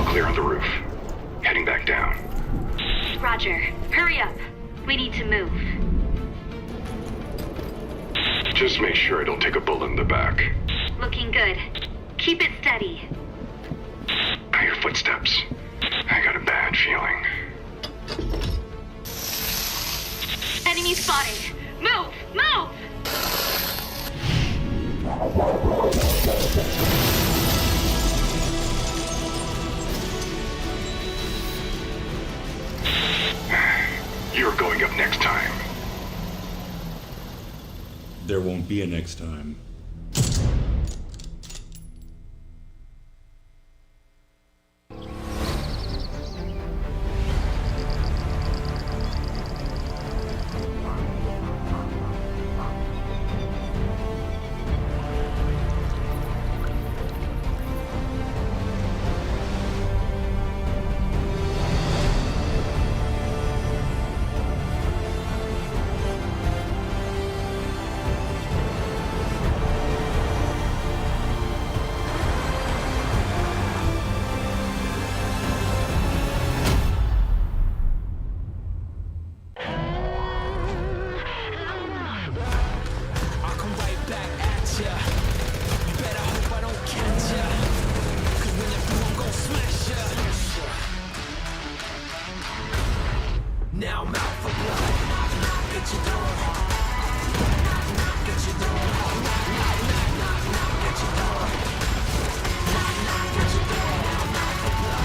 clear on the roof. Heading back down. Roger. Hurry up. We need to move. Just make sure I don't take a bullet in the back. Looking good. Keep it steady. I hear footsteps. I got a bad feeling. Enemy spotted. Move! Move! You're going up next time. There won't be a next time. Now I'm out for blood. Get your door. Get your door. Get your door. Get your door. Now I'm out for blood.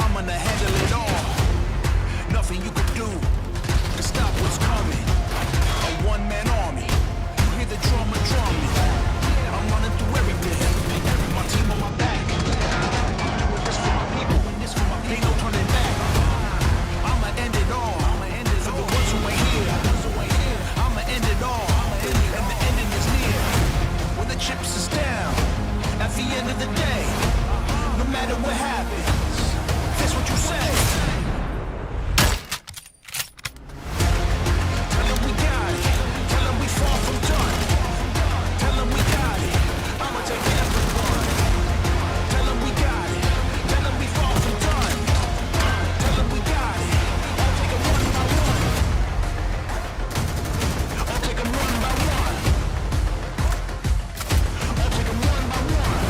I'm gonna handle it all. Nothing you can do to stop what's coming. A one-man army. You hear the drummer drumming. I'm running through everything. My team on my back. This for my people. This for my people. Ain't no turning back. I'ma end it all. For the ones who ain't here. I'ma end it all. And the ending is near. When the chips is down. At the end of the day. No matter what happens. That's what you say. Tell them we got it. Tell them we far from done. Tell them we got it. I'ma take everyone. Tell them we got it. Tell them we far from done. Tell them we got it. I'll take them one by one. I'll take them one by one. I'll take them one by one.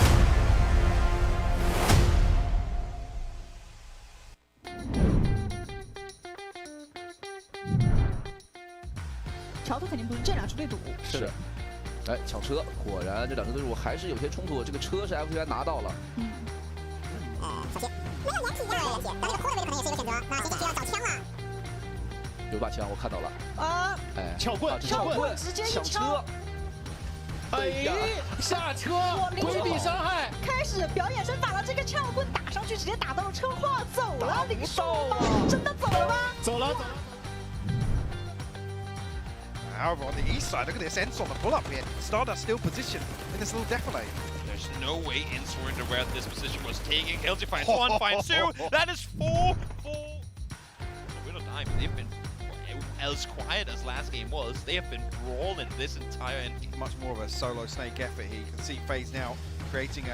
桥头肯定不是这两支队伍。是的，哎，抢车，果然这两支队伍还是有些冲突。这个车是 FTY 拿到了。小心，没有连体验了，咱这个拖的位置可能也是一个选择。那先需要找枪了。有把枪，我看到了。啊！哎，撬棍，撬棍，直接抢车。哎，下车，规避伤害。开始表演身法了，这个撬棍打上去，直接打到了车框，走了，林书豪真的走了吗？走了。 However, on the east side, look at this, Ents on the pull-up here. Stardust still positioned in this little defilade. There's no way Ents were into where this position was taking. LG finds one, finds two. That is 4-4. time. They've been, as quiet as last game was, they have been brawling this entire end. Much more of a solo Snake effort here. You can see FaZe now creating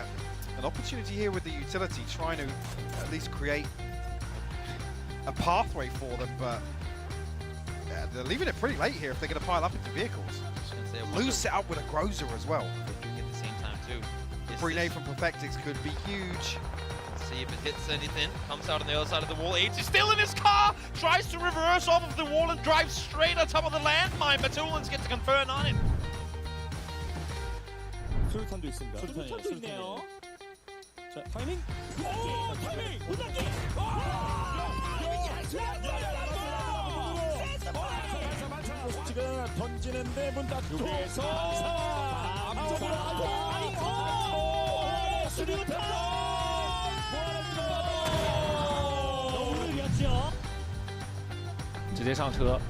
an opportunity here with the utility, trying to at least create a pathway for them, but they're leaving it pretty late here if they're going to pile up into vehicles. Lose set up with a Grozer as well. At the same time too. Pre-nade from Perfectix could be huge. Let's see if it hits anything. Comes out on the other side of the wall. H is still in his car. Tries to reverse off of the wall and drives straight on top of the landmine. But Tulans gets to confirm on it. 수류탄도 있습니다. 수류탄도 있네요. 자, 타이밍. 오, 타이밍. 문닫기. 지금 던지는데 문닫기. 여기서 앞쪽으로 가고. 수류탄. 너무 느렸죠. 直接上车，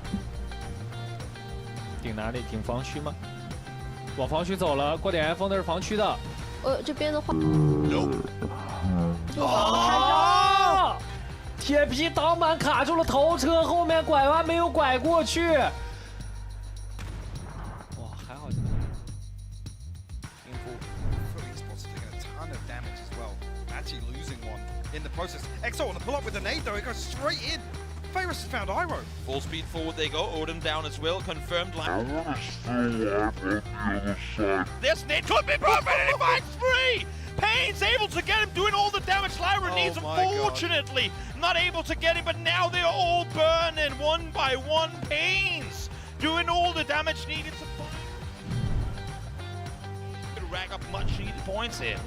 顶哪里？顶防区吗？往防区走了，过点 iPhone 那是防区的。这边的话，啊！铁皮挡板卡住了头车，后面拐弯没有拐过去。哇，还好。Esports taking a ton of damage as well. Actually losing one in the process. EXO on the pull up with the nade though, it goes straight in. Faris has found Iroh. Full speed forward they go. Odin down as well. Confirmed line. This nade could be broken and he finds free! Pain's able to get him, doing all the damage Lyra needs. Unfortunately, not able to get him, but now they're all burning one by one. Pain's doing all the damage needed to fight. Gonna rack up much needed points here.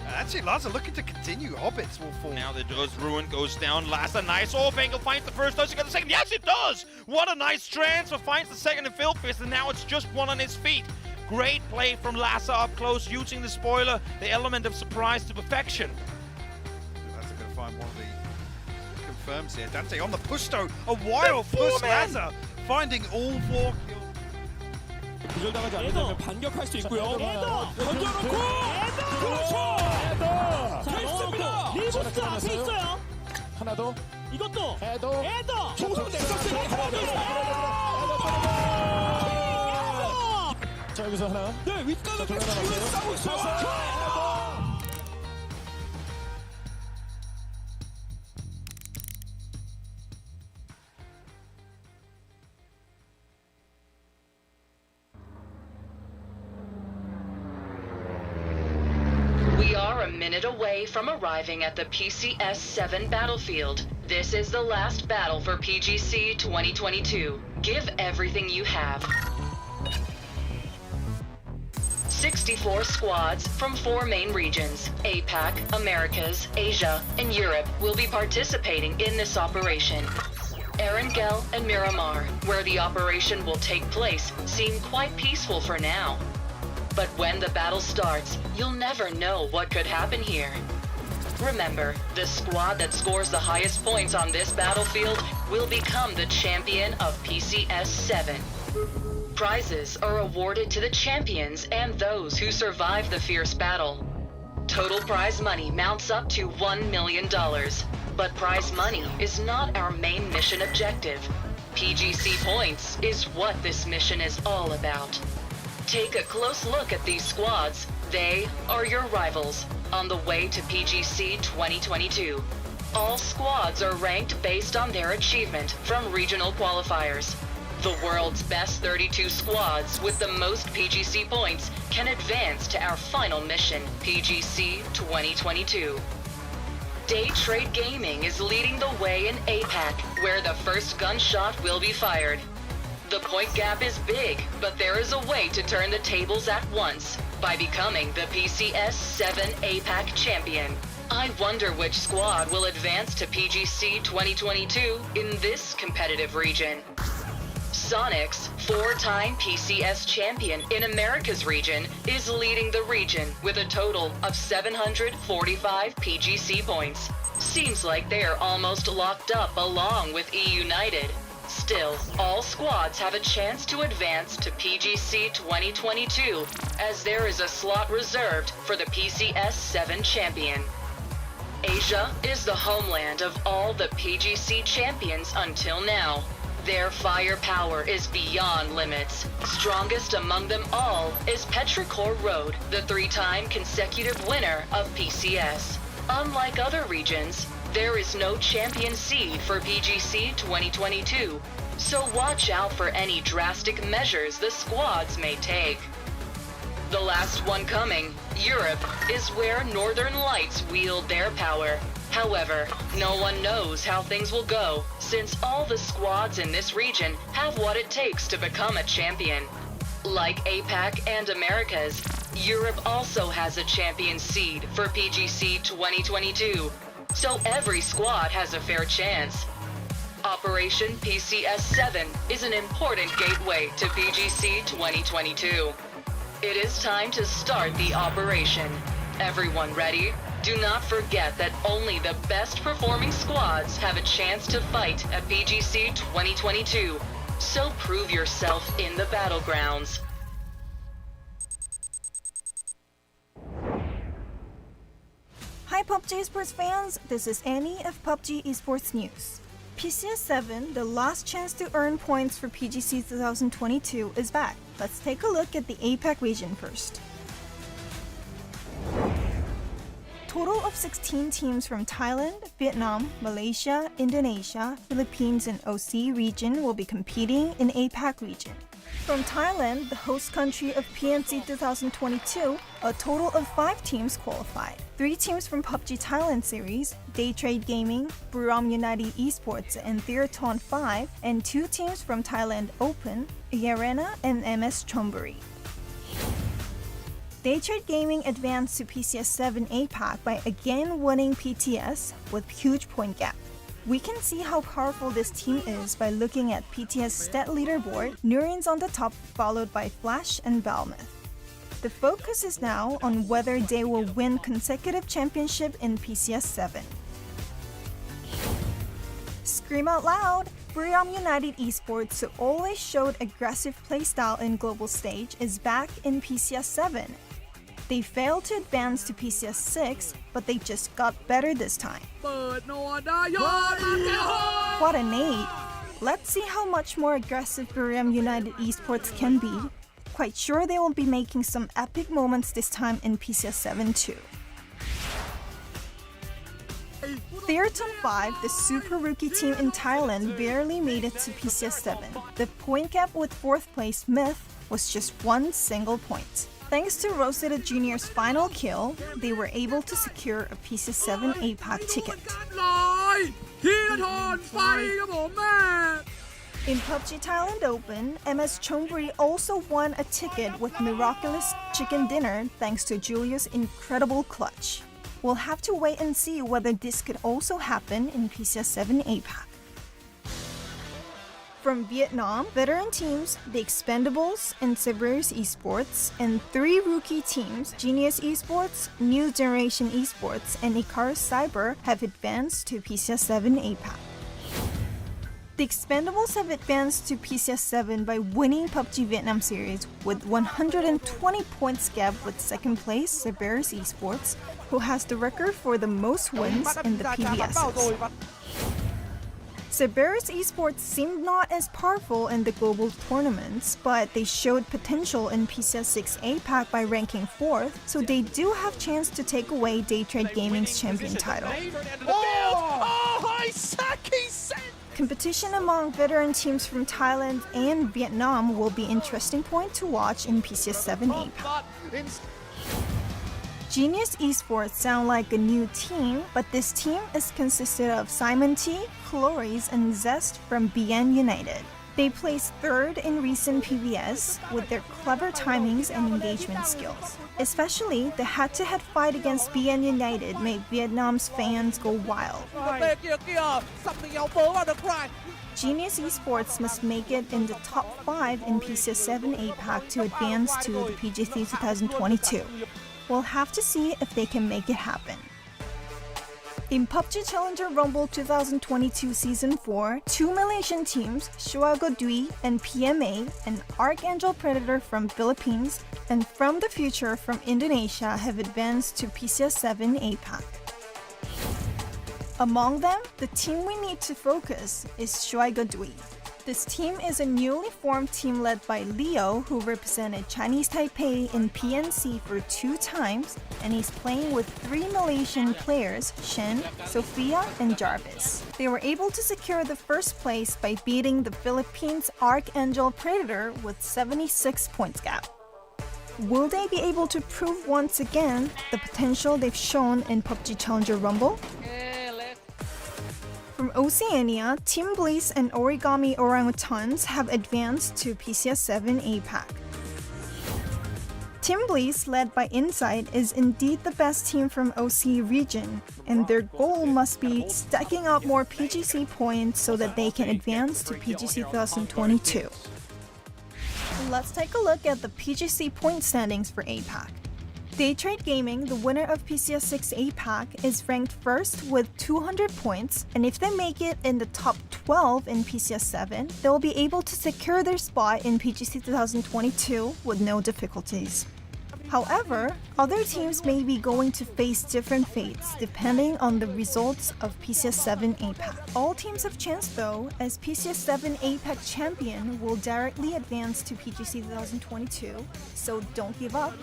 Actually, Laza looking to continue. Hobbits will fall. Now the does Ruin goes down. Last a nice off angle, finds the first. Does he get the second? Yes, it does! What a nice transfer. Finds the second in Filfist, and now it's just one on his feet. Great play from Lassa up close, using the spoiler, the element of surprise to perfection. Laza going to find one of the confirms here. Dante on the push though. A wild push. Laza finding all 4 kills. 기절당하지 않으면 반격할 수 있고요. 던져놓고 그렇죠. 됐습니다. 리부스 앞에 있어요. 하나 더. 이것도. 에더. 조성 넥서스 하나 더. 자 여기서 하나. 네 윗가는 싸우고 있어요. We are a minute away from arriving at the PCS7 battlefield. This is the last battle for PGC 2022. Give everything you have. 64 squads from 4 main regions, APAC, Americas, Asia, and Europe, will be participating in this operation. Erangel and Miramar, where the operation will take place, seem quite peaceful for now. But when the battle starts, you'll never know what could happen here. Remember, the squad that scores the highest points on this battlefield will become the champion of PCS7. Prizes are awarded to the champions and those who survive the fierce battle. Total prize money mounts up to $1 million. But prize money is not our main mission objective. PGC points is what this mission is all about. Take a close look at these squads. They are your rivals on the way to PGC 2022. All squads are ranked based on their achievement from regional qualifiers. The world's best 32 squads with the most PGC points can advance to our final mission, PGC 2022. Day Trade Gaming is leading the way in APAC, where the first gunshot will be fired. The point gap is big, but there is a way to turn the tables at once by becoming the PCS7 APAC champion. I wonder which squad will advance to PGC 2022 in this competitive region. Sonic's 4-time PCS champion in America's region is leading the region with a total of 745 PGC points. Seems like they are almost locked up along with E-United. Still, all squads have a chance to advance to PGC 2022, as there is a slot reserved for the PCS7 champion. Asia is the homeland of all the PGC champions until now. Their firepower is beyond limits. Strongest among them all is Petrichor Road, the 3-time consecutive winner of PCS. Unlike other regions, there is no champion seed for PGC 2022, so watch out for any drastic measures the squads may take. The last one coming, Europe, is where Northern Lights wield their power. However, no one knows how things will go, since all the squads in this region have what it takes to become a champion. Like APAC and Americas, Europe also has a champion seed for PGC 2022, so every squad has a fair chance. Operation PCS7 is an important gateway to PGC 2022. It is time to start the operation. Everyone ready? Do not forget that only the best performing squads have a chance to fight at PGC 2022, so prove yourself in the battlegrounds. Hi PUBG Esports fans, this is Annie of PUBG Esports News. PCS7, the last chance to earn points for PGC 2022, is back. Let's take a look at the APAC region first. Total of 16 teams from Thailand, Vietnam, Malaysia, Indonesia, Philippines, and OC region will be competing in APAC region. From Thailand, the host country of PMC 2022, a total of 5 teams qualified. 3 teams from PUBG Thailand series, Daytrade Gaming, Miramar United Esports, and Theaton 5, and 2 teams from Thailand Open, Arena, and MS Chonburi. Daytrade Gaming advanced to PCS7 APAC by again winning PTS with huge point gap. We can see how powerful this team is by looking at PTS stat leaderboard, Nurin's on the top, followed by Flash and Balmeth. The focus is now on whether they will win consecutive championship in PCS7. Scream out loud! Miramar United Esports, who always showed aggressive playstyle in global stage, is back in PCS7. They failed to advance to PCS6, but they just got better this time. What a nade! Let's see how much more aggressive Miramar United Esports can be. Quite sure they will be making some epic moments this time in PCS7 too. Theaton 5, the super rookie team in Thailand, barely made it to PCS7. The point gap with 4th place Myth was just 1 single point. Thanks to Rosetta Jr.'s final kill, they were able to secure a PCS7 APAC ticket. In PUBG Thailand Open, MS Chonburi also won a ticket with miraculous chicken dinner thanks to Julia's incredible clutch. We'll have to wait and see whether this could also happen in PCS7 APAC. From Vietnam, veteran teams, The Expendables and Cerberus Esports, and 3 rookie teams, Genius Esports, New Generation Esports, and Icarus Cyber, have advanced to PCS7 APAC. The Expendables have advanced to PCS7 by winning PUBG Vietnam series with 120 points gap with 2nd place Cerberus Esports, who has the record for the most wins in the PVSs. Cerberus Esports seemed not as powerful in the global tournaments, but they showed potential in PCS6 APAC by ranking 4th, so they do have chance to take away Daytrade Gaming's champion title. Competition among veteran teams from Thailand and Vietnam will be an interesting point to watch in PCS7 APAC. Genius Esports sound like a new team, but this team is consisted of Simon T, Chloris, and Zest from BN United. They placed 3rd in recent PVS with their clever timings and engagement skills. Especially, the head-to-head fight against BN United made Vietnam's fans go wild. Genius Esports must make it in the top 5 in PCS7 APAC to advance to the PGC 2022. We'll have to see if they can make it happen. In PUBG Challenger Rumble 2022 Season 4, 2 Malaysian teams, Shuago Dui and PMA, and Erangel Predator from Philippines, and From the Future from Indonesia have advanced to PCS7 APAC. Among them, the team we need to focus is Shuaigadui. This team is a newly formed team led by Leo, who represented Chinese Taipei in PNC for 2 times, and he's playing with 3 Malaysian players, Shen, Sophia, and Jarvis. They were able to secure the first place by beating the Philippines Erangel Predator with 76 points gap. Will they be able to prove once again the potential they've shown in PUBG Challenger Rumble? From Oceania, Team Bliss and Origami Orangutans have advanced to PCS7 APAC. Team Bliss, led by Insight, is indeed the best team from OC region, and their goal must be stacking up more PGC points so that they can advance to PGC 2022. Let's take a look at the PGC point standings for APAC. Daytrade Gaming, the winner of PCS6 APAC, is ranked first with 200 points, and if they make it in the top 12 in PCS7, they will be able to secure their spot in PGC 2022 with no difficulties. However, other teams may be going to face different fates depending on the results of PCS7 APAC. All teams have chance though, as PCS7 APAC champion will directly advance to PGC 2022, so don't give up.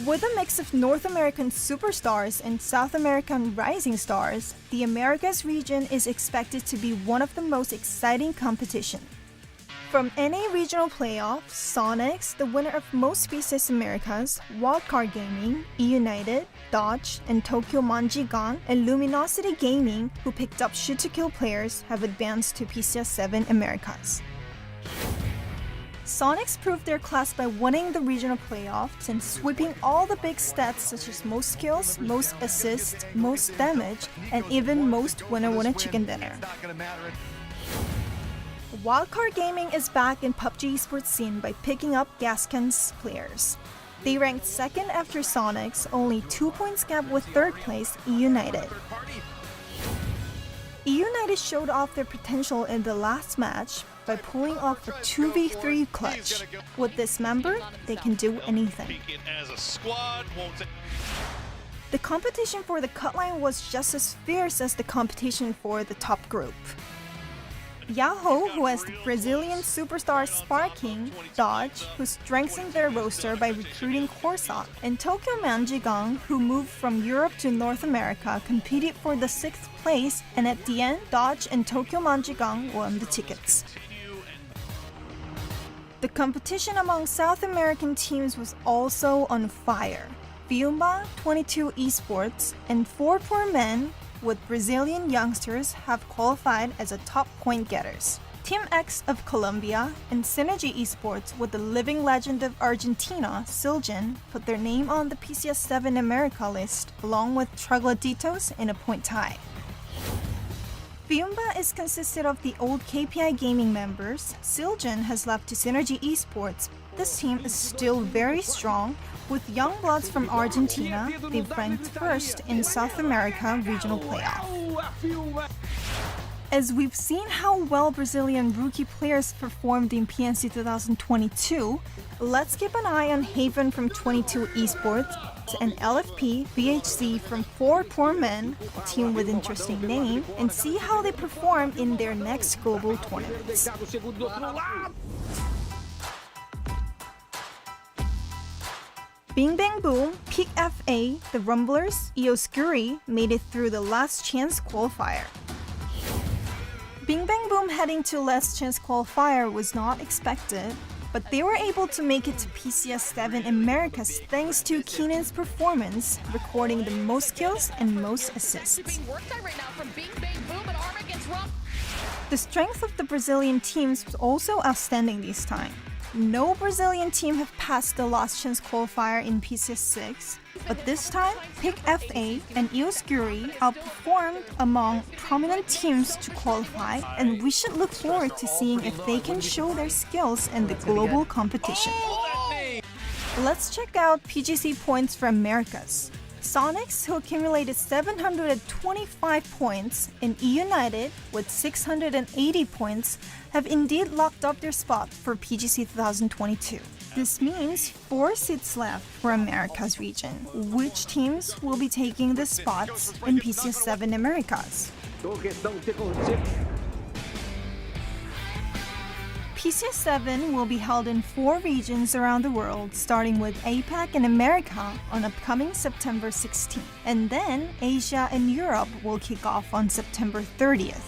With a mix of North American superstars and South American rising stars, the Americas region is expected to be one of the most exciting competitions. From NA Regional Playoffs, Sonics, the winner of most PCS Americas, Wildcard Gaming, E-United, Dodge, and Tokyo Manjigang, and Luminosity Gaming, who picked up shoot-to-kill players, have advanced to PCS7 Americas. Sonics proved their class by winning the regional playoffs and sweeping all the big stats such as most kills, most assists, most damage, and even most winner-winner chicken dinner. Wildcard Gaming is back in PUBG Esports scene by picking up Gascon's players. They ranked second after Sonics, only 2 points gap with third place E-United. E-United showed off their potential in the last match by pulling off a 2v3 clutch. With this member, they can do anything. The competition for the cutline was just as fierce as the competition for the top group. Yahoo, who has the Brazilian superstar Sparking, Dodge, who strengthened their roster by recruiting Corsock, and Tokyo Manjigang, who moved from Europe to North America, competed for the 6th place, and at the end, Dodge and Tokyo Manjigang won the tickets. The competition among South American teams was also on fire. Fiumba, 22 Esports, and 4 Poor Men with Brazilian youngsters have qualified as a top point getters. Team X of Colombia and Synergy Esports with the living legend of Argentina, Siljan, put their name on the PCS7 America list along with Trogloditos in a point tie. Fiumba is consisted of the old KPI Gaming members. Siljan has left to Synergy Esports. This team is still very strong. With young bloods from Argentina, they've ranked first in South America regional playoff. As we've seen how well Brazilian rookie players performed in PNC 2022, let's keep an eye on Haven from 22 Esports and LFP VHC from 4 Poor Men, a team with interesting name, and see how they perform in their next global tournaments. Bing Bang Boom, Peak FA, the Rumblers, Eoscuri made it through the Last Chance qualifier. Bing Bang Boom heading to Last Chance qualifier was not expected, but they were able to make it to PCS7 Americas thanks to Keenan's performance, recording the most kills and most assists. The strength of the Brazilian teams was also outstanding this time. No Brazilian team have passed the Last Chance qualifier in PCS6, but this time, Pick FA and Eoscuri outperformed among prominent teams to qualify, and we should look forward to seeing if they can show their skills in the global competition. Let's check out PGC points for Americas. Sonics, who accumulated 725 points, and E United, with 680 points, have indeed locked up their spot for PGC 2022. This means 4 seats left for Americas region. Which teams will be taking the spots in PCS7 Americas? PCS7 will be held in 4 regions around the world, starting with APAC and America on upcoming September 16th. And then Asia and Europe will kick off on September 30th.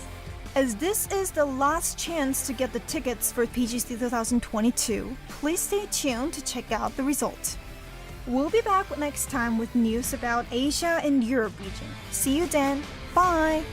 As this is the last chance to get the tickets for PGC 2022, please stay tuned to check out the result. We'll be back next time with news about Asia and Europe region. See you then. Bye!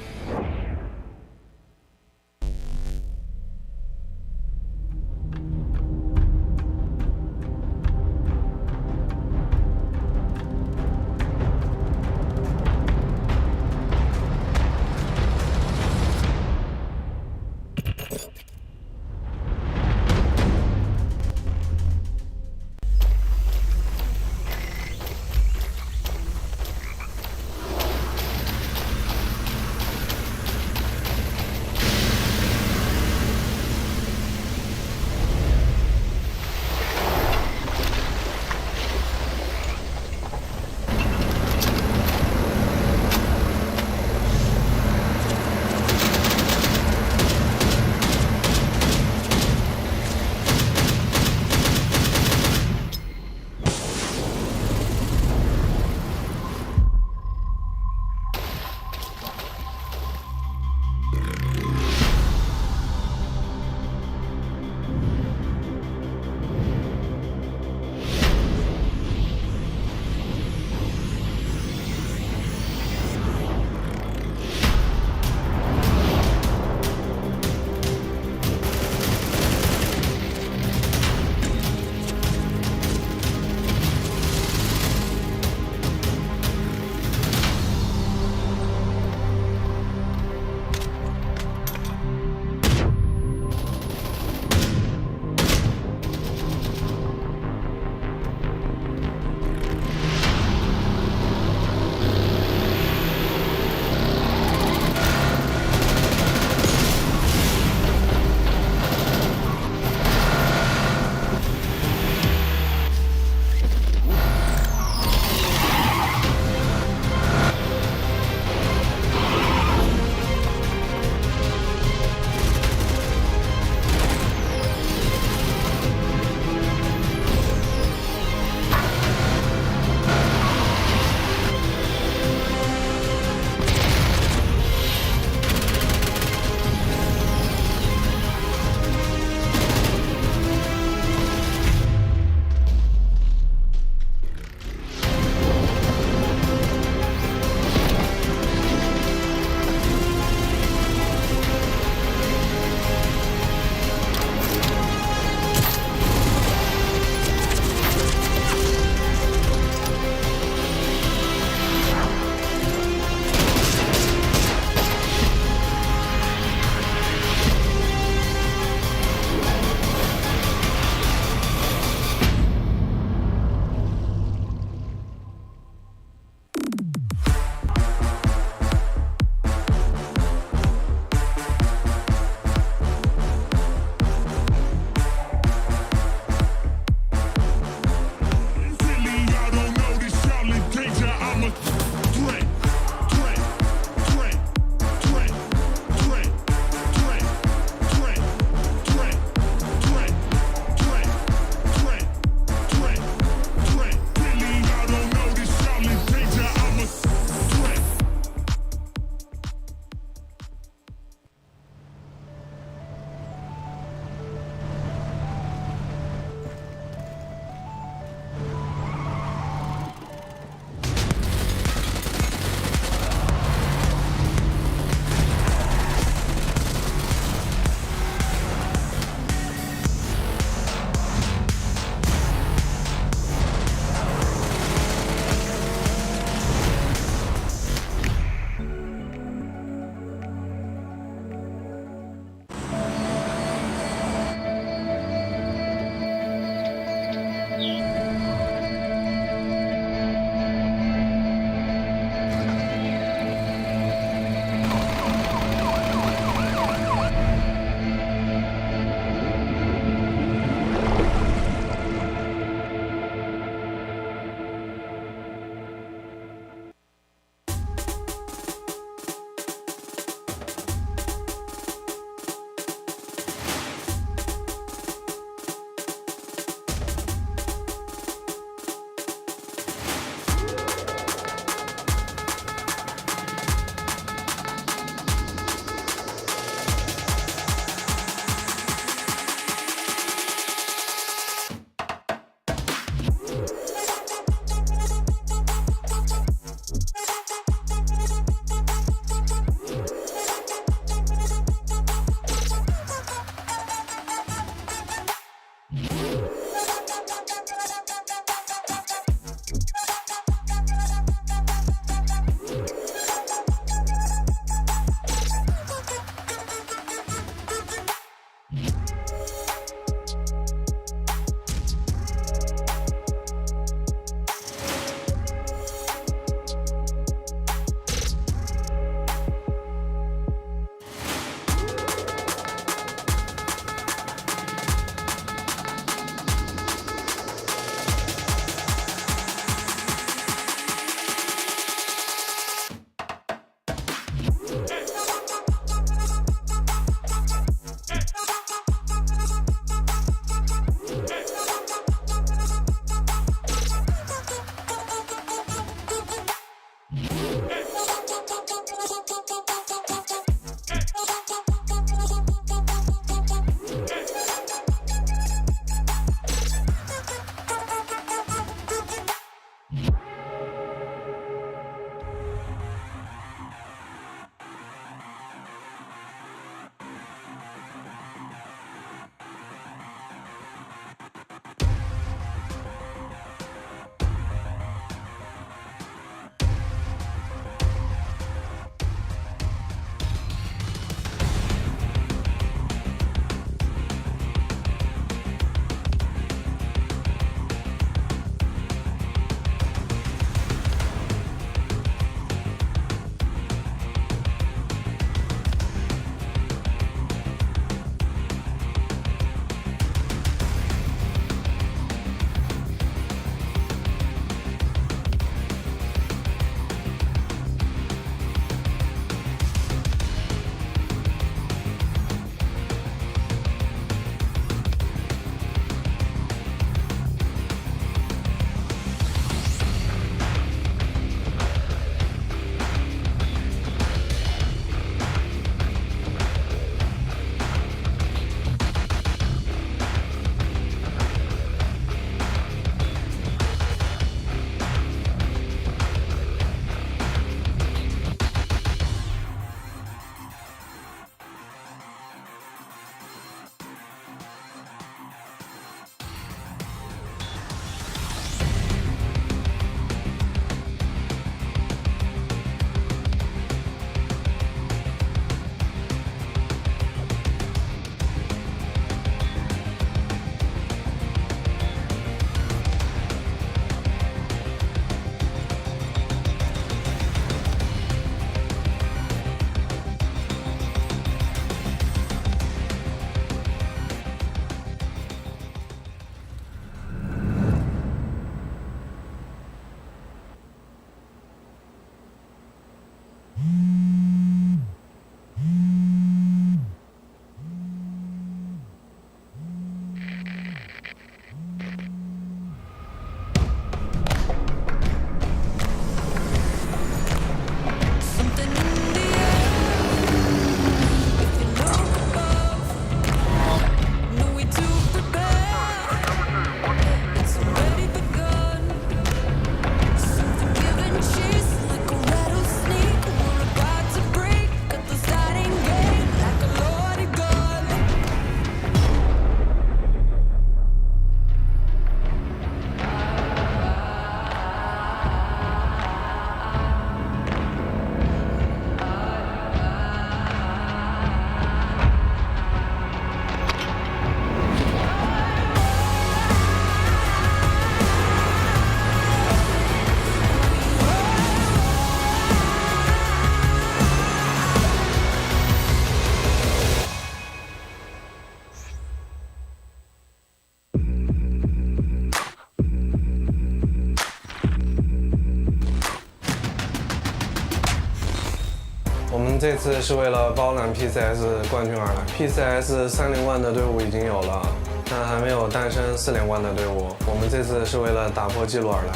们这次是为了包揽 PCS 冠军而来。PCS 3连冠的队伍已经有了，但还没有诞生4连冠的队伍。我们这次是为了打破纪录而来。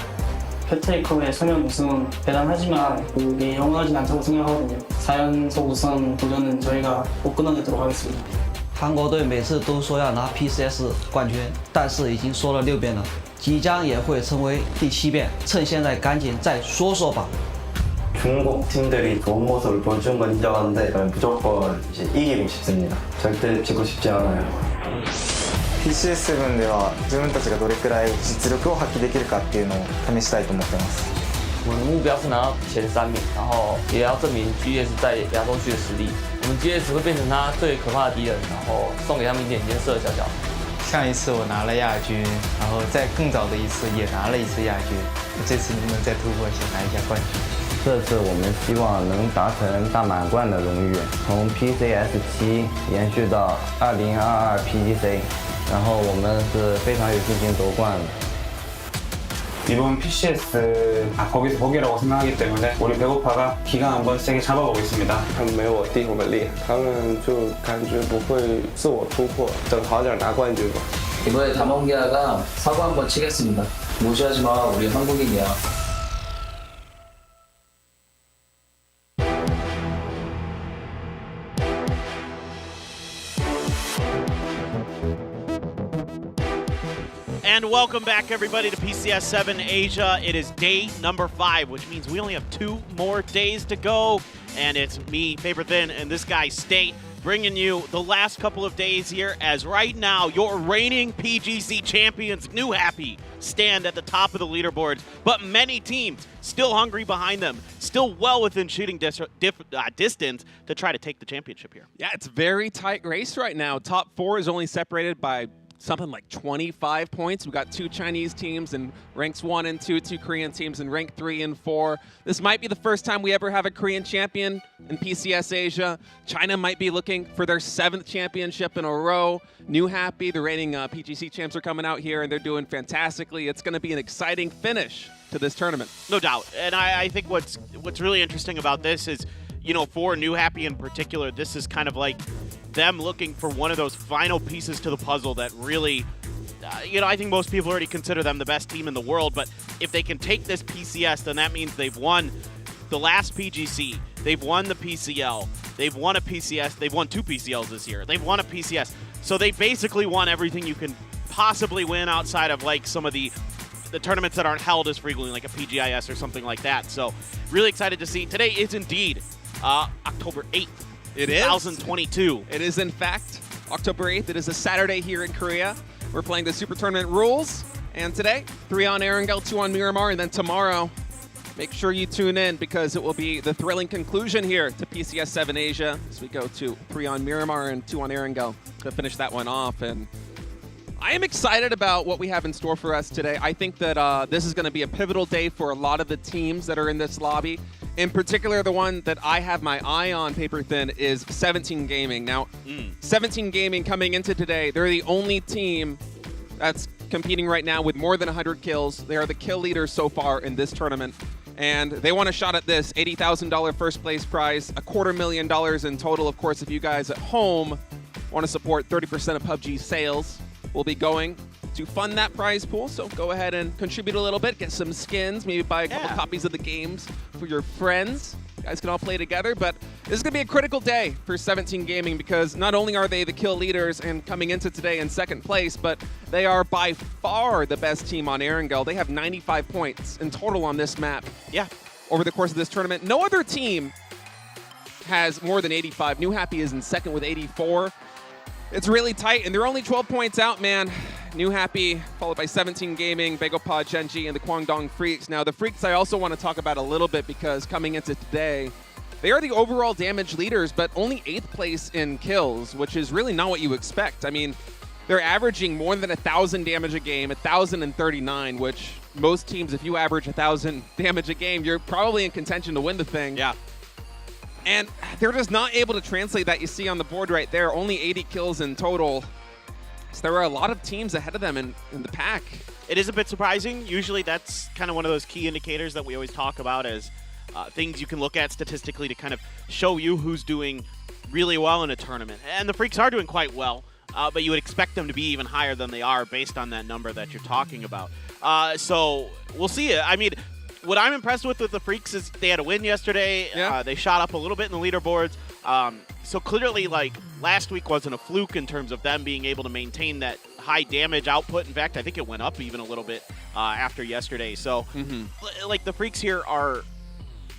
캡테이커의 소년 우승은 대단하지만 그게 영원하진 않다고 생각하거든요. 4연속 우승 도전은 저희가 꼭 끊어내도록 하겠습니다. 韩国队每次都说要拿 PCS 冠军，但是已經說了6遍了，即將也會成為第7遍，趁現在趕緊再說說吧。 중국 팀들이 좋은 모습을 보여준 건 인정하는데 저는 무조건 이제 이기고 싶습니다. 절대 지고 싶지 않아요. PCS7 では自分たちがどれくらい実力を発揮できるかっていうのを試したいと思ってます。我们的目标是拿到前3名，然后也要证明 GS 在亚洲区的实力。我们 GS 会变成他最可怕的敌人，然后送给他们一点颜色小小。上一次我拿了亚军，然后在更早的一次也拿了一次亚军，这次能不能再突破一下拿一下冠军？ 这次我们希望能达成大满贯的荣誉，从 PCS7延续到2022 PGC， 然后我们是非常有信心夺冠的。 이번 PCS 거기서 거기라고 생각하기 때문에 우리 배고파가 기강 한번 세게 잡아보겠습니다. 他们没我弟我们厉害，他们就感觉不会自我突破，等好点拿冠军吧。 이번에 담원기아가 사고 한번 치겠습니다. 무시하지 마, 우리 한국인이야. And welcome back, everybody, to PCS7 Asia. It is day number 5, which means we only have 2 more days to go. And it's me, Paper Thin, and this guy, State, bringing you the last couple of days here, as right now, your reigning PGC champions, NewHappy, stand at the top of the leaderboard. But many teams still hungry behind them, still well within shooting distance to try to take the championship here. Yeah, it's a very tight race right now. Top 4 is only separated by something like 25 points. We've got 2 Chinese teams in ranks 1 and 2, 2 Korean teams in rank 3 and 4. This might be the first time we ever have a Korean champion in PCS Asia. China might be looking for their 7th championship in a row. NewHappy, the reigning PGC champs, are coming out here and they're doing fantastically. It's going to be an exciting finish to this tournament. No doubt. And I think what's really interesting about this is, you know, for NewHappy in particular, this is kind of like them looking for one of those final pieces to the puzzle that really, you know, I think most people already consider them the best team in the world, but if they can take this PCS, then that means they've won the last PGC, they've won the PCL, they've won a PCS, they've won 2 PCLs this year, they've won a PCS, so they basically won everything you can possibly win outside of like some of the tournaments that aren't held as frequently, like a PGIS or something like that. So really excited to see. Today is indeed October 8th. It is 2022. It is, in fact, October 8th. It is a Saturday here in Korea. We're playing the Super Tournament rules. And today, 3 on Erangel, 2 on Miramar. And then tomorrow, make sure you tune in because it will be the thrilling conclusion here to PCS7 Asia as we go to 3 on Miramar and 2 on Erangel to finish that one off. And I am excited about what we have in store for us today. I think that this is going to be a pivotal day for a lot of the teams that are in this lobby. In particular, the one that I have my eye on, Paper Thin, is 17 Gaming. Now, 17 Gaming coming into today, they're the only team that's competing right now with more than 100 kills. They are the kill leaders so far in this tournament. And they want a shot at this $80,000 first place prize, $250,000 in total. Of course, if you guys at home want to support 30% of PUBG sales, we'll be going to fund that prize pool. So go ahead and contribute a little bit, get some skins, maybe buy a couple copies of the games for your friends. You guys can all play together, but this is going to be a critical day for 17 Gaming because not only are they the kill leaders and coming into today in 2nd place, but they are by far the best team on Erangel. They have 95 points in total on this map. Yeah. Over the course of this tournament. No other team has more than 85. NewHappy is in 2nd with 84. It's really tight, and they're only 12 points out, man. NewHappy, followed by 17 Gaming, Begopod, Genji, and the Kwangdong Freaks. Now, the Freaks I also want to talk about a little bit because coming into today, they are the overall damage leaders, but only 8th place in kills, which is really not what you expect. I mean, they're averaging more than 1,000 damage a game, 1,039, which most teams, if you average 1,000 damage a game, you're probably in contention to win the thing. Yeah. And they're just not able to translate that. You see on the board right there, only 80 kills in total. So there are a lot of teams ahead of them in the pack. It is a bit surprising. Usually that's kind of one of those key indicators that we always talk about as things you can look at statistically to kind of show you who's doing really well in a tournament. And the Freaks are doing quite well, but you would expect them to be even higher than they are based on that number that you're talking about. So we'll see. I mean, what I'm impressed with the Freaks is they had a win yesterday. Yeah. They shot up a little bit in the leaderboards. So clearly, like, last week wasn't a fluke in terms of them being able to maintain that high damage output. In fact, I think it went up even a little bit after yesterday. So, like, the Freaks here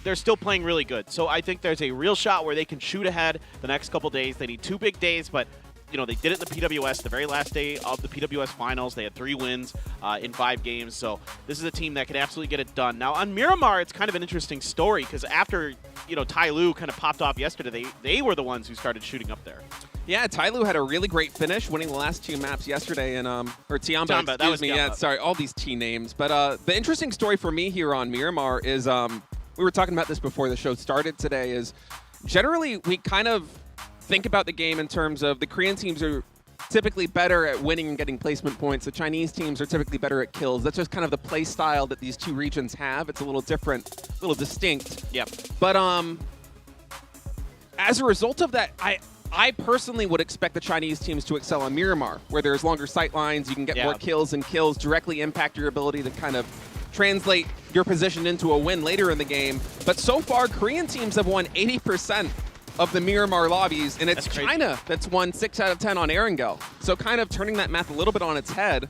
they're still playing really good. So I think there's a real shot where they can shoot ahead the next couple days. They need 2 big days, but you know, they did it in the PWS, the very last day of the PWS finals. They had 3 wins in 5 games. So this is a team that could absolutely get it done. Now on Miramar, it's kind of an interesting story because after, you know, Tai Lu kind of popped off yesterday, they were the ones who started shooting up there. Yeah, Tai Lu had a really great finish, winning the last 2 maps yesterday, and or Tiamba, excuse me. Yeah, sorry, all these T names. But the interesting story for me here on Miramar is, we were talking about this before the show started today, is generally we kind of think about the game in terms of the Korean teams are typically better at winning and getting placement points. The Chinese teams are typically better at kills. That's just kind of the play style that these 2 regions have. It's a little different, a little distinct. Yep. But as a result of that, I personally would expect the Chinese teams to excel on Miramar, where there's longer sight lines, you can get more kills, and kills directly impact your ability to kind of translate your position into a win later in the game. But so far, Korean teams have won 80% of the Miramar lobbies, and it's China that's won 6 out of 10 on Erangel. So kind of turning that math a little bit on its head.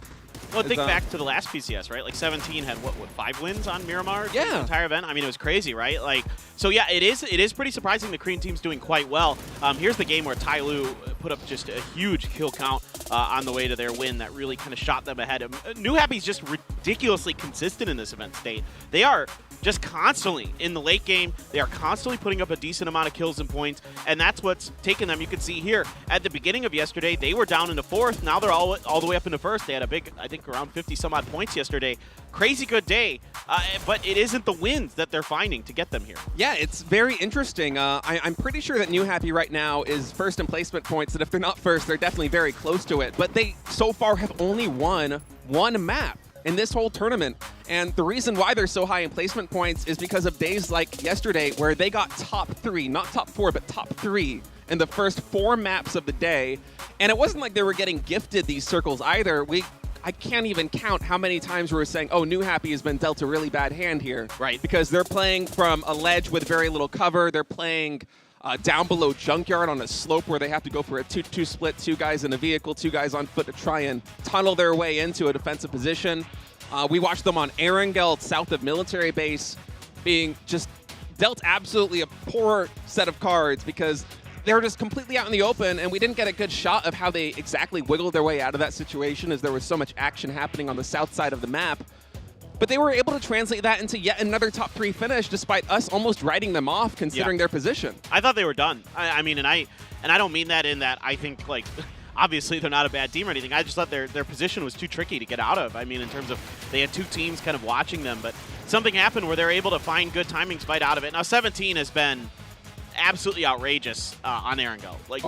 Well, think back to the last PCS, right? Like 17 had what 5 wins on Miramar? Yeah. The entire event. I mean, it was crazy, right? Like, so yeah, it is pretty surprising the Korean team's doing quite well. Here's the game where Tai Lu put up just a huge kill count on the way to their win that really kind of shot them ahead. NewHappy's just ridiculously consistent in this event state. They are just constantly in the late game. They are constantly putting up a decent amount of kills and points, and that's what's taken them. You can see here at the beginning of yesterday, they were down into 4th. Now they're all the way up into 1st. They had a big, I think, around 50 some odd points yesterday. Crazy good day, but it isn't the wins that they're finding to get them here. Yeah, it's very interesting. I'm pretty sure that NewHappy right now is 1st in placement points, and if they're not 1st, they're definitely very close to it. But they so far have only won 1 map in this whole tournament. And the reason why they're so high in placement points is because of days like yesterday where they got top 3, not top 4, but top 3 in the first 4 maps of the day. And it wasn't like they were getting gifted these circles either. I can't even count how many times we were saying, oh, NewHappy has been dealt a really bad hand here. Right. Because they're playing from a ledge with very little cover. They're playing down below Junkyard on a slope where they have to go for a 2-2 split, 2 guys in a vehicle, 2 guys on foot to try and tunnel their way into a defensive position. We watched them on Erangel, south of military base, being just dealt absolutely a poor set of cards because they were just completely out in the open, and we didn't get a good shot of how they exactly wiggled their way out of that situation as there was so much action happening on the south side of the map. But they were able to translate that into yet another top 3 finish despite us almost writing them off considering their position. I thought they were done. I mean, and I don't mean that in that I think, like, obviously they're not a bad team or anything. I just thought their position was too tricky to get out of. I mean, in terms of they had 2 teams kind of watching them, but something happened where they're able to find good timings, fight out of it. Now, 17 has been absolutely outrageous on Erangel. Like,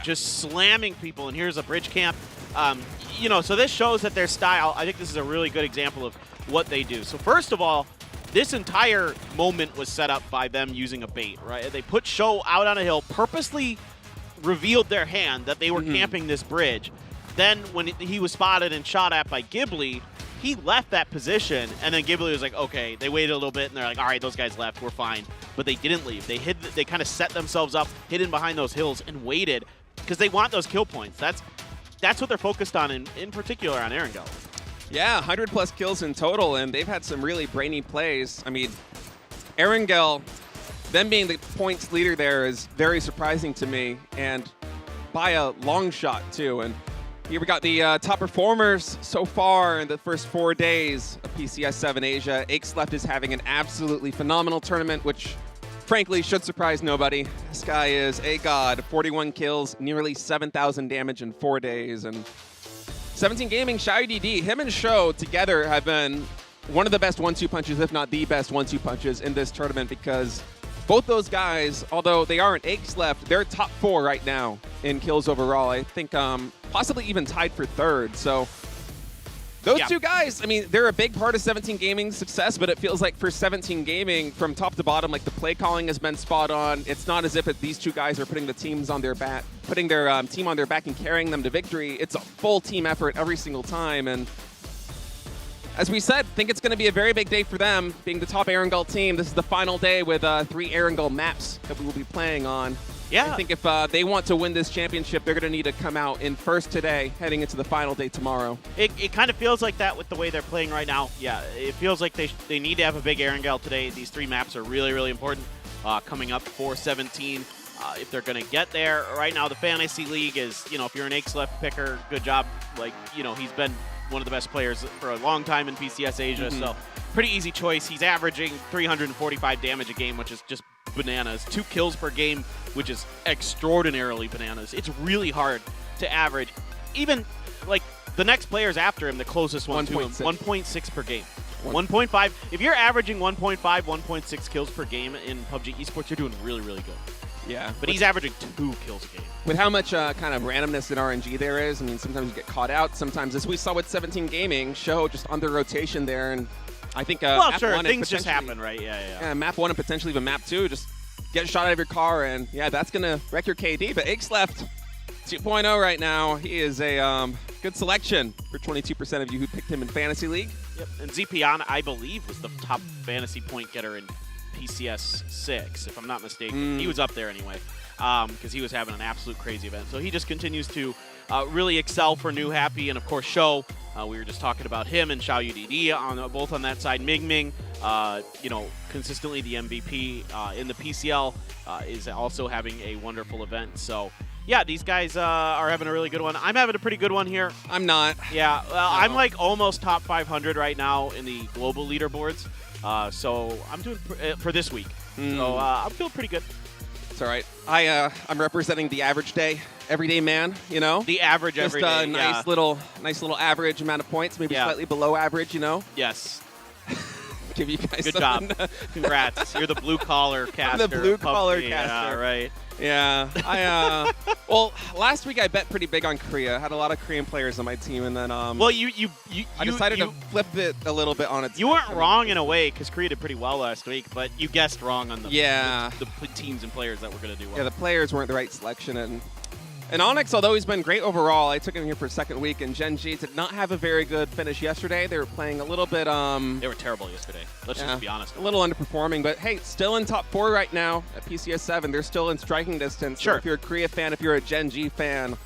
just slamming people, and here's a bridge camp. You know, so this shows that their style, I think this is a really good example of what they do. So first of all, this entire moment was set up by them using a bait, right? They put Sho out on a hill, purposely revealed their hand that they were camping this bridge. Then when he was spotted and shot at by Ghibli, he left that position, and then Ghibli was like, okay, they waited a little bit, and they're like, all right, those guys left, we're fine. But they didn't leave. They kind of set themselves up, hidden behind those hills, and waited, because they want those kill points. That's what they're focused on, in particular on Erangel. Yeah, 100+ kills in total, and they've had some really brainy plays. I mean, Erangel, them being the points leader there is very surprising to me, and by a long shot, too. And here we got the top performers so far in the first 4 days of PCS7 Asia. Akesleft is having an absolutely phenomenal tournament, which frankly should surprise nobody. This guy is a god. 41 kills, nearly 7,000 damage in 4 days. And 17 Gaming, ShyDD, him and Sho together have been one of the best 1-2 punches, if not the best 1-2 punches in this tournament, because both those guys, although they aren't Akesleft, they're top 4 right now in kills overall. I think possibly even tied for 3rd. So Those two guys, I mean, they're a big part of 17 Gaming's success, but it feels like for 17 Gaming, from top to bottom, like the play calling has been spot on. It's not as if these two guys are putting the teams on their back, putting their team on their back and carrying them to victory. It's a full team effort every single time. And as we said, I think it's going to be a very big day for them, being the top Erangel team. This is the final day with 3 Erangel maps that we will be playing on. Yeah. I think if they want to win this championship, they're going to need to come out in first today, heading into the final day tomorrow. It kind of feels like that with the way they're playing right now. Yeah, it feels like they need to have a big Erangel today. These 3 maps are really, really important coming up for 17. If they're going to get there, right now the Fantasy League is, if you're an Esports picker, good job. Like, he's been one of the best players for a long time in PCS Asia, so pretty easy choice. He's averaging 345 damage a game, which is just bananas. 2 kills per game, which is extraordinarily bananas. It's really hard to average. Even, like, the next players after him, the closest one to him, 1.6 per game. 1.5. If you're averaging 1.5, 1.6 kills per game in PUBG Esports, you're doing really, really good. Yeah. But he's averaging 2 kills a game. With how much kind of randomness in RNG there is, I mean, sometimes you get caught out. Sometimes, as we saw with 17 Gaming, Show just on the rotation there, and I think well, map sure, 1 things just happen, right? Yeah, map 1 and potentially even map 2, just get shot out of your car, and yeah, that's going to wreck your KD. But Aix left 2.0 right now. He is a good selection for 22% of you who picked him in Fantasy League. Yep, and Zipian, I believe, was the top fantasy point getter in PCS7, if I'm not mistaken. He was up there anyway, because he was having an absolute crazy event. So he just continues to really excel for NewHappy, and of course Show. We were just talking about him and Xiao UDD both on that side. Ming, consistently the MVP in the PCL, is also having a wonderful event. So yeah, these guys are having a really good one. I'm having a pretty good one here. I'm not. Yeah, I'm like almost top 500 right now in the global leaderboards. So I'm doing for this week. So I'm feeling pretty good. It's all right. I'm representing the average day, everyday man. The average just everyday. Nice little average amount of points, maybe slightly below average. Yes. Give you guys good job. Congrats. You're the blue collar caster. I'm the blue collar caster. Yeah, right. Yeah, well, last week I bet pretty big on Korea. I had a lot of Korean players on my team, and then well, I decided to flip it a little bit on its. You weren't wrong in a way because Korea did pretty well last week, but you guessed wrong on the teams and players that were going to do well. Yeah, the players weren't the right selection, and Onyx, although he's been great overall, I took him here for a second week, and Gen G did not have a very good finish yesterday. They were playing a little bit. They were terrible yesterday. Let's just be honest. A little underperforming, but hey, still in top 4 right now at PCS7. They're still in striking distance. Sure. So if you're a Korea fan, if you're a Gen G fan,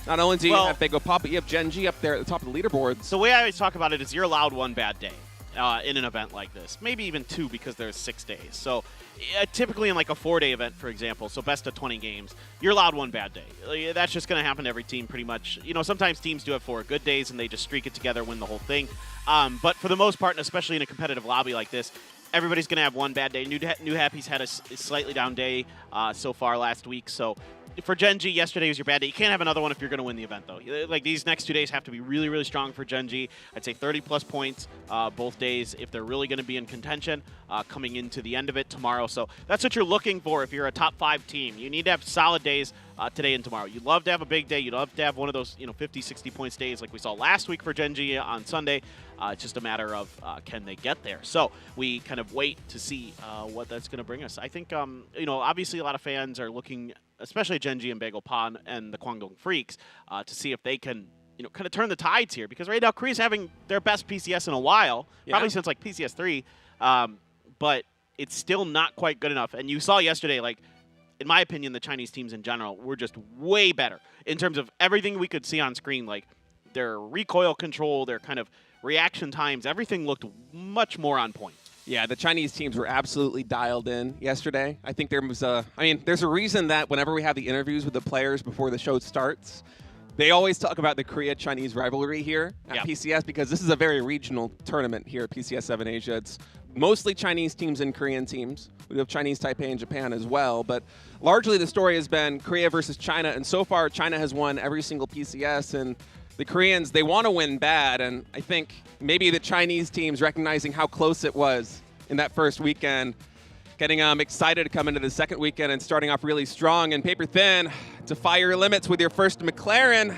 not only do you have Big O Pop, but you have Gen G up there at the top of the leaderboards. The way I always talk about it is you're allowed 1 bad day in an event like this. Maybe even 2 because there's 6 days. So typically in like a 4-day event, for example, so best of 20 games, you're allowed 1 bad day. That's just going to happen to every team pretty much. sometimes teams do have 4 good days and they just streak it together, win the whole thing. But for the most part, and especially in a competitive lobby like this, everybody's going to have 1 bad day. NewHappy's had a slightly down day so far last week. So for Gen G, yesterday was your bad day. You can't have another one if you're going to win the event, though. Like, these next 2 days have to be really, really strong for Gen G. I'd say 30-plus points both days if they're really going to be in contention coming into the end of it tomorrow. So that's what you're looking for if you're a top 5 team. You need to have solid days today and tomorrow. You'd love to have a big day. You'd love to have one of those 50, 60 points days like we saw last week for Gen G on Sunday. It's just a matter of can they get there. So we kind of wait to see what that's going to bring us. I think, obviously a lot of fans are looking, especially Gen G and Bagel Pan and the Kwangdong Freaks, to see if they can, kind of turn the tides here. Because right now, Korea's having their best PCS in a while, probably since like PCS3, but it's still not quite good enough. And you saw yesterday, like, in my opinion, the Chinese teams in general were just way better in terms of everything we could see on screen, like their recoil control, their kind of reaction times, everything looked much more on point. Yeah, the Chinese teams were absolutely dialed in yesterday. I think there was there's a reason that whenever we have the interviews with the players before the show starts, they always talk about the Korea-Chinese rivalry here at PCS, because this is a very regional tournament here at PCS7 Asia. It's mostly Chinese teams and Korean teams. We have Chinese Taipei and Japan as well, but largely the story has been Korea versus China, and so far China has won every single PCS, and the Koreans, they want to win bad, and I think maybe the Chinese teams, recognizing how close it was in that first weekend, getting excited to come into the second weekend and starting off really strong and paper thin, defy your limits with your first McLaren.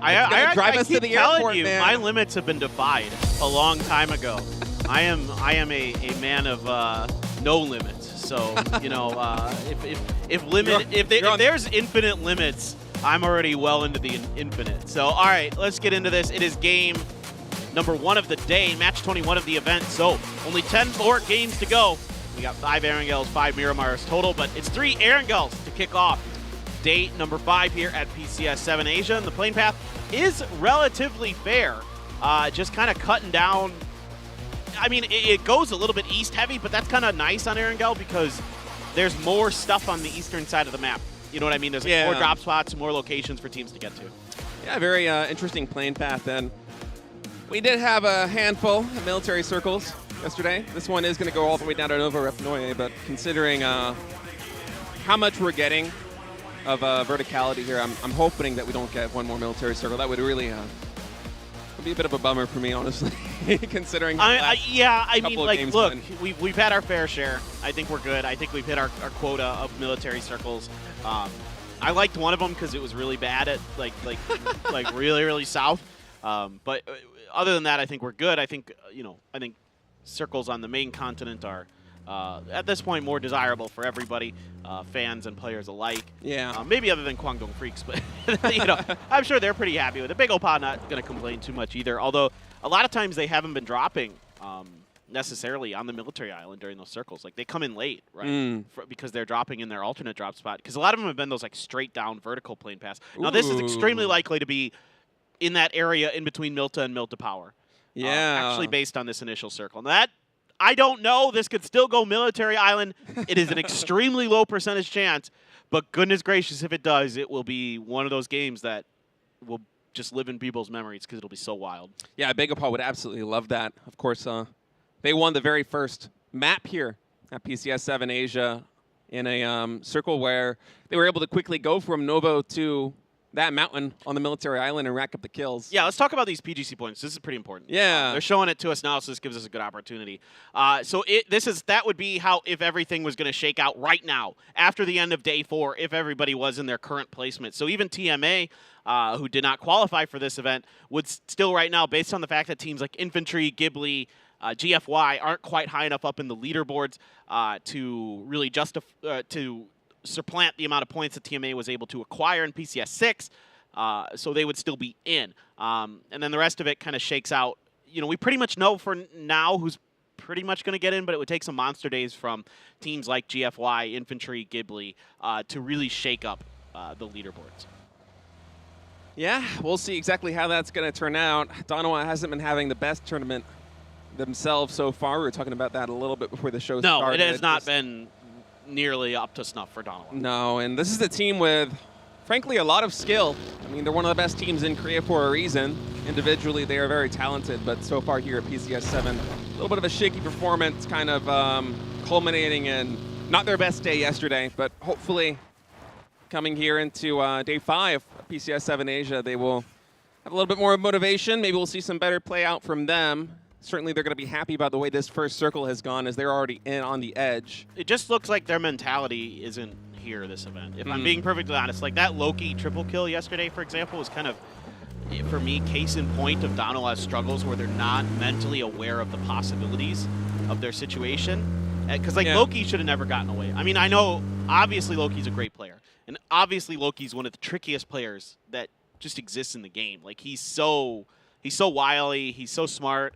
I drive us to keep the telling airport, you, man. my limits have been defied a long time ago. I am a man of no limits. So you know, if there's infinite limits, I'm already well into the infinite. So all right, let's get into this. It is game number 1 of the day, match 21 of the event. So only 10 more games to go. We got 5 Erangels, 5 Miramars total, but it's 3 Erangels to kick off day number 5 here at PCS7 Asia. And the playing path is relatively fair, just kind of cutting down. I mean, it goes a little bit east heavy, but that's kind of nice on Erangel because there's more stuff on the eastern side of the map. You know what I mean? There's like more drop spots, more locations for teams to get to. Yeah, very interesting playing path then. We did have a handful of military circles yesterday. This one is going to go all the way down to Nova Refnoye, but considering how much we're getting of verticality here, I'm hoping that we don't get one more military circle. That would really be a bit of a bummer for me, honestly, considering I mean, like, look, we've had our fair share. I think we're good. I think we've hit our quota of military circles. I liked one of them because it was really bad at, like really south. But other than that, I think we're good. I think, I think circles on the main continent are, at this point, more desirable for everybody, fans and players alike. Yeah. Maybe other than Guangdong Freaks, but I'm sure they're pretty happy with it. Big Opa not going to complain too much either, although a lot of times they haven't been dropping necessarily on the military island during those circles. Like, they come in late, right? Because they're dropping in their alternate drop spot. Because a lot of them have been those, like, straight down vertical plane pass. Now, this is extremely likely to be in that area in between Milta and Milta Power. Yeah. Actually based on this initial circle. Now that, I don't know. This could still go military island. It is an extremely low percentage chance, but goodness gracious, if it does, it will be one of those games that will just live in people's memories because it'll be so wild. Yeah, Big Opa would absolutely love that. Of course, they won the very first map here at PCS7 Asia in a circle where they were able to quickly go from Novo to that mountain on the military island and rack up the kills. Yeah, let's talk about these PGC points. This is pretty important. Yeah. They're showing it to us now, so this gives us a good opportunity. That would be how if everything was going to shake out right now, after the end of day 4, if everybody was in their current placement. So even TMA, who did not qualify for this event, would still right now, based on the fact that teams like Infantry, Ghibli, GFY aren't quite high enough up in the leaderboards to really to supplant the amount of points that TMA was able to acquire in PCS6, so they would still be in. And then the rest of it kind of shakes out. We pretty much know for now who's pretty much going to get in, but it would take some monster days from teams like GFY, Infantry, Ghibli to really shake up the leaderboards. Yeah, we'll see exactly how that's going to turn out. Danawa hasn't been having the best tournament themselves so far. We were talking about that a little bit before the show started. No, it has not been nearly up to snuff for Danawa. No, and this is a team with, frankly, a lot of skill. I mean, they're one of the best teams in Korea for a reason. Individually, they are very talented, but so far here at PCS7, a little bit of a shaky performance, kind of culminating in not their best day yesterday, but hopefully coming here into day 5 of PCS7 Asia, they will have a little bit more motivation. Maybe we'll see some better play out from them. Certainly they're going to be happy about the way this first circle has gone as they're already in on the edge. It just looks like their mentality isn't here this event. If I'm being perfectly honest, like that Loki triple kill yesterday, for example, was kind of, for me, case in point of Danawa's struggles where they're not mentally aware of the possibilities of their situation. Because Loki should have never gotten away. I mean, I know, obviously Loki's a great player. And obviously Loki's one of the trickiest players that just exists in the game. Like, he's so wily, he's so smart.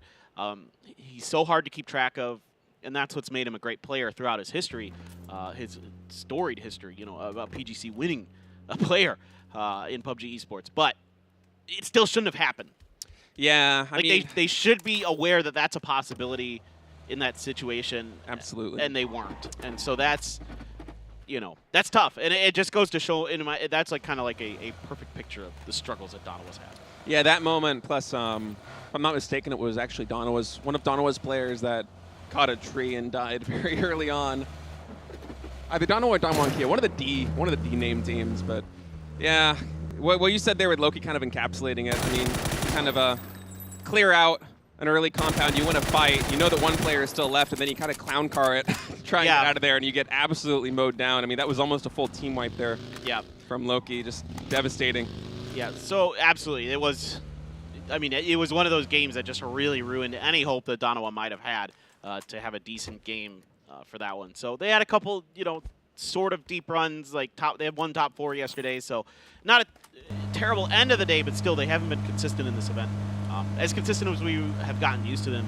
He's so hard to keep track of, and that's what's made him a great player throughout his history, his storied history, about PGC winning a player in PUBG Esports. But it still shouldn't have happened. Yeah, I mean, they should be aware that that's a possibility in that situation. Absolutely. And they weren't. And so that's, that's tough. And it just goes to show, that's like kind of like a perfect picture of the struggles that Danawa's had. Yeah, that moment, plus, if I'm not mistaken, it was actually one of Danawa's players that caught a tree and died very early on. Either Danawa or Damwon Kia, one of the D named teams, but yeah, what you said there with Loki kind of encapsulating it. I mean, kind of clear out an early compound, you win a fight, you know that one player is still left, and then you kind of clown car it, try and get out of there, and you get absolutely mowed down. I mean, that was almost a full team wipe there. Yeah. From Loki, just devastating. Yeah, so absolutely. It was, I mean, it was one of those games that just really ruined any hope that Donowa might have had to have a decent game for that one. So they had a couple, you know, sort of deep runs, like they had one top 4 yesterday, so not a terrible end of the day, but still they haven't been consistent in this event. As consistent as we have gotten used to them,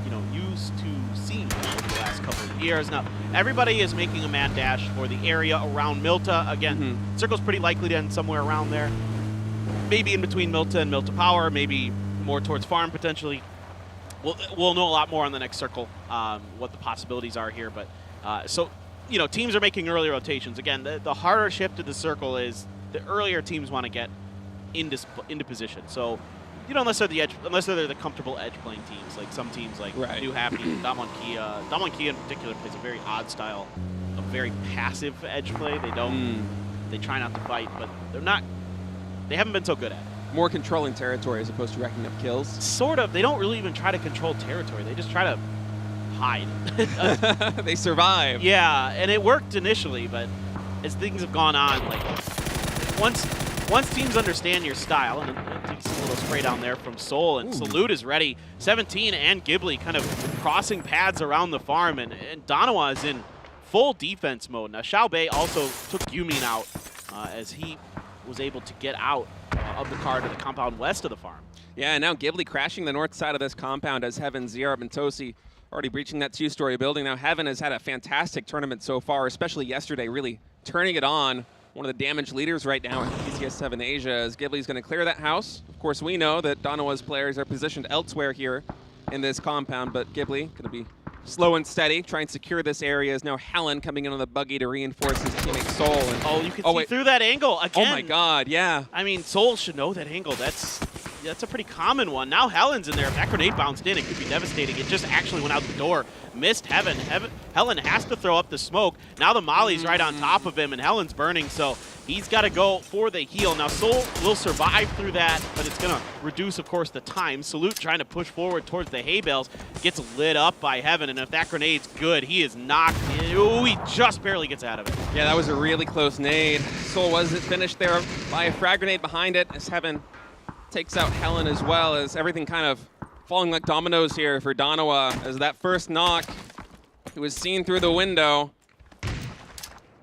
you know, used to seeing over the last couple of years. Now, everybody is making a mad dash for the area around Milta. Again, Circle's pretty likely to end somewhere around there. Maybe in between Milta and Milta Power, maybe more towards Farm potentially. We'll know a lot more on the next Circle, what the possibilities are here. But so, you know, teams are making early rotations. Again, the harder shift to the Circle is the earlier teams want to get into position. So, you know, unless they're the comfortable edge playing teams, like some teams like NewHappy, Damwon Kia. Damwon Kia in particular plays a very odd style of very passive edge play. They don't, they try not to fight, but they haven't been so good at it. More controlling territory as opposed to racking up kills? Sort of. They don't really even try to control territory. They just try to hide. They survive. Yeah, and it worked initially, but as things have gone on, like once teams understand your style, and it takes a little spray down there from Soul, and Salute is ready. 17 and Ghibli kind of crossing paths around the farm, and Donowa is in full defense mode. Now, Xiaobei also took Yumin out as he was able to get out of the car to the compound west of the farm. Yeah, and now Ghibli crashing the north side of this compound as Heaven, Zierab, and Tosi already breaching that 2-story building. Now, Heaven has had a fantastic tournament so far, especially yesterday, really turning it on. One of the damage leaders right now in PCS7 Asia, as Ghibli's going to clear that house. Of course, we know that Donowa's players are positioned elsewhere here in this compound, but Ghibli going to be slow and steady, try and secure this area. Is now Helen coming in on the buggy to reinforce his teammate Soul. And you can see through that angle again. Oh my God, yeah. I mean, Soul should know that angle. That's a pretty common one. Now Helen's in there. If that grenade bounced in, it could be devastating. It just actually went out the door. Missed Heaven. Helen has to throw up the smoke. Now the Molly's right on top of him, and Helen's burning, so he's got to go for the heal. Now Soul will survive through that, but it's going to reduce, of course, the time. Salute trying to push forward towards the hay bales. Gets lit up by Heaven, and if that grenade's good, he is knocked. Ooh, he just barely gets out of it. Yeah, that was a really close nade. Soul was finished there by a frag grenade behind it as Heaven takes out Helen, as well as everything kind of falling like dominoes here for Donowa as that first knock, it was seen through the window,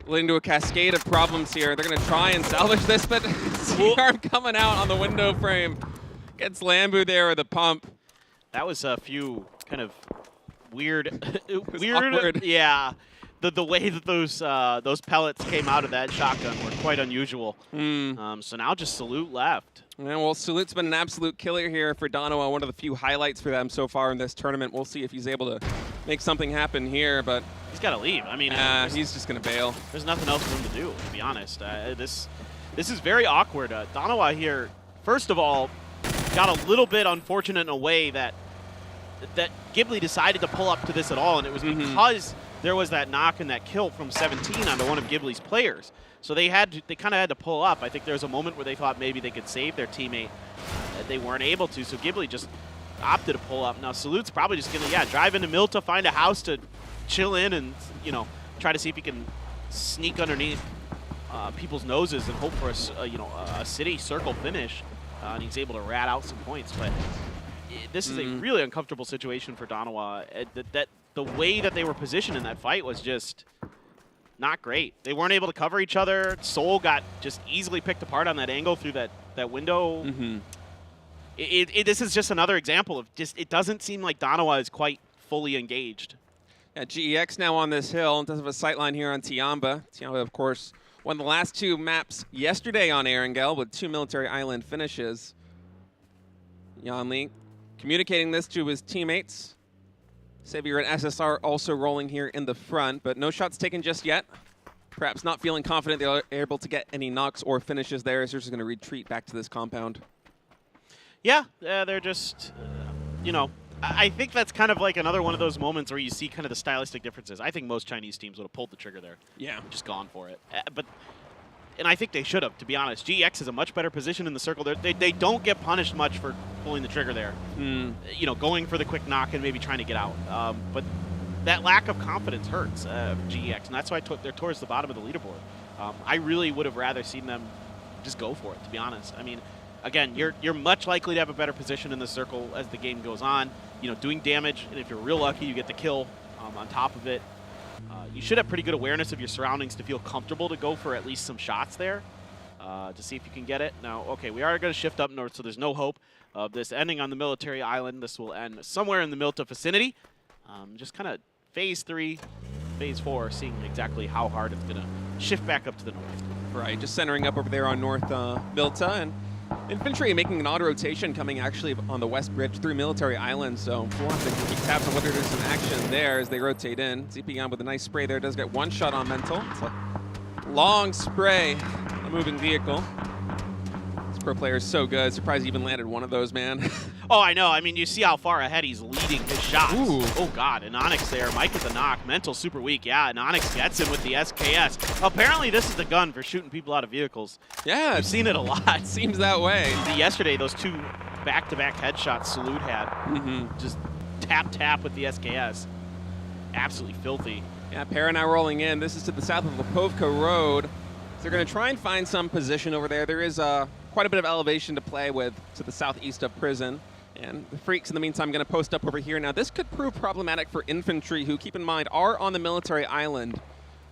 leading to a cascade of problems here. They're going to try and salvage this, but C-Arm coming out on the window frame. Gets Lambu there with a pump. That was a few kind of weird, awkward. Yeah. The way that those pellets came out of that shotgun were quite unusual. So now just Salute left. Yeah, well, Salute's been an absolute killer here for Donowa, one of the few highlights for them so far in this tournament. We'll see if he's able to make something happen here, but he's got to leave. I mean, he's just going to bail. There's nothing else for him to do, to be honest. This is very awkward. Donowa here, first of all, got a little bit unfortunate in a way that Ghibli decided to pull up to this at all, and it was because there was that knock and that kill from 17 onto one of Ghibli's players. So they kind of had to pull up. I think there was a moment where they thought maybe they could save their teammate. They weren't able to, so Ghibli just opted to pull up. Now Salute's probably just gonna drive into Milta, find a house to chill in, and try to see if he can sneak underneath people's noses and hope for a city circle finish. And he's able to rat out some points, but this is a really uncomfortable situation for Donowa. The way that they were positioned in that fight was just not great. They weren't able to cover each other. Soul got just easily picked apart on that angle through that window. This is just another example of it doesn't seem like Donowa is quite fully engaged. Yeah, GEX now on this hill. Does have a sightline here on Tiamba. Tiamba, of course, won the last 2 maps yesterday on Erangel with 2 military island finishes. Yanli communicating this to his teammates. Xavier and SSR also rolling here in the front, but no shots taken just yet. Perhaps not feeling confident they're able to get any knocks or finishes there, as they're just going to retreat back to this compound. Yeah, they're just, I think that's kind of like another one of those moments where you see kind of the stylistic differences. I think most Chinese teams would have pulled the trigger there. Yeah. Just gone for it. And I think they should have, to be honest. GX is a much better position in the circle. They don't get punished much for pulling the trigger there. Going for the quick knock and maybe trying to get out. But that lack of confidence hurts GX, and that's why they're towards the bottom of the leaderboard. I really would have rather seen them just go for it, to be honest. I mean, again, you're much likely to have a better position in the circle as the game goes on. You know, doing damage, and if you're real lucky, you get the kill on top of it. You should have pretty good awareness of your surroundings to feel comfortable to go for at least some shots there to see if you can get it. Now, okay, we are going to shift up north, so there's no hope of this ending on the military island. This will end somewhere in the Milta vicinity. Just kind of phase 3, phase 4, seeing exactly how hard it's going to shift back up to the north. Right, just centering up over there on North Milta, and infantry making an odd rotation coming actually on the west bridge through Military Island, so we'll have to keep tabs on whether there's some action there as they rotate in. ZPM with a nice spray there, does get one shot on Mental. It's a long spray, a moving vehicle. This pro player is so good, surprised he even landed one of those, man. Oh, I know. I mean, you see how far ahead he's leading his shots. Ooh. Oh, God. And Onyx there. Mike with the knock. Mental super weak. Yeah, and Onyx gets him with the SKS. Apparently, this is the gun for shooting people out of vehicles. Yeah. I've seen it a lot. Seems that way. Yesterday, those 2 back-to-back headshots Salute had. Just tap with the SKS. Absolutely filthy. Yeah, Para now rolling in. This is to the south of Lipovka Road. So they're going to try and find some position over there. There is quite a bit of elevation to play with to the southeast of Prison. And the Freaks, in the meantime, going to post up over here. Now, this could prove problematic for infantry, who, keep in mind, are on the military island.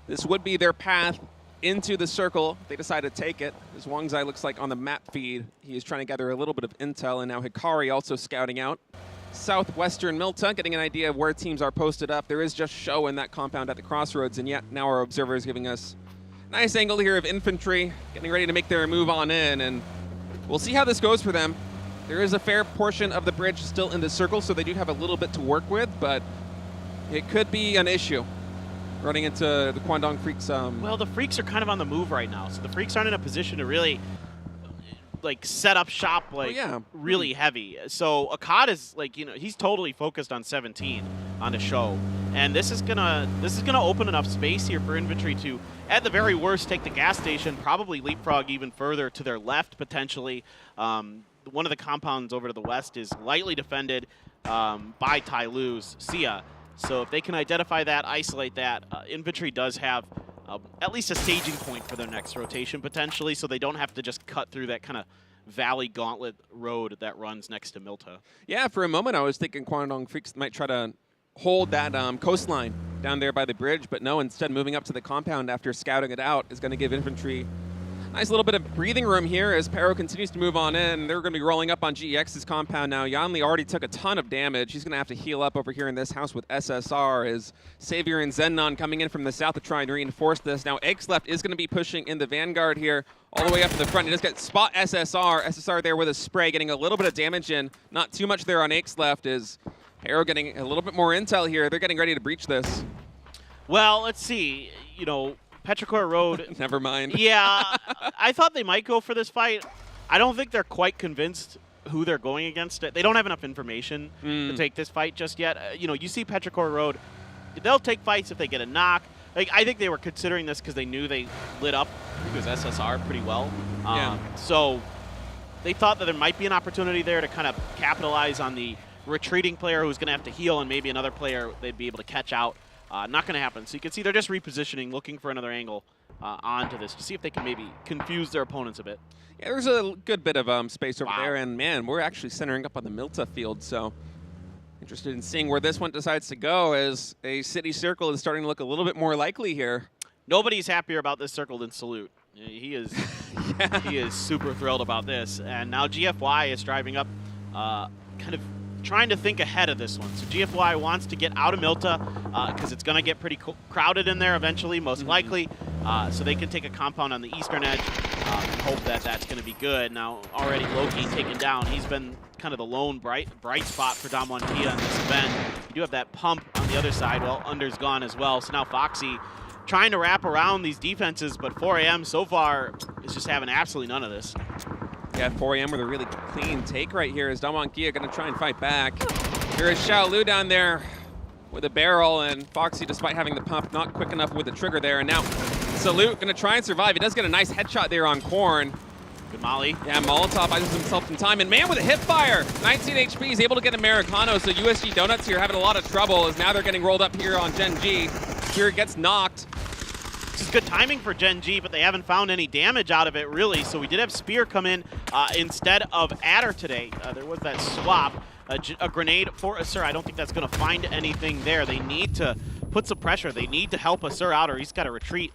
This would be their path into the circle if they decide to take it. As Wangzai looks like on the map feed, he is trying to gather a little bit of intel, and now Hikari also scouting out southwestern Milta, getting an idea of where teams are posted up. There is just show in that compound at the crossroads, and yet now our observer is giving us a nice angle here of infantry getting ready to make their move on in, and we'll see how this goes for them. There is a fair portion of the bridge still in the circle, so they do have a little bit to work with, but it could be an issue running into the Kwangdong Freaks. Well, the Freaks are kind of on the move right now, so the Freaks aren't in a position to really set up shop really heavy. So Akkad is he's totally focused on 17 on the show, and this is gonna open enough space here for infantry to, at the very worst, take the gas station, probably leapfrog even further to their left potentially. One of the compounds over to the west is lightly defended by Tyloo's Sia. So if they can identify that, isolate that, infantry does have at least a staging point for their next rotation potentially, so they don't have to just cut through that kind of valley gauntlet road that runs next to Milta. Yeah, for a moment I was thinking Kwangdong Freaks might try to hold that coastline down there by the bridge, but no, instead moving up to the compound after scouting it out is going to give infantry nice little bit of breathing room here as Pero continues to move on in. They're going to be rolling up on GEX's compound now. Yanli already took a ton of damage. He's going to have to heal up over here in this house with SSR as Savior and Zennon coming in from the south to try and reinforce this. Now Left is going to be pushing in the vanguard here all the way up to the front. He just got spot SSR. SSR there with a spray, getting a little bit of damage in. Not too much there on Left is Pero getting a little bit more intel here. They're getting ready to breach this. Well, let's see. Petrichor Road. Never mind. Yeah, I thought they might go for this fight. I don't think they're quite convinced who they're going against. They don't have enough information to take this fight just yet. You see Petrichor Road, they'll take fights if they get a knock. I think they were considering this because they knew they lit up, I think it was SSR, pretty well. So they thought that there might be an opportunity there to kind of capitalize on the retreating player who's going to have to heal, and maybe another player they'd be able to catch out. Not going to happen. So you can see they're just repositioning, looking for another angle onto this to see if they can maybe confuse their opponents a bit. Yeah, there's a good bit of space over there, and man, we're actually centering up on the Milta field, so interested in seeing where this one decides to go as a city circle is starting to look a little bit more likely here. Nobody's happier about this circle than Salute. He is he is super thrilled about this, and now GFY is driving up kind of trying to think ahead of this one. So GFY wants to get out of Milta because it's going to get pretty crowded in there eventually, most likely. So they can take a compound on the eastern edge and hope that that's going to be good. Now, already Loki taken down. He's been kind of the lone bright spot for Damwon Kia in this event. You do have that pump on the other side. Well, Under's gone as well. So now Foxy trying to wrap around these defenses, but 4AM so far is just having absolutely none of this. Yeah, 4AM with a really clean take right here as Damwon Kia going to try and fight back. Here is Xiao Lu down there with a barrel, and Foxy, despite having the pump, not quick enough with the trigger there. And now Salute going to try and survive. He does get a nice headshot there on Korn. Good molly. Yeah, Molotov buys himself some time. And man with a hip fire, 19 HP, is able to get Americano. So USG Donuts here having a lot of trouble as now they're getting rolled up here on Gen G. Here gets knocked. This is good timing for Gen G, but they haven't found any damage out of it, really. So we did have Spear come in instead of Adder today. There was that swap. A grenade for Asur. I don't think that's going to find anything there. They need to put some pressure. They need to help Asur out, or he's got to retreat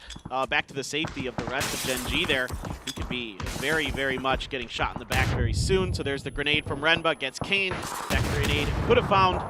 back to the safety of the rest of Gen G there. He could be very, very much getting shot in the back very soon. So there's the grenade from Renba. Gets Kane. That grenade could have found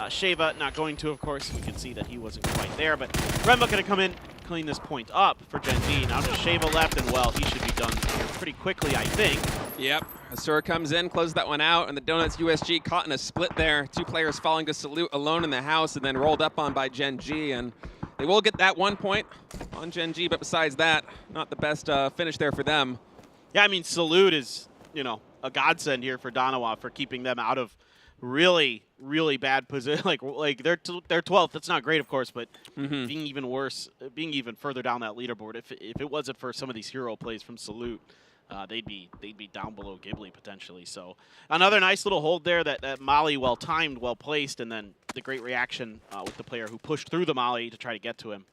Sheva. Not going to, of course. We can see that he wasn't quite there. But Renba going to come in, clean this point up for Gen G. Now just Sheva left, and, well, he should be done here pretty quickly, I think. Yep. Asur comes in, closes that one out, and the Donuts USG caught in a split there. 2 players falling to Salute alone in the house and then rolled up on by Gen G. And they will get that 1 point on Gen G, but besides that, not the best finish there for them. Yeah, I mean, Salute is, you know, a godsend here for Donawa for keeping them out of really, really bad position. Like they're 12th. That's not great, of course, but being even worse, being even further down that leaderboard. If it wasn't for some of these hero plays from Salute, they'd be down below Ghibli potentially. So another nice little hold there. That Molly, well timed, well placed, and then the great reaction with the player who pushed through the Molly to try to get to him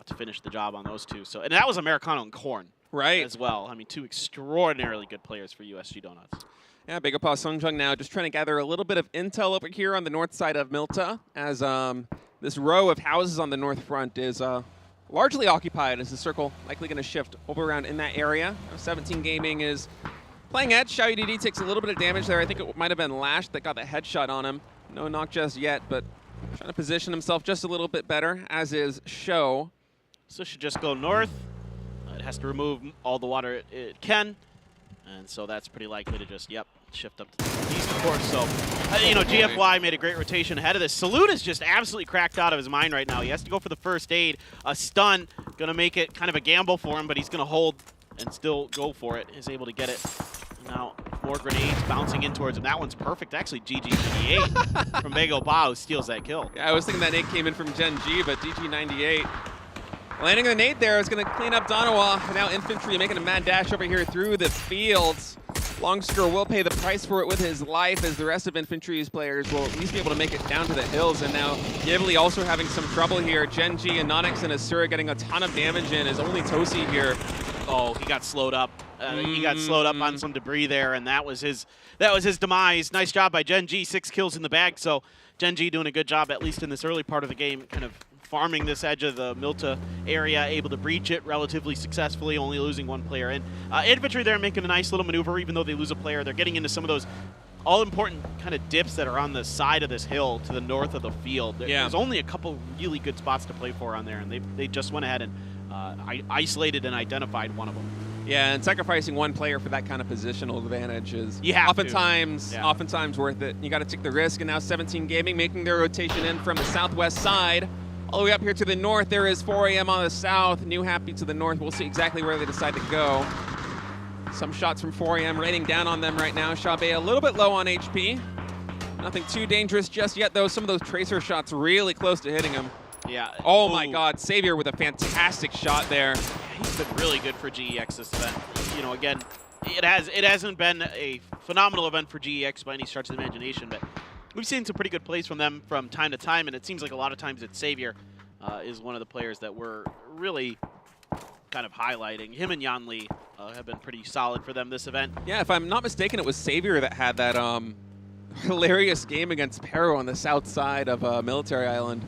to finish the job on those two. So, and that was Americano and Korn, right, as well. I mean, 2 extraordinarily good players for USG Donuts. Yeah, Big Apa Sungjung now just trying to gather a little bit of intel over here on the north side of Milta, as this row of houses on the north front is largely occupied, as the circle likely going to shift over around in that area. 17 Gaming is playing edge. Xiao UDD takes a little bit of damage there. I think it might have been Lash that got the headshot on him. No knock just yet, but trying to position himself just a little bit better, as is Show. So should just go north. It has to remove all the water it can. And so that's pretty likely to just, shift up to the east, of course. So, you know, GFY made a great rotation ahead of this. Salute is just absolutely cracked out of his mind right now. He has to go for the first aid. A stun, going to make it kind of a gamble for him, but he's going to hold and still go for it. He's able to get it. Now, more grenades bouncing in towards him. That one's perfect. Actually, GG98 from Bego Ba, who steals that kill. Yeah, I was thinking that nade came in from Gen G, but GG98 landing the nade there is going to clean up Donawa. Now Infantry making a mad dash over here through the fields. Longsker will pay the price for it with his life, as the rest of Infantry's players will at least be able to make it down to the hills. And now Ghibli also having some trouble here. Gen G and Nonix and Asura getting a ton of damage in, as only Tosi here. Oh, he got slowed up. He got slowed up on some debris there, and that was his demise. Nice job by Gen G, 6 kills in the bag. So Gen G doing a good job, at least in this early part of the game, kind of farming this edge of the Milta area, able to breach it relatively successfully, only losing 1 player in. Infantry there making a nice little maneuver, even though they lose a player. They're getting into some of those all-important kind of dips that are on the side of this hill to the north of the field. There's only a couple really good spots to play for on there, and they just went ahead and isolated and identified one of them. Yeah, and sacrificing 1 player for that kind of positional advantage is oftentimes worth it. You got to take the risk, and now 17 Gaming making their rotation in from the southwest side. All the way up here to the north, there is 4 AM on the south, NewHappy to the north. We'll see exactly where they decide to go. Some shots from 4 AM raining down on them right now. Shabe a little bit low on HP. Nothing too dangerous just yet, though. Some of those tracer shots really close to hitting him. Yeah. Oh my God, Savior with a fantastic shot there. Yeah, he's been really good for GEX this event. You know, again, it hasn't been a phenomenal event for GEX by any stretch of the imagination, but we've seen some pretty good plays from them from time to time, and it seems like a lot of times it's Savior is one of the players that we're really kind of highlighting. Him and Yan Lee have been pretty solid for them this event. Yeah, if I'm not mistaken, it was Savior that had that hilarious game against Pero on the south side of Military Island.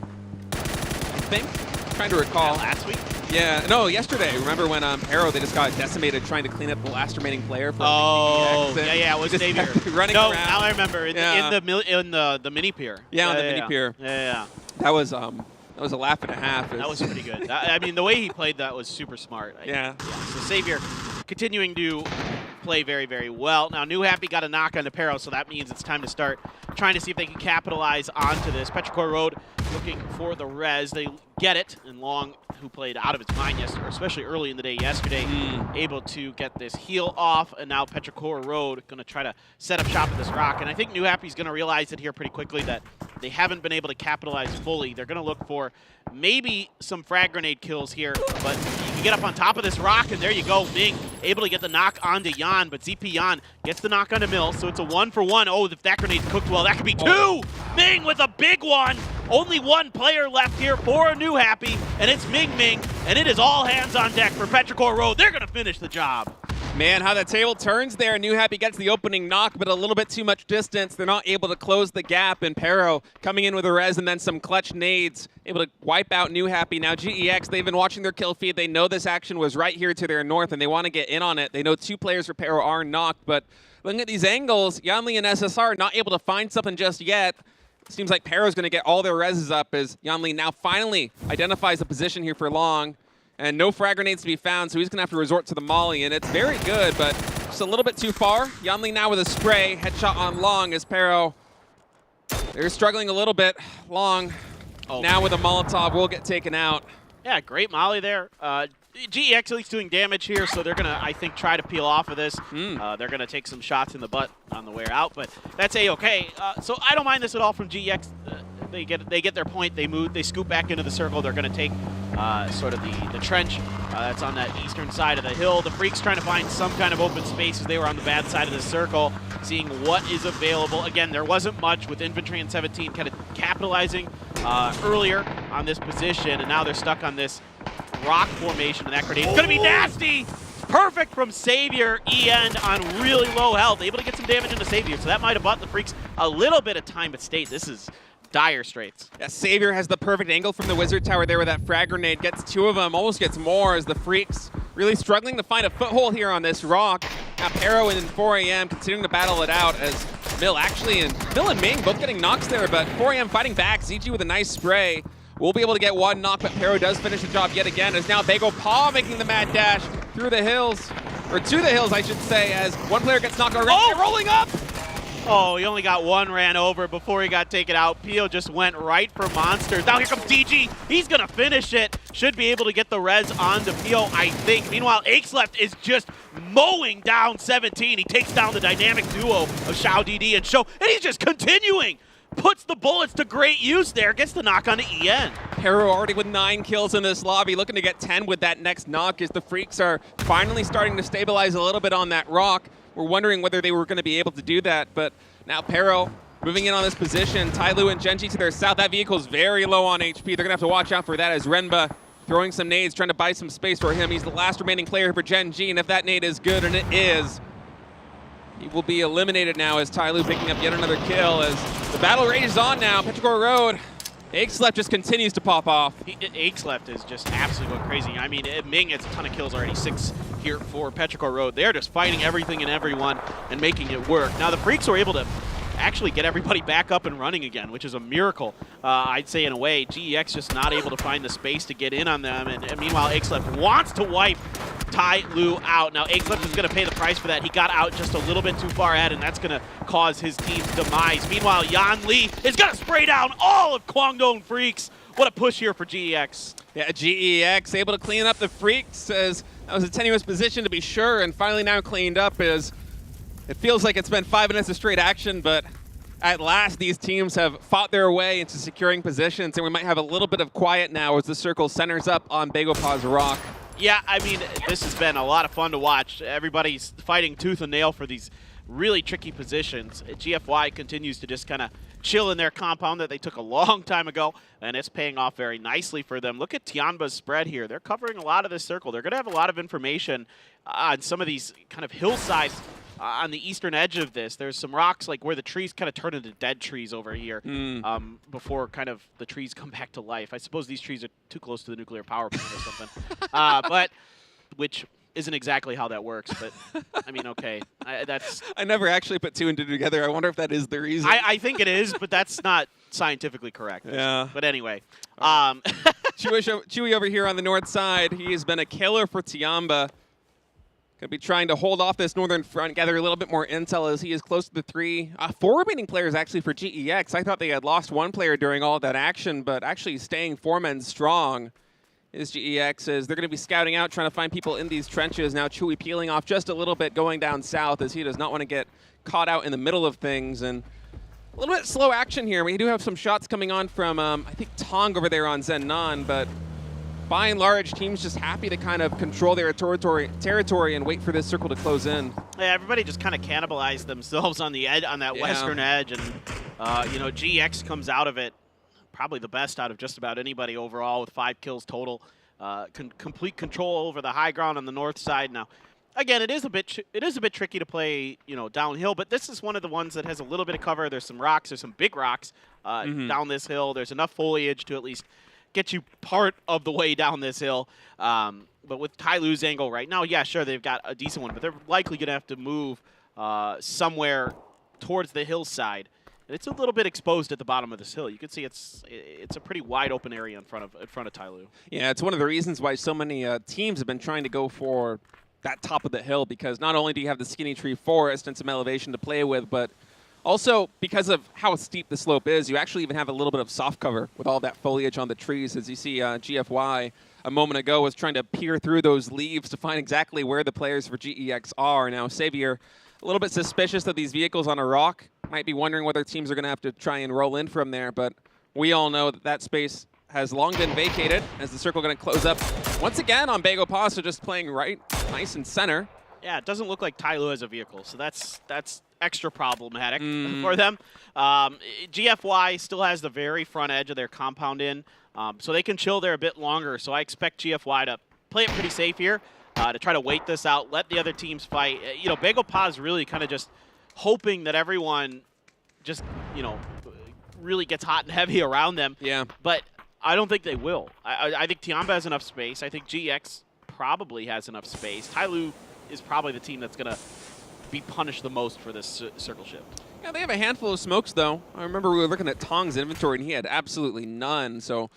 I think. I'm trying to recall. Last week? Yeah, no, yesterday. Remember when Pero, they just got decimated trying to clean up the last remaining player for it was Savior. Running around. Now I remember in the mini pier. Yeah, on the mini pier. Yeah. That was a laugh and a half. That was pretty good. I mean, the way he played that was super smart. Yeah. So Savior continuing to play very, very well. Now, NewHappy got a knock on the Pero, so that means it's time to start trying to see if they can capitalize onto this. Petrichor Road looking for the res. They get it, and Long, who played out of its mind yesterday, especially early in the day yesterday, able to get this heal off, and now Petrichor Road going to try to set up shop at this rock. And I think NewHappy's going to realize it here pretty quickly that they haven't been able to capitalize fully. They're going to look for maybe some frag grenade kills here, but you can get up on top of this rock, and there you go. Ming able to get the knock onto Yan, but ZP Yan gets the knock onto Mill, so it's a 1-for-1. Oh, if that grenade cooked well, that could be 2! Ming with a big one! Only one player left here for a NewHappy, and it's Ming Ming, and it is all hands on deck for Petrichor Road. They're going to finish the job. Man, how the table turns there. NewHappy gets the opening knock, but a little bit too much distance. They're not able to close the gap, and Pero coming in with a res and then some clutch nades, able to wipe out NewHappy. Now GEX, they've been watching their kill feed. They know this action was right here to their north, and they want to get in on it. They know 2 players for Pero are knocked, but looking at these angles, Yanli and SSR not able to find something just yet. Seems like Pero's going to get all their reses up as Yanli now finally identifies a position here for Long. And no frag grenades to be found, so he's going to have to resort to the molly. And it's very good, but just a little bit too far. Yanli now with a spray. Headshot on Long as Pero. They're struggling a little bit. Long now with a Molotov will get taken out. Yeah, great molly there. GEX at least doing damage here, so they're going to, I think, try to peel off of this. They're going to take some shots in the butt on the way out, but that's A-okay. So I don't mind this at all from GEX. They get their point. They move. They scoop back into the circle. They're going to take sort of the trench that's on that eastern side of the hill. The Freaks trying to find some kind of open space as they were on the bad side of the circle, seeing what is available. Again, there wasn't much with infantry and 17 kind of capitalizing earlier on this position, and now they're stuck on this rock formation, and that grenade is going to be nasty. Perfect from Savior. EN on really low health, able to get some damage into Savior, so that might have bought the Freaks a little bit of time, but State, this is dire straits. Yeah, Savior has the perfect angle from the Wizard Tower there with that frag grenade. Gets 2 of them, almost gets more as the Freaks really struggling to find a foothold here on this rock. Now Pero and 4AM continuing to battle it out as Mill and Ming both getting knocks there, but 4AM fighting back. ZG with a nice spray. Will be able to get 1 knock, but Pero does finish the job yet again as now Bagel Paw making the mad dash through the hills, or to the hills, I should say, as 1 player gets knocked already. Oh, rolling up! Oh, he only got 1 ran over before he got taken out. Pio just went right for Monsters. Now here comes DG. He's going to finish it. Should be able to get the res onto Pio, I think. Meanwhile, Left is just mowing down 17. He takes down the dynamic duo of Xiao DD and Show, and he's just continuing. Puts the bullets to great use there. Gets the knock on to EN. Pero already with 9 kills in this lobby, looking to get 10 with that next knock as the Freaks are finally starting to stabilize a little bit on that rock. We're wondering whether they were going to be able to do that, but now Pero moving in on this position. Tai Lu and Genji to their south. That vehicle's very low on HP. They're going to have to watch out for that as Renba throwing some nades, trying to buy some space for him. He's the last remaining player for Genji, and if that nade is good, and it is, he will be eliminated now as Tai Lu picking up yet another kill as the battle rages on now. Petrichor Road. Left just continues to pop off. Left is just absolutely going crazy. I mean, Ming has a ton of kills already, 6 here for Petrichor Road. They're just fighting everything and everyone and making it work. Now the Freaks were able to actually get everybody back up and running again, which is a miracle, I'd say, in a way. GEX just not able to find the space to get in on them, and meanwhile, Left wants to wipe Tai Lu out. Now, Left is going to pay the price for that. He got out just a little bit too far ahead, and that's going to cause his team's demise. Meanwhile, Yan Li is going to spray down all of Kwangdong Freaks. What a push here for GEX. Yeah, GEX able to clean up the Freaks as that was a tenuous position to be sure, and finally now cleaned up as it feels like it's been 5 minutes of straight action, but at last these teams have fought their way into securing positions, and we might have a little bit of quiet now as the circle centers up on Bagel Paw's rock. Yeah, I mean, this has been a lot of fun to watch. Everybody's fighting tooth and nail for these really tricky positions. GFY continues to just kind of chill in their compound that they took a long time ago, and it's paying off very nicely for them. Look at Tianba's spread here. They're covering a lot of this circle. They're going to have a lot of information on some of these kind of hillsides on the eastern edge of this. There's some rocks like where the trees kind of turn into dead trees over here before kind of the trees come back to life. I suppose these trees are too close to the nuclear power plant or something, but which isn't exactly how that works, but I mean, okay. I never actually put 2 and 2 together. I wonder if that is the reason. I think it is, but that's not scientifically correct. Yeah. But anyway. Chewy over here on the north side. He has been a killer for Tiamba. Going to be trying to hold off this northern front, gather a little bit more intel as he is close to the 4 remaining players actually for GEX. I thought they had lost 1 player during all of that action, but actually staying 4 men strong is GEX. As they're going to be scouting out, trying to find people in these trenches. Now Chewy peeling off just a little bit, going down south as he does not want to get caught out in the middle of things. And a little bit slow action here. We do have some shots coming on from, I think, Tong over there on Zen Nan, but by and large, teams just happy to kind of control their territory and wait for this circle to close in. Yeah, everybody just kind of cannibalized themselves on the edge, on that western edge, and you know, GX comes out of it probably the best out of just about anybody overall with 5 kills total. Complete control over the high ground on the north side. Now, again, it is a bit tricky to play, downhill, but this is one of the ones that has a little bit of cover. There's some rocks, there's some big rocks down this hill. There's enough foliage to at least get you part of the way down this hill. But with Tyloo's angle right now, yeah, sure, they've got a decent one, but they're likely going to have to move somewhere towards the hillside. And it's a little bit exposed at the bottom of this hill. You can see it's a pretty wide open area in front of Tyloo. Yeah, it's one of the reasons why so many teams have been trying to go for that top of the hill, because not only do you have the skinny tree forest and some elevation to play with, but also because of how steep the slope is, you actually even have a little bit of soft cover with all that foliage on the trees. As you see, GFY a moment ago was trying to peer through those leaves to find exactly where the players for GEX are. Now, Xavier, a little bit suspicious of these vehicles on a rock, might be wondering whether teams are going to have to try and roll in from there, but we all know that that space has long been vacated as the circle going to close up once again on Bago Pasta, just playing right, nice and center. Yeah, it doesn't look like Tyloo has a vehicle, so that's extra problematic for them. GFY still has the very front edge of their compound in, so they can chill there a bit longer. So I expect GFY to play it pretty safe here, to try to wait this out, let the other teams fight. Bago Paz really kind of just hoping that everyone just, really gets hot and heavy around them. Yeah. But I don't think they will. I think Tiamba has enough space. I think GX probably has enough space. Tyloo is probably the team that's going to be punished the most for this circle shift. Yeah, they have a handful of smokes, though. I remember we were looking at Tong's inventory, and he had absolutely none. So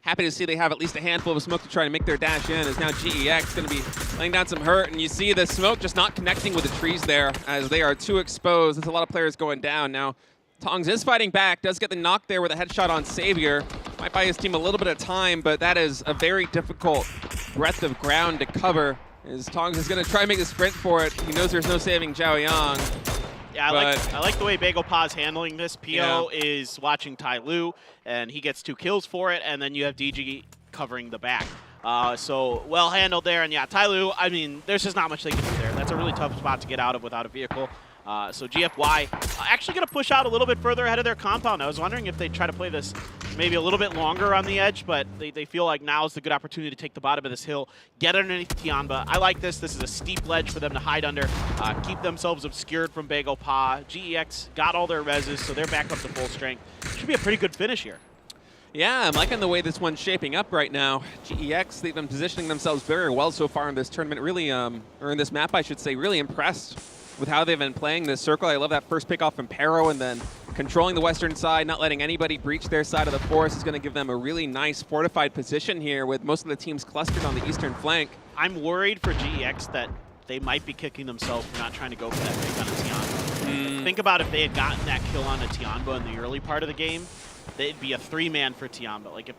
happy to see they have at least a handful of smoke to try to make their dash in, as now GEX going to be laying down some hurt. And you see the smoke just not connecting with the trees there, as they are too exposed. There's a lot of players going down. Now, Tongs is fighting back, does get the knock there with a headshot on Xavier. Might buy his team a little bit of time, but that is a very difficult breadth of ground to cover. As Tongs is going to try and make the sprint for it. He knows there's no saving Zhao Yang. Yeah, I like the way Bago Pa's handling this. PO is watching Tyloo, and he gets 2 kills for it, and then you have DG covering the back. So well handled there, and yeah, Tyloo, I mean, there's just not much they can do there. That's a really tough spot to get out of without a vehicle. So GFY actually going to push out a little bit further ahead of their compound. I was wondering if they try to play this maybe a little bit longer on the edge, but they feel like now is the good opportunity to take the bottom of this hill, get underneath Tianba. I like this. This is a steep ledge for them to hide under, keep themselves obscured from Bago Pa. GEX got all their reses, so they're back up to full strength. Should be a pretty good finish here. Yeah, I'm liking the way this one's shaping up right now. GEX, they've been positioning themselves very well so far in this tournament. Really, or in this map, I should say, really impressed with how they've been playing this circle. I love that first pick off from Pero, and then controlling the western side, not letting anybody breach their side of the forest is going to give them a really nice fortified position here with most of the teams clustered on the eastern flank. I'm worried for GEX that they might be kicking themselves for not trying to go for that pick on a Tianba. Think about if they had gotten that kill on a Tianba in the early part of the game, they'd be a 3-man for Tianba. Like if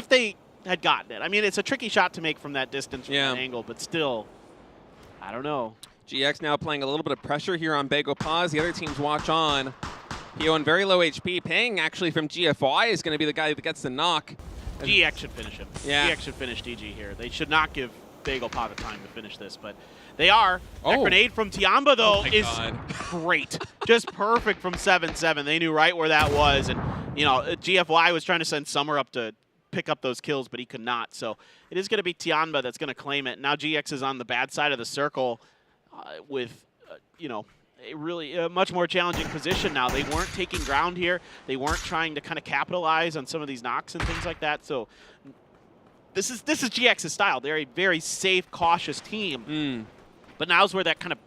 they had gotten it. I mean, it's a tricky shot to make from that distance, from that angle, but still, I don't know. GX now applying a little bit of pressure here on Bago Paz. The other teams watch on. PO in very low HP. Ping actually from GFY is going to be the guy that gets the knock. GX should finish him. Yeah. GX should finish DG here. They should not give Bago Pa the time to finish this, but they are. That grenade from Tiamba, though, is great. Just perfect from 7-7. They knew right where that was, and GFY was trying to send Summer up to pick up those kills, but he could not. So it is going to be Tiamba that's going to claim it. Now GX is on the bad side of the circle. With, a really much more challenging position now. They weren't taking ground here. They weren't trying to kind of capitalize on some of these knocks and things like that. So this is GX's style. They're a very safe, cautious team. But now's where that kind of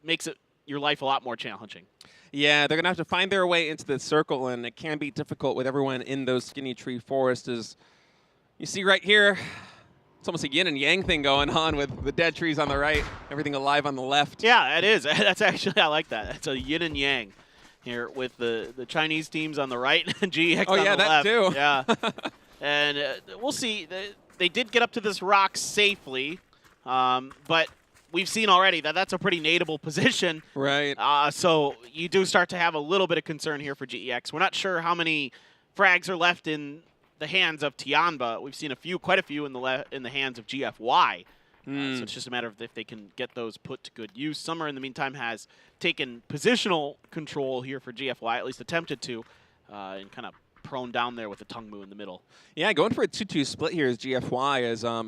makes your life a lot more challenging. Yeah, they're going to have to find their way into the circle, and it can be difficult with everyone in those skinny tree forests. As you see right here, it's almost a yin and yang thing going on with the dead trees on the right, everything alive on the left. Yeah, it is. That's actually, I like that. It's a yin and yang here with the Chinese teams on the right and GX on the left. that too. Yeah. And we'll see. They did get up to this rock safely, but we've seen already that that's a pretty nadeable position. Right. So you do start to have a little bit of concern here for GEX. We're not sure how many frags are left in the hands of Tianba. We've seen quite a few in the hands of GFY. So it's just a matter of if they can get those put to good use. Summer, in the meantime, has taken positional control here for GFY, at least attempted to, and kind of prone down there with the Tungmu in the middle. Yeah, going for a 2-2 split here is GFY is got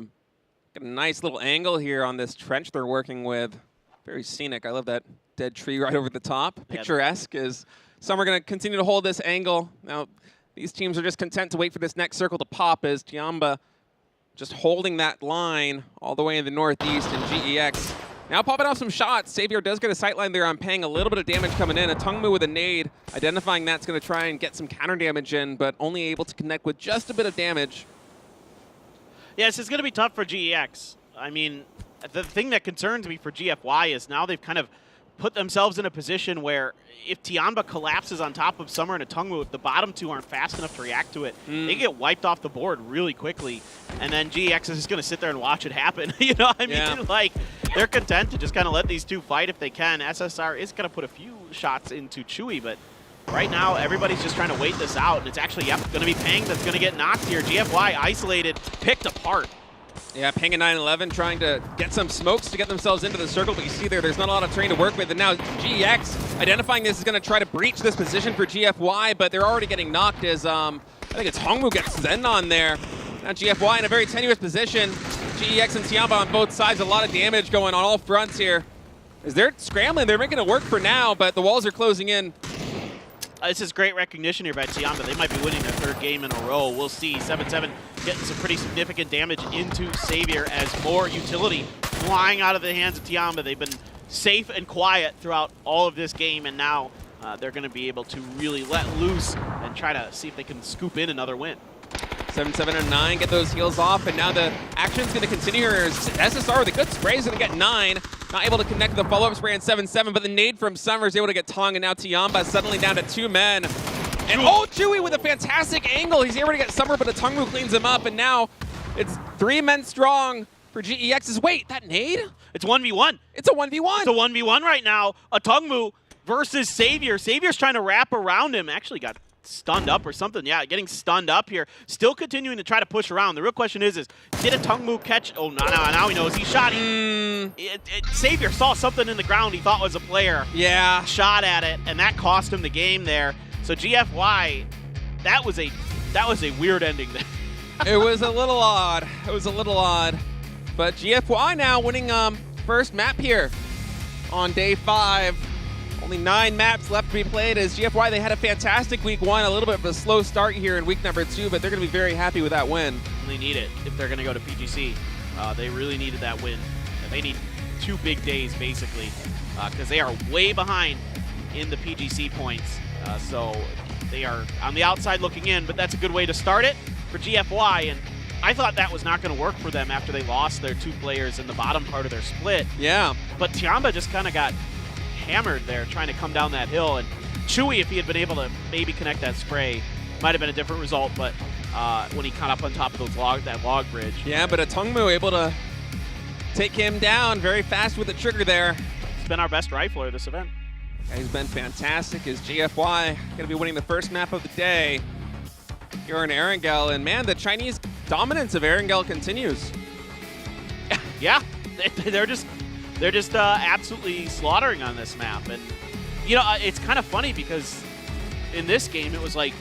a nice little angle here on this trench they're working with. Very scenic. I love that dead tree right over the top. Picturesque as some are going to continue to hold this angle. Now, these teams are just content to wait for this next circle to pop as Tiamba just holding that line all the way in the northeast, and GEX now popping off some shots. Savior does get a sightline there on Pang, a little bit of damage coming in. A Tungmu with a nade, identifying that's going to try and get some counter damage in, but only able to connect with just a bit of damage. Yes, it's going to be tough for GEX. I mean, the thing that concerns me for GFY is now they've kind of put themselves in a position where if Tiamba collapses on top of Summer and a Tungmu, if the bottom two aren't fast enough to react to it, they get wiped off the board really quickly. And then GEX is just going to sit there and watch it happen. You know what I mean? Like, they're content to just kind of let these two fight if they can. SSR is going to put a few shots into Chewy, but right now everybody's just trying to wait this out. And it's actually, going to be Pang that's going to get knocked here. GFY isolated, picked apart. Yeah, Pang and 911 trying to get some smokes to get themselves into the circle, but you see there's not a lot of terrain to work with. And now GEX identifying this is going to try to breach this position for GFY, but they're already getting knocked as I think it's Hongmu gets Zen on there. Now GFY in a very tenuous position. GEX and Tiamba on both sides, a lot of damage going on all fronts here. As they're scrambling, they're making it work for now, but the walls are closing in. This is great recognition here by Tiamba. They might be winning their third game in a row. We'll see. 7-7 getting some pretty significant damage into Savior as more utility flying out of the hands of Tiamba. They've been safe and quiet throughout all of this game, and now they're going to be able to really let loose and try to see if they can scoop in another win. 7-7 and 9 get those heals off, and now the action's going to continue here as SSR with a good spray is going to get 9. Not able to connect the follow-up spray in 7-7, but the nade from Summer is able to get Tong, and now Tiamba suddenly down to 2 men. And Chewy with a fantastic angle. He's able to get Summer, but a Tungmu cleans him up, and now it's 3 men strong for GEX's. Wait, that nade? It's 1v1. It's a 1v1. It's a 1v1 right now. A Tungmu versus Savior. Savior's trying to wrap around him. Actually got stunned up or something. Yeah, getting stunned up here. Still continuing to try to push around. The real question is did a Tungmu catch? Oh, now he knows. He shot. Savior saw something in the ground he thought was a player. Yeah. Shot at it, and that cost him the game there. So GFY, that was a weird ending there. It was a little odd. It was a little odd. But GFY now winning first map here on day 5. Only 9 maps left to be played as GFY, they had a fantastic week 1, a little bit of a slow start here in week number 2, but they're going to be very happy with that win. They need it if they're going to go to PGC. They really needed that win. They need 2 big days, basically, because they are way behind in the PGC points. So they are on the outside looking in, but that's a good way to start it for GFY. And I thought that was not going to work for them after they lost their 2 players in the bottom part of their split. Yeah. But Tiamba just kind of got hammered there trying to come down that hill, and Chewy, if he had been able to maybe connect that spray, might have been a different result, but when he caught up on top of those that log bridge. Yeah, but a Tungmu able to take him down very fast with the trigger there. He's been our best rifler this event. Yeah, he's been fantastic as GFY going to be winning the first map of the day here in Erangel, and man, the Chinese dominance of Erangel continues. Yeah, they're just absolutely slaughtering on this map. And, you know, it's kind of funny because in this game, it was like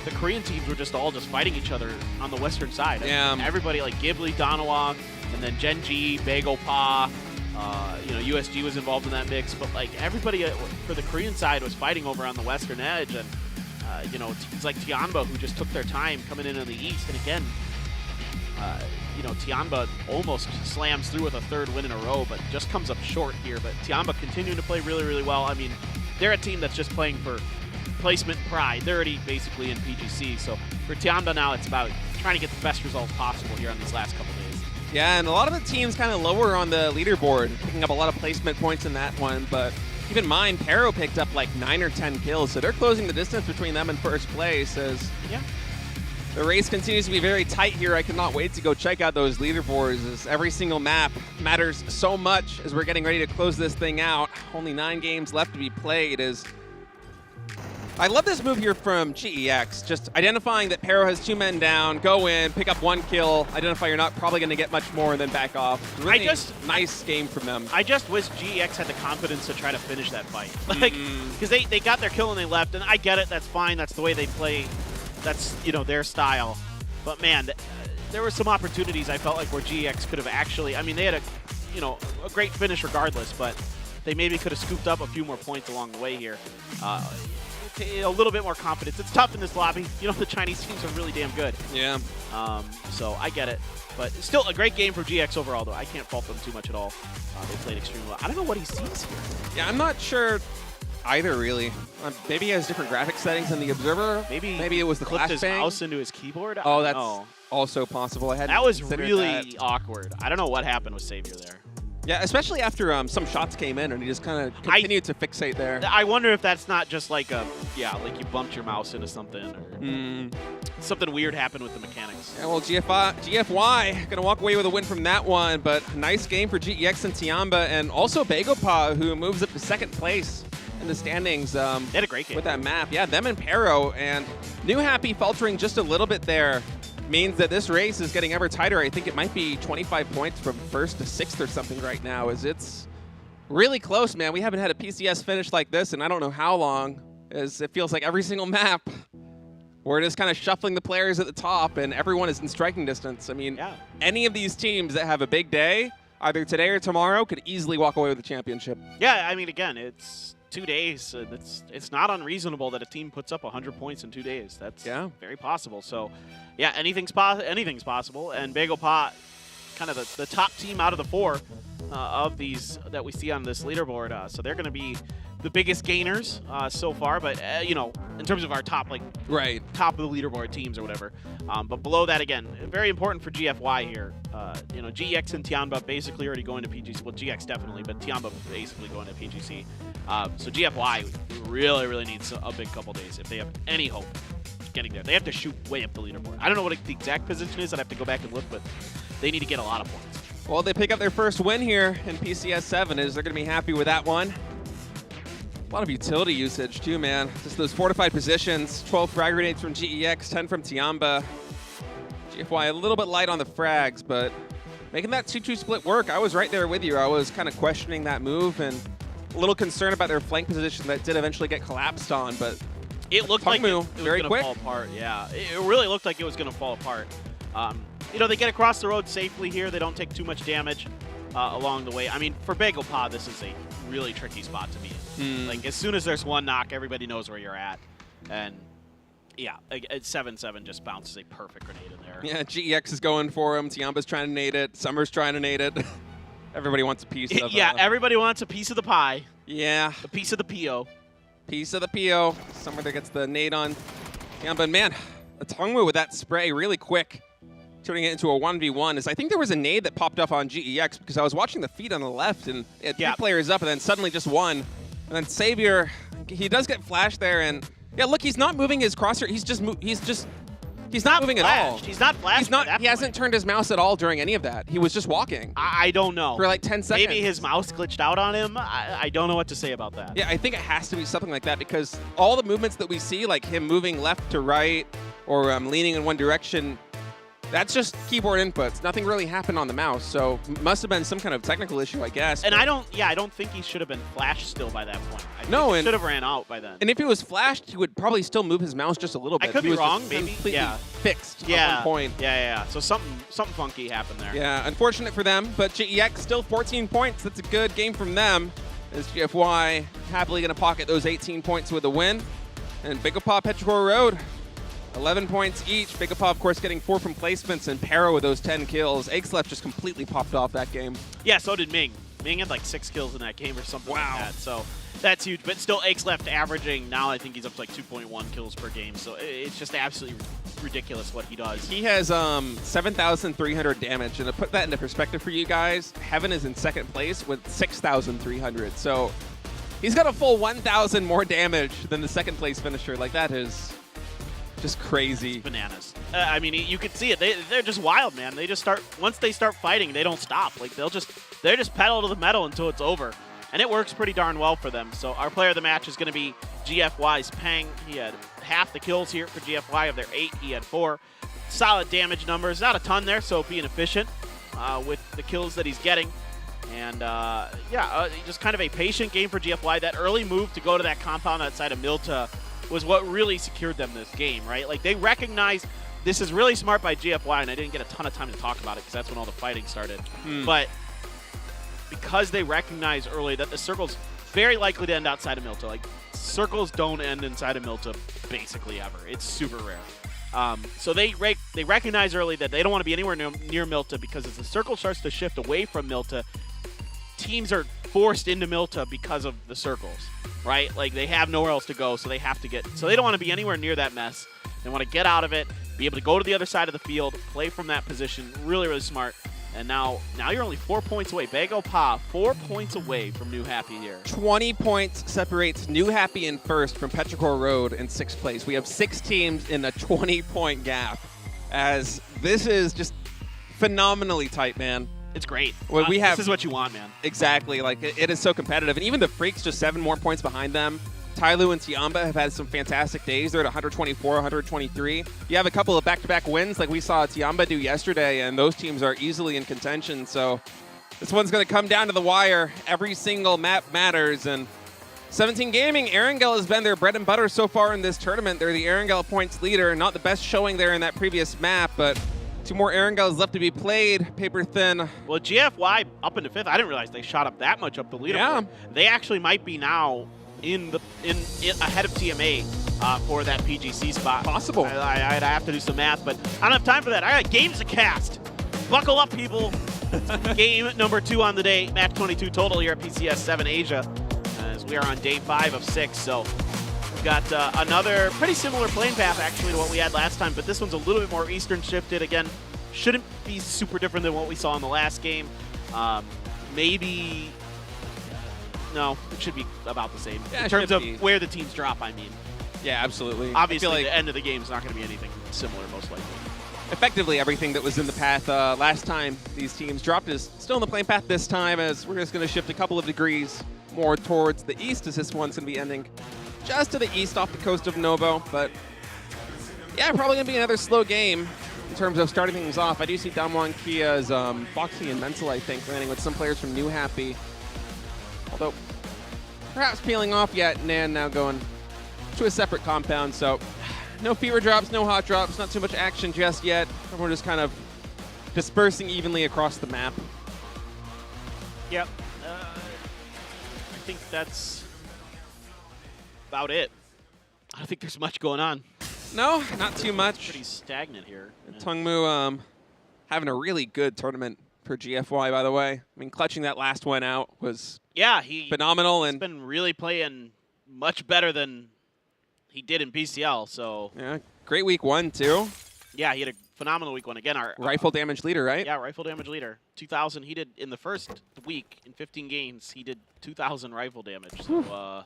the Korean teams were just all fighting each other on the western side. Yeah. I mean, everybody like Ghibli, Donawang, and then Genji, Bagel Pa, you know, USG was involved in that mix. But, like, everybody for the Korean side was fighting over on the western edge. And, you know, it's like Tianba who just took their time coming in on the east. And, again, you know, Tianba almost slams through with a 3rd win in a row, but just comes up short here. But Tianba continuing to play really, really well. I mean, they're a team that's just playing for placement pride. They're already basically in PGC. So for Tianba now, it's about trying to get the best results possible here on these last couple days. Yeah, and a lot of the teams kind of lower on the leaderboard, picking up a lot of placement points in that one. But keep in mind, Pero picked up like 9 or 10 kills, so they're closing the distance between them and first place. As the race continues to be very tight here. I cannot wait to go check out those leaderboards, as every single map matters so much as we're getting ready to close this thing out. Only 9 games left to be played. As I love this move here from GEX, just identifying that Pero has 2 men down, go in, pick up 1 kill, identify you're not probably going to get much more, and then back off. Really nice game from them. I just wish GEX had the confidence to try to finish that fight. Like, because they got their kill and they left, and I get it, that's fine, that's the way they play. that's their style. But man, there were some opportunities I felt like where GX could have actually. I mean, they had a great finish regardless, but they maybe could have scooped up a few more points along the way here. A little bit more confidence. It's tough in this lobby. The Chinese teams are really damn good. Yeah. So I get it. But still a great game for GX overall, though. I can't fault them too much at all. They played extremely well. I don't know what he sees here. Yeah, I'm not sure either, really. Maybe he has different graphic settings than the Observer. Maybe it was the clipped his flashbang. mouse into his keyboard. Oh, that's also possible. That was really awkward. I don't know what happened with Savior there. Yeah, especially after some shots came in and he just kind of continued to fixate there. I wonder if that's not just like like you bumped your mouse into something or something weird happened with the mechanics. Yeah, well, GFY gonna walk away with a win from that one, but nice game for GEX and Tiamba, and also Begopa, who moves up to second place in the standings. They had a great game with that map. Yeah, them and Pero, and NewHappy faltering just a little bit there means that this race is getting ever tighter. I think it might be 25 points from first to sixth or something right now, as it's really close, man. We haven't had a PCS finish like this in I don't know how long, as it feels like every single map we're just kind of shuffling the players at the top and everyone is in striking distance. I mean, any of these teams that have a big day, either today or tomorrow, could easily walk away with the championship. Yeah, I mean, again, it's 2 days. It's not unreasonable that a team puts up 100 points in 2 days. That's very possible. So, yeah, anything's possible. And Begopa, kind of the top team out of the 4 of these that we see on this leaderboard. So they're going to be the biggest gainers so far. But in terms of our top top of the leaderboard teams or whatever. But below that, again, very important for GFY here. GX and Tiamba basically already going to PGC. Well, GX definitely, but Tiamba basically going to PGC. So GFY really, really needs a big couple days if they have any hope of getting there. They have to shoot way up the leaderboard. I don't know what the exact position is. I'd have to go back and look, but they need to get a lot of points. Well, they pick up their first win here in PCS7. They're going to be happy with that one. A lot of utility usage too, man. Just those fortified positions. 12 frag grenades from GEX, 10 from Tiamba. GFY a little bit light on the frags, but making that 2-2 split work. I was right there with you. I was kind of questioning that move and a little concerned about their flank position that did eventually get collapsed on, but it looked like it was very quick. Fall apart. Yeah, it really looked like it was going to fall apart. They get across the road safely here. They don't take too much damage along the way. I mean, for Begopa, this is a really tricky spot to be in. Like, as soon as there's one knock, everybody knows where you're at. And, yeah, at 7-7 just bounces a perfect grenade in there. Yeah, GEX is going for him. Tiamba's trying to nade it. Summer's trying to nade it. Everybody wants a piece of Yeah, everybody wants a piece of the pie. Yeah. A piece of the PO. Piece of the PO. Summer that gets the nade on Tiamba. And, man, a Tongmu with that spray really quick, turning it into a 1v1. I think there was a nade that popped up on GEX because I was watching the feed on the left and it had 3 players up and then suddenly just one. And then Savior, he does get flashed there, and yeah, look, he's not moving his crosshair. He's not moving at all. He's not flashed. He hasn't turned his mouse at all during any of that. He was just walking. I don't know. For like 10 seconds. Maybe his mouse glitched out on him. I don't know what to say about that. Yeah, I think it has to be something like that because all the movements that we see, like him moving left to right or leaning in one direction, that's just keyboard inputs. Nothing really happened on the mouse, so must have been some kind of technical issue, I guess. And I don't think he should have been flashed still by that point. I think he should have ran out by then. And if he was flashed, he would probably still move his mouse just a little bit. I could be wrong, maybe. Completely fixed at one point. Yeah. So something funky happened there. Yeah, unfortunate for them, but GEX still 14 points. That's a good game from them. As GFY happily going to pocket those 18 points with a win. And Begopa, Petrichor Road, 11 points each. Begopa, of course, getting 4 from placements, and Pero with those 10 kills. Eggsleft just completely popped off that game. Yeah, so did Ming. Ming had like 6 kills in that game or something like that. So that's huge. But still, Eggsleft averaging, now I think he's up to like 2.1 kills per game. So it's just absolutely ridiculous what he does. He has 7,300 damage. And to put that into perspective for you guys, Heaven is in second place with 6,300. So he's got a full 1,000 more damage than the second place finisher. Like, that is just crazy. It's bananas. I mean, you could see it. They're just wild, man. They just start, once they start fighting, they don't stop. Like, they're just pedal to the metal until it's over. And it works pretty darn well for them. So our player of the match is going to be GFY's Peng. He had half the kills here for GFY. Of their 8, he had 4. Solid damage numbers. Not a ton there, so being efficient with the kills that he's getting. And, just kind of a patient game for GFY. That early move to go to that compound outside of Milta was what really secured them this game, right? Like, they recognize this is really smart by GFY, and I didn't get a ton of time to talk about it because that's when all the fighting started. But because they recognize early that the circle's very likely to end outside of Milta. Like, circles don't end inside of Milta basically ever. It's super rare. So they recognize early that they don't want to be anywhere near Milta, because as the circle starts to shift away from Milta, teams are forced into Milta because of the circles, right? Like, they have nowhere else to go, so they have to so they don't want to be anywhere near that mess. They want to get out of it, be able to go to the other side of the field, play from that position. Really, really smart. And now you're only 4 points away. Bago Pa, 4 points away from NewHappy here. 20 points separates NewHappy in first from Petrichor Road in 6th place. We have 6 teams in a 20-point gap, as this is just phenomenally tight, man. It's great. Well, this is what you want, man. Exactly. Like, it is so competitive. And even the Freaks just 7 more points behind them. Tyloo and Tiamba have had some fantastic days. They're at 124, 123. You have a couple of back-to-back wins like we saw Tiamba do yesterday, and those teams are easily in contention. So this one's going to come down to the wire. Every single map matters. And 17 Gaming, Erangel has been their bread and butter so far in this tournament. They're the Erangel points leader. Not the best showing there in that previous map, but 2 more Erangels left to be played. Paper thin. Well, GFY up into 5th. I didn't realize they shot up that much up the leaderboard. Yeah. They actually might be now in ahead of TMA for that PGC spot. Possible. I'd have to do some math, but I don't have time for that. I got games to cast. Buckle up, people. Game number 2 on the day. Match 22 total here at PCS7 Asia, as we are on day 5 of 6. So we've got another pretty similar playing path actually to what we had last time, but this one's a little bit more Eastern shifted. Again, shouldn't be super different than what we saw in the last game. Maybe. No, it should be about the same. Yeah, in terms of where the teams drop, I mean. Yeah, absolutely. Obviously, like the end of the game is not going to be anything similar, most likely. Effectively, everything that was in the path last time these teams dropped is still in the playing path this time, as we're just going to shift a couple of degrees more towards the east, as this one's going to be ending just to the east off the coast of Novo. But yeah, probably going to be another slow game in terms of starting things off. I do see Damwon Kia's Boxing and Mental, I think, landing with some players from NewHappy. Although, perhaps peeling off yet, Nan now going to a separate compound, so no fever drops, no hot drops, not too much action just yet. We're just kind of dispersing evenly across the map. Yep. I think that's about it. I don't think there's much going on. No, not too much. Pretty stagnant here. Tungmu having a really good tournament for GFY, by the way. I mean, clutching that last one out was phenomenal. He's been really playing much better than he did in PCL. So yeah, great week 1 too. Yeah, he had a phenomenal week 1. Again, our rifle damage leader, right? Yeah, rifle damage leader. 2,000. He did in the first week in 15 games. He did 2,000 rifle damage. So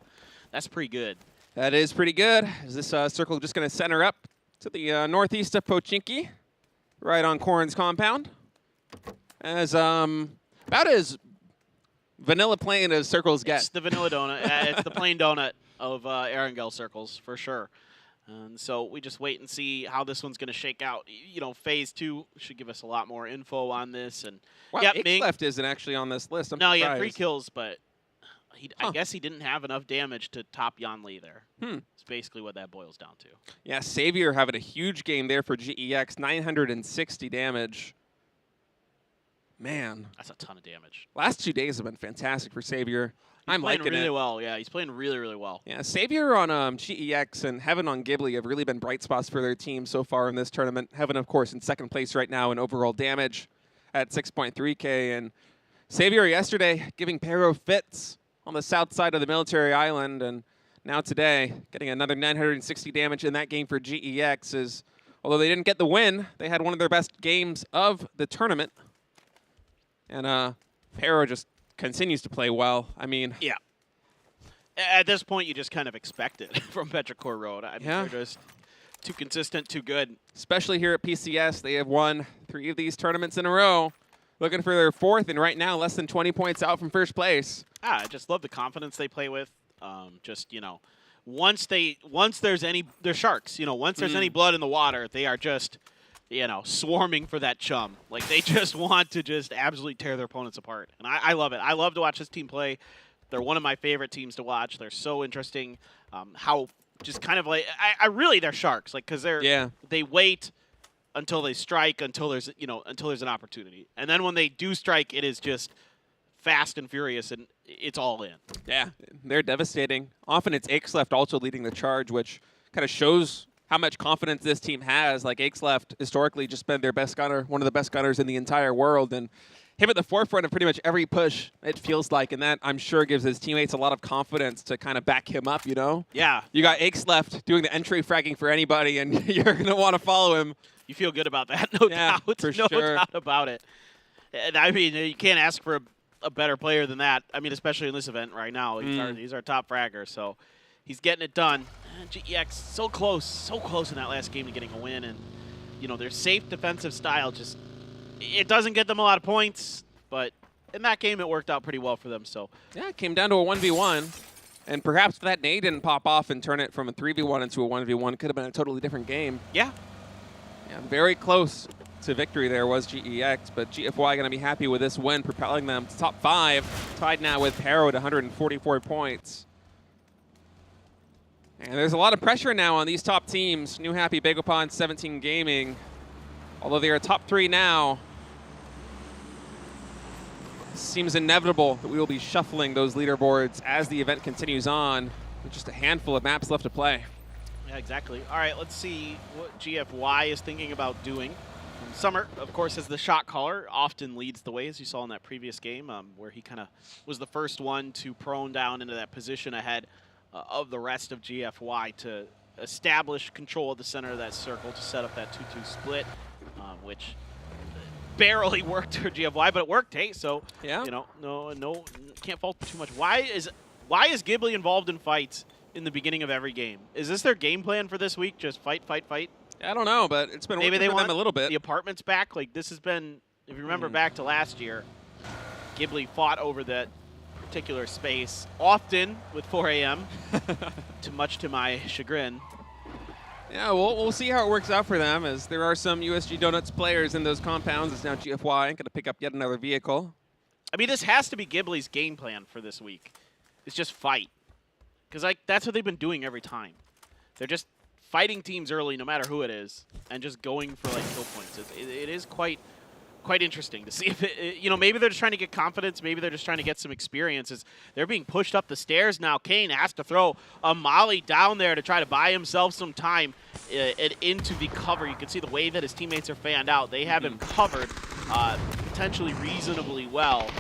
that's pretty good. That is pretty good. Is this circle just going to center up to the northeast of Pochinki, right on Corrin's compound? As about as vanilla plain as circles get. It's the vanilla donut. It's the plain donut of Erangel circles for sure. And so we just wait and see how this one's going to shake out. You know, phase 2 should give us a lot more info on this. And wow, yeah, Left isn't actually on this list. No, he had 3 kills, but I guess he didn't have enough damage to top Yan Li there. It's basically what that boils down to. Yeah, Savior having a huge game there for GEX, 960 damage. Man. That's a ton of damage. Last 2 days have been fantastic for Savior. I'm playing liking really it. well. Yeah, he's playing really, really well. Yeah, Savior on GEX and Heaven on Ghibli have really been bright spots for their team so far in this tournament. Heaven, of course, in 2nd place right now in overall damage at 6.3K. And Savior yesterday giving Pero fits on the south side of the military island. And now today, getting another 960 damage in that game for GEX. Is, although they didn't get the win, they had one of their best games of the tournament. And Pero just continues to play well. I mean, yeah. At this point, you just kind of expect it from Petrichor Road. I mean, they're just too consistent, too good. Especially here at PCS, they have won 3 of these tournaments in a row. Looking for their 4th, and right now less than 20 points out from 1st place. I just love the confidence they play with. Just, you know, once there's they're sharks. You know, once there's any blood in the water, they are just, you know, swarming for that chum. Like, they just want to just absolutely tear their opponents apart. And I love it. I love to watch this team play. They're one of my favorite teams to watch. They're so interesting. How just kind of like I really they're sharks, like because they wait until they strike until there's an opportunity, and then when they do strike, it is just fast and furious and it's all in. Yeah, they're devastating. Often it's Akeleft also leading the charge, which kind of shows how much confidence this team has. Like Akeleft historically just been their best gunner, one of the best gunners in the entire world, and him at the forefront of pretty much every push, it feels like, and that, I'm sure, gives his teammates a lot of confidence to kind of back him up, you know? Yeah. You got Akeleft doing the entry fragging for anybody, and you're going to want to follow him. You feel good about that, no doubt. For no sure. doubt about it. And I mean, you can't ask for a better player than that. I mean, especially in this event right now. He's our top fragger, so he's getting it done. And GEX so close in that last game to getting a win, and their safe defensive style just it doesn't get them a lot of points, but in that game it worked out pretty well for them. So yeah, it came down to a 1v1, and perhaps if that nade didn't pop off and turn it from a 3v1 into a 1v1, could have been a totally different game. Yeah, very close to victory there was GEX, but GFY going to be happy with this win, propelling them to top 5, tied now with Paro at 144 points. And there's a lot of pressure now on these top teams. NewHappy, Bagopon, 17 Gaming. Although they are top 3 now, it seems inevitable that we will be shuffling those leaderboards as the event continues on, with just a handful of maps left to play. Yeah, exactly. All right, let's see what GFY is thinking about doing. Summer, of course, as the shot caller, often leads the way, as you saw in that previous game, where he kind of was the first one to prone down into that position ahead of the rest of GFY to establish control of the center of that circle to set up that 2-2 split, which barely worked for GFY, but it worked. Hey, so no, can't fault too much. Why is Ghibli involved in fights in the beginning of every game? Is this their game plan for this week? Just fight, fight, fight? I don't know, but it's been maybe working they for want them a little bit. The apartments back. Like this has been, if you remember back to last year, Ghibli fought over that particular space often with 4 a.m. much to my chagrin. Yeah, we'll see how it works out for them, as there are some USG Donuts players in those compounds. It's now GFY going to pick up yet another vehicle. I mean, this has to be Ghibli's game plan for this week. It's just fight, because that's what they've been doing every time. They're just fighting teams early, no matter who it is, and just going for kill points. It is quite interesting to see if maybe they're just trying to get confidence, maybe they're just trying to get some experiences. They're being pushed up the stairs now. Kane has to throw a molly down there to try to buy himself some time into the cover. You can see the way that his teammates are fanned out. They have him covered potentially reasonably well.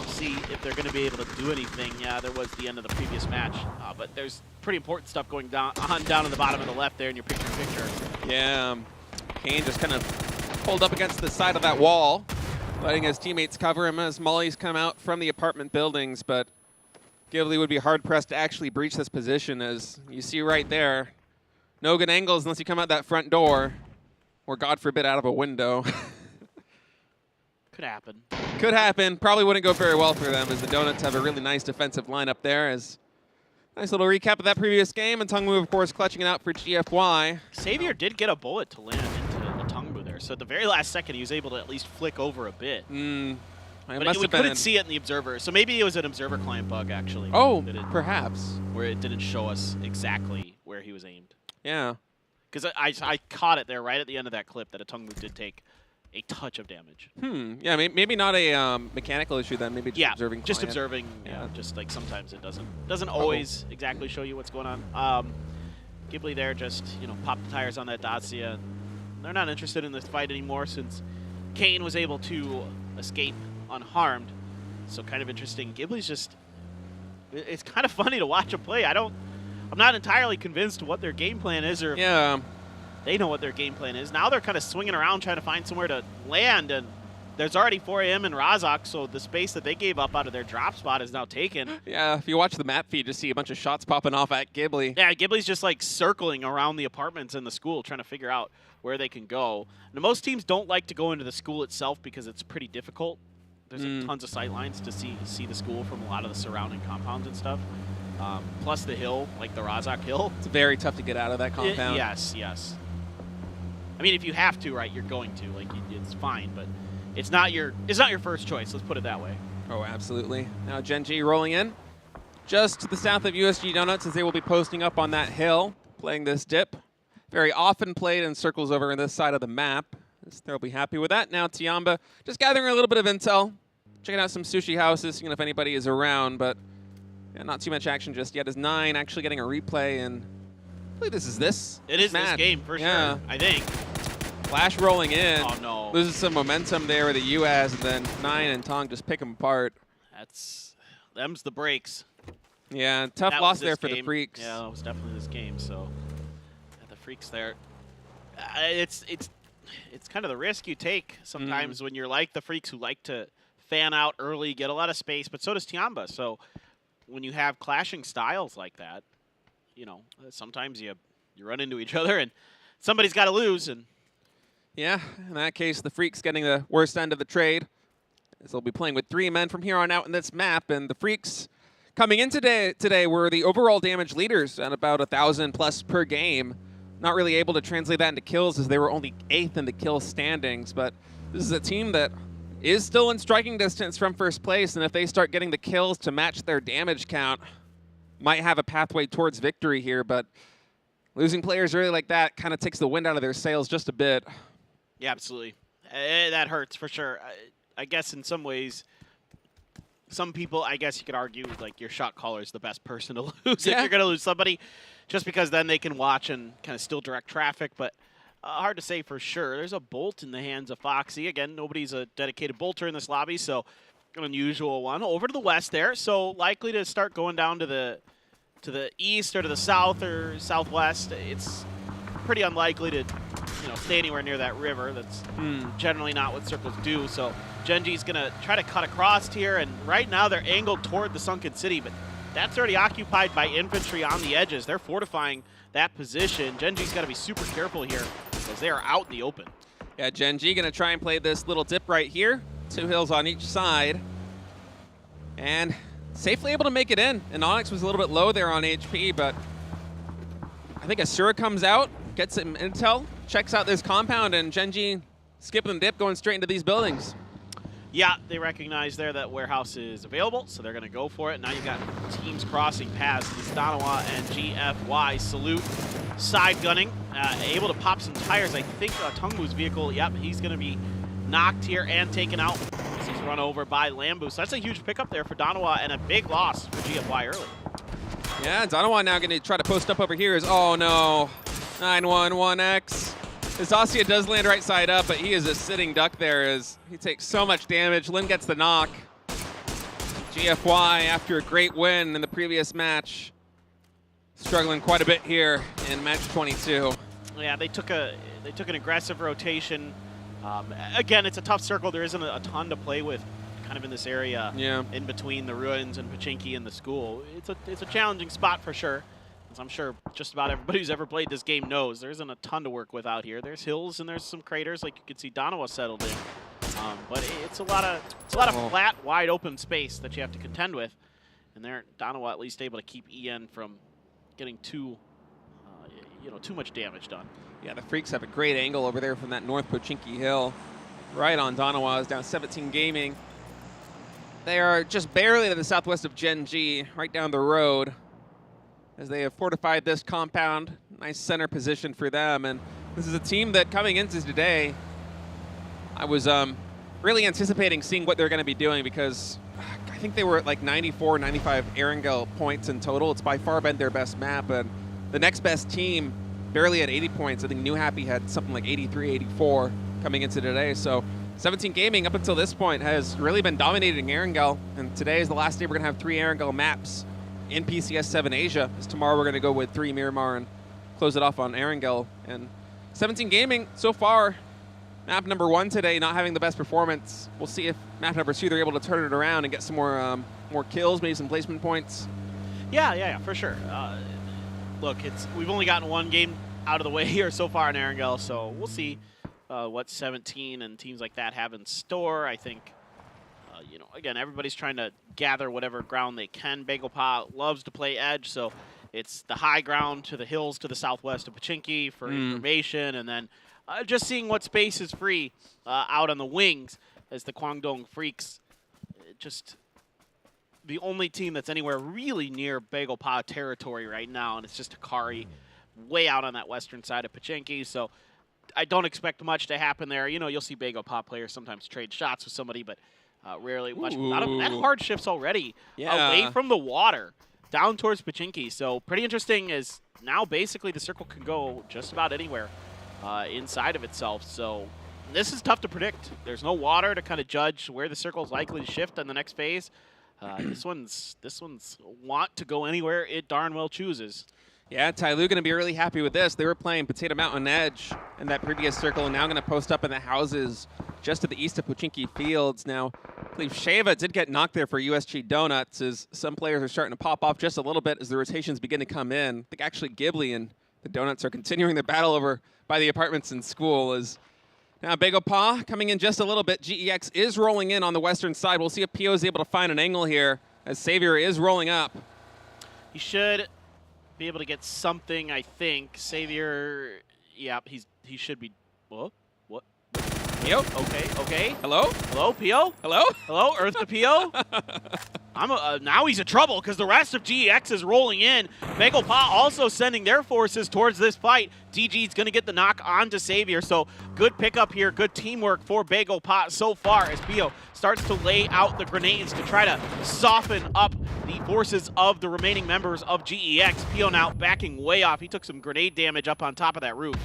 See if they're going to be able to do anything. Yeah, there was the end of the previous match, but there's pretty important stuff going down in the bottom of the left there in your picture. Yeah, Kane just kind of pulled up against the side of that wall, letting his teammates cover him as mollies come out from the apartment buildings, but Ghibli would be hard-pressed to actually breach this position, as you see right there. No good angles unless you come out that front door, or God forbid, out of a window. Could happen. Could happen. Probably wouldn't go very well for them, as the Donuts have a really nice defensive lineup there. As nice little recap of that previous game, and Tungmu, of course, clutching it out for GFY. Xavier did get a bullet to land into the Tungmu there, so at the very last second, he was able to at least flick over a bit. But we couldn't see it in the observer, so maybe it was an observer client bug, actually. Oh, perhaps. Where it didn't show us exactly where he was aimed. Yeah. Because I caught it there right at the end of that clip that a Tungmu did take a touch of damage. Yeah, maybe not a mechanical issue then. Maybe just observing. Just observing. Yeah, just like sometimes it doesn't always exactly show you what's going on. Ghibli there just popped the tires on that Dacia. They're not interested in this fight anymore since Kane was able to escape unharmed. So kind of interesting. Ghibli's just, it's kind of funny to watch him play. I'm not entirely convinced what their game plan is, or they know what their game plan is. Now they're kind of swinging around trying to find somewhere to land, and there's already 4 a.m. in Razak, so the space that they gave up out of their drop spot is now taken. Yeah, if you watch the map feed, you see a bunch of shots popping off at Ghibli. Yeah, Ghibli's just circling around the apartments in the school trying to figure out where they can go. Now, most teams don't like to go into the school itself because it's pretty difficult. There's tons of sight lines to see the school from a lot of the surrounding compounds and stuff. Plus the hill, like the Razak Hill. It's very tough to get out of that compound. Yes. I mean, if you have to, right, you're going to. It's fine, but it's not your first choice. Let's put it that way. Oh, absolutely. Now Gen G rolling in. just to the south of USG Donuts, as they will be posting up on that hill, playing this dip. Very often played in circles over on this side of the map. They'll be happy with that. Now Tiamba just gathering a little bit of intel, checking out some sushi houses, seeing if anybody is around, but yeah, not too much action just yet. As 9 actually getting a replay, and I believe this is this. It is match. this game for sure, I think. Flash rolling in. Oh no. Loses some momentum there with the US, and then 9 and Tong just pick them apart. Them's the breaks. Yeah, tough loss there for the Freaks. Yeah, that was definitely this game. So the Freaks there. It's kind of the risk you take sometimes when you're like the Freaks, who like to fan out early, get a lot of space, but so does Tiamba. So when you have clashing styles like that, you know, sometimes you run into each other and somebody's got to lose. And yeah, in that case, the Freaks getting the worst end of the trade, as they'll be playing with 3 men from here on out in this map. And the Freaks coming in today were the overall damage leaders at about 1,000 plus per game. Not really able to translate that into kills, as they were only 8th in the kill standings. But this is a team that is still in striking distance from first place, and if they start getting the kills to match their damage count, might have a pathway towards victory here. But losing players early like that kind of takes the wind out of their sails just a bit. yeah, absolutely. That hurts for sure. I guess in some ways, some people, I guess you could argue, like, your shot caller is the best person to lose if you're going to lose somebody, just because then they can watch and kind of still direct traffic. But hard to say for sure. There's a bolt in the hands of Foxy. Again, nobody's a dedicated bolter in this lobby, so an unusual one. Over to the west there, so likely to start going down to the east or to the south or southwest. It's pretty unlikely to stay anywhere near that river. That's generally not what circles do. So Genji's going to try to cut across here, and right now they're angled toward the sunken city, but that's already occupied by infantry on the edges. They're fortifying that position. Genji's got to be super careful here because they are out in the open. Yeah, Genji going to try and play this little dip right here. 2 hills on each side. And safely able to make it in. And Onyx was a little bit low there on HP, but I think Asura comes out, gets some intel, checks out this compound, and Genji skipping the dip, going straight into these buildings. Yeah, they recognize there that warehouse is available, so they're going to go for it. Now you've got teams crossing paths. It's Donawa and GFY. Salute side gunning, able to pop some tires. I think Tungmu's vehicle, yep, he's going to be knocked here and taken out. He's run over by Lambu. So that's a huge pickup there for Donawa and a big loss for GFY early. Yeah, Donawa now going to try to post up over here. Oh no, 911X. Zacia does land right side up, but he is a sitting duck there as he takes so much damage. Lin gets the knock. GFY, after a great win in the previous match, struggling quite a bit here in match 22. Yeah, they took an aggressive rotation. Again, it's a tough circle. There isn't a ton to play with kind of in this area in between the ruins and Pachinki and the school. It's a challenging spot for sure. As I'm sure just about everybody who's ever played this game knows, there isn't a ton to work with out here. There's hills and there's some craters, like you can see Donawa settled in. But it's a lot of flat, wide open space that you have to contend with. And there, Donawa at least able to keep EN from getting too much damage done. Yeah, the Freaks have a great angle over there from that North Pochinki Hill. Right on Donawa is down 17 Gaming. They are just barely to the southwest of Genji, right down the road, as they have fortified this compound. Nice center position for them. And this is a team that coming into today, I was really anticipating seeing what they're going to be doing, because I think they were at like 94, 95 Erangel points in total. It's by far been their best map, and the next best team barely at 80 points. I think NewHappy had something like 83, 84 coming into today. So 17 Gaming up until this point has really been dominating Erangel, and today is the last day we're going to have 3 Erangel maps in PCS7 Asia. As tomorrow we're going to go with 3 Miramar and close it off on Erangel. And 17 Gaming so far, map number 1 today, not having the best performance. We'll see if map number 2 they're able to turn it around and get some more kills, maybe some placement points. Yeah, for sure. Look, we've only gotten 1 game out of the way here so far in Erangel, so we'll see what 17 and teams like that have in store. I think, again, everybody's trying to gather whatever ground they can. Bagelpa loves to play edge, so it's the high ground to the hills to the southwest of Pachinki for information, and then just seeing what space is free out on the wings as the Kwangdong Freaks just the only team that's anywhere really near Bagel Pa territory right now, and it's just Hikari way out on that western side of Pochinki. So I don't expect much to happen there. You know, you'll see Bagel Pa players sometimes trade shots with somebody, but rarely much. That hard shifts already away from the water down towards Pochinki. So pretty interesting, as now basically the circle can go just about anywhere inside of itself. So this is tough to predict. There's no water to kind of judge where the circle is likely to shift on the next phase. This one's want to go anywhere it darn well chooses. Yeah, Tyloo going to be really happy with this. They were playing Potato Mountain Edge in that previous circle, and now going to post up in the houses just to the east of Pochinki Fields. Now, I believe Sheva did get knocked there for USG Donuts, as some players are starting to pop off just a little bit as the rotations begin to come in. I think actually Ghibli and the Donuts are continuing the battle over by the apartments and school. As now Bagel Pa coming in just a little bit. GEX is rolling in on the western side. We'll see if PO is able to find an angle here, as Savior is rolling up. He should be able to get something, I think. Savior, yeah, he should be. What? Pio? Okay. Hello? Hello, Pio? Hello, Earth to Pio? Now he's in trouble because the rest of GEX is rolling in. Bagel Pa also sending their forces towards this fight. DG's going to get the knock onto Savior, so good pickup here, good teamwork for Bagel Pa so far as Pio starts to lay out the grenades to try to soften up the forces of the remaining members of GEX. Pio now backing way off. He took some grenade damage up on top of that roof.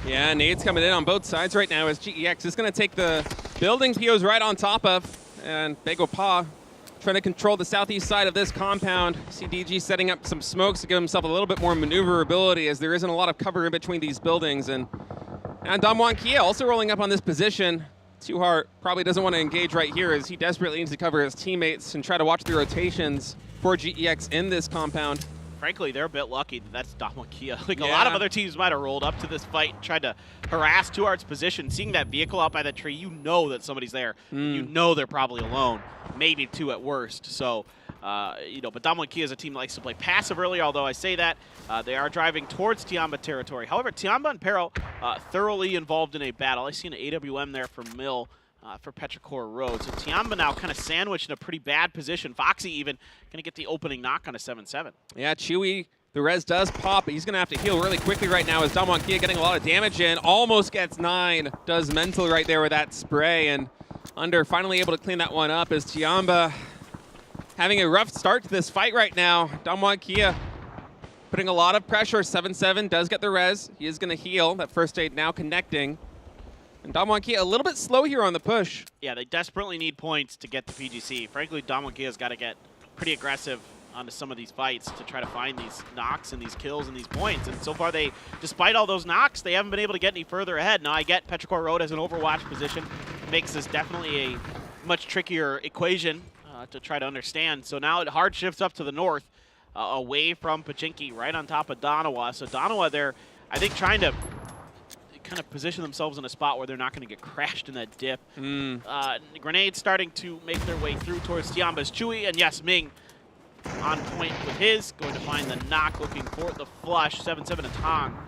Yeah, nades coming in on both sides right now as GEX is going to take the building Pio's right on top of, and Bagel Pa trying to control the southeast side of this compound. See DG setting up some smokes to give himself a little bit more maneuverability, as there isn't a lot of cover in between these buildings. And Damwon Kia also rolling up on this position. Too Hard probably doesn't want to engage right here, as he desperately needs to cover his teammates and try to watch the rotations for GEX in this compound. Frankly, they're a bit lucky that that's Damwon Kia. Like, a lot of other teams might have rolled up to this fight and tried to harass Too Hard's position. Seeing that vehicle out by the tree, you know that somebody's there. You know they're probably alone, maybe two at worst. So, but Damwon Kia is a team that likes to play passive early, although I say that. They are driving towards Tiamba territory. However, Tiamba and Pero thoroughly involved in a battle. I see an AWM there for Mill. For Petrichor Road. So Tiamba now kind of sandwiched in a pretty bad position. Foxy even going to get the opening knock on a 7-7. Yeah, Chewy, the res does pop, but he's going to have to heal really quickly right now as Damwon Kia getting a lot of damage in. Almost gets 9. Does mental right there with that spray. And Under finally able to clean that one up as Tiamba having a rough start to this fight right now. Damwon Kia putting a lot of pressure. 7-7 does get the res. He is going to heal. That first aid now connecting. And Damwon Kia a little bit slow here on the push. Yeah, they desperately need points to get the PGC. Frankly, Damwon Kia's got to get pretty aggressive onto some of these fights to try to find these knocks and these kills and these points. And so far, despite all those knocks, they haven't been able to get any further ahead. Now, I get Petrichor Road as an overwatch position. Makes this definitely a much trickier equation to try to understand. So now it hard shifts up to the north, away from Pochinki, right on top of Donawa. So Donawa, they're, I think, trying to kind of position themselves in a spot where they're not going to get crashed in that dip. Grenades starting to make their way through towards Tiamba's Chewy, and yes, Ming on point with his, going to find the knock, looking for the flush. 7-7 and Tong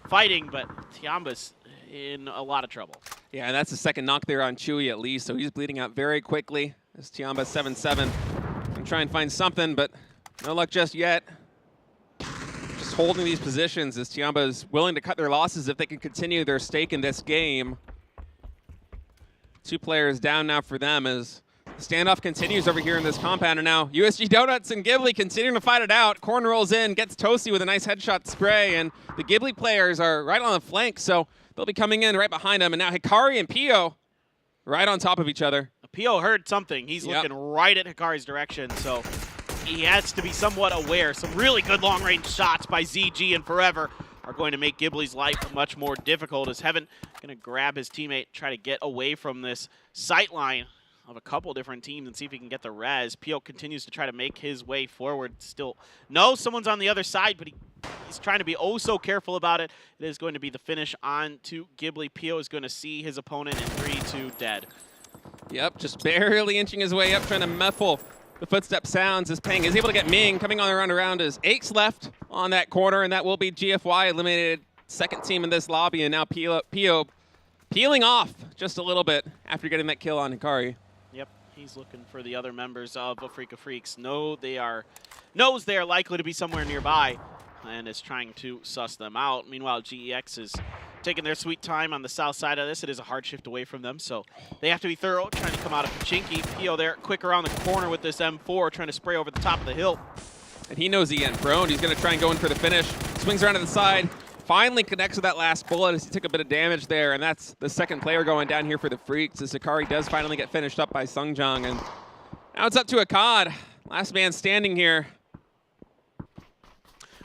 fighting, but Tiamba's in a lot of trouble. Yeah, and that's the second knock there on Chewy at least, so he's bleeding out very quickly as Tiamba 7-7 can try and find something, but no luck just yet. Just holding these positions as Tiamba is willing to cut their losses if they can continue their stake in this game. 2 players down now for them as the standoff continues over here in this compound. And now USG Donuts and Ghibli continuing to fight it out. Korn rolls in, gets Toasty with a nice headshot spray, and the Ghibli players are right on the flank, so they'll be coming in right behind them. And now Hikari and Pio right on top of each other. Pio heard something. He's looking right at Hikari's direction, so he has to be somewhat aware. Some really good long-range shots by ZG and Forever are going to make Ghibli's life much more difficult, as Heaven going to grab his teammate, try to get away from this sight line of a couple different teams and see if he can get the res. Pio continues to try to make his way forward. Still knows someone's on the other side, but he's trying to be oh so careful about it. It is going to be the finish on to Ghibli. Pio is going to see his opponent in 3-2 dead. Yep, just barely inching his way up, trying to muffle the footstep sounds as Peng is able to get Ming coming on around as Aches left on that corner, and that will be GFY eliminated, second team in this lobby, and now Pio peeling off just a little bit after getting that kill on Hikari. Yep, He's looking for the other members of Afrika Freaks. Knows they are likely to be somewhere nearby and is trying to suss them out. Meanwhile, GEX is taking their sweet time on the south side of this. It is a hard shift away from them, so they have to be thorough, trying to come out of Pachinki. Pio there, quick around the corner with this M4, trying to spray over the top of the hill. And he knows he ain't prone. He's going to try and go in for the finish. Swings around to the side. Finally connects with that last bullet as he took a bit of damage there, and that's the second player going down here for the Freaks. As Sakari does finally get finished up by Sungjang, and now it's up to Akkad. Last man standing here.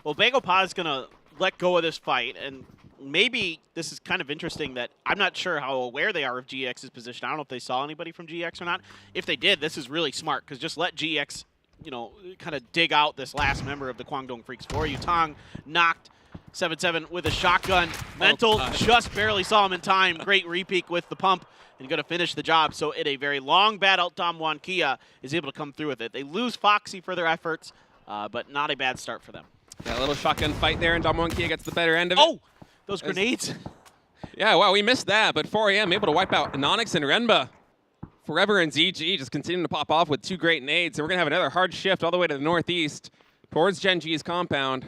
Well, Bagopod is going to let go of this fight, and maybe this is kind of interesting that I'm not sure how aware they are of GX's position. I don't know if they saw anybody from GX or not. If they did, this is really smart, because just let GX, you know, kind of dig out this last member of the Kwangdong Freaks for you. Tong knocked 7-7 with a shotgun. Mental just barely saw him in time. Great repeat with the pump and going to finish the job. So in a very long battle, Damwon Kia is able to come through with it. They lose Foxy for their efforts, but not a bad start for them. Yeah, a little shotgun fight there, and Damwon Kia gets the better end of it. Oh, those grenades. Yeah, wow, we missed that, but 4AM able to wipe out Anonix and Renba. Forever and ZG just continuing to pop off with 2 great nades, and we're going to have another hard shift all the way to the northeast towards Genji's compound.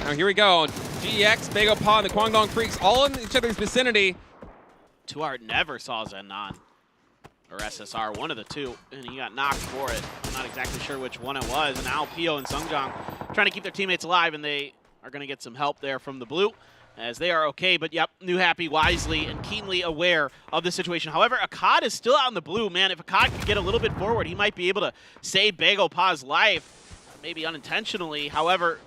Now here we go. GX, Bagopod, and the Kwangdong Freaks all in each other's vicinity. Tuart never saw Zenon or SSR, one of the two, and he got knocked for it. I'm not exactly sure which one it was. And now Pio and Sungjang trying to keep their teammates alive, and they are going to get some help there from the blue, as they are okay. But yep, NewHappy wisely and keenly aware of the situation. However, Akkad is still out in the blue, man. If Akkad could get a little bit forward, he might be able to save Bagopod's life, maybe unintentionally. However,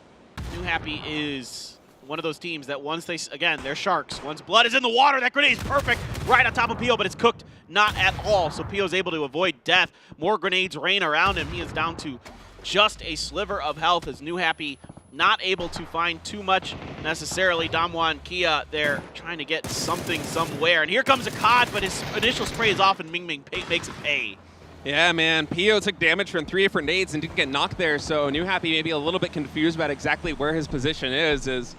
NewHappy is one of those teams that once they, again, they're sharks. Once blood is in the water, that grenade is perfect right on top of Pio, but it's cooked not at all. So Pio's able to avoid death. More grenades rain around him. He is down to just a sliver of health as NewHappy not able to find too much necessarily. Damwon Kia there trying to get something somewhere. And here comes Akkad, but his initial spray is off and Ming makes it pay. Yeah, man, Pio took damage from 3 different nades and didn't get knocked there, so NewHappy may be a little bit confused about exactly where his position is, as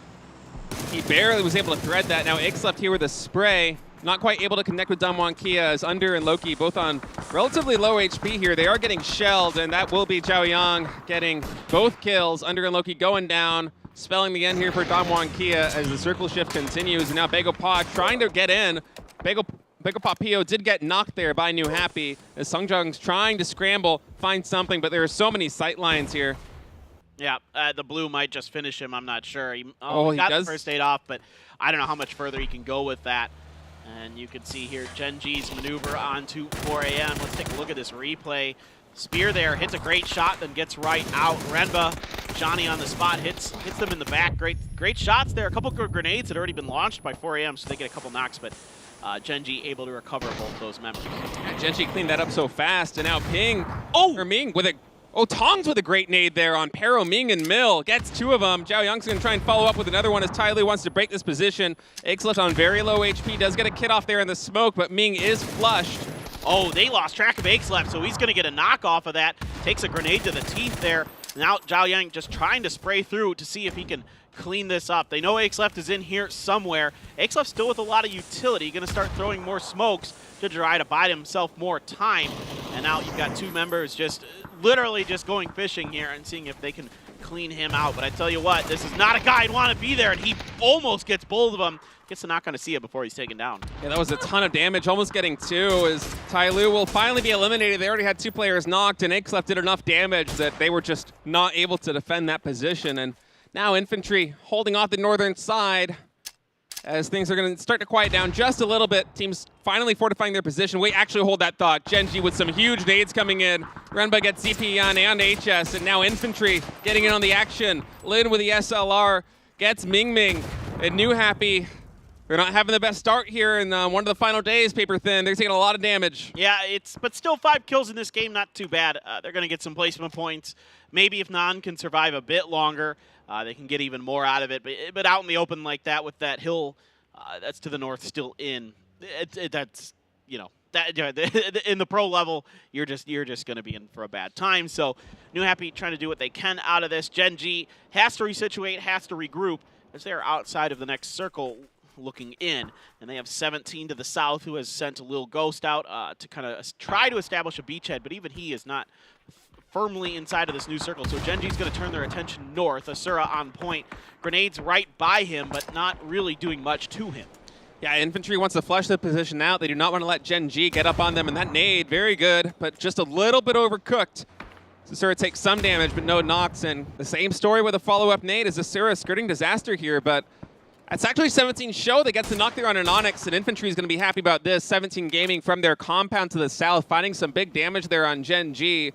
he barely was able to thread that. Now Ix left here with a spray, not quite able to connect with Damwon Kia, as Under and Loki both on relatively low HP here. They are getting shelled, and that will be Zhao Yang getting both kills. Under and Loki going down, spelling the end here for Damwon Kia as the circle shift continues. And now Bagopod trying to get in. Bagopod Pio did get knocked there by NewHappy as Sungjang's trying to scramble, find something, but there are so many sight lines here. Yeah, the blue might just finish him. I'm not sure. He he got does? the first aid off, but I don't know how much further he can go with that. And you can see here Genji's maneuver onto 4AM. Let's take a look at this replay. Spear there, hits a great shot, then gets right out. Renba, Johnny on the spot, hits them in the back. Great shots there. A couple good grenades had already been launched by 4AM, so they get a couple knocks, but Genji able to recover both those members. Yeah, Genji cleaned that up so fast, and now Ming with a Tongs with a great nade there on Pero, Ming, and Mill. Gets 2 of them. Zhao Yang's going to try and follow up with another one as Tai Lu wants to break this position. Ix left on very low HP. Does get a kid off there in the smoke, but Ming is flushed. Oh, they lost track of Ix-Left, so he's going to get a knock off of that. Takes a grenade to the teeth there. Now Zhao Yang just trying to spray through to see if he can clean this up. They know Ix-Left is in here somewhere. Ix-Left still with a lot of utility. Going to start throwing more smokes to try to buy himself more time. And now you've got 2 members just literally just going fishing here and seeing if they can clean him out. But I tell you what, this is not a guy I'd want to be there, and he almost gets both of them. Gets the knock on Sia before he's taken down. Yeah, that was a ton of damage, almost getting 2, as Tai Lu will finally be eliminated. They already had 2 players knocked, and Ix-Left did enough damage that they were just not able to defend that position. And now Infantry holding off the northern side as things are going to start to quiet down just a little bit. Teams finally fortifying their position. Wait, actually hold that thought. Genji with some huge nades coming in. Renba gets CP on and HS, and now Infantry getting in on the action. Lin with the SLR gets Ming Ming, and NewHappy. They're not having the best start here in one of the final days, Paper Thin. They're taking a lot of damage. Yeah, but still 5 kills in this game, not too bad. They're going to get some placement points. Maybe if Nan can survive a bit longer, they can get even more out of it. But out in the open like that with that hill that's to the north still in, that's, you know, in the pro level, you're just going to be in for a bad time. So NewHappy trying to do what they can out of this. Genji has to resituate, has to regroup as they're outside of the next circle looking in. And they have 17 to the south, who has sent a little ghost out to kind of try to establish a beachhead, but even he is not firmly inside of this new circle. So Gen G's going to turn their attention north. Asura on point. Grenades right by him, but not really doing much to him. Yeah, Infantry wants to flush the position out. They do not want to let Gen G get up on them, and that nade, very good, but just a little bit overcooked. Asura takes some damage, but no knocks, and the same story with a follow-up nade as Asura skirting disaster here, but that's actually 17 show that gets the knock there on an Onyx, and Infantry is going to be happy about this. 17 Gaming from their compound to the south, finding some big damage there on Gen G.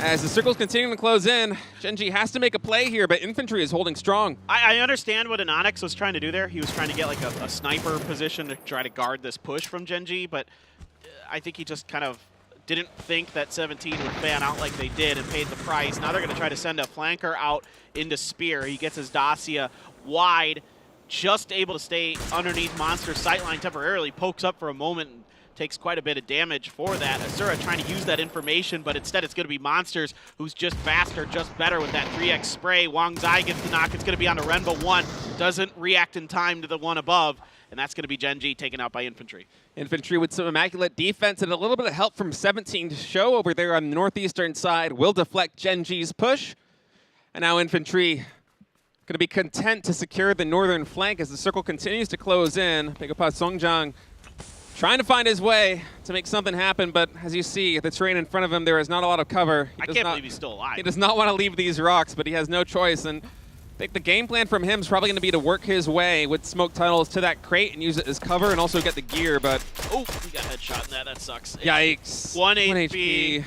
As the circle's continuing to close in, Gen G has to make a play here, but Infantry is holding strong. I understand what an Onyx was trying to do there. He was trying to get like a sniper position to try to guard this push from Gen G, but I think he just kind of didn't think that 17 would fan out like they did and paid the price. Now they're going to try to send a flanker out into Spear. He gets his Dacia wide, just able to stay underneath Monster's sightline temporarily, pokes up for a moment, and takes quite a bit of damage for that. Asura trying to use that information, but instead it's going to be Monsters, who's just faster, just better with that 3x spray. Wang Zai gets the knock. It's going to be on the Renba 1. Doesn't react in time to the one above, and that's going to be Gen G taken out by Infantry. Infantry with some immaculate defense and a little bit of help from 17 to show over there on the northeastern side will deflect Gen G's push. And now Infantry going to be content to secure the northern flank as the circle continues to close in. Pegapa Songjang trying to find his way to make something happen, but as you see, the terrain in front of him, there is not a lot of cover. I can't believe he's still alive. He does not want to leave these rocks, but he has no choice. And I think the game plan from him is probably going to be to work his way with smoke tunnels to that crate and use it as cover and also get the gear, but... Oh, he got headshot in that. That sucks. Yikes. 1 HP.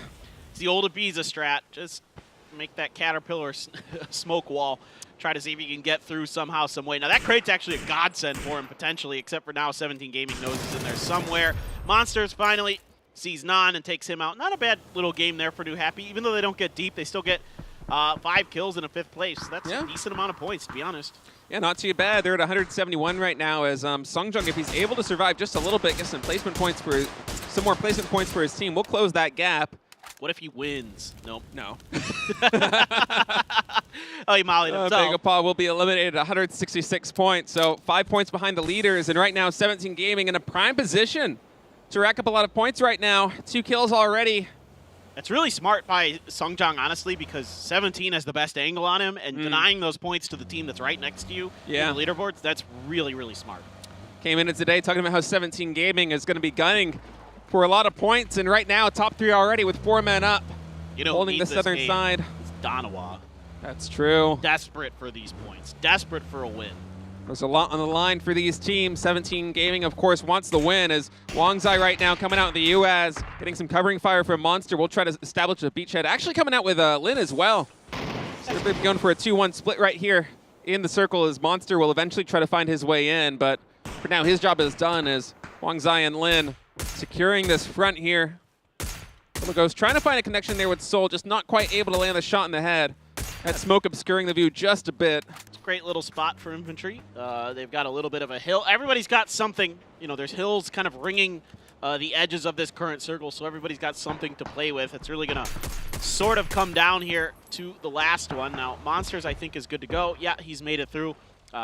It's the old Ibiza strat. Just make that Caterpillar smoke wall. Try to see if he can get through somehow, some way. Now, that crate's actually a godsend for him, potentially, except for now 17 Gaming knows he's in there somewhere. Monsters finally sees Nan and takes him out. Not a bad little game there for NewHappy. Even though they don't get deep, they still get 5 kills in a 5th place. That's a decent amount of points, to be honest. Yeah, not too bad. They're at 171 right now as Songjang, if he's able to survive just a little bit, get some placement points for some more placement points for his team, we'll close that gap. What if he wins? Nope. No. Oh, he mollied himself. Pegapa will be eliminated at 166 points, so 5 points behind the leaders, and right now 17 Gaming in a prime position to rack up a lot of points right now. 2 kills already. That's really smart by Songjang, honestly, because 17 has the best angle on him, and denying those points to the team that's right next to you in the leaderboards, that's really, really smart. Came in today talking about how 17 Gaming is going to be gunning for a lot of points, and right now top 3 already with 4 men up. You know, holding the southern side. It's Donawa. That's true. Desperate for these points. Desperate for a win. There's a lot on the line for these teams. 17 Gaming, of course, wants the win as Wang Zai right now coming out in the UAZ, getting some covering fire from Monster. We'll try to establish a beachhead. Actually coming out with Lin as well. So they're going for a 2-1 split right here in the circle as Monster will eventually try to find his way in. But for now, his job is done as Wang Zai and Lin securing this front here. Little Ghost trying to find a connection there with Soul, just not quite able to land a shot in the head. That smoke obscuring the view just a bit. It's a great little spot for Infantry. They've got a little bit of a hill. Everybody's got something. You know, there's hills kind of ringing the edges of this current circle, so everybody's got something to play with. It's really going to sort of come down here to the last one. Now, Monsters, I think, is good to go. Yeah, he's made it through.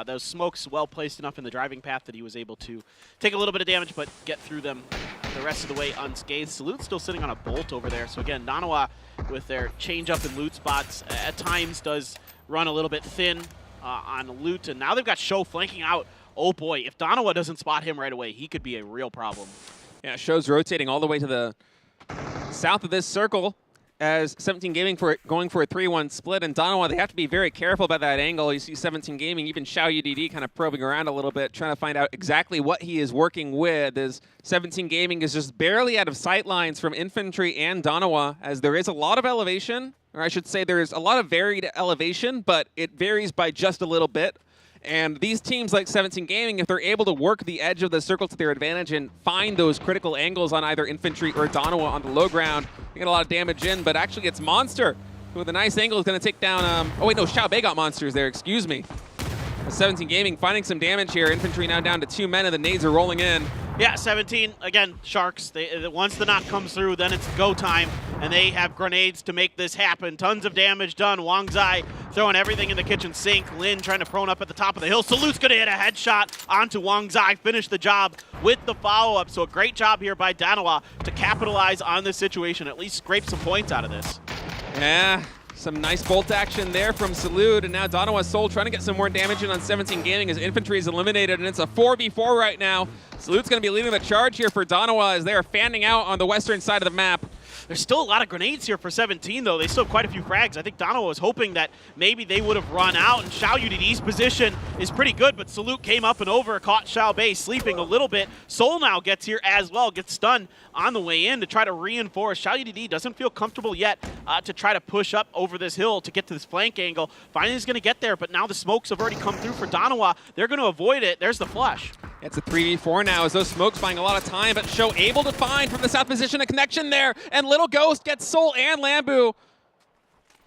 Those smokes well placed enough in the driving path that he was able to take a little bit of damage, but get through them the rest of the way unscathed. Salute still sitting on a bolt over there. So again, Donawa with their change up in loot spots at times does run a little bit thin on loot. And now they've got Show flanking out. Oh boy, if Donawa doesn't spot him right away, he could be a real problem. Yeah, Show's rotating all the way to the south of this circle as 17 Gaming going for a 3-1 split, and Donawa, they have to be very careful about that angle. You see 17 Gaming, even Xiao UDD kind of probing around a little bit, trying to find out exactly what he is working with, as 17 Gaming is just barely out of sight lines from Infantry and Donawa, as there is a lot of elevation, or I should say there is a lot of varied elevation, but it varies by just a little bit. And these teams like 17 Gaming, if they're able to work the edge of the circle to their advantage and find those critical angles on either Infantry or Donawa on the low ground, they get a lot of damage in. But actually it's Monster, who with a nice angle is going to take down... oh wait, no, Xiao Bei got Monsters there, excuse me. 17 Gaming finding some damage here. Infantry now down to 2 men and the nades are rolling in. Yeah, 17, again, Sharks. Once the knock comes through, then it's go time. and they have grenades to make this happen. Tons of damage done. Wang Zai throwing everything in the kitchen sink. Lin trying to prone up at the top of the hill. Salute's going to hit a headshot onto Wang Zai, finish the job with the follow-up. So a great job here by Danawa to capitalize on this situation, at least scrape some points out of this. Yeah, some nice bolt action there from Salute, and now Danawa Soul trying to get some more damage in on 17 Gaming as infantry is eliminated, and it's a 4v4 right now. Salute's going to be leading the charge here for Danawa as they are fanning out on the western side of the map. There's still a lot of grenades here for 17, though. They still have quite a few frags. I think Danawa was hoping that maybe they would have run out, and Xiao Yudi's position is pretty good, but Salute came up and over, caught Xiao Bei sleeping a little bit. Soul now gets here as well, gets stunned on the way in to try to reinforce. Xiao Yudi doesn't feel comfortable yet to try to push up over this hill to get to this flank angle. Finally, he's going to get there, but now the smokes have already come through for Danawa. They're going to avoid it. There's the flush. It's a 3v4 now as those smokes buying a lot of time, but Show able to find from the south position a connection there, and Little Ghost gets Soul and Lambu.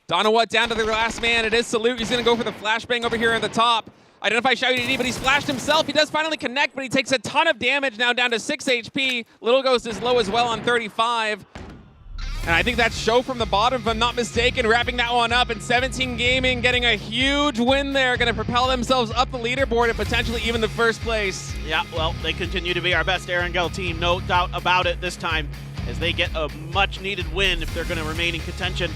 Danawa down to the last man. It is Salute. He's going to go for the flashbang over here at the top. Identify Xiao Yudi, but he's flashed himself. He does finally connect, but he takes a ton of damage now, down to 6 HP. Little Ghost is low as well on 35. And I think that's Show from the bottom, if I'm not mistaken, wrapping that one up. And 17 Gaming getting a huge win there, going to propel themselves up the leaderboard and potentially even the first place. Yeah, well, they continue to be our best Erangel team, no doubt about it this time, as they get a much-needed win if they're going to remain in contention,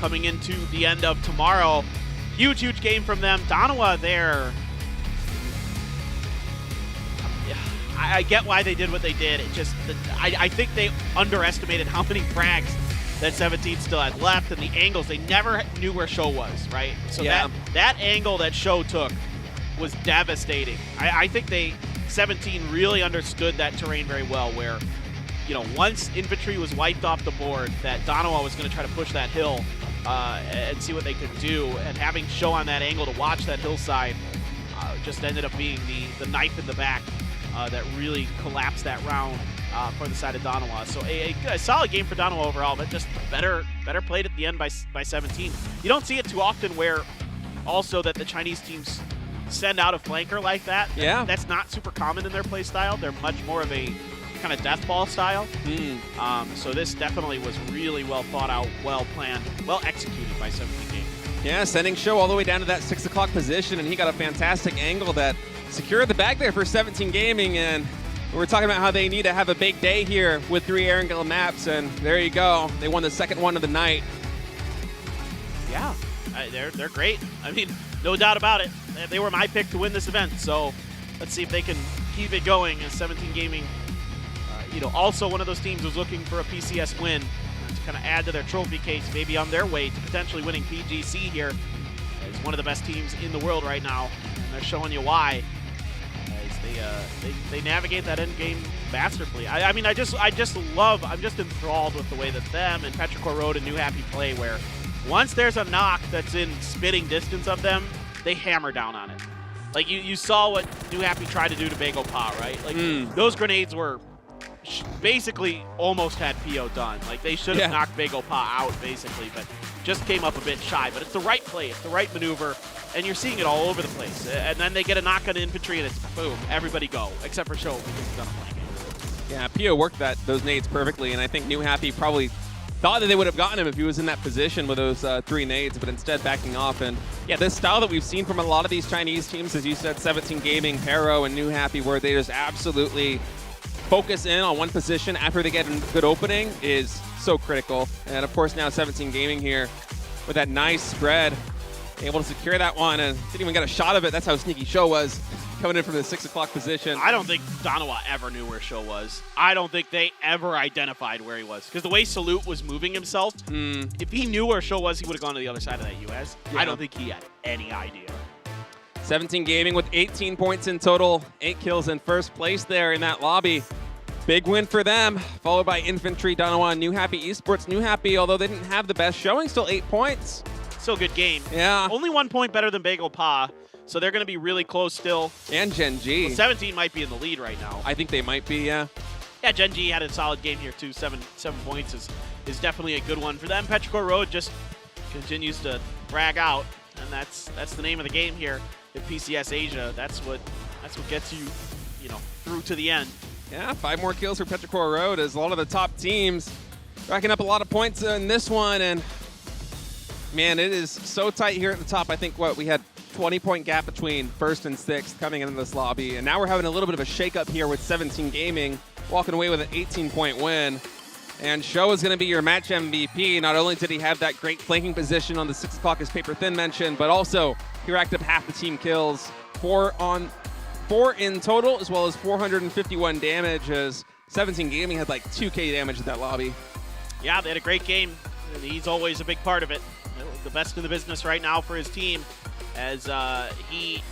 coming into the end of tomorrow. Huge, huge game from them. Danawa there. I get why they did what they did. It just, I think they underestimated how many frags that 17 still had left and the angles. They never knew where Show was, right? So yeah. that angle that Show took was devastating. I think 17 really understood that terrain very well, where, once infantry was wiped off the board, that Danawa was going to try to push that hill and see what they could do. And having Show on that angle to watch that hillside just ended up being the knife in the back that really collapsed that round for the side of Danawa. So a solid game for Danawa overall, but just better played at the end by 17. You don't see it too often where also that the Chinese teams send out a flanker like that. Yeah. That's not super common in their play style. They're much more of a kind of death ball style. So this definitely was really well thought out, well planned, well executed by 17 Gaming. Yeah, sending Show all the way down to that 6 o'clock position, and he got a fantastic angle that secured the bag there for 17 Gaming, and we're talking about how they need to have a big day here with 3 Erangel maps, and there you go. They won the second one of the night. Yeah, they're great. I mean, no doubt about it. They were my pick to win this event, so let's see if they can keep it going as 17 Gaming, also one of those teams who's looking for a PCS win to kind of add to their trophy case, maybe on their way to potentially winning PGC here. Is one of the best teams in the world right now, and they're showing you why. They navigate that end game masterfully. I'm just enthralled with the way that them and Petrichor Road and NewHappy play, where once there's a knock that's in spitting distance of them, they hammer down on it. Like you saw what NewHappy tried to do to Bagel Pa, right? Like those grenades were basically almost had PO done. Like they should have knocked Bagel Pa out basically, but just came up a bit shy. But it's the right play, it's the right maneuver, and you're seeing it all over the place. And then they get a knock on infantry, and it's boom, everybody go, except for Show because he's done a flank. Yeah, PO worked those nades perfectly, and I think NewHappy probably thought that they would have gotten him if he was in that position with those 3 nades, but instead backing off. And yeah, this style that we've seen from a lot of these Chinese teams, as you said, 17 Gaming, Haro, and NewHappy, where they just absolutely focus in on one position after they get a good opening, is so critical. And of course now 17 Gaming here with that nice spread, able to secure that one, and didn't even get a shot of it. That's how sneaky Show was, coming in from the 6 o'clock position. I don't think Danawa ever knew where Show was. I don't think they ever identified where he was, because the way Salute was moving himself, if he knew where Show was, he would have gone to the other side of that US. Yeah. I don't think he had any idea. 17 Gaming with 18 points in total, 8 kills in first place there in that lobby. Big win for them, followed by Infantry, Danawa, and NewHappy Esports. NewHappy, although they didn't have the best showing, still 8 points. Still a good game. Yeah. Only 1 point better than Bagel Pa, so they're going to be really close still. And Gen G. Well, 17 might be in the lead right now. I think they might be, yeah. Yeah, Gen G had a solid game here too. 7 points is definitely a good one for them. Petrichor Road just continues to brag out, and that's the name of the game here at PCS Asia. That's what gets you, through to the end. Yeah, 5 more kills for Petrichor Road, as a lot of the top teams racking up a lot of points in this one, and man, it is so tight here at the top. I think we had 20-point gap between first and sixth coming into this lobby, and now we're having a little bit of a shakeup here with 17 Gaming walking away with an 18-point win. And Show is going to be your match MVP. Not only did he have that great flanking position on the 6 o'clock, as Paper Thin mentioned, but also he racked up half the team kills, 4 in total, as well as 451 damage, as 17 Gaming had like 2K damage in that lobby. Yeah, they had a great game, and he's always a big part of it. The best in the business right now for his team, as he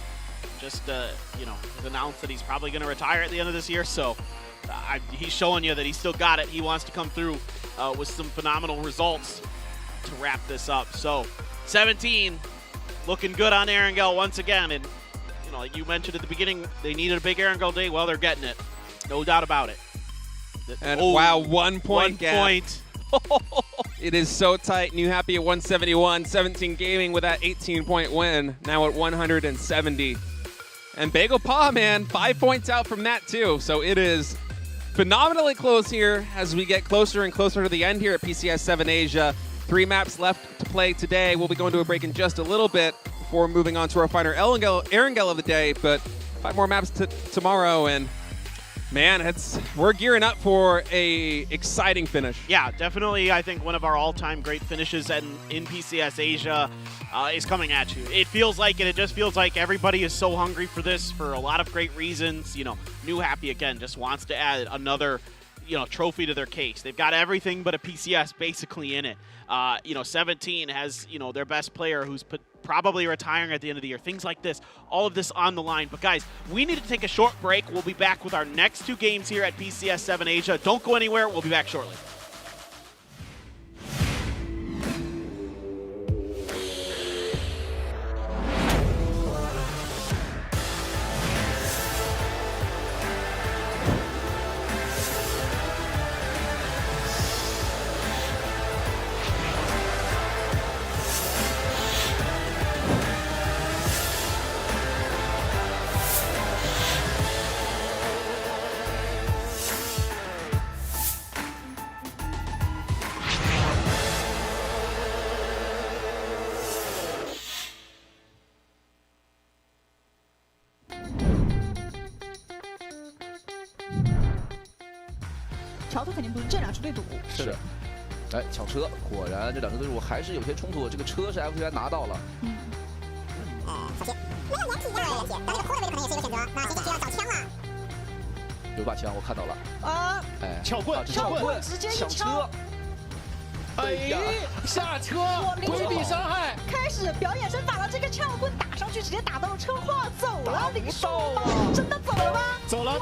just announced that he's probably going to retire at the end of this year. So he's showing you that he's still got it. He wants to come through with some phenomenal results to wrap this up. So 17 looking good on Erangel once again, and like you mentioned at the beginning, they needed a big Erangel day. Well, they're getting it, no doubt about it. And wow, 1 point gap. It is so tight. NewHappy at 171, 17 Gaming with that 18-point win, now at 170. And Bagel Paw, man, 5 points out from that too. So it is phenomenally close here as we get closer and closer to the end here at PCS7 Asia. 3 maps left to play today. We'll be going to a break in just a little bit before moving on to our final Erangel of the day, but 5 more maps tomorrow, and man, we're gearing up for a exciting finish. Yeah, definitely. I think one of our all-time great finishes in PCS Asia is coming at you. It feels like it. It just feels like everybody is so hungry for this for a lot of great reasons. NewHappy again just wants to add another trophy to their case. They've got everything but a PCS basically in it. 17 has their best player who's probably retiring at the end of the year. Things like this, all of this on the line. But guys, we need to take a short break. We'll be back with our next 2 games here at PCS7 Asia. Don't go anywhere. We'll be back shortly.桥头肯定不是这两支队伍。是的，哎，抢车，果然这两支队伍还是有些冲突。这个车是 FTY 拿到了。首先，没有连体呀，连体，但这个空的位置可能也是一个选择。那先需要找枪了。有把枪，我看到了。啊！哎，撬棍，直接抢车。哎，下车，规避伤害。开始表演身法了，这个撬棍打上去，直接打到了车框，走了，领手真的走了吗？走了。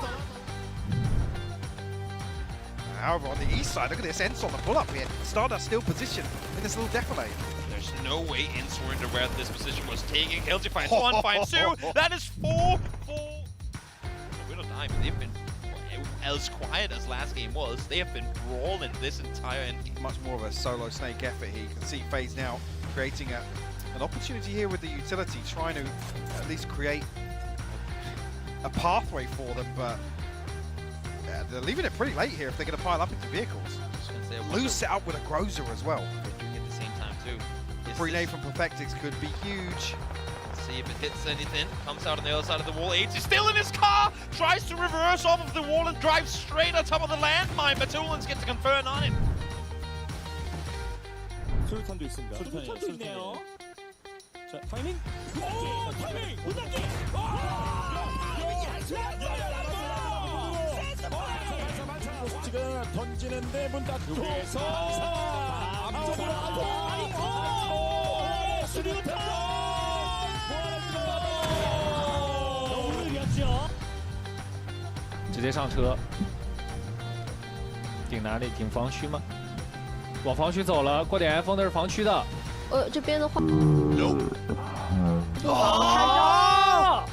However, on the east side, look at this Enso on the pull-up here. Stardust still positioned in this little defilade. There's no way Enso were into where this position was taking. Hilti finds 1, finds 2. That is 4. We don't die, but they've been, as quiet as last game was, they have been brawling this entire end. Much more of a solo Snake effort here. You can see FaZe now creating an opportunity here with the utility, trying to at least create a pathway for them, but they're leaving it pretty late here if they're going to pile up into vehicles. Lose set up with a Grozer as well. At the same time too. The pre-nade from Perfectix could be huge. Let's see if it hits anything. Comes out on the other side of the wall. AIDS is still in his car. Tries to reverse off of the wall and drive straight on top of the landmine. But Tulans gets a confirm on it. 수류탄도 있습니다. 수류탄도 있네요. 자, 타이밍. 오, 타이밍. 무단기. 지금 던지는데 문 닫고서 앞쪽으로 수류탄 너무 느렸죠. 直接上车，顶哪里？顶防区吗？往防区走了，过点 iPhone 那是防区的。这边的话。啊！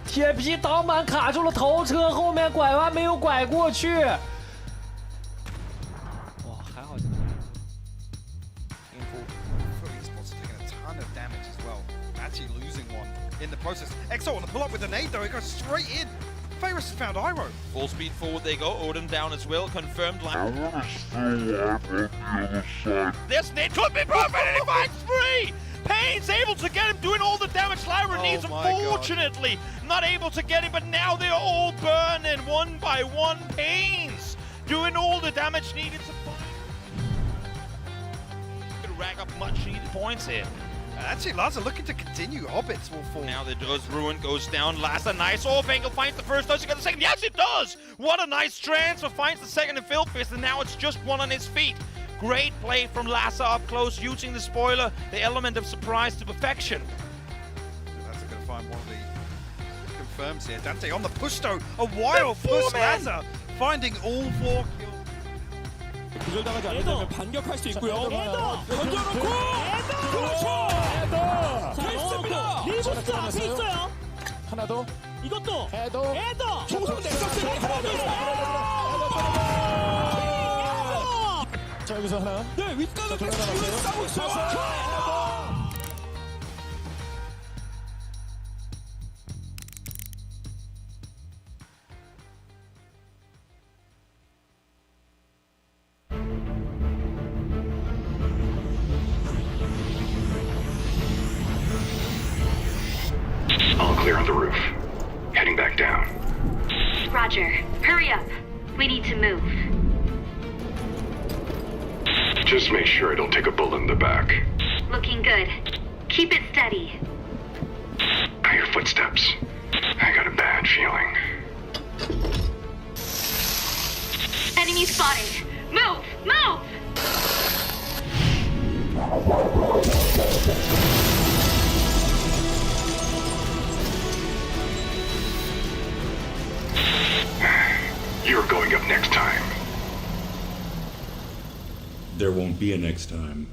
铁皮挡板卡住了头车，后面拐弯没有拐过去。哇，还好。Esports taking a ton of damage as well. Actually losing one in the process. Exo on the pull up with a nade though, it goes straight in. Virus has found Iroh. Full speed forward they go. Odin down as well. Confirmed. This net could be broken and he finds free. Pain's able to get him, doing all the damage Lyra needs. Unfortunately, not able to get him, but now they're all burning one by one. Pain's doing all the damage needed to rack up much needed points here. Actually, Laza looking to continue. Hobbits will fall. Now the does Ruin goes down. Laza, nice off angle, finds the first. Does he get the second? Yes, it does! What a nice transfer. Finds the second in Filfist, and now it's just one on his feet. Great play from Laza up close, using the spoiler, the element of surprise to perfection. Laza going to find one of the confirms here. Dante on the push though. A wild push. Laza finding all 4 kills. 구절당하지 않는 다면 반격할 수 있고요. 던져놓고 그렇죠. 됐습니다. 리부스트 앞에 있어요. 하나 더. 이것도 에더. 총성 넥서스 하나 더. 자 여기서 하나. 네 윗각을 싸고 있어요. All clear on the roof. Heading back down. Roger. Hurry up. We need to move. Just make sure I don't take a bullet in the back. Looking good. Keep it steady. I hear footsteps. I got a bad feeling. Enemy spotted. Move! Move! You're going up next time. There won't be a next time.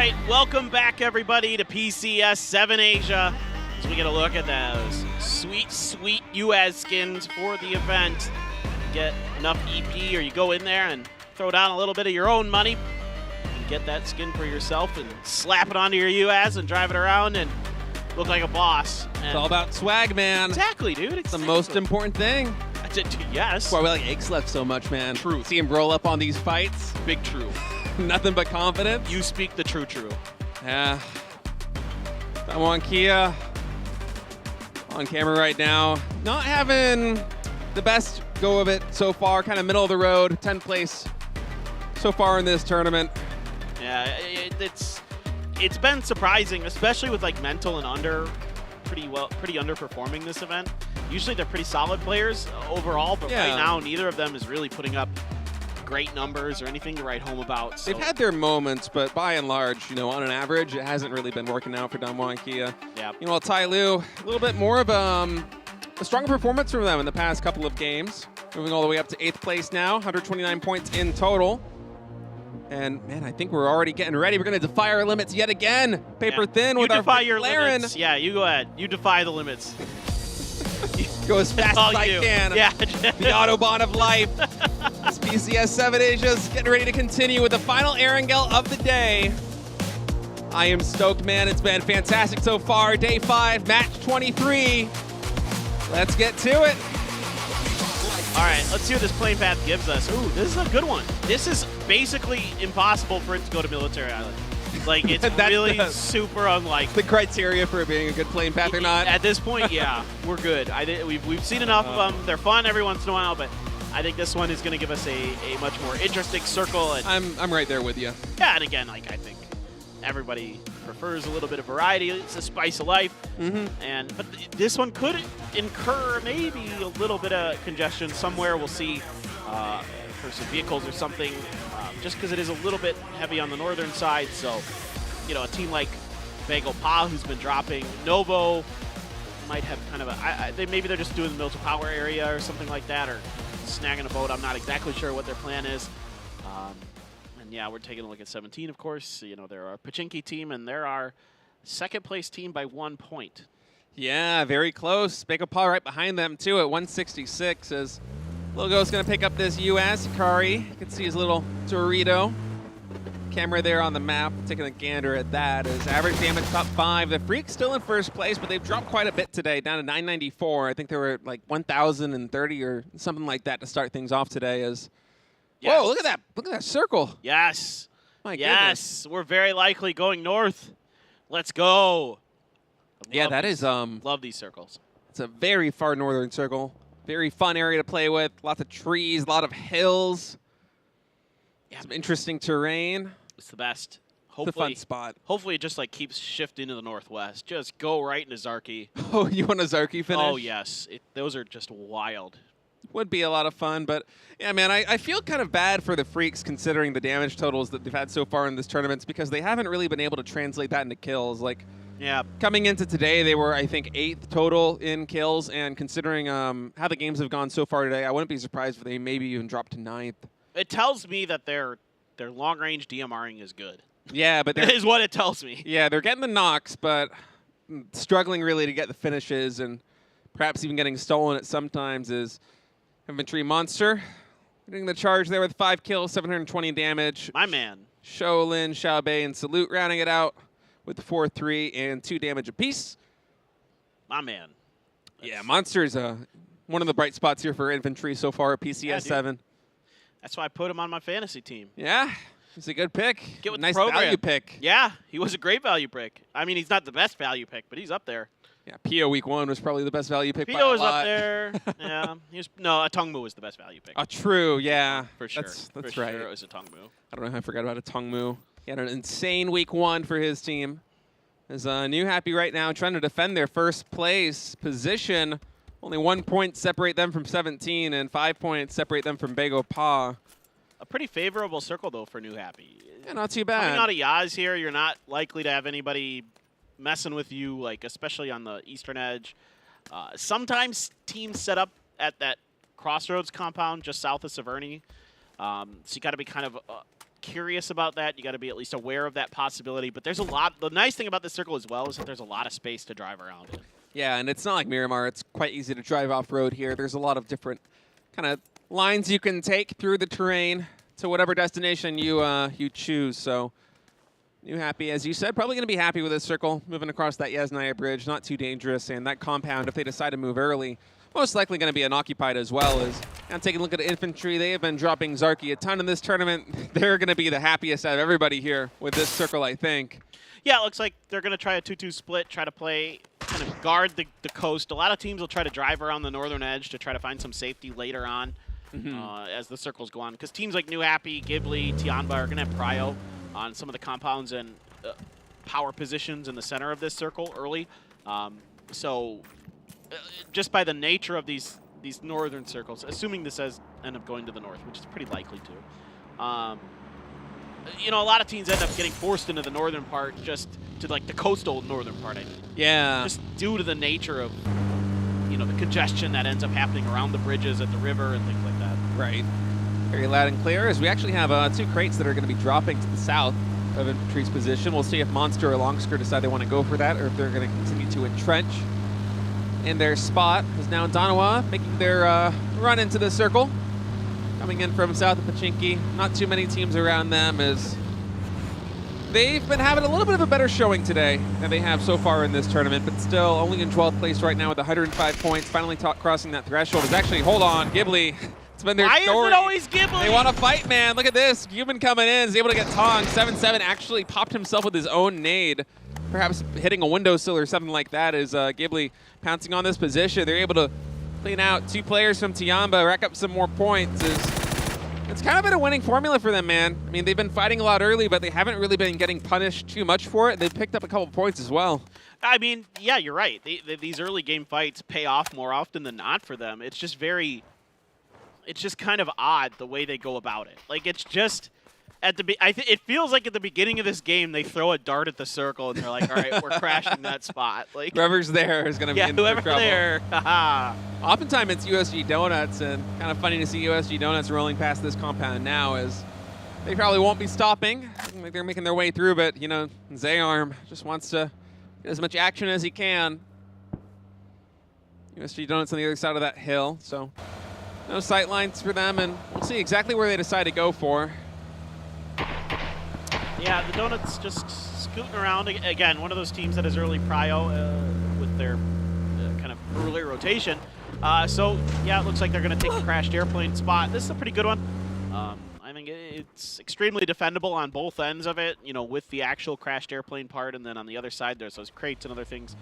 right, welcome back everybody to PCS7 Asia as we get a look at those sweet, sweet US skins for the event. Get enough EP or you go in there and throw down a little bit of your own money and get that skin for yourself and slap it onto your US and drive it around and look like a boss. And it's all about swag, man. Exactly, dude. It's the most important thing. Yes. That's why we like Egg so much, man. True. See him roll up on these fights. Big true. Nothing but confidence. You speak the true. Yeah. Damwon Kia on camera right now. Not having the best go of it so far. Kind of middle of the road. 10th place so far in this tournament. Yeah, it's been surprising, especially with like mental and under pretty underperforming this event. Usually they're pretty solid players overall, but right now neither of them is really putting up great numbers or anything to write home about. So. They've had their moments, but by and large, on an average, it hasn't really been working out for Damwon Kia. Yeah. Tai Lu, a little bit more of a stronger performance from them in the past couple of games. Moving all the way up to 8th place now, 129 points in total. And man, I think we're already getting ready. We're going to defy our limits yet again. Paper thin with our limits. Yeah, you go ahead. You defy the limits. Go as fast as I can. Yeah. The Autobahn of life. This PCS7 Asia's getting ready to continue with the final Erangel of the day. I am stoked, man. It's been fantastic so far. Day 5, match 23. Let's get to it. All right, let's see what this plane path gives us. Ooh, this is a good one. This is basically impossible for it to go to Military Island. Like, it's really super unlikely. The criteria for it being a good plane path or not. At this point, yeah, we're good. We've seen enough of them. They're fun every once in a while, but I think this one is going to give us a much more interesting circle. And I'm right there with you. Yeah, and again, like I think everybody prefers a little bit of variety. It's a spice of life. But this one could incur maybe a little bit of congestion somewhere. We'll see for some vehicles or something, just because it is a little bit heavy on the northern side. So, a team like Bagel Pa, who's been dropping Novo, might have kind of maybe they're just doing the Military Power area or something like that, or snagging a boat. I'm not exactly sure what their plan is. And yeah, we're taking a look at 17, of course. They're our Pachinki team, and they're our second place team by 1 point. Yeah, very close. Bagel Pa right behind them, too, at 166 as Logo's going to pick up this US. Ikari, you can see his little Dorito. Camera there on the map, taking a gander at that. As average damage top 5. The Freaks still in first place, but they've dropped quite a bit today, down to 994. I think they were like 1,030 or something like that to start things off today. Whoa, look at that. Look at that circle. Yes. My goodness. We're very likely going north. Let's go. Love these circles. It's a very far northern circle. Very fun area to play with. Lots of trees, a lot of hills. Yeah. Some interesting terrain. It's the best. It's a fun spot. Hopefully it just like keeps shifting to the northwest. Just go right into Zarki. Oh, you want a Zarki finish? Oh, yes. Those are just wild. Would be a lot of fun, but yeah, man, I feel kind of bad for the Freaks considering the damage totals that they've had so far in this tournament because they haven't really been able to translate that into kills. Like, yeah, coming into today, they were, I think, 8th total in kills, and considering how the games have gone so far today, I wouldn't be surprised if they maybe even dropped to 9th. It tells me that their long-range DMRing is good. Yeah, but that is what it tells me. Yeah, they're getting the knocks, but struggling really to get the finishes, and perhaps even getting stolen at sometimes is Infantry Monster. Getting the charge there with 5 kills, 720 damage. My man. Shaolin, Xiaobei, and Salute rounding it out with 4, 3, and 2 damage apiece. My man. Yeah, Monster's one of the bright spots here for Infantry so far at PCS7. That's why I put him on my fantasy team. Yeah, he's a good pick. Get with nice the program. Value pick. Yeah, he was a great value pick. I mean, he's not the best value pick, but he's up there. Yeah, Pio week 1 was probably the best value pick. Pio was up there. Yeah, Atongmu was the best value pick. Oh, true. Yeah, for sure. That's for right. Sure it was Atongmu. I don't know how I forgot about Atongmu. He had an insane week 1 for his team. As NewHappy right now trying to defend their first place position. Only 1 point separate them from 17, and 5 points separate them from Bagel Pa. A pretty favorable circle though for NewHappy. Yeah, not too bad. Coming out of Yaz here, you're not likely to have anybody messing with you, like especially on the eastern edge. Sometimes teams set up at that crossroads compound just south of Severny, so you got to be kind of curious about that. You got to be at least aware of that possibility. But there's a lot. The nice thing about this circle as well is that there's a lot of space to drive around in. Yeah, and it's not like Miramar. It's quite easy to drive off-road here. There's a lot of different kind of lines you can take through the terrain to whatever destination you choose. So NewHappy, as you said, probably going to be happy with this circle, moving across that Yasnaya Bridge. Not too dangerous, and that compound, if they decide to move early, most likely going to be unoccupied as well. As I'm taking a look at infantry, they have been dropping Zarki a ton in this tournament. They're going to be the happiest out of everybody here with this circle, I think. Yeah, it looks like they're going to try a 2-2 split, try to play, kind of guard the coast. A lot of teams will try to drive around the northern edge to try to find some safety later on as the circles go on. Because teams like NewHappy, Ghibli, Tianba are going to have prio on some of the compounds and power positions in the center of this circle early. Just by the nature of these northern circles, assuming this does end up going to the north, which is pretty likely to, you know, a lot of teams end up getting forced into the northern part, just to like the coastal northern part, I think. Yeah. Just due to the nature of, you know, the congestion that ends up happening around the bridges at the river and things like that. Right. Very loud and clear, as we actually have 2 crates that are going to be dropping to the south of infantry's position. We'll see if Monster or Longsker decide they want to go for that, or if they're going to continue to entrench in their spot. As now Danawa making their run into the circle. Coming in from south of Pachinki. Not too many teams around them, as they've been having a little bit of a better showing today than they have so far in this tournament, but still only in 12th place right now with 105 points. Finally crossing that threshold is actually, hold on, Ghibli. It's been their story. Why is it always Ghibli? They want to fight, man. Look at this. Human coming in is able to get Tong. 7-7 actually popped himself with his own nade. Perhaps hitting a windowsill or something like that as Ghibli pouncing on this position. They're able to clean out 2 players from Tianba, rack up some more points. It's kind of been a winning formula for them, man. I mean, they've been fighting a lot early, but they haven't really been getting punished too much for it. They've picked up a couple points as well. I mean, yeah, you're right. These early game fights pay off more often than not for them. It's just kind of odd the way they go about it. Like, it's just it feels like at the beginning of this game they throw a dart at the circle and they're like, all right, we're crashing that spot. Like, whoever's there is going to be in whoever's trouble. there. Oftentimes it's USG Donuts, and kind of funny to see USG Donuts rolling past this compound now, as they probably won't be stopping. Like they're making their way through, but you know, Zayarm just wants to get as much action as he can. USG Donuts on the other side of that hill, so no sight lines for them, and we'll see exactly where they decide to go for. Yeah, the Donuts just scooting around. Again, one of those teams that is early prio with their kind of early rotation. So, yeah, it looks like they're going to take the crashed airplane spot. This is a pretty good one. I think it's extremely defendable on both ends of it, you know, with the actual crashed airplane part, and then on the other side there's those crates and other things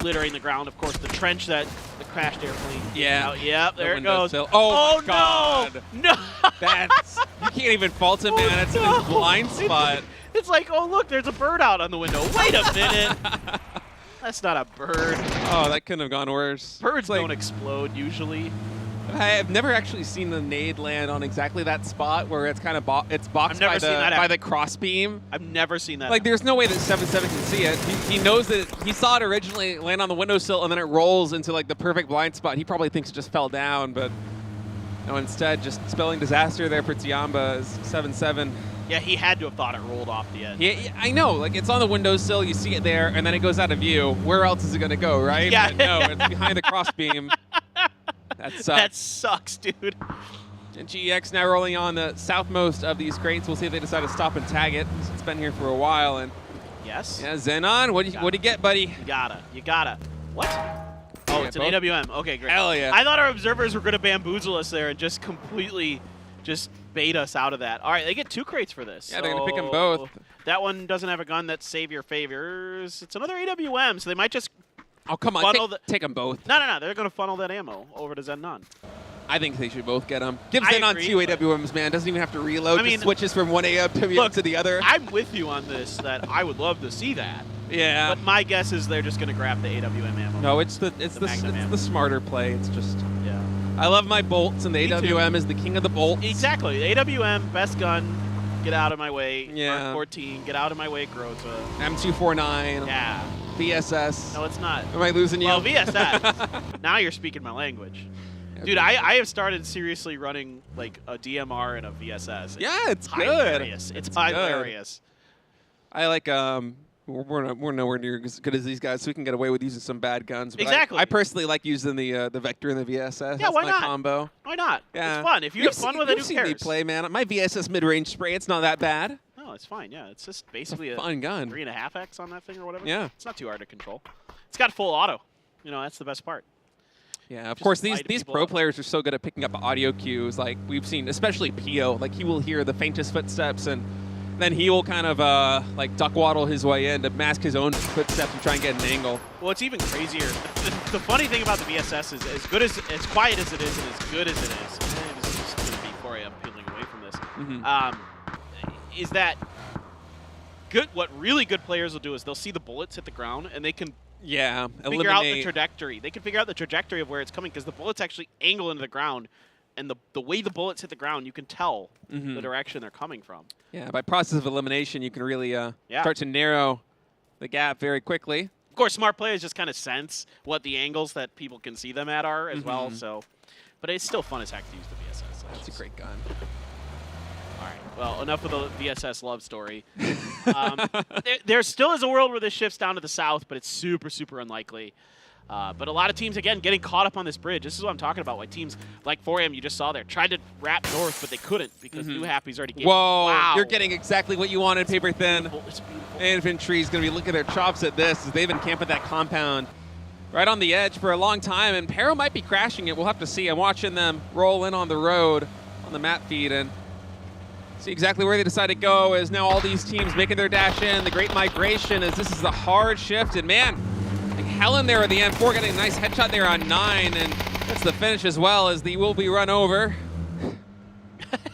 littering the ground. Of course, the trench that the crashed airplane. Yeah. Yep, there it goes. Oh my God. No! That's, you can't even fault him, man. That's in his blind spot. It's like, oh, look, there's a bird out on the window. Wait a minute. That's not a bird. Oh, that couldn't have gone worse. Birds don't explode usually. I've never actually seen the nade land on exactly that spot where it's kind of it's boxed by the crossbeam. I've never seen that. Like, there's no way that 7-7 can see it. He knows that he saw it originally land on the windowsill, and then it rolls into like the perfect blind spot. He probably thinks it just fell down, but no, instead just spelling disaster there for Tianba as 7-7. Yeah, he had to have thought it rolled off the edge. Yeah, I know. Like, it's on the windowsill, you see it there, and then it goes out of view. Where else is it going to go, right? Yeah. But no, it's behind the crossbeam. That sucks. That sucks, dude. And GEX now rolling on the southmost of these crates. We'll see if they decide to stop and tag it. It's been here for a while. And yes. Yeah, Zenon, what do you get, buddy? You gotta. What? Oh, it's an AWM. Okay, great. Hell yeah. I thought our observers were going to bamboozle us there and just completely just bait us out of that. All right, they get 2 crates for this. Yeah, they're going to pick them both. That one doesn't have a gun that Savior favors. It's another AWM, so they might just Oh, come on. Take them both. No. They're going to funnel that ammo over to Zenon. I think they should both get them. Give Zenon 2 AWMs, man. Doesn't even have to reload. I mean, just switches from one AWM to the other. I'm with you on this, that I would love to see that. Yeah. But my guess is they're just going to grab the AWM ammo. No, it's the smarter play. It's just, yeah. I love my bolts, and the AWM is the king of the bolts. Exactly. The AWM, best gun. Get out of my way. Yeah. Mark 14. Get out of my way, Grota. M249. Yeah. VSS. No, it's not. Am I losing you? Well, VSS. Now you're speaking my language. Dude, I have started seriously running like a DMR and a VSS. Yeah, it's hilarious. good. It's hilarious. I like we're nowhere near as good as these guys, so we can get away with using some bad guns. But Exactly. I personally like using the Vector and the VSS. Yeah, That's why my not? combo. Why not? Yeah. It's fun. If you have fun with it, who You've seen me cares? play, man. My VSS mid-range spray, it's not that bad. No, it's fine. Yeah, it's just basically a fun gun. 3.5x on that thing or whatever. Yeah. It's not too hard to control. It's got full auto. You know, that's the best part. Yeah, of Just course, light these people pro up. players are so good at picking up audio cues. Like we've seen, especially Pio, like he will hear the faintest footsteps and then he will kind of like duck waddle his way in to mask his own footsteps and try and get an angle. Well, it's even crazier. The funny thing about the VSS is as quiet as it is and as good as it is. This is just going to be Corey. I'm peeling away from this. Is that good? What really good players will do is they'll see the bullets hit the ground and they can figure out the trajectory. They can figure out the trajectory of where it's coming because the bullets actually angle into the ground. And the way the bullets hit the ground, you can tell the direction they're coming from. Yeah, by process of elimination, you can really start to narrow the gap very quickly. Of course, smart players just kind of sense what the angles that people can see them at are as well. So, but it's still fun as heck to use the VSS. That's a great gun. All right. Well, enough of the VSS love story. There still is a world where this shifts down to the south, but it's super, super unlikely. But a lot of teams, again, getting caught up on this bridge. This is what I'm talking about. Why teams like 4AM, you just saw there, tried to wrap north, but they couldn't because NewHappy's already gave. Whoa, wow. You're getting exactly what you wanted, Paper Thin. It's beautiful. Infantry's going to be looking at their chops at this as they've been camping that compound right on the edge for a long time, and Pero might be crashing it. We'll have to see. I'm watching them roll in on the road on the map feed and see exactly where they decide to go as now all these teams making their dash in. The great migration as this is the hard shift, and man, Helen there at the end, 4 getting a nice headshot there on 9, and that's the finish as well as the will be run over.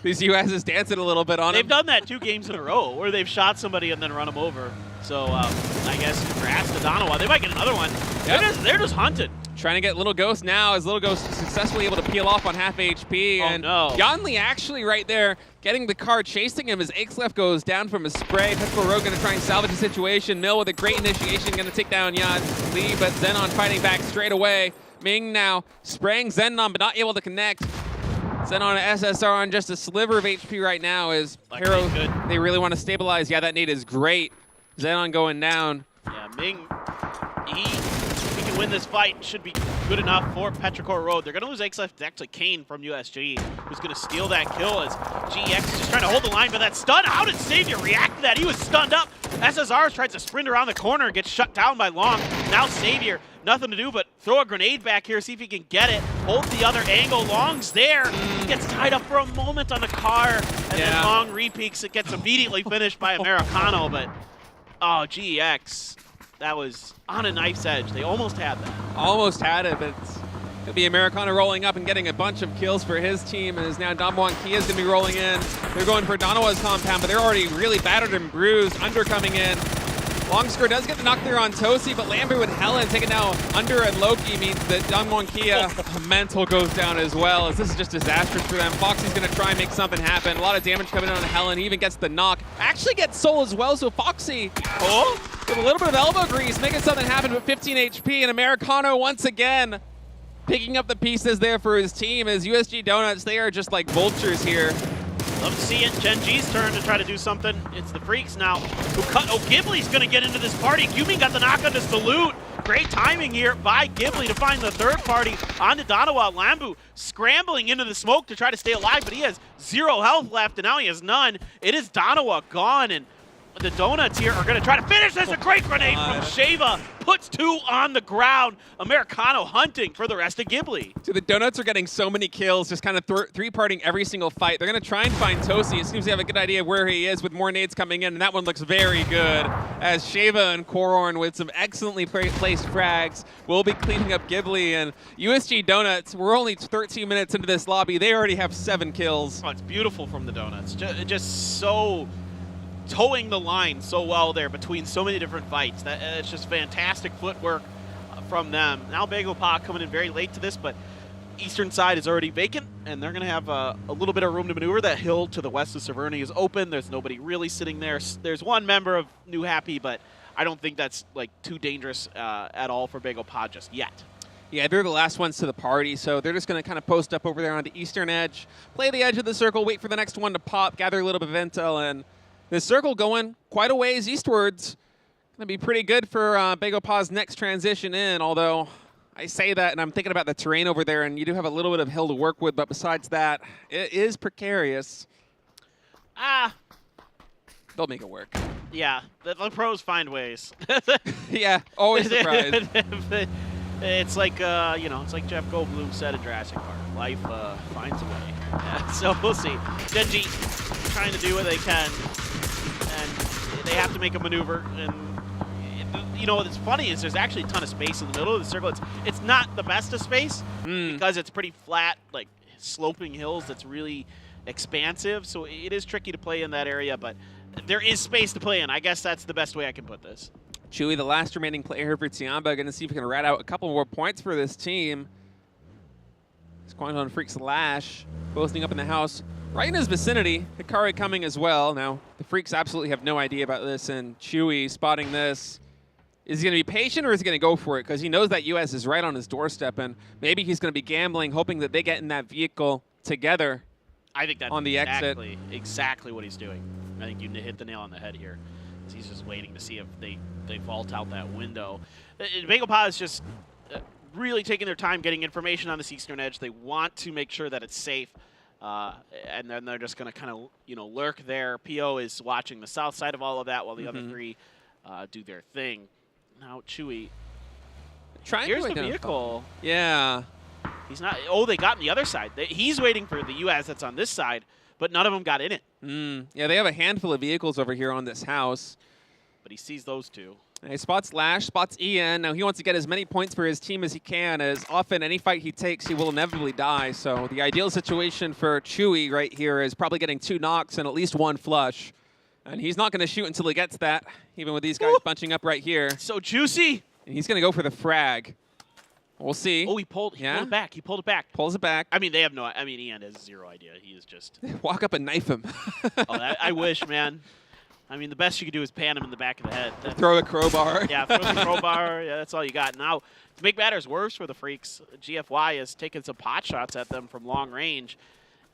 These US is dancing a little bit on They've him. done that 2 games in a row where they've shot somebody and then run them over. So I guess congrats to Donawa. They might get another one. Yep. They're just hunted. Trying to get Little Ghost now as Little Ghost successfully able to peel off on half HP. Oh, and no. Yanli actually right there getting the car chasing him as Ixlef goes down from a spray. Petrol Rogue going to try and salvage the situation. Mill with a great initiation going to take down Yan Lee, but Zenon fighting back straight away. Ming now spraying Zenon but not able to connect. Zenon SSR on just a sliver of HP right now as Hero, they really want to stabilize. Yeah, that nade is great. Zenon going down. Yeah, Ming, he can win this fight. Should be good enough for Petrichor Road. They're going to lose Ixlef to actually Kane from USG, who's going to steal that kill as GX is just trying to hold the line, but that stun, how did Savior react to that? He was stunned up. SSR tries to sprint around the corner and gets shut down by Long. Now Savior, nothing to do but throw a grenade back here, see if he can get it. Hold the other angle. Long's there. He gets tied up for a moment on the car, and then Long repeaks. It gets immediately finished by Americano, but oh, GX. That was on a knife's edge. They almost had that. Almost had it, but it's going to be Americano rolling up and getting a bunch of kills for his team. As now Damwon Kia is going to be rolling in. They're going for Donawa's compound, but they're already really battered and bruised. Under coming in. Longscore does get the knock there on Tosi, but Lambert with Helen taking now Under and Loki means that Damwon Kia mental goes down as well, as this is just disastrous for them. Foxy's going to try and make something happen. A lot of damage coming in on Helen. He even gets the knock. Actually gets Soul as well, so Foxy with a little bit of elbow grease, making something happen with 15 HP, and Americano once again picking up the pieces there for his team as USG Donuts, they are just like vultures here. Love to see it. Gen G's turn to try to do something. It's the Freaks now who cut. Oh, Ghibli's going to get into this party. Gyumi got the knock on the salute. Great timing here by Ghibli to find the third party onto Donawa. Lambu scrambling into the smoke to try to stay alive, but he has 0 health left, and now he has none. It is Donawa gone, and the Donuts here are going to try to finish this. A great grenade from Sheva. Puts 2 on the ground. Americano hunting for the rest of Ghibli. So the Donuts are getting so many kills, just kind of three-parting every single fight. They're going to try and find Tosi. It seems they have a good idea where he is with more nades coming in, and that one looks very good. As Sheva and Kororn with some excellently placed frags will be cleaning up Ghibli. And USG Donuts, we're only 13 minutes into this lobby. They already have 7 kills. Oh, it's beautiful from the Donuts. Just so towing the line so well there between so many different fights. It's just fantastic footwork from them. Now Bagel Pak coming in very late to this, but eastern side is already vacant, and they're going to have a little bit of room to maneuver. That hill to the west of Severny is open. There's nobody really sitting there. There's one member of NewHappy, but I don't think that's like too dangerous at all for Bagel Pak just yet. Yeah, they're the last ones to the party, so they're just going to kind of post up over there on the eastern edge, play the edge of the circle, wait for the next one to pop, gather a little bit of intel, and the circle going quite a ways eastwards. Going to be pretty good for BegoPa's next transition in, although I say that and I'm thinking about the terrain over there, and you do have a little bit of hill to work with, but besides that, it is precarious. They'll make it work. Yeah, the pros find ways. Yeah, always surprised. It's like, you know, it's like Jeff Goldblum said in Jurassic Park. Life finds a way. Yeah, so we'll see. Gen.G trying to do what they can, and they have to make a maneuver. And, you know, what's funny is there's actually a ton of space in the middle of the circle. It's not the best of space because it's pretty flat, like sloping hills that's really expansive. So it is tricky to play in that area, but there is space to play in. I guess that's the best way I can put this. Chewy, the last remaining player here for Tiamba, going to see if we can rat out a couple more points for this team. Squanto and Freaks Lash posting up in the house right in his vicinity. Hikari coming as well. Now, the Freaks absolutely have no idea about this, and Chewy spotting this. Is he going to be patient or is he going to go for it? Because he knows that US is right on his doorstep, and maybe he's going to be gambling, hoping that they get in that vehicle together. I think that's on the exit. Exactly what he's doing. I think you hit the nail on the head here. He's just waiting to see if they vault out that window. BegoPa is just really taking their time getting information on this eastern edge. They want to make sure that it's safe, and then they're just going to kind of, you know, lurk there. PO is watching the south side of all of that while the other three do their thing. Now Chewy, here's the vehicle. Yeah. He's not. Oh, they got on the other side. He's waiting for the US that's on this side, but none of them got in it. Yeah, they have a handful of vehicles over here on this house. But he sees those two. And he spots Lash, spots Ian. Now he wants to get as many points for his team as he can, as often any fight he takes, he will inevitably die. So the ideal situation for Chewy right here is probably getting 2 knocks and at least 1 flush. And he's not going to shoot until he gets that, even with these guys bunching up right here. So juicy. And he's going to go for the frag. We'll see. Oh, he pulled it back. He pulled it back. Pulls it back. I mean, they have no. I mean, Ian has zero idea. He is just walk up and knife him. I wish, man. I mean, the best you could do is pan him in the back of the head. Throw the crowbar. Yeah, throw the crowbar. Yeah, that's all you got. Now, to make matters worse for the Freaks, GFY is taking some pot shots at them from long range.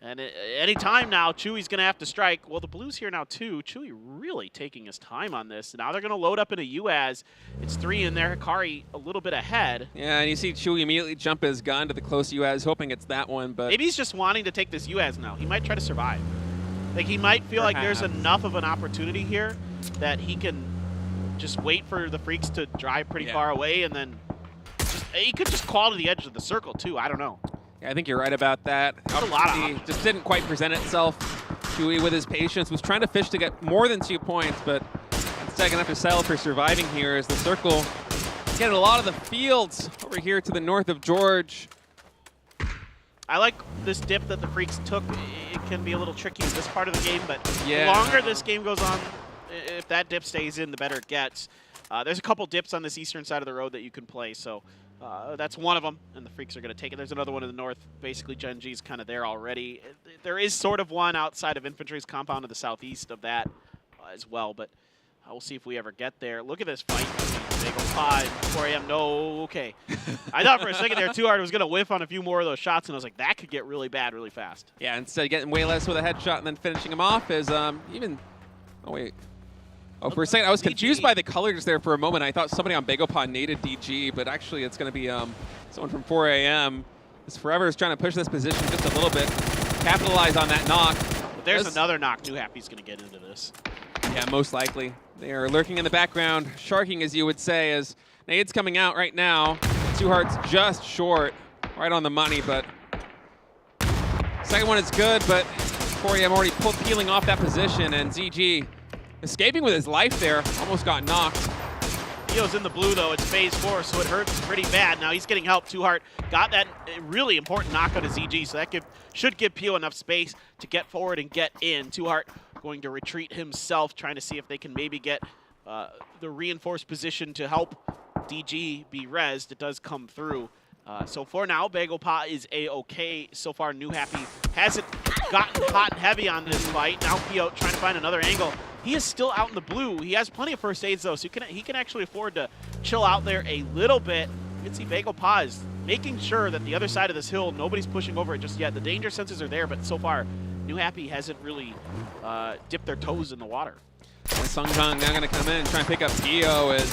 And any time now, Chewy's going to have to strike. Well, the Blues here now, too. Chewy really taking his time on this. Now they're going to load up in a UAZ. It's 3 in there. Hikari a little bit ahead. Yeah, and you see Chewy immediately jump his gun to the close UAZ, hoping it's that one. But maybe he's just wanting to take this UAZ now. He might try to survive. Like, he might feel like there's enough of an opportunity here that he can just wait for the Freaks to drive pretty far away, and then he could just call to the edge of the circle, too. I don't know. Yeah, I think you're right about that. That's a lot of options. Just didn't quite present itself. Chewy, with his patience, was trying to fish to get more than 2 points, but instead going to have to settle for surviving here as the circle is getting a lot of the fields over here to the north of George. I like this dip that the Freaks took. It can be a little tricky in this part of the game, but yeah, the longer this game goes on, if that dip stays in, the better it gets. There's a couple dips on this eastern side of the road that you can play, so that's one of them, and the Freaks are going to take it. There's another one in the north. Basically, Gen.G's kind of there already. There is sort of one outside of Infantry's compound to the southeast of that as well, but we'll see if we ever get there. Look at this fight between BegoPa and 4AM. No, okay. I thought for a second there, Too Hard was going to whiff on a few more of those shots, and I was like, that could get really bad really fast. Yeah, instead of getting way less with a headshot and then finishing him off is even... Oh, wait. Oh, for a second, I was confused by the colors there for a moment. I thought somebody on BegoPa needed DG, but actually it's going to be someone from 4AM. As Forever is trying to push this position just a little bit, capitalize on that knock. But there's another knock. NewHappy's going to get into this. Yeah, most likely. They are lurking in the background, sharking, as you would say, as Nade's coming out right now. 2 Hearts just short, right on the money, but second one is good, but 4AM already peeling off that position, and ZG escaping with his life there, almost got knocked. Theo's in the blue, though. It's phase 4, so it hurts pretty bad. Now he's getting help. 2 Heart got that really important knock on his ZG, so that should give Pio enough space to get forward and get in. 2 Heart going to retreat himself, trying to see if they can maybe get the reinforced position to help DG be rezzed. It does come through. So for now, BegoPa is A-OK. So far, NewHappy hasn't gotten hot and heavy on this fight. Now Pio trying to find another angle. He is still out in the blue. He has plenty of first aids, though, so he can actually afford to chill out there a little bit. You can see BegoPa is making sure that the other side of this hill, nobody's pushing over it just yet. The danger senses are there, but so far, NewHappy hasn't really dipped their toes in the water. And Sungjang now going to come in and try and pick up Gio as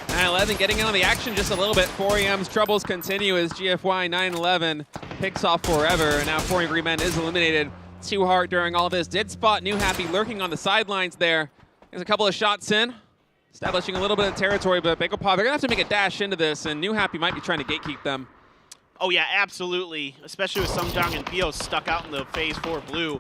911 getting in on the action just a little bit. 4EM's troubles continue as GFY 911 picks off forever, and now 4 Angry Men is eliminated. Too hard during all this. Did spot NewHappy lurking on the sidelines there. There's a couple of shots in, establishing a little bit of territory, but BeaglePaw, they're going to have to make a dash into this, and NewHappy might be trying to gatekeep them. Oh yeah, absolutely, especially with Sungjang and Pio stuck out in the phase 4 blue.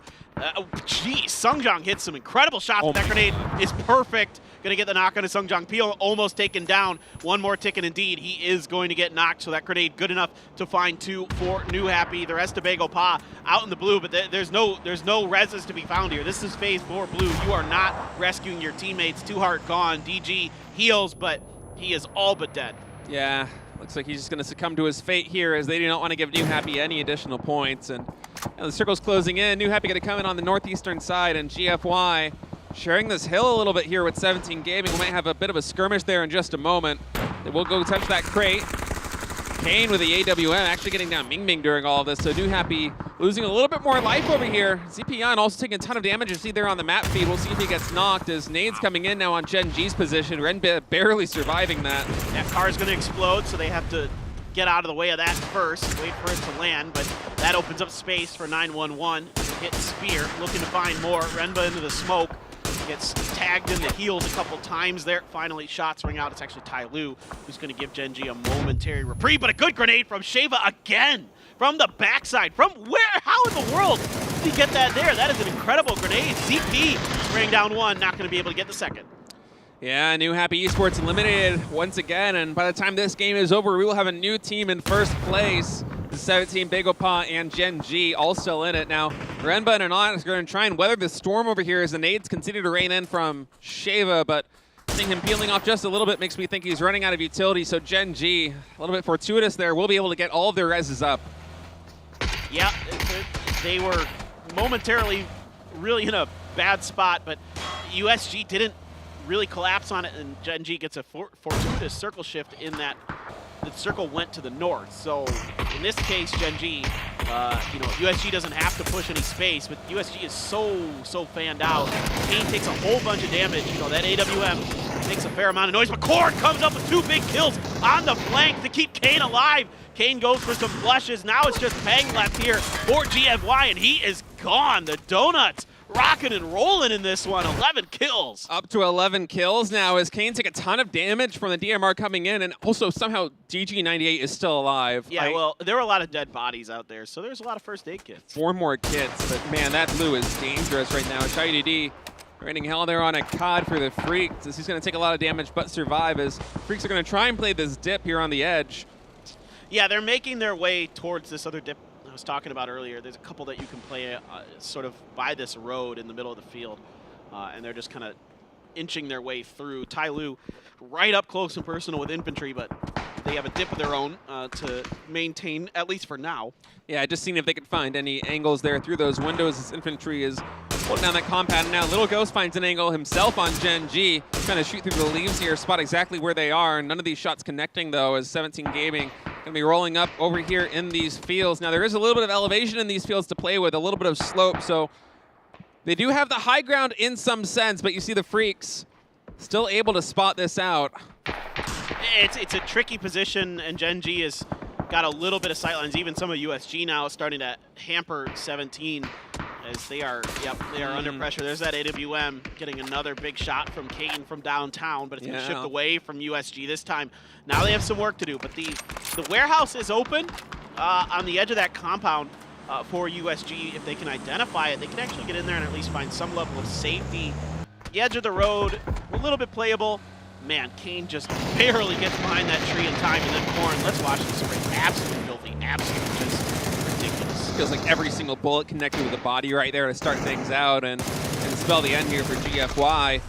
Geez, Sungjang hits some incredible shots. That grenade is perfect. Gonna get the knock on Sungjang. Pio almost taken down. One more tick, and indeed, he is going to get knocked. So that grenade good enough to find 2 for NewHappy. The rest of BeaglePaw out in the blue, but there's no reses to be found here. This is phase 4 blue. You are not rescuing your teammates. Too hard gone. DG heals, but he is all but dead. Yeah. Looks like he's just going to succumb to his fate here as they do not want to give NewHappy any additional points. And the circle's closing in. NewHappy going to come in on the northeastern side, and GFY sharing this hill a little bit here with 17 Gaming. We might have a bit of a skirmish there in just a moment. They will go touch that crate. Kane with the AWM actually getting down Ming Ming during all of this. So NewHappy losing a little bit more life over here. ZPN also taking a ton of damage. You see there on the map feed. We'll see if he gets knocked as Nades coming in now on Gen G's position. Ren barely surviving that. That car is going to explode, so they have to get out of the way of that first, wait for it to land, but that opens up space for 911. Hit Spear, looking to find more. Renba into the smoke. Gets tagged in the heels a couple times there. Finally, shots ring out. It's actually Tai Lu who's going to give Gen G a momentary reprieve, but a good grenade from Sheva again from the backside. From where? How in the world did he get that there? That is an incredible grenade. ZP spraying down one, not going to be able to get the second. Yeah, NewHappy Esports eliminated once again, and by the time this game is over, we will have a new team in first place. The 17 BeaglePaw and Gen G all still in it. Now, Renba and Anant is going to try and weather the storm over here as the nades continue to rain in from Sheva, but seeing him peeling off just a little bit makes me think he's running out of utility. So Gen G, a little bit fortuitous there, will be able to get all of their reses up. Yeah, they were momentarily really in a bad spot, but USG didn't really collapse on it, and Gen G gets a fortuitous circle shift in that the circle went to the north. So in this case, Gen G, USG doesn't have to push any space, but USG is so fanned out. Kane takes a whole bunch of damage. That AWM makes a fair amount of noise, but Cord comes up with 2 big kills on the flank to keep Kane alive. Kane goes for some flushes. Now it's just Peng left here for GFY, and he is gone. The Donuts rocking and rolling in this one. 11 kills. Up to 11 kills now as Kane take a ton of damage from the DMR coming in, and also somehow DG98 is still alive. Yeah, well, there were a lot of dead bodies out there, so there's a lot of first aid kits. 4 more kits, but man, that blue is dangerous right now. ShyDD raining hell there on a COD for the Freaks as he's going to take a lot of damage but survive as Freaks are going to try and play this dip here on the edge. Yeah, they're making their way towards this other dip I was talking about earlier. There's a couple that you can play sort of by this road in the middle of the field, and they're just kind of inching their way through. Tai Lu right up close and personal with infantry, but they have a dip of their own to maintain, at least for now. Yeah, just seeing if they can find any angles there through those windows as infantry is holding down that compound. Now Little Ghost finds an angle himself on Gen G, trying to shoot through the leaves here, spot exactly where they are. None of these shots connecting though, as 17 Gaming going to be rolling up over here in these fields. Now there is a little bit of elevation in these fields to play with, a little bit of slope, so they do have the high ground in some sense, but you see the Freaks still able to spot this out. It's a tricky position, and Gen G has got a little bit of sightlines. Even some of USG now is starting to hamper 17 as they are under pressure. There's that AWM getting another big shot from Kane from downtown, but it's going to shift away from USG this time. Now they have some work to do, but the warehouse is open on the edge of that compound for USG. If they can identify it, they can actually get in there and at least find some level of safety. The edge of the road, a little bit playable. Man, Kane just barely gets behind that tree in time, and then Corn, let's watch this spray. Absolutely filthy, absolutely just ridiculous. Feels like every single bullet connected with the body right there to start things out and spell the end here for GFY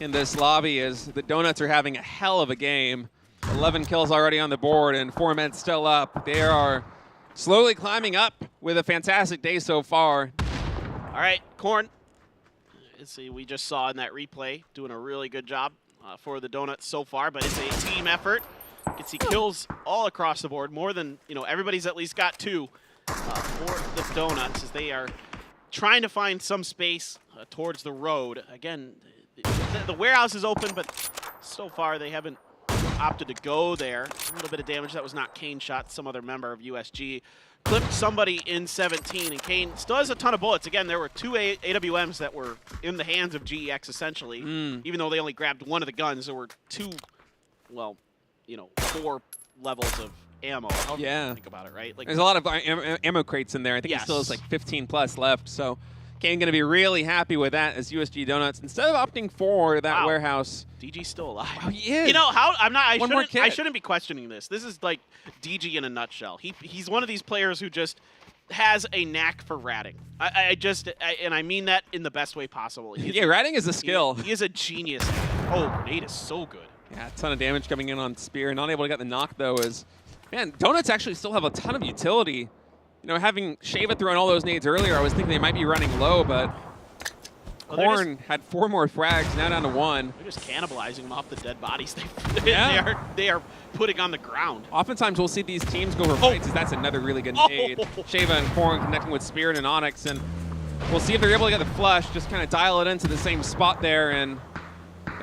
in this lobby as the Donuts are having a hell of a game. 11 kills already on the board and 4 men still up. They are slowly climbing up with a fantastic day so far. All right, Corn. Let's see, we just saw in that replay doing a really good job for the Donuts so far, but it's a team effort. can see kills all across the board, more than, you know, everybody's at least got 2 for the Donuts as they are trying to find some space towards the road. Again, the warehouse is open, but so far they haven't opted to go there. A little bit of damage. That was not Kane shot. Some other member of USG clipped somebody in 17, and Kane still has a ton of bullets. Again, there were 2 AWMs that were in the hands of GEX, essentially. Even though they only grabbed 1 of the guns, there were 2, well, you know, 4 levels of ammo. Yeah. Think about it, right? Like, there's a lot of ammo crates in there. I think he still has like 15 plus left. So Kane going to be really happy with that as USG Donuts, instead of opting for that warehouse. DG's still alive. Oh, he is. You know how I shouldn't be questioning this. This is like DG in a nutshell. He's one of these players who just has a knack for ratting. And I mean that in the best way possible. Yeah, ratting is a skill. He is a genius. Oh, grenade is so good. Yeah, a ton of damage coming in on Spear. Not able to get the knock though. Is man, Donuts actually still have a ton of utility. You know, having Shava throwing all those nades earlier, I was thinking they might be running low, but Korn had 4 more frags, now down to 1. They're just cannibalizing them off the dead bodies they are putting on the ground. Oftentimes we'll see these teams go for fights, as that's another really good nade. Shava and Korn connecting with Spirit and Onyx, and we'll see if they're able to get the flush, just kind of dial it into the same spot there, and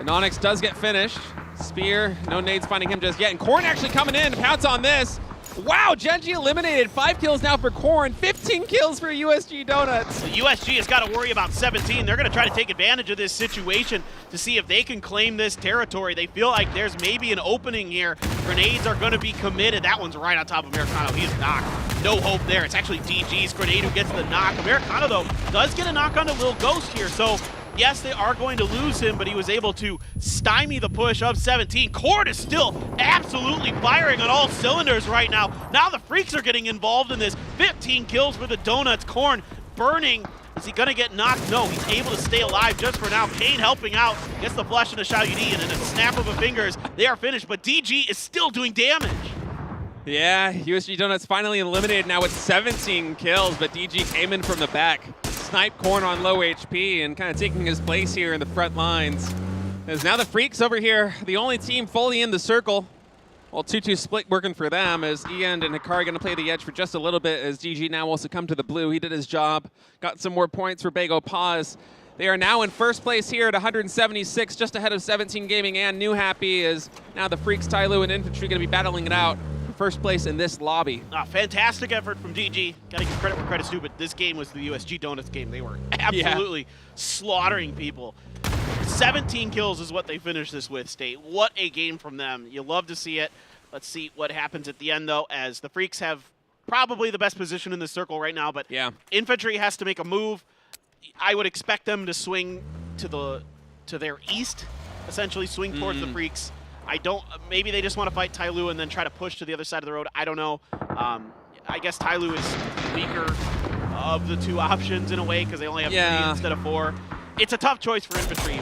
Onyx does get finished. Spear, no nades finding him just yet, and Korn actually coming in to pounce on this. Wow, Genji eliminated. 5 kills now for Korn, 15 kills for USG Donuts. The USG has got to worry about 17. They're going to try to take advantage of this situation to see if they can claim this territory. They feel like there's maybe an opening here. Grenades are going to be committed. That one's right on top of Americano. He's knocked. No hope there. It's actually DG's grenade who gets the knock. Americano, though, does get a knock on a Lil Ghost here, so yes, they are going to lose him, but he was able to stymie the push of 17. Korn is still absolutely firing on all cylinders right now. Now the Freaks are getting involved in this. 15 kills for the Donuts. Korn burning. Is he going to get knocked? No, he's able to stay alive just for now. Kane helping out. Gets the flush into Xiao Yudi, and in a snap of the fingers, they are finished, but DG is still doing damage. Yeah, USG Donuts finally eliminated now with 17 kills, but DG came in from the back. Snipe Korn on low HP and kind of taking his place here in the front lines. As now the Freaks over here, the only team fully in the circle. Well, 2-2 split working for them as Ian and Hikari going to play the edge for just a little bit as DG now wants to come to the blue. He did his job, got some more points for Bago Paz. They are now in first place here at 176, just ahead of 17 Gaming and NewHappy, as now the Freaks, Tyloo, and Infantry going to be battling it out. First place in this lobby. Fantastic effort from DG. Gotta give credit where credit's due, but this game was the USG Donuts game. They were absolutely slaughtering people. 17 kills is what they finished this with, State. What a game from them. You love to see it. Let's see what happens at the end, though, as the Freaks have probably the best position in the circle right now, but Infantry has to make a move. I would expect them to swing to their east, essentially swing towards the Freaks. Maybe they just want to fight Tyloo and then try to push to the other side of the road. I don't know. I guess Tyloo is weaker of the 2 options in a way because they only have 3 instead of 4. It's a tough choice for Infantry.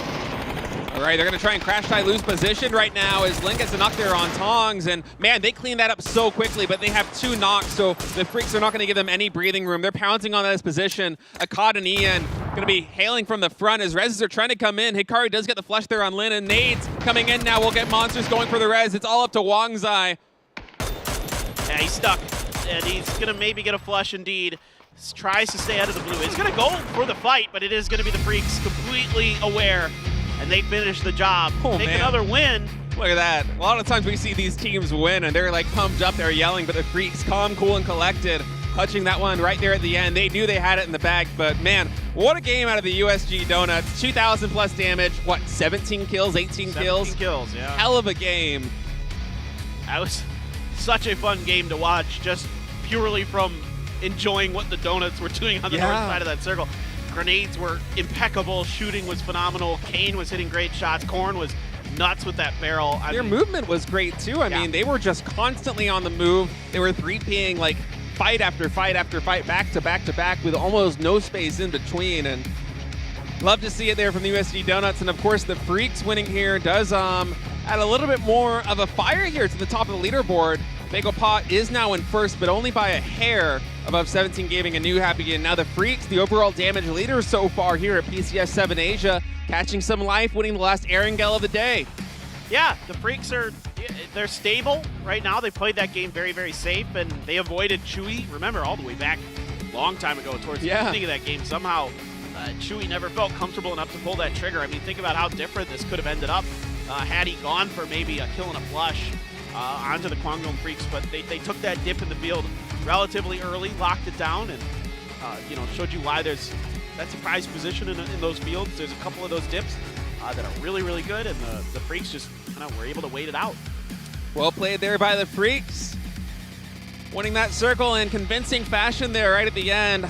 All right, they're going to try and crash Tyloo's position right now as Link gets a knock there on Tongs. And, man, they clean that up so quickly, but they have 2 knocks, so the Freaks are not going to give them any breathing room. They're pouncing on this position. Akkad and Ian going to be hailing from the front as Reses are trying to come in. Hikari does get the flush there on Lin, and Nades coming in now. We'll get Monsters going for the res. It's all up to Wang Zai. Yeah, he's stuck, and he's going to maybe get a flush indeed. Tries to stay out of the blue. He's going to go for the fight, but it is going to be the Freaks completely aware. And they finish the job. Make another win. Look at that. A lot of times we see these teams win and they're like pumped up, they're yelling, but the Freaks calm, cool, and collected, clutching that one right there at the end. They knew they had it in the bag, but man, what a game out of the USG Donuts. 2,000 plus damage, what, 17 kills, 18 kills? 17 kills, yeah. Hell of a game. That was such a fun game to watch, just purely from enjoying what the Donuts were doing on the north side of that circle. Grenades were impeccable. Shooting was phenomenal. Kane was hitting great shots. Korn was nuts with that barrel. Their movement was great, too. I mean, they were just constantly on the move. They were 3Ping like fight after fight after fight, back to back to back with almost no space in between. And love to see it there from the USG Donuts. And, of course, the Freaks winning here does add a little bit more of a fire here to the top of the leaderboard. Bago Pa is now in first, but only by a hair above 17 Gaming and NewHappy. And now the Freaks, the overall damage leaders so far here at PCS7 Asia, catching some life, winning the last Erangel of the day. Yeah, the Freaks are they're stable right now. They played that game very, very safe, and they avoided Chewy. Remember, all the way back a long time ago towards the beginning of that game, somehow Chewy never felt comfortable enough to pull that trigger. I mean, think about how different this could have ended up had he gone for maybe a kill and a flush onto the Kwangdong Freaks, but they took that dip in the field relatively early, locked it down, and showed you why there's that surprise position in those fields. There's a couple of those dips that are really, really good, and the Freaks just kind of were able to wait it out. Well played there by the Freaks. Winning that circle in convincing fashion there right at the end.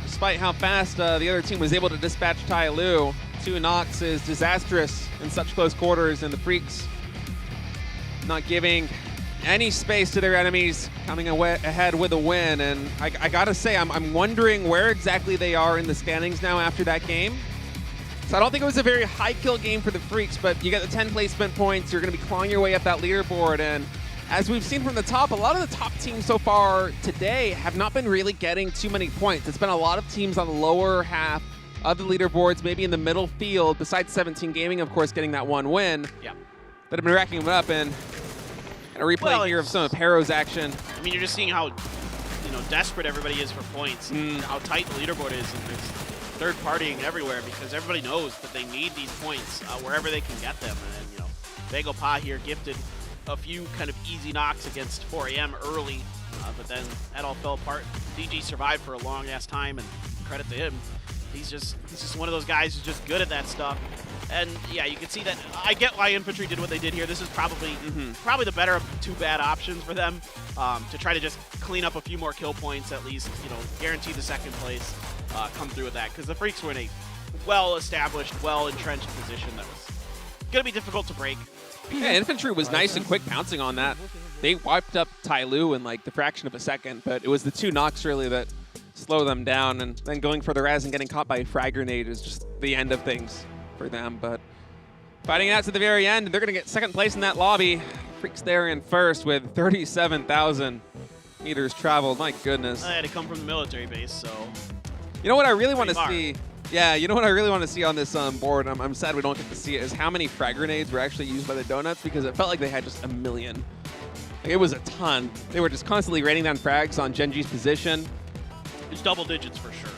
Despite how fast the other team was able to dispatch Tai Lu. 2 knocks is disastrous in such close quarters, and the Freaks not giving any space to their enemies, coming ahead with a win. And I gotta say, I'm wondering where exactly they are in the standings now after that game. So I don't think it was a very high kill game for the Freaks, but you get the 10 placement points, you're gonna be clawing your way up that leaderboard, and as we've seen from the top, a lot of the top teams so far today have not been really getting too many points. It's been a lot of teams on the lower half of the leaderboards, maybe in the middle field, besides 17 Gaming, of course, getting that 1 win. Yeah. That have been racking them up, and a replay here of some of Pero's action. I mean, you're just seeing how desperate everybody is for points, and how tight the leaderboard is, and there's third partying everywhere because everybody knows that they need these points wherever they can get them. And Vego Pa here gifted a few kind of easy knocks against 4AM early, but then that all fell apart. DG survived for a long ass time, and credit to him. He's just one of those guys who's just good at that stuff. And yeah, you can see that. I get why Infantry did what they did here. This is probably the better of 2 bad options for them, to try to just clean up a few more kill points at least. Guarantee the 2nd place, come through with that, because the Freaks were in a well-established, well-entrenched position that was gonna be difficult to break. Yeah, Infantry was nice and quick pouncing on that. They wiped up Tai Lu in like the fraction of a second, but it was the 2 knocks really that slow them down, and then going for the res and getting caught by a frag grenade is just the end of things for them. But fighting out to the very end, they're going to get 2nd place in that lobby. Freaks there in 1st with 37,000 meters traveled. My goodness. I had to come from the military base, so. You know what I really want to see? Yeah, you know what I really want to see on this board, I'm sad we don't get to see it, is how many frag grenades were actually used by the Donuts, because it felt like they had just a million. Like, it was a ton. They were just constantly raining down frags on Genji's position. It's double digits for sure.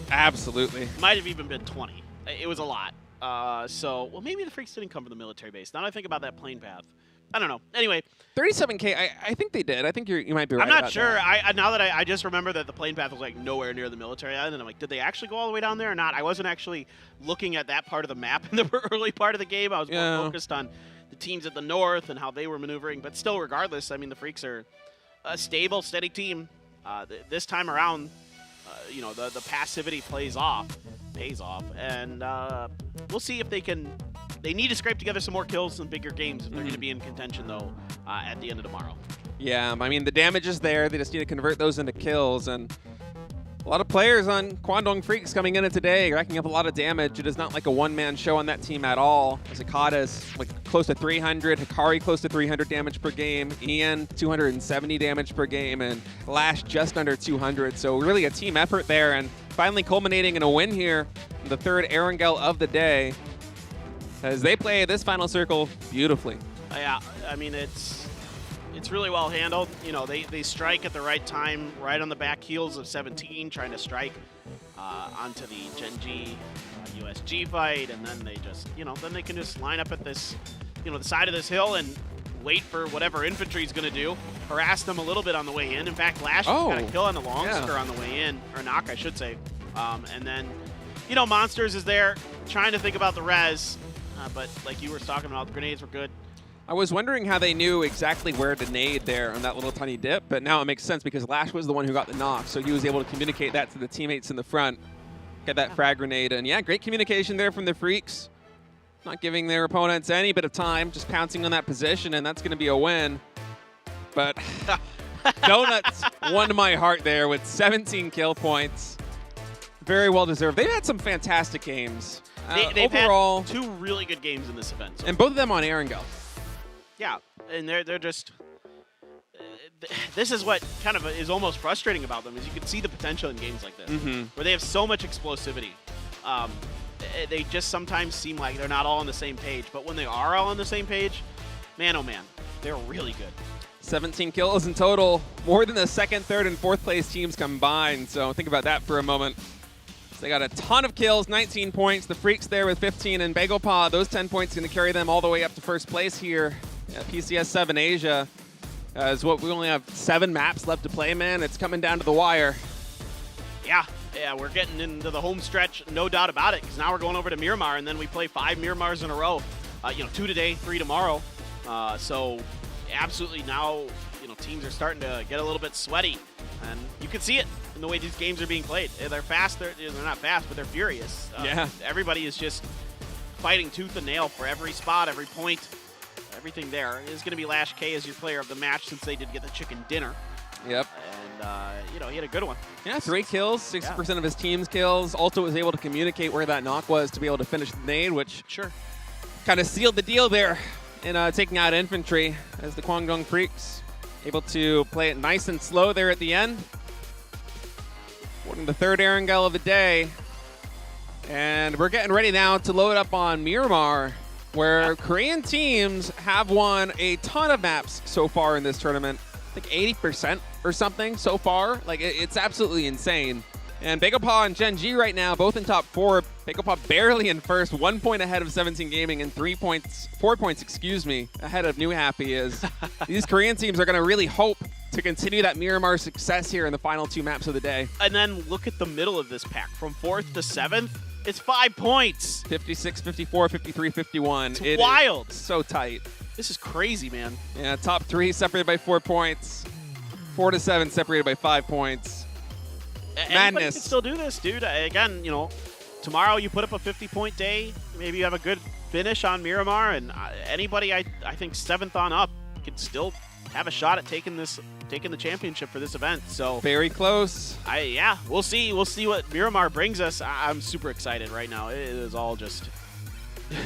Absolutely. Might have even been 20. It was a lot. Well, maybe the Freaks didn't come from the military base. Now that I think about that plane path. I don't know. Anyway. 37K, I think they did. I think you might be right. I'm not about sure. That. Now that I just remember that the plane path was like nowhere near the military island, and I'm like, did they actually go all the way down there or not? I wasn't actually looking at that part of the map in the early part of the game. I was more focused on the teams at the north and how they were maneuvering. But still, regardless, I mean, the Freaks are a stable, steady team. This time around, the passivity pays off, and we'll see if they can. They need to scrape together some more kills in bigger games if they're going to be in contention, though, at the end of tomorrow. Yeah, I mean, the damage is there. They just need to convert those into kills, and a lot of players on Kwangdong Freaks coming in today, racking up a lot of damage. It is not like a one-man show on that team at all. Zakata's like close to 300, Hikari close to 300 damage per game, Ian 270 damage per game, and Lash just under 200. So really a team effort there, and finally culminating in a win here, the 3rd Erangel of the day, as they play this final circle beautifully. Yeah, I mean, it's really well handled. They strike at the right time, right on the back heels of 17, trying to strike onto the Genji USG fight, and then they just, then they can just line up at this, the side of this hill and wait for whatever Infantry's going to do, harass them a little bit on the way in. In fact, Lash got a kill on the Longsker on the way in, or knock, I should say. And then, Monsters is there trying to think about the res. But like you were talking about, the grenades were good. I was wondering how they knew exactly where to nade there on that little tiny dip, but now it makes sense because Lash was the one who got the knock, so he was able to communicate that to the teammates in the front, get that frag grenade, and yeah, great communication there from the Freaks. Not giving their opponents any bit of time, just pouncing on that position, and that's going to be a win. But Donuts won my heart there with 17 kill points. Very well deserved. They've had some fantastic games. They've overall, had 2 really good games in this event. And both of them on Erangel. Yeah, and they're just. This is what kind of is almost frustrating about them, is you can see the potential in games like this, where they have so much explosivity. They just sometimes seem like they're not all on the same page, but when they are all on the same page, man, oh man, They're really good. 17 kills in total, more than the second, third, and fourth place teams combined. So think about that for a moment. So they got a ton of kills, 19 points. The Freaks there with 15, and Bagopod, those 10 points going to carry them all the way up to first place here at PCS7 Asia. Is what we only have 7 maps left to play, man. It's coming down to the wire. Yeah, we're getting into the home stretch, no doubt about it, because now we're going over to Miramar, and then we play 5 Miramars in a row. 2 today, 3 tomorrow. So absolutely now, teams are starting to get a little bit sweaty, and you can see it in the way these games are being played. They're fast, they're not fast, but they're furious. Yeah. Everybody is just fighting tooth and nail for every spot, every point, everything there. It is going to be Lash K as your player of the match since they did get the chicken dinner. Yep. And, he had a good one. Yeah, 3 kills, 60% of his team's kills. Also was able to communicate where that knock was to be able to finish the nade, which kind of sealed the deal there in taking out infantry as the Kwangdong Freaks able to play it nice and slow there at the end. Winning the 3rd Erangel of the day. And we're getting ready now to load up on Miramar, where Korean teams have won a ton of maps so far in this tournament. I think 80% or something so far. Like, it's absolutely insane. And Bagopod and Gen.G right now, both in top 4. Bagopod barely in first, 1 point ahead of 17 Gaming, and 4 points, ahead of NewHappy. Is these Korean teams are going to really hope to continue that Miramar success here in the final 2 maps of the day. And then look at the middle of this pack. From 4th to 7th, it's 5 points. 56, 54, 53, 51. It's wild. So tight. This is crazy, man. Yeah, top 3 separated by 4 points. 4 to 7 separated by 5 points. Anybody Madness. can still do this, dude. Again, tomorrow you put up a 50-point day. Maybe you have a good finish on Miramar, and anybody I think 7th on up can still have a shot at taking the championship for this event. So very close. We'll see. We'll see what Miramar brings us. I'm super excited right now. It is all just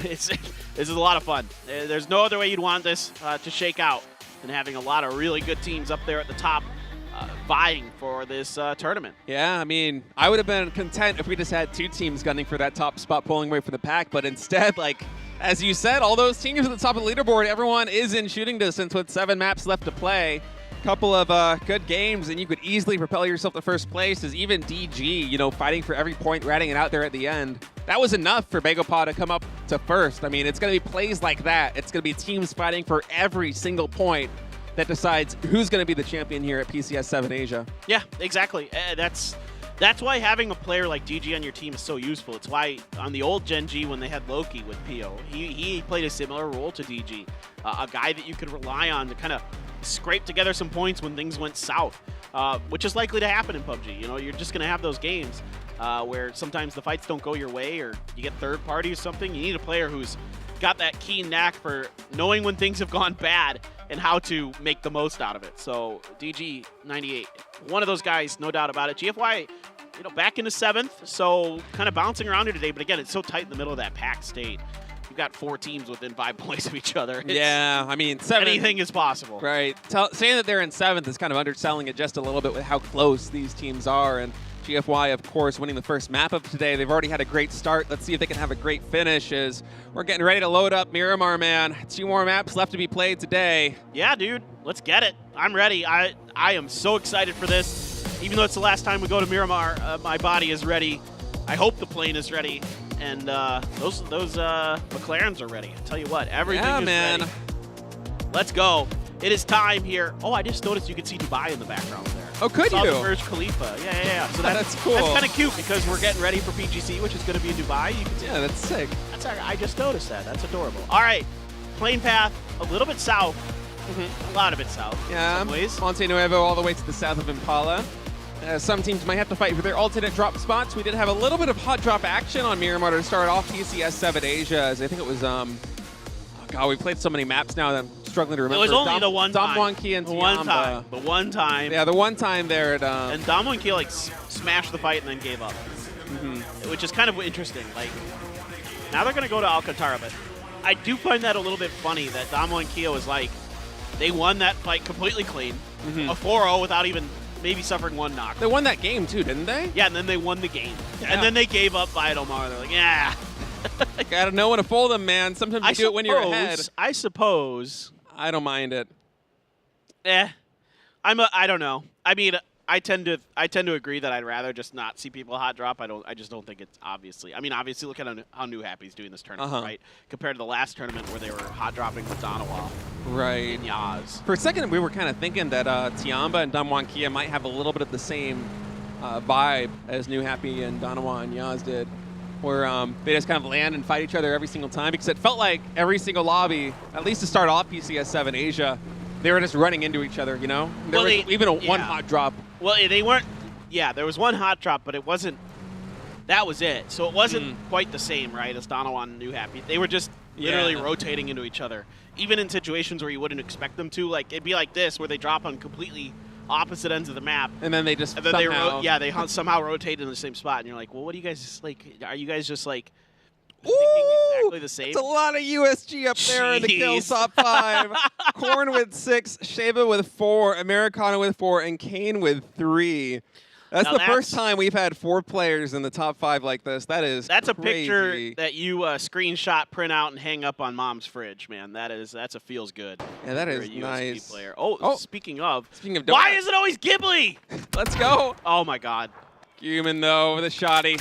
this is a lot of fun. There's no other way you'd want this to shake out than having a lot of really good teams up there at the top vying for this tournament. Yeah, I mean, I would have been content if we just had 2 teams gunning for that top spot, pulling away from the pack, but instead, like, as you said, all those teams at the top of the leaderboard, everyone is in shooting distance with 7 maps left to play. Couple of good games, and you could easily propel yourself to first place. As even DG, fighting for every point, ratting it out there at the end. That was enough for Bagopod to come up to first. I mean, it's going to be plays like that. It's going to be teams fighting for every single point that decides who's going to be the champion here at PCS7 Asia. Yeah, exactly. That's why having a player like DG on your team is so useful. It's why on the old Gen.G, when they had Loki with PO, he played a similar role to DG. A guy that you could rely on to kind of scrape together some points when things went south, which is likely to happen in PUBG. You're just going to have those games where sometimes the fights don't go your way, or you get third party or something. You need a player who's got that keen knack for knowing when things have gone bad and how to make the most out of it. So DG98, one of those guys, no doubt about it. GFY, back into 7th, so kind of bouncing around here today. But again, it's so tight in the middle of that packed state. You've got 4 teams within 5 points of each other. Yeah, I mean, 7th. Anything is possible. Right. Saying that they're in 7th is kind of underselling it just a little bit with how close these teams are. And GFY, of course, winning the first map of today. They've already had a great start. Let's see if they can have a great finish as we're getting ready to load up Miramar, man. 2 more maps left to be played today. Yeah, dude. Let's get it. I'm ready. I am so excited for this. Even though it's the last time we go to Miramar, my body is ready. I hope the plane is ready. And those McLarens are ready. I tell you what, everything is ready. Let's go. It is time here. Oh, I just noticed you could see Dubai in the background there. Oh, could you? you? The Burj Khalifa. Yeah. So that's cool. That's kind of cute because we're getting ready for PGC, which is going to be in Dubai. You can see that's sick. I just noticed that. That's adorable. All right, plane path a little bit south. A lot of it south. Yeah, in some ways. Monte Nuevo all the way to the south of Impala. Some teams might have to fight for their alternate drop spots. We did have a little bit of hot drop action on Miramar to start off PCS7 Asia, as I think it was, oh God, we played so many maps now that I'm struggling to remember. It was only the one time. Damwon-ki and the one time. The one time. Yeah, the one time there at... and Damwon-ki, smashed the fight and then gave up. Which is kind of interesting. Now they're going to go to Alcantara, but I do find that a little bit funny that Damwon-ki was they won that fight completely clean. A 4-0 without even... maybe suffering 1 knock. They won that game too, didn't they? Yeah, and then they won the game. Yeah. And then they gave up Vitomar. They're like, yeah. Gotta know when to fold them, man. Sometimes you do it when you're ahead. I suppose I don't mind it. I don't know. I mean, I tend to agree that I'd rather just not see people hot drop. I just don't think it's obviously. I mean, obviously, look at how NewHappy's doing this tournament, right? Compared to the last tournament where they were hot dropping with Donawa. Right. And Yaz. For a second, we were kind of thinking that Tiamba and Damwon Kia might have a little bit of the same vibe as NewHappy and Donawa and Yaz did, where they just kind of land and fight each other every single time, because it felt like every single lobby, at least to start off PCS7 Asia, they were just running into each other, you know? There was even one hot drop. Well, they weren't. Yeah, there was one hot drop, but it wasn't. That was it. So it wasn't quite the same, right, as Donawa and NewHappy. They were just literally rotating into each other, even in situations where you wouldn't expect them to. Like, it'd be like this, where they drop on completely opposite ends of the map. And then they just and then they somehow rotate in the same spot. And you're like, well, what do you guys, like, are you guys just, like, thinking exactly the same? It's a lot of USG up there in the kills top 5. Korn with 6, Sheva with 4, Americana with 4, and Kane with 3. That's the first time we've had 4 players in the top 5 like this. That's a picture that you screenshot, print out, and hang up on mom's fridge, man. That's a feels good. Yeah, that is nice. Player. Oh, speaking of donuts. Why is it always Ghibli? Let's go. Oh my God. Guman though with a shoddy.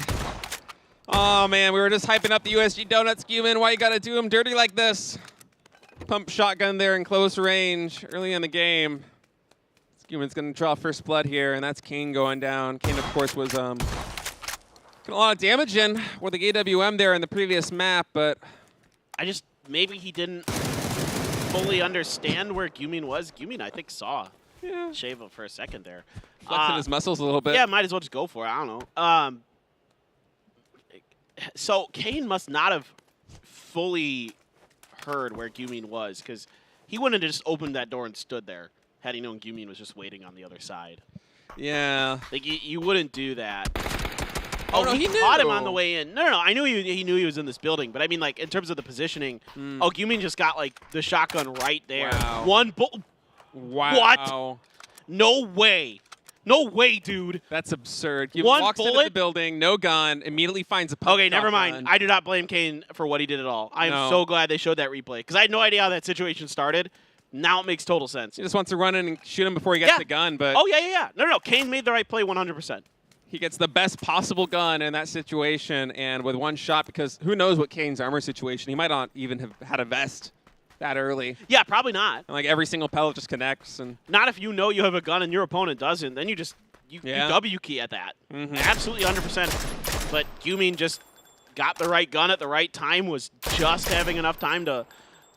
Oh man, we were just hyping up the USG Donuts, Guman. Why you gotta do him dirty like this? Pump shotgun there in close range early in the game. Guman's gonna draw first blood here, and that's Kane going down. Kane, of course, was getting a lot of damage in with the AWM there in the previous map, but maybe he didn't fully understand where Gumin was. Gumin, I think, saw Sheva for a second there. Flexing his muscles a little bit. Yeah, might as well just go for it. I don't know. So Kane must not have fully heard where Gumin was, because he wouldn't have just opened that door and stood there had he known Gumin was just waiting on the other side. Yeah. Like, you wouldn't do that. Oh, no, he caught him on the way in. No, I knew he knew he was in this building, but I mean, like, in terms of the positioning, Gumin just got, like, the shotgun right there. Wow. One bullet. Wow. What? No way. No way, dude. That's absurd. He One walks bullet? into the building, no gun, immediately finds a pump Okay, never mind. shotgun. I do not blame Kane for what he did at all. I am so glad they showed that replay, because I had no idea how that situation started. Now it makes total sense. He just wants to run in and shoot him before he gets the gun, but... Oh, yeah. No. Kane made the right play 100%. He gets the best possible gun in that situation, and with one shot, because who knows what Kane's armor situation. He might not even have had a vest that early. Yeah, probably not. And like every single pellet just connects. And not if you know you have a gun and your opponent doesn't. Then you just you W key at that. Absolutely 100%. But Gumin just got the right gun at the right time, was just having enough time to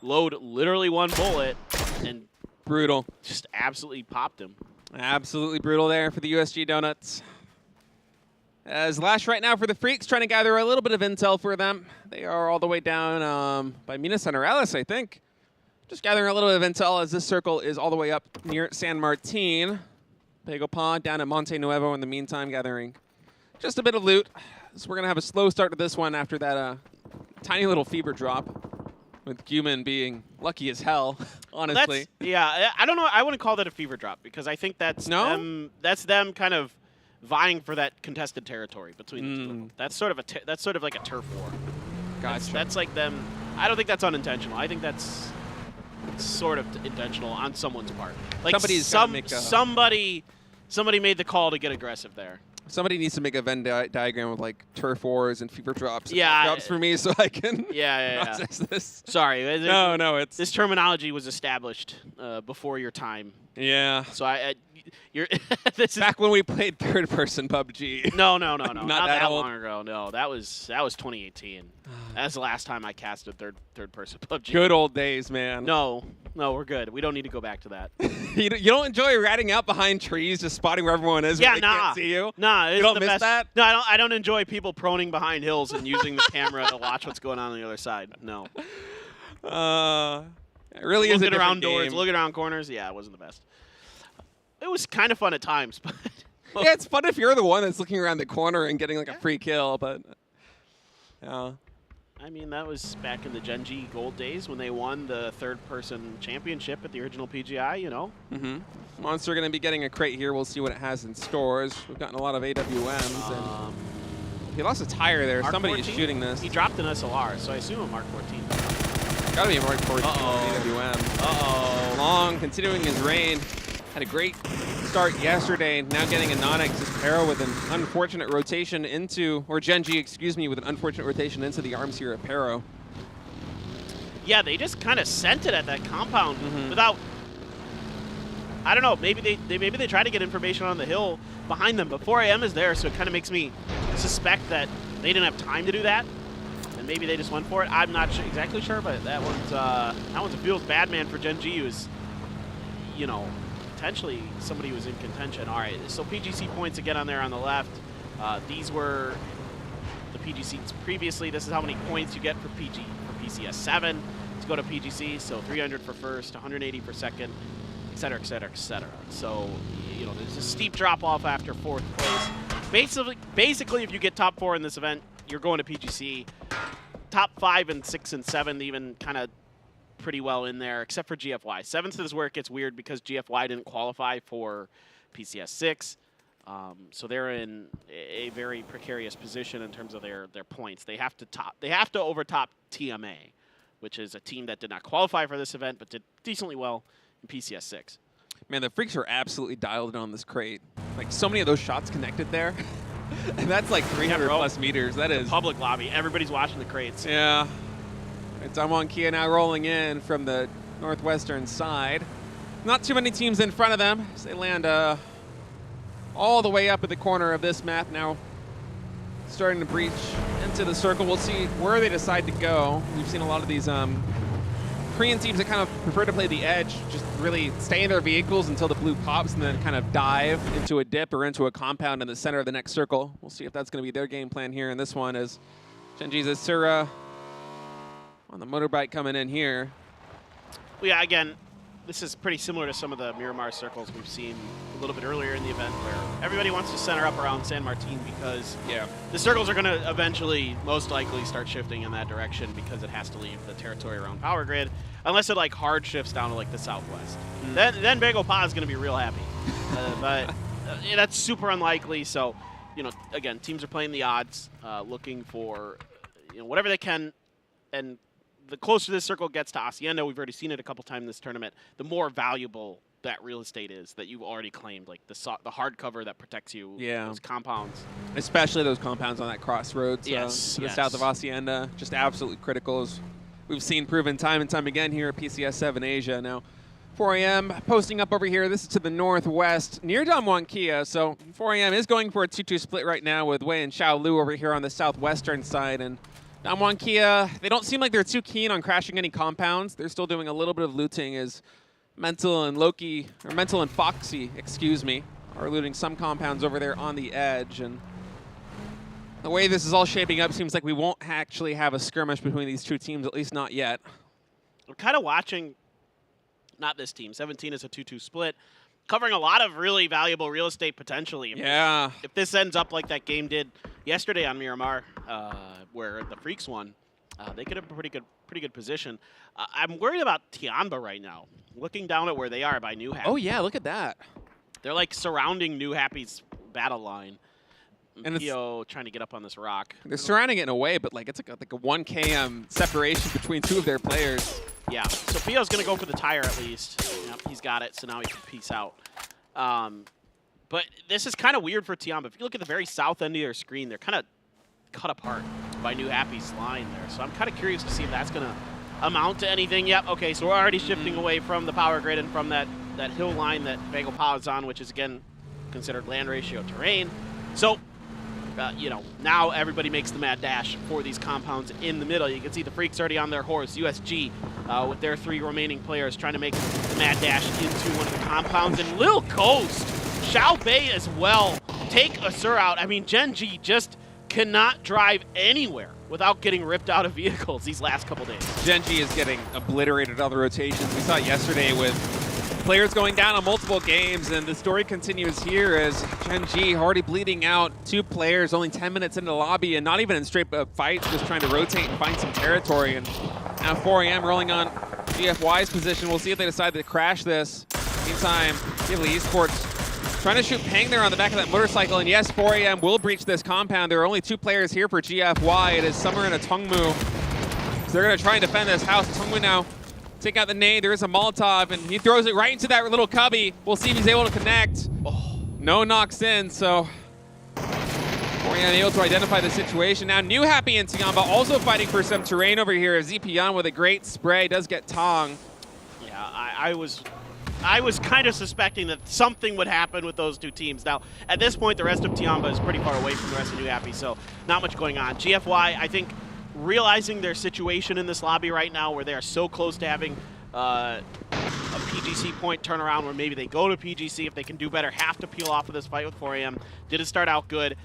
load literally one bullet, and brutal. Just absolutely popped him. Absolutely brutal there for the USG Donuts. As Lash right now for the Freaks, trying to gather a little bit of intel for them. They are all the way down by Minas Generales, I think. Just gathering a little bit of intel as this circle is all the way up near San Martin. Pegopon down at Monte Nuevo in the meantime, gathering just a bit of loot. So we're going to have a slow start to this one after that tiny little fever drop, with Guman being lucky as hell, honestly. I don't know. I wouldn't call that a fever drop, because I think that's them kind of vying for that contested territory between the two of them. That's sort of like a turf war. Gotcha. That's like them. I don't think that's unintentional. I think that's sort of intentional on someone's part. Like somebody made the call to get aggressive there. Somebody needs to make a Venn diagram with like turf wars and fever drops. Yeah, drops for me so I can process this. Sorry, no, it's this terminology was established before your time. Yeah. So you're this is back when we played third-person PUBG. No, not that old. long ago. No, that was 2018. That's the last time I casted third-person PUBG. Good old days, man. No, we're good. We don't need to go back to that. You don't enjoy ratting out behind trees, just spotting where everyone is when they can't see you? Nah, you don't miss that? No, I don't enjoy people proning behind hills and using the camera to watch what's going on the other side. No. It really is a different around game. doors, looking around corners. Yeah, it wasn't the best. It was kind of fun at times, but yeah, it's fun if you're the one that's looking around the corner and getting like a free kill, but I mean, that was back in the Gen G Gold days when they won the third-person championship at the original PGI, you know? Monster going to be getting a crate here. We'll see what it has in stores. We've gotten a lot of AWMs. And he lost a tire there. Mark Somebody 14? is shooting this. He dropped an SLR, so I assume a Mark 14. Gotta be right for AWM. Long, continuing his reign. Had a great start yesterday, now getting a non-exist Pero with an unfortunate rotation into, or Gen.G, excuse me, with an unfortunate rotation into the arms here at Pero. Yeah, they just kind of sent it at that compound without, I don't know, maybe they try to get information on the hill behind them, but 4AM is there, so it kind of makes me suspect that they didn't have time to do that, and maybe they just went for it. I'm not exactly sure, but that one's a feels bad man for Gen.G, who's, you know, potentially somebody who was in contention. All right, so PGC points again on there on the left. These were the PGCs previously. This is how many points you get for PCS7 to go to PGC. So 300 for first, 180 for second, et cetera, et cetera, et cetera. So, you know, there's a steep drop off after 4th place. Basically, if you get top 4 in this event, you're going to PGC. Top 5 and 6 and 7 even kind of pretty well in there, except for GFY. 7th is where it gets weird because GFY didn't qualify for PCS6. So they're in a very precarious position in terms of their points. They have to overtop TMA, which is a team that did not qualify for this event but did decently well in PCS6. Man, the Freaks are absolutely dialed in on this crate. Like, so many of those shots connected there. And that's like 300 plus meters. That is public lobby. Everybody's watching the crates. Yeah. It's Damwon Kia now rolling in from the northwestern side. Not too many teams in front of them as they land all the way up at the corner of this map now. Starting to breach into the circle. We'll see where they decide to go. We've seen a lot of these Korean teams that kind of prefer to play the edge, just really stay in their vehicles until the blue pops and then kind of dive into a dip or into a compound in the center of the next circle. We'll see if that's going to be their game plan here in this one as Gen.G's Asura on the motorbike coming in here. Well, yeah, again, this is pretty similar to some of the Miramar circles we've seen a little bit earlier in the event where everybody wants to center up around San Martin because the circles are going to eventually most likely start shifting in that direction because it has to leave the territory around Power Grid unless it like hard shifts down to like the southwest. Then Bagel Pa is going to be real happy. But that's super unlikely. So, you know, again, teams are playing the odds, looking for, you know, whatever they can. And the closer this circle gets to Hacienda, we've already seen it a couple times in this tournament, the more valuable that real estate is that you've already claimed, like the hard cover that protects you, those compounds. Especially those compounds on that crossroads to the south of Hacienda, just absolutely critical as we've seen proven time and time again here at PCS7 Asia. Now, 4AM posting up over here. This is to the northwest near Damwon Kia. So 4AM is going for a 2-2 split right now with Wei and Xiao Lu over here on the southwestern side. And Damwon Kia, they don't seem like they're too keen on crashing any compounds. They're still doing a little bit of looting as Mental and Foxy, excuse me, are looting some compounds over there on the edge. And the way this is all shaping up seems like we won't actually have a skirmish between these two teams, at least not yet. We're kind of watching, not this team, 17 is a 2-2 split, covering a lot of really valuable real estate potentially. If this ends up like that game did yesterday on Miramar, where the Freaks won, they could have a pretty good position. I'm worried about Tianba right now. Looking down at where they are by NewHappy. Oh yeah, look at that. They're like surrounding NewHappy's battle line. And Pio trying to get up on this rock. They're surrounding it in a way, but like it's like a 1 km separation between two of their players. Yeah, so Pio's going to go for the tire at least. Yep, he's got it, so now he can peace out. But this is kind of weird for Tianba. If you look at the very south end of their screen, they're kind of cut apart by NewHappy's line there. So I'm kind of curious to see if that's going to amount to anything. Yep, okay, so we're already shifting away from the power grid and from that hill line that Bagel Pa is on, which is, again, considered land ratio terrain. So, you know, now everybody makes the mad dash for these compounds in the middle. You can see the Freaks already on their horse, USG, with their 3 remaining players trying to make the mad dash into one of the compounds. And Lil Coast, Xiao Bei as well, take Asur out. I mean, Gen.G just cannot drive anywhere without getting ripped out of vehicles these last couple days. Gen.G is getting obliterated on the rotations. We saw it yesterday with players going down on multiple games, and the story continues here as Gen.G already bleeding out 2 players, only 10 minutes into the lobby, and not even in straight up fights, just trying to rotate and find some territory. And now 4AM rolling on GFY's position. We'll see if they decide to crash this. Meantime, Esports trying to shoot Pang there on the back of that motorcycle, and yes, 4AM will breach this compound. There are only 2 players here for GFY. It is Summer and a Tongmu. So they're going to try and defend this house. Tungwoo now take out the nade. There is a Molotov, and he throws it right into that little cubby. We'll see if he's able to connect. Oh. No knocks in, so Orion able to identify the situation. Now NewHappy and Tiamba also fighting for some terrain over here. Zepion with a great spray does get Tong. Yeah, I was kind of suspecting that something would happen with those two teams. Now, at this point, the rest of Tiamba is pretty far away from the rest of NewHappy, so not much going on. GFY, I think, realizing their situation in this lobby right now where they are so close to having a PGC point turnaround where maybe they go to PGC if they can do better, have to peel off of this fight with 4AM. Didn't start out good.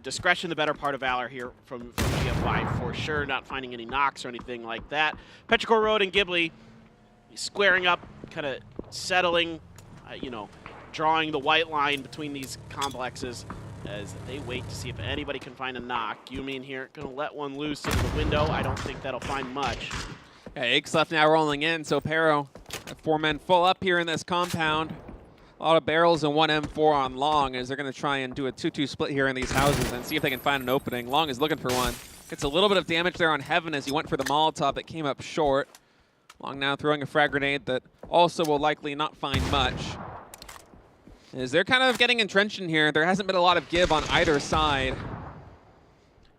Discretion the better part of Valor here from GFY for sure, not finding any knocks or anything like that. Petrichor Road and Ghibli squaring up, kind of settling, you know, drawing the white line between these complexes as they wait to see if anybody can find a knock. Yumin here going to let one loose into the window. I don't think that'll find much. Yeah, Ixlef now rolling in, so Pero, 4 men full up here in this compound. A lot of barrels and one M4 on Long as they're going to try and do a 2-2 split here in these houses and see if they can find an opening. Long is looking for one. Gets a little bit of damage there on Heaven as he went for the Molotov that came up short. Long now throwing a frag grenade that also will likely not find much. As they're kind of getting entrenched in here, there hasn't been a lot of give on either side.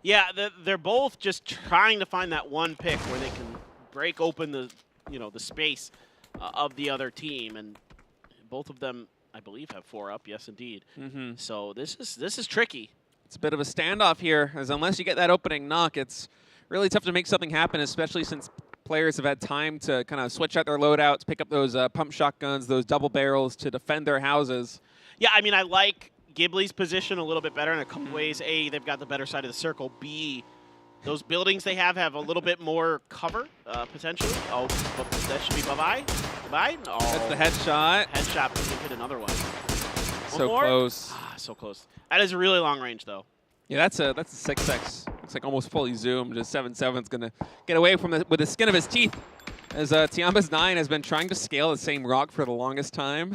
Yeah, they're both just trying to find that one pick where they can break open the, you know, the space of the other team, and both of them, I believe, have 4 up. Yes, indeed. So this is tricky. It's a bit of a standoff here, as unless you get that opening knock, it's really tough to make something happen, especially since players have had time to kind of switch out their loadouts, pick up those pump shotguns, those double barrels to defend their houses. Yeah, I mean, I like Ghibli's position a little bit better in a couple ways. A, they've got the better side of the circle. B, those buildings they have a little bit more cover, potentially. Oh, but that should be bye-bye. Bye-bye? Oh. That's the headshot. Headshot, but he hit another one. So close. Ah, so close. That is a really long range, though. Yeah, that's a 6x. Looks like almost fully zoomed. Just 7-7's going to get away from with the skin of his teeth. As Tiamba's 9 has been trying to scale the same rock for the longest time.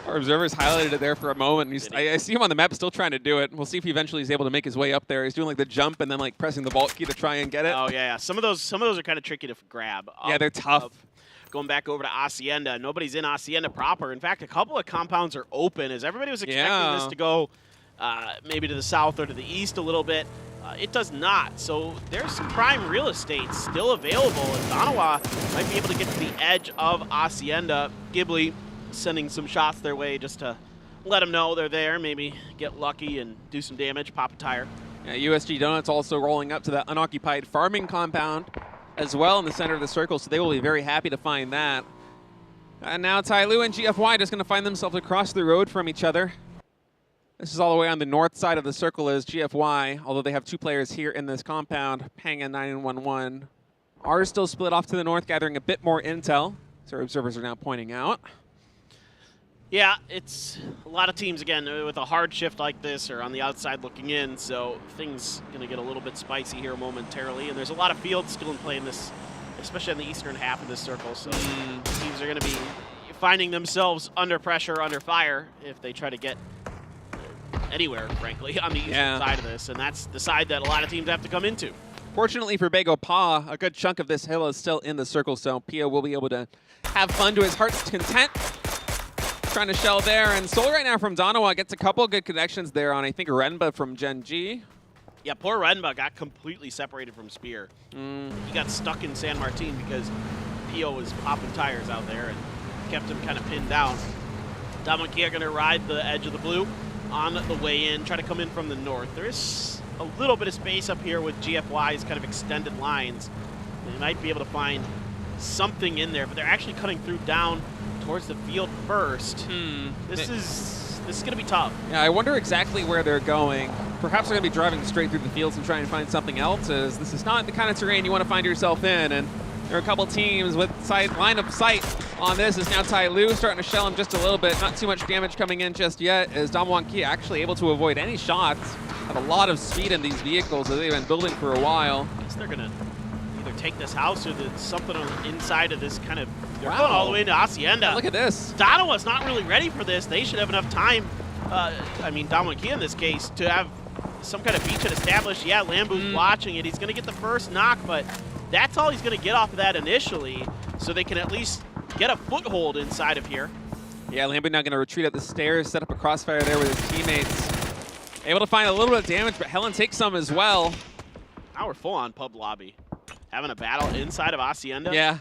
Our observers highlighted it there for a moment. I see him on the map still trying to do it. We'll see if he eventually is able to make his way up there. He's doing like the jump and then like pressing the vault key to try and get it. Oh yeah, some of those are kind of tricky to grab. Yeah, they're tough. Going back over to Hacienda, nobody's in Hacienda proper. In fact, a couple of compounds are open as everybody was expecting this to go maybe to the south or to the east a little bit. It does not. So there's some prime real estate still available, and Danawa might be able to get to the edge of Hacienda. Ghibli sending some shots their way just to let them know they're there, maybe get lucky and do some damage, pop a tire. Yeah, USG Donuts also rolling up to the unoccupied farming compound as well in the center of the circle, so they will be very happy to find that. And now Tai Lu and GFY just going to find themselves across the road from each other. This is all the way on the north side of the circle is GFY, although they have 2 players here in this compound. Pang and 9-1-1 are still split off to the north, gathering a bit more intel, so our observers are now pointing out. Yeah, it's a lot of teams, again, with a hard shift like this or on the outside looking in, so things going to get a little bit spicy here momentarily. And there's a lot of fields still in play in this, especially in the eastern half of this circle, so teams are going to be finding themselves under pressure, under fire, if they try to get anywhere, frankly, on the eastern side of this. And that's the side that a lot of teams have to come into. Fortunately for Bago Pa, a good chunk of this hill is still in the circle, so Pio will be able to have fun to his heart's content. Trying to shell there, and Soul right now from Danawa gets a couple good connections there on, I think, Renba from Gen G. Yeah, poor Renba got completely separated from Spear. He got stuck in San Martin because Pio was popping tires out there and kept him kind of pinned down. Damakia going to ride the edge of the blue on the way in, try to come in from the north. There is a little bit of space up here with GFY's kind of extended lines. They might be able to find something in there, but they're actually cutting through down towards the field first. This is going to be tough. Yeah, I wonder exactly where they're going. Perhaps they're going to be driving straight through the fields and trying to find something else, as this is not the kind of terrain you want to find yourself in. And there are a couple teams with line of sight on this. Is now Tai Lu starting to shell him just a little bit. Not too much damage coming in just yet, as Damwon Ki actually able to avoid any shots. Have a lot of speed in these vehicles that they've been building for a while. I guess they're going to either take this house or something on the inside of this kind of. They're going all the way into Hacienda. Look at this. Danawa's not really ready for this. They should have enough time, I mean, Damwon Ki in this case, to have some kind of beachhead established. Yeah, Lambu's watching it. He's going to get the first knock, but that's all he's going to get off of that initially, so they can at least get a foothold inside of here. Yeah, Lambo now going to retreat up the stairs, set up a crossfire there with his teammates. Able to find a little bit of damage, but Helen takes some as well. Now we're full on pub lobby. Having a battle inside of Hacienda. Yeah.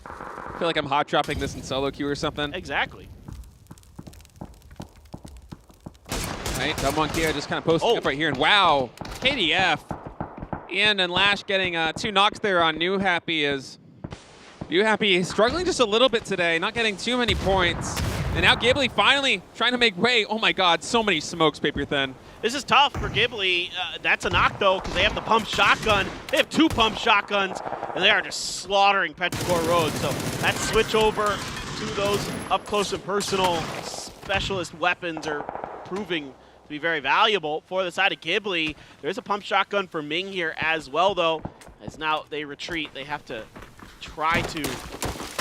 I feel like I'm hot dropping this in solo queue or something. Exactly. Right, Dummonkia just kind of posting up right here. And wow, KDF. Ian and Lash getting 2 knocks there on NewHappy as NewHappy struggling just a little bit today, not getting too many points. And now Ghibli finally trying to make way. Oh my God, so many smokes, Paper Thin. This is tough for Ghibli. That's a knock, though, because they have the pump shotgun. They have 2 pump shotguns, and they are just slaughtering Petrichor Road. So that switch over to those up-close and personal specialist weapons are proving to be very valuable for the side of Ghibli. There's a pump shotgun for Ming here as well, though, as now they retreat. They have to try to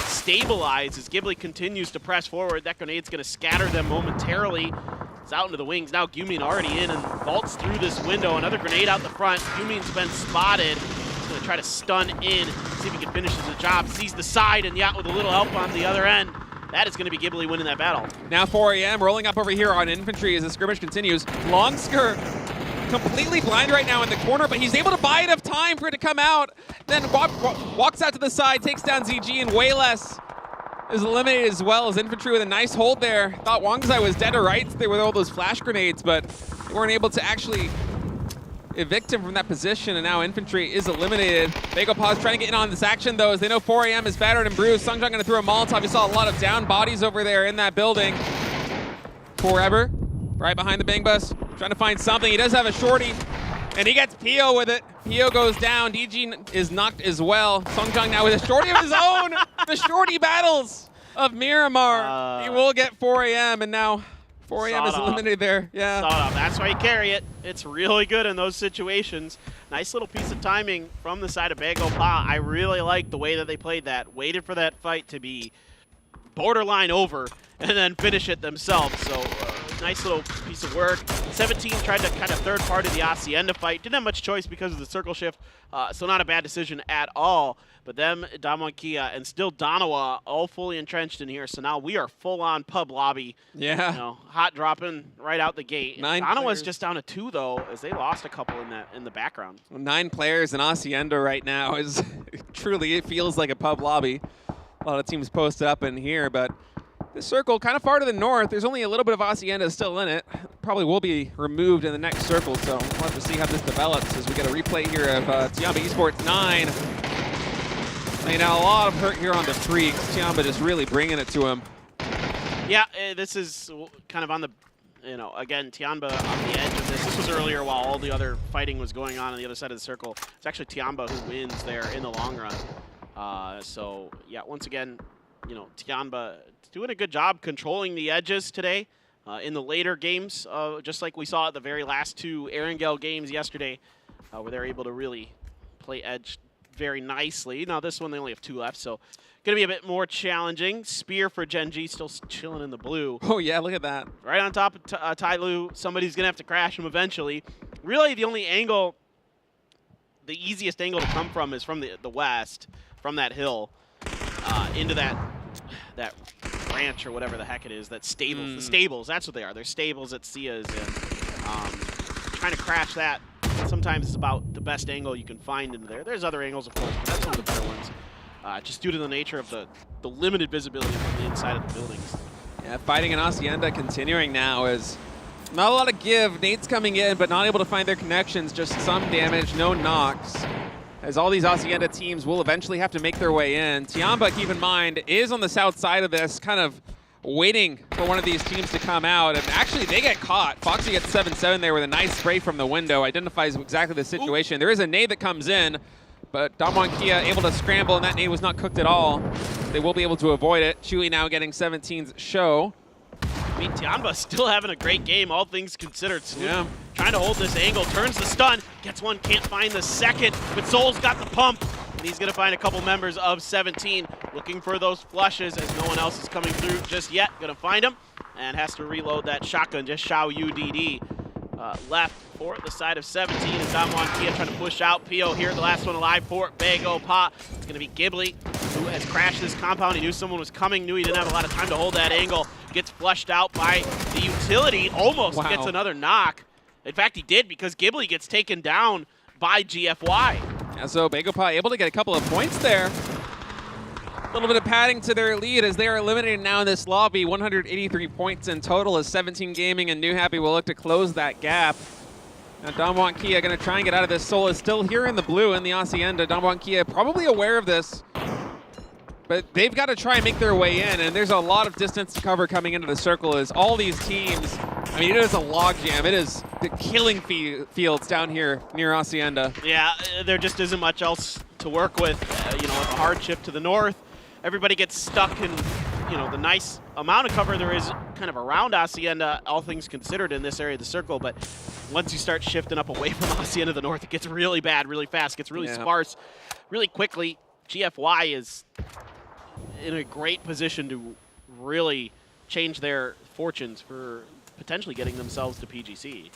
stabilize as Ghibli continues to press forward. That grenade's going to scatter them momentarily. It's out into the wings. Now Gumin already in and vaults through this window. Another grenade out the front. Gumin's been spotted. He's going to try to stun in, see if he can finish the job. Sees the side, and yeah, with a little help on the other end, that is going to be Ghibli winning that battle. Now 4AM rolling up over here on infantry as the skirmish continues. Longsker completely blind right now in the corner, but he's able to buy enough time for it to come out. Then walks out to the side, takes down ZG, and Wayless is eliminated as well as infantry with a nice hold there. Thought Wangzai was dead to rights there with all those flash grenades, but they weren't able to actually evict him from that position, and now infantry is eliminated. Bago Paz trying to get in on this action, though, as they know 4AM is battered and bruised. Sungjung going to throw a Molotov. You saw a lot of down bodies over there in that building. Forever, right behind the Bang Bus, trying to find something. He does have a shorty, and he gets Pio with it. Pio goes down. DG is knocked as well. Sungjung now with a shorty of his own. The shorty battles of Miramar. He will get 4AM, and now 4AM is eliminated there. Yeah. That's why you carry it. It's really good in those situations. Nice little piece of timing from the side of Bago Pa. I really like the way that they played that. Waited for that fight to be borderline over and then finish it themselves. So nice little piece of work. 17 tried to kind of third party the Hacienda fight. Didn't have much choice because of the circle shift, so not a bad decision at all. But them, Damonkia, and still Donawa all fully entrenched in here. So now we are full on pub lobby. Yeah. You know, hot dropping right out the gate. Donawa's just down to 2 though, as they lost a couple in the background. 9 players in Hacienda right now is truly, it feels like a pub lobby. A lot of teams posted up in here, but the circle kind of far to the north. There's only a little bit of Hacienda still in it. Probably will be removed in the next circle, so we'll have to see how this develops as we get a replay here of Tiamba Esports 9. Laying out a lot of hurt here on the Freaks. Tiamba just really bringing it to him. Yeah, this is kind of on the, you know, again, Tiamba on the edge of this. This was earlier while all the other fighting was going on the other side of the circle. It's actually Tiamba who wins there in the long run. So, yeah, once again, you know, Tiamba doing a good job controlling the edges today in the later games, just like we saw at the very last 2 Erangel games yesterday, where they're able to really play edge very nicely. Now this one they only have 2 left, so gonna be a bit more challenging. Spear for Genji still chilling in the blue. Oh yeah, look at that. Right on top of Tai Lu. Somebody's gonna have to crash him eventually. Really the only angle, the easiest angle to come from is from the west, from that hill, into that ranch or whatever the heck it is, that stables. The stables, that's what they are. They're stables at Sia's, and trying to crash that sometimes it's about the best angle you can find into there. There's other angles, of course, but that's one of the better ones, just due to the nature of the limited visibility from the inside of the buildings. Yeah, fighting in Hacienda continuing now is not a lot of give. Nate's coming in, but not able to find their connections. Just some damage, no knocks. As all these Hacienda teams will eventually have to make their way in. Tiamba, keep in mind, is on the south side of this, kind of waiting for one of these teams to come out, and actually they get caught. Foxy gets 7-7 there with a nice spray from the window, identifies exactly the situation. Ooh. There is a nade that comes in, but Damwon Kia able to scramble, and that nade was not cooked at all. They will be able to avoid it. Chewy now getting 17's show. I mean, Tiamba still having a great game, all things considered. Yeah. Trying to hold this angle, turns the stun, gets one, can't find the second, but Soul's got the pump, and he's gonna find a couple members of 17, looking for those flushes as no one else is coming through just yet. Gonna find him, and has to reload that shotgun, just Xiao UDD. left for the side of 17, and Damwon Kia trying to push out. Pio here, the last one alive for Bago Pa. It's going to be Ghibli, who has crashed this compound. He knew someone was coming, knew he didn't have a lot of time to hold that angle. Gets flushed out by the utility, almost gets another knock. In fact, he did, because Ghibli gets taken down by GFY. Yeah, so Bago Pa able to get a couple of points there. A little bit of padding to their lead as they are eliminated now in this lobby. 183 points in total as 17 Gaming and NewHappy will look to close that gap. Now Damwon Kia going to try and get out of this. Soul is still here in the blue in the Hacienda. Damwon Kia probably aware of this, but they've got to try and make their way in, and there's a lot of distance to cover coming into the circle as all these teams, I mean, it is a logjam. It is the killing fields down here near Hacienda. Yeah, there just isn't much else to work with. You know, a hardship to the north. Everybody gets stuck in, you know, the nice amount of cover there is kind of around Hacienda, all things considered, in this area of the circle. But once you start shifting up away from Hacienda to the north, it gets really bad, really fast, gets really sparse, really quickly. GFY is in a great position to really change their fortunes for potentially getting themselves to PGC.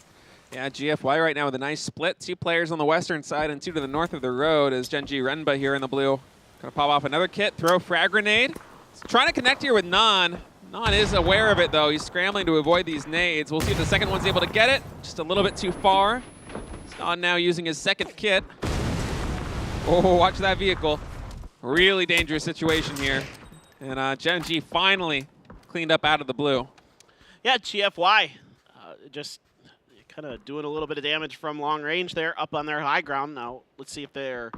Yeah, GFY right now with a nice split. 2 players on the western side and 2 to the north of the road as Genji Renba here in the blue. Gonna pop off another kit, throw frag grenade. He's trying to connect here with Nan. Nan is aware of it though. He's scrambling to avoid these nades. We'll see if the second one's able to get it. Just a little bit too far. Nan now using his second kit. Oh, watch that vehicle. Really dangerous situation here. And Genji finally cleaned up out of the blue. Yeah, GFY just kind of doing a little bit of damage from long range there up on their high ground. Now, let's see if they're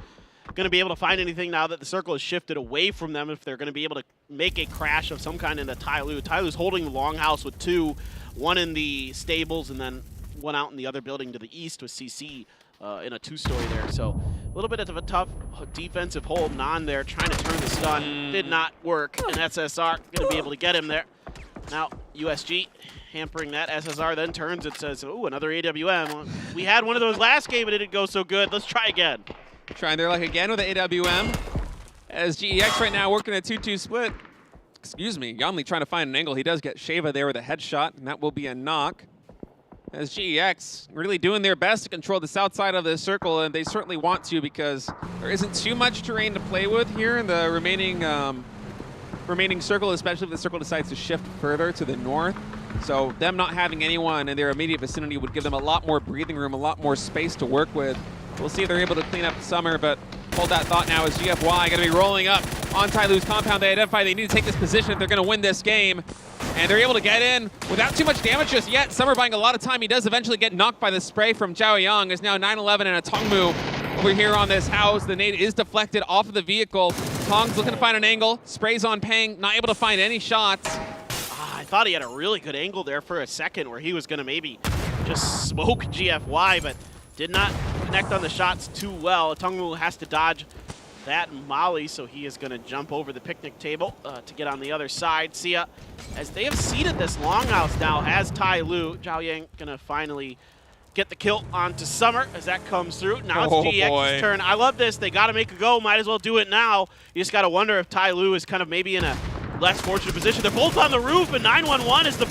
going to be able to find anything now that the circle has shifted away from them, if they're going to be able to make a crash of some kind into Tyloo. Tyloo's holding the longhouse with 2, 1 in the stables and then 1 out in the other building to the east with CC in a 2-story there. So a little bit of a tough defensive hold. Nan there trying to turn the stun. Did not work, and SSR going to be able to get him there. Now, USG hampering that. SSR then turns and says, ooh, another AWM. We had one of those last game and it didn't go so good. Let's try again. Trying their luck again with the AWM. As GEX right now working a 2-2 split. Excuse me, Yonli trying to find an angle. He does get Sheva there with a headshot, and that will be a knock. As GEX really doing their best to control the south side of the circle, and they certainly want to because there isn't too much terrain to play with here in the remaining circle, especially if the circle decides to shift further to the north. So them not having anyone in their immediate vicinity would give them a lot more breathing room, a lot more space to work with. We'll see if they're able to clean up the summer, but hold that thought now as GFY going to be rolling up on Tyloo's compound. They identify they need to take this position if they're going to win this game. And they're able to get in without too much damage just yet. Summer buying a lot of time. He does eventually get knocked by the spray from Zhao Yang. Is now 9-11 and a Tongmu over here on this house. The nade is deflected off of the vehicle. Tong's looking to find an angle. Sprays on Peng, not able to find any shots. I thought he had a really good angle there for a second where he was going to maybe just smoke GFY, but did not connect on the shots too well. Tongmu has to dodge that molly, so he is going to jump over the picnic table to get on the other side. Sia, as they have seeded this longhouse now, has Tyloo. Zhao Yang going to finally get the kill onto Summer as that comes through. Now it's GX's turn. I love this. They got to make a go. Might as well do it now. You just got to wonder if Tyloo is kind of maybe in a less fortunate position. They're both on the roof, and 911 is the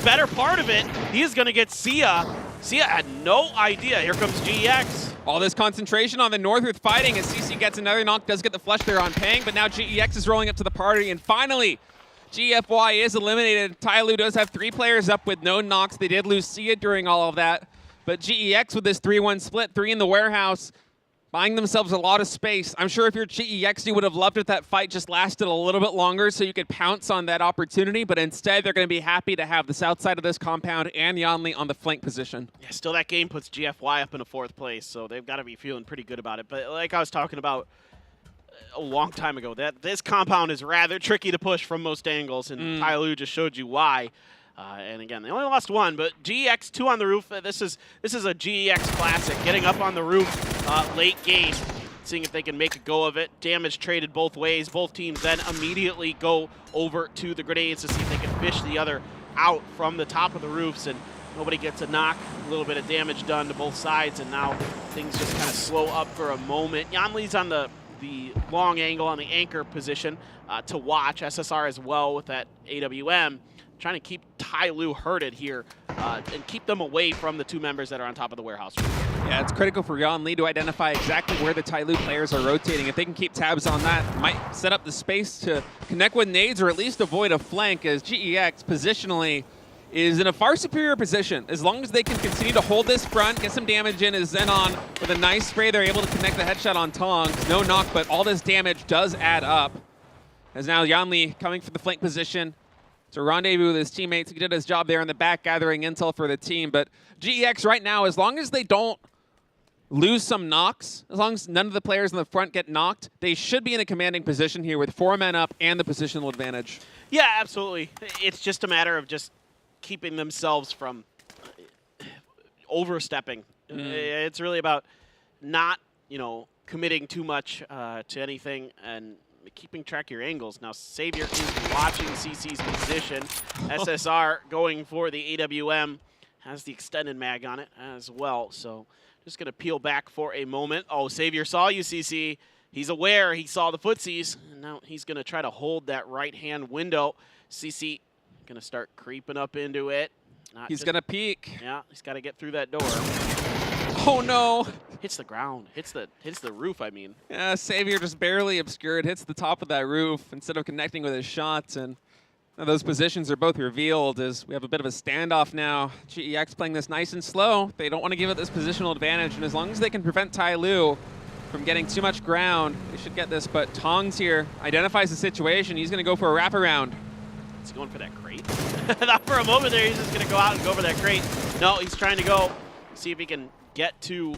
better part of it. He is going to get Sia. Sia had no idea. Here comes GEX. All this concentration on the north with fighting as CC gets another knock, does get the flush there on Peng, but now GEX is rolling up to the party, and finally, GFY is eliminated. Tyloo does have 3 players up with no knocks. They did lose Sia during all of that, but GEX with this 3-1 split, 3 in the warehouse, buying themselves a lot of space. I'm sure if you're GEX, you would have loved if that fight just lasted a little bit longer so you could pounce on that opportunity, but instead they're going to be happy to have the south side of this compound and Yonli on the flank position. Yeah, still that game puts GFY up in a 4th place, so they've got to be feeling pretty good about it. But like I was talking about a long time ago, that this compound is rather tricky to push from most angles, and Tyloo just showed you why. And again, they only lost 1, but GEX 2 on the roof. This is a GEX classic, getting up on the roof late game, seeing if they can make a go of it. Damage traded both ways. Both teams then immediately go over to the grenades to see if they can fish the other out from the top of the roofs, and nobody gets a knock. A little bit of damage done to both sides, and now things just kind of slow up for a moment. Yonli's on the long angle on the anchor position to watch. SSR as well with that AWM. Trying to keep Tyloo hurted here and keep them away from the two members that are on top of the warehouse. Yeah, it's critical for Yan Li to identify exactly where the Tyloo players are rotating. If they can keep tabs on that, might set up the space to connect with nades or at least avoid a flank, as GEX positionally is in a far superior position. As long as they can continue to hold this front, get some damage in, as Zenon with a nice spray, they're able to connect the headshot on Tongs. No knock, but all this damage does add up. As now Yan Li coming for the flank position to rendezvous with his teammates. He did his job there in the back, gathering intel for the team. But GEX right now, as long as they don't lose some knocks, as long as none of the players in the front get knocked, they should be in a commanding position here with 4 men up and the positional advantage. Yeah, absolutely. It's just a matter of just keeping themselves from overstepping. It's really about not, committing too much to anything and keeping track of your angles. Now, Savior is watching CC's position. SSR going for the AWM, has the extended mag on it as well. So just going to peel back for a moment. Oh, Savior saw you, CC. He's aware. He saw the footsies. And now he's going to try to hold that right-hand window. CC going to start creeping up into it. He's going to peek. Yeah, he's got to get through that door. Oh, no. Hits the ground. Hits the roof, I mean. Yeah, Savior just barely obscured. Hits the top of that roof instead of connecting with his shots. And those positions are both revealed as we have a bit of a standoff now. GEX playing this nice and slow. They don't want to give it this positional advantage. And as long as they can prevent Tyloo from getting too much ground, they should get this. But Tongs here identifies the situation. He's going to go for a wraparound. He's going for that crate. Thought for a moment there he's just going to go out and go for that crate. No, he's trying to go see if he can get to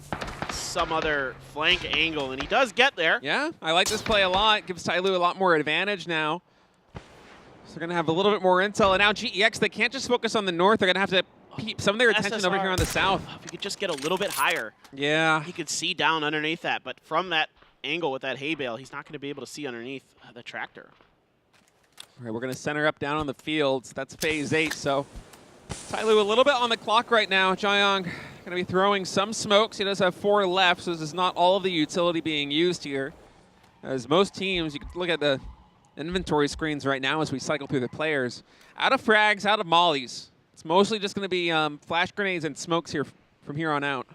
some other flank angle, and he does get there. Yeah, I like this play a lot. Gives Tyloo a lot more advantage now. So they're going to have a little bit more intel, and now GEX, they can't just focus on the north. They're going to have to keep some of their attention over here on the south. If he could just get a little bit higher. Yeah. He could see down underneath that, but from that angle with that hay bale, he's not going to be able to see underneath the tractor. All right, we're going to center up down on the fields. That's phase 8, so Tyloo a little bit on the clock right now. Jaeyong going to be throwing some smokes. He does have 4 left, so this is not all of the utility being used here. As most teams, you can look at the inventory screens right now as we cycle through the players. Out of frags, out of mollies. It's mostly just going to be flash grenades and smokes here from here on out.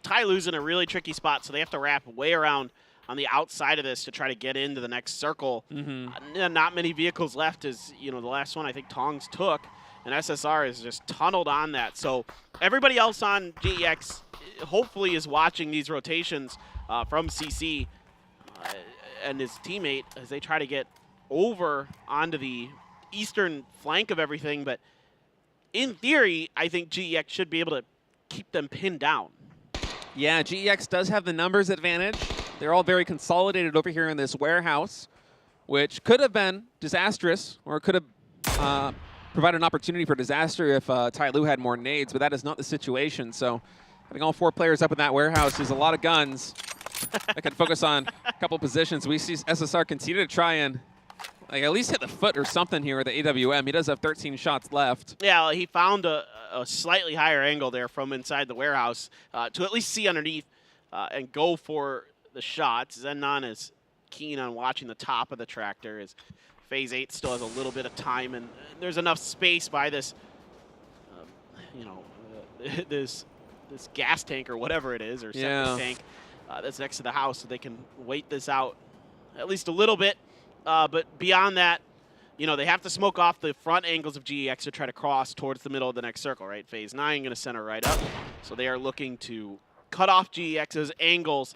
Tyloo's in a really tricky spot, so they have to wrap way around on the outside of this to try to get into the next circle. Not many vehicles left, as the last one I think Tongs took, and SSR is just tunneled on that. So everybody else on GEX hopefully is watching these rotations from CC and his teammate as they try to get over onto the eastern flank of everything. But in theory, I think GEX should be able to keep them pinned down. Yeah, GEX does have the numbers advantage. They're all very consolidated over here in this warehouse, which could have been disastrous, or could have provided an opportunity for disaster if Tyloo had more nades, but that is not the situation. So having all 4 players up in that warehouse is a lot of guns. I could focus on a couple positions. We see SSR continue to try and at least hit the foot or something here with the AWM. He does have 13 shots left. Yeah, he found a slightly higher angle there from inside the warehouse to at least see underneath and go for the shots. Zenon is keen on watching the top of the tractor as phase 8 still has a little bit of time, and there's enough space by this, this gas tank or whatever it is, or septic tank that's next to the house, so they can wait this out at least a little bit. But beyond that, they have to smoke off the front angles of GEX to try to cross towards the middle of the next circle, right? Phase 9 going to center right up, so they are looking to cut off GEX's angles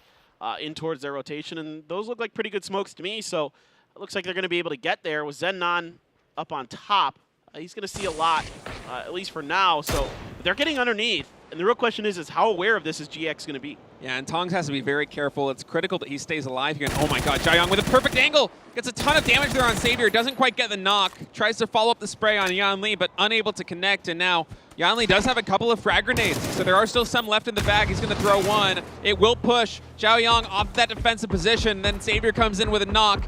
in towards their rotation, and those look like pretty good smokes to me, so it looks like they're going to be able to get there. With Zenon up on top, he's going to see a lot, at least for now, so they're getting underneath, and the real question is how aware of this is GX going to be? Yeah, and Tongs has to be very careful. It's critical that he stays alive here. And oh my god, Jaeyong with a perfect angle! Gets a ton of damage there on Savior, doesn't quite get the knock, tries to follow up the spray on Yan Li, but unable to connect, and now Yan Li does have a couple of frag grenades, so there are still some left in the bag. He's going to throw one. It will push Jaeyong off that defensive position, then Savior comes in with a knock.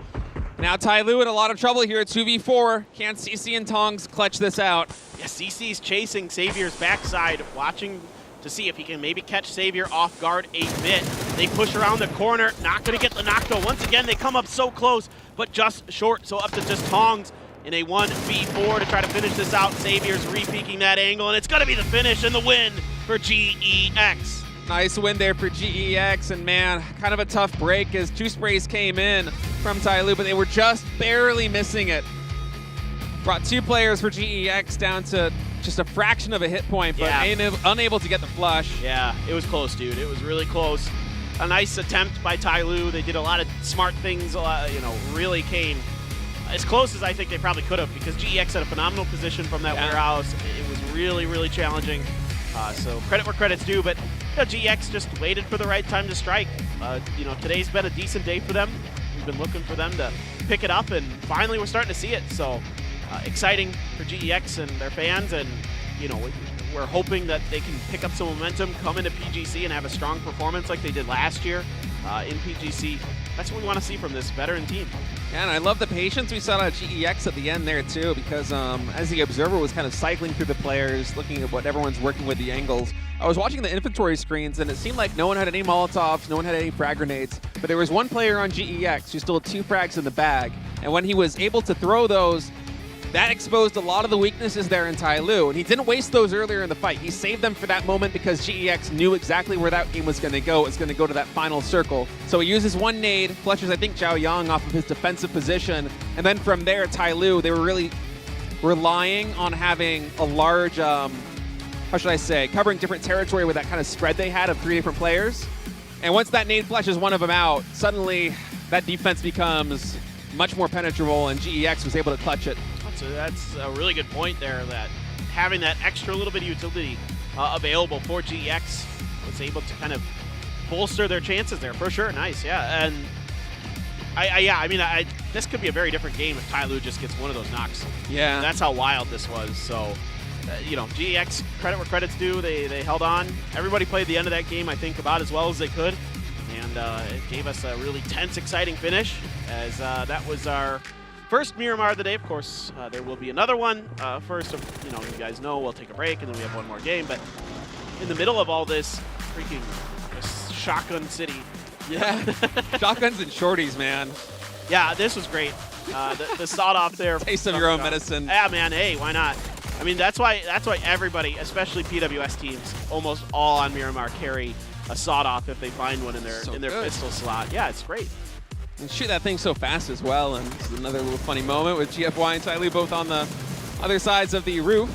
Now Tyloo in a lot of trouble here at 2v4. Can CC and Tongs clutch this out? Yeah, CC's chasing Saviour's backside, watching to see if he can maybe catch Savior off guard a bit. They push around the corner, not going to get the knock though. Once again, they come up so close, but just short, so up to just Tongs in a 1v4 to try to finish this out. Xavier's re-peeking that angle, and it's going to be the finish and the win for GEX. Nice win there for GEX, and man, kind of a tough break as 2 sprays came in from Tyloo, but they were just barely missing it. Brought 2 players for GEX down to just a fraction of a hit point, but unable to get the flush. Yeah, it was close, dude. It was really close. A nice attempt by Tyloo. They did a lot of smart things, really came as close as I think they probably could have, because GEX had a phenomenal position from that warehouse. It was really, really challenging. So credit where credit's due, but GEX just waited for the right time to strike. Today's been a decent day for them. We've been looking for them to pick it up, and finally we're starting to see it. So exciting for GEX and their fans, and we're hoping that they can pick up some momentum, come into PGC, and have a strong performance like they did last year in PGC. That's what we want to see from this veteran team. Yeah, and I love the patience we saw out of GEX at the end there too, because as the observer was kind of cycling through the players, looking at what everyone's working with, the angles, I was watching the inventory screens, and it seemed like no one had any Molotovs, no one had any frag grenades, but there was one player on GEX who still had 2 frags in the bag, and when he was able to throw those, that exposed a lot of the weaknesses there in Tyloo, and he didn't waste those earlier in the fight. He saved them for that moment because GEX knew exactly where that game was going to go. It's going to go to that final circle. So he uses 1 nade, flushes, I think, Zhao Yang off of his defensive position, and then from there, Tyloo, they were really relying on having a large, how should I say, covering different territory with that kind of spread they had of 3 different players. And once that nade flushes one of them out, suddenly that defense becomes much more penetrable, and GEX was able to clutch it. So that's a really good point there, that having that extra little bit of utility available for GEX was able to kind of bolster their chances there, for sure. Nice, yeah. And this could be a very different game if Tyloo just gets one of those knocks. Yeah. And that's how wild this was. So, GEX, credit where credit's due. They held on. Everybody played the end of that game, I think, about as well as they could. And it gave us a really tense, exciting finish, as that was our first Miramar of the day. Of course, there will be another one. First, you guys know we'll take a break, and then we have one more game. But in the middle of all this, freaking shotgun city. Yeah, shotguns and shorties, man. Yeah, this was great. The sawed-off there. Taste of your own medicine. Yeah, man. Hey, why not? I mean, that's why everybody, especially PWS teams, almost all on Miramar carry a sawed-off if they find one in their pistol slot. Yeah, it's great. And shoot that thing so fast as well, and this is another little funny moment with GFY and Tyloo both on the other sides of the roof.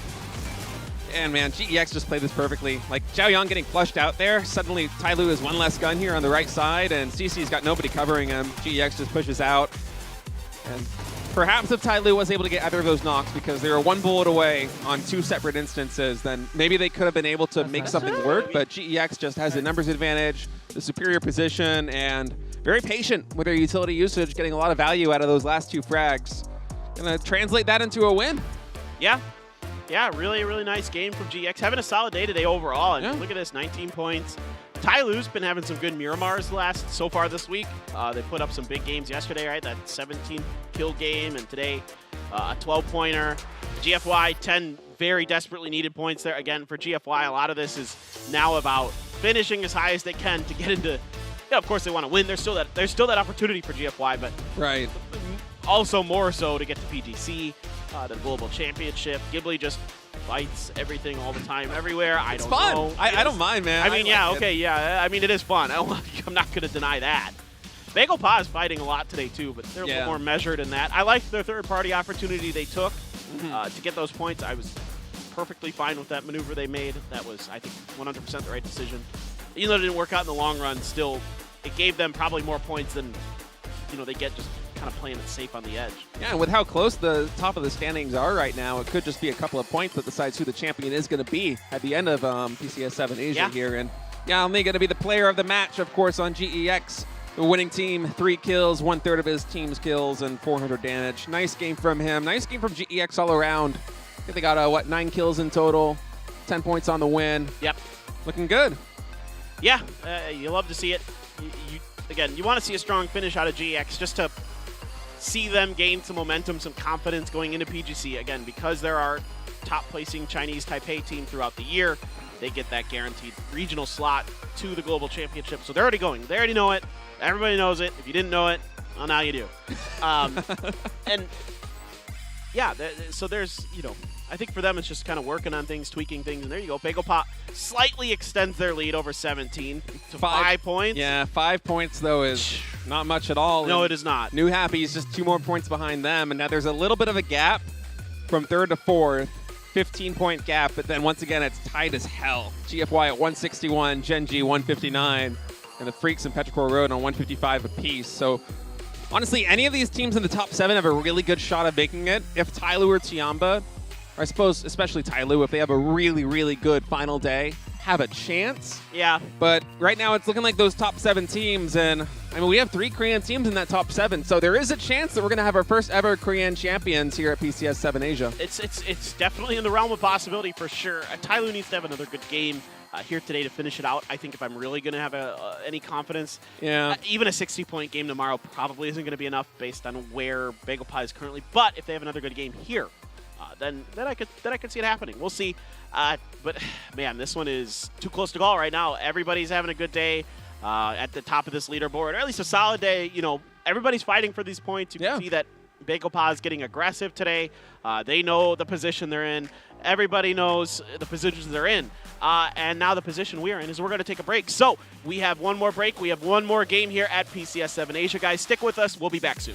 And man, GEX just played this perfectly. Like Zhao Yang getting flushed out there, suddenly Tyloo has 1 less gun here on the right side, and CC's got nobody covering him. GEX just pushes out. And perhaps if Tyloo was able to get either of those knocks, because they were 1 bullet away on 2 separate instances, then maybe they could have been able to make something work, but GEX just has the numbers advantage, the superior position, and very patient with their utility usage, getting a lot of value out of those last 2 frags. Gonna translate that into a win. Yeah. Yeah, really, really nice game from GEX. Having a solid day today overall. And look at this, 19 points. Tyloo's been having some good Miramars so far this week. They put up some big games yesterday, right? That 17-kill game, and today a 12-pointer. GFY, 10 very desperately needed points there. Again, for GFY, a lot of this is now about finishing as high as they can to get into. Yeah, of course they want to win. There's still that opportunity for GFY, but also more so to get to PGC, the Global Championship. Ghibli just fights everything all the time, everywhere. It's fun. I don't mind, man. I mean, I mean, it is fun. I'm not going to deny that. Bagel Pa is fighting a lot today too, but they're a little more measured in that. I liked their third-party opportunity they took to get those points. I was perfectly fine with that maneuver they made. That was, I think, 100% the right decision. Even though it didn't work out in the long run, still, it gave them probably more points than they get just kind of playing it safe on the edge. Yeah, and with how close the top of the standings are right now, it could just be a couple of points that decides who the champion is going to be at the end of PCS7 Asia here. And Yalni going to be the player of the match, of course, on GEX. The winning team, 3 kills, 1/3 of his team's kills, and 400 damage. Nice game from him. Nice game from GEX all around. I think they got, 9 kills in total, 10 points on the win. Yep. Looking good. Yeah, you love to see it. Again, you want to see a strong finish out of GEX just to see them gain some momentum, some confidence going into PGC. Again, because they're our top-placing Chinese Taipei team throughout the year, they get that guaranteed regional slot to the Global Championship. So they're already going. They already know it. Everybody knows it. If you didn't know it, well, now you do. And yeah, so there's, I think for them it's just kind of working on things, tweaking things, and there you go. BagelPop slightly extends their lead over 17 to 5 points. Yeah, 5 points, though, is not much at all. No, it is not. NewHappy is just 2 more points behind them, and now there's a little bit of a gap from 3rd to 4th, 15-point gap, but then once again, it's tight as hell. GFY at 161, Gen G 159, and the Freaks and Petrichor Road on 155 apiece. So honestly, any of these teams in the top 7 have a really good shot of making it. If Tyloo or Tiamba, or I suppose especially Tyloo, if they have a really, really good final day, have a chance. Yeah. But right now it's looking like those top 7 teams, and I mean, we have 3 Korean teams in that top 7, so there is a chance that we're going to have our first ever Korean champions here at PCS7 Asia. It's definitely in the realm of possibility for sure. Tyloo needs to have another good game here today to finish it out. I think if I'm really going to have any confidence, even a 60-point game tomorrow probably isn't going to be enough based on where BagelPie is currently. But if they have another good game here, then I could see it happening. We'll see. But man, this one is too close to call right now. Everybody's having a good day at the top of this leaderboard, or at least a solid day. Everybody's fighting for these points. You can see that BagelPie is getting aggressive today. They know the position they're in. Everybody knows the positions they're in. And now the position we're in is we're going to take a break. So we have one more break. We have one more game here at PCS7 Asia. Guys, stick with us. We'll be back soon.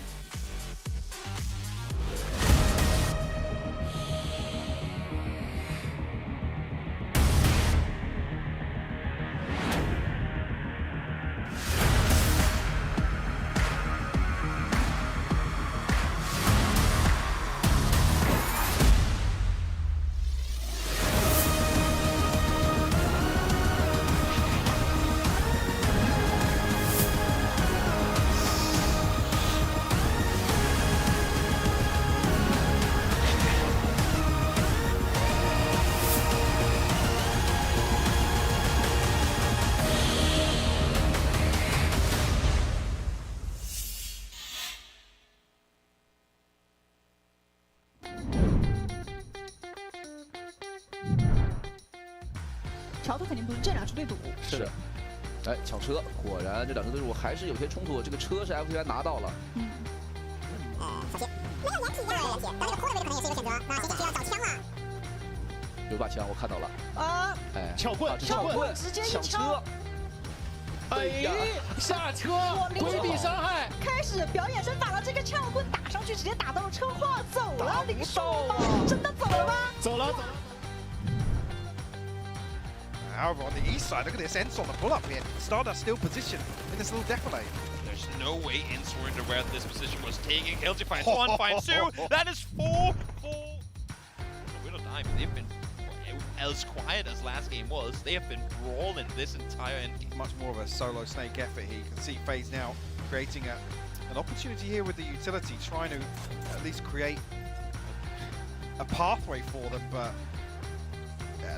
条头肯定不是这两支队赌。是。哎，抢车，果然这两支队伍还是有些冲突。这个车是 FTY 拿到了。放心，没有掩体，没有掩体，但这个拖的位置可能也是一个选择。那接下去要找枪了。有把枪，我看到了。哎，撬棍，直接抢车。下车，规避伤害。开始表演身法了，这个撬棍打上去，直接打到了车框，走了，零数吗？真的走了吗？走了。 However, on the east side, look at this, Ents on the pull-up here. Stardust still positioned in this little defilade. There's no way Ents were into where this position was taking. LG finds 1, finds 2. That is 4. We're not dying, they've been as quiet as last game was. They have been brawling this entire end. Much more of a solo snake effort here. You can see FaZe now creating an opportunity here with the utility, trying to at least create a pathway for them, but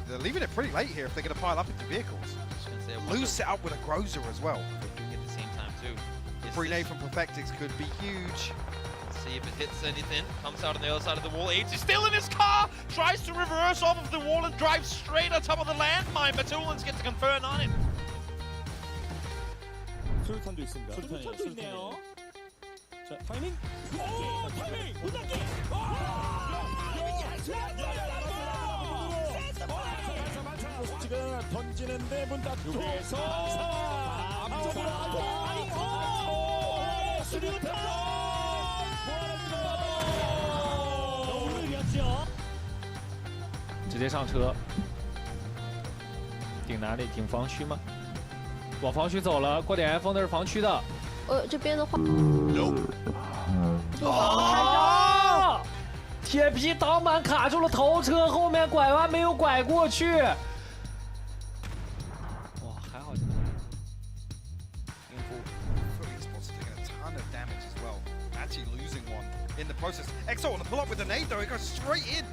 they're leaving it pretty late here if they're going to pile up into vehicles. Lose set up with a Grozer as well. Doing it at the same time too. The grenade from Perfectix could be huge. Let's see if it hits anything. Comes out on the other side of the wall. H is still in his car. Tries to reverse off of the wall and drives straight on top of the landmine. But Tulans gets a confirm on it. 수류탄도 있습니다. 수류탄도 있네요. 자, 타이밍. 오, 타이밍. 문닫기. 지금 던지는데 문 닫고 앞쪽으로 수류탄 너무 위험죠 直接上车，顶哪里？顶防区吗？往防区走了，过点 风的是防区的。这边的话。铁皮挡板卡住了头车，后面拐弯没有拐过去。哇，还好。Esports are taking a ton of damage as well. Actually losing one in the process. Exo on the pull-up with the nade though, it goes straight in.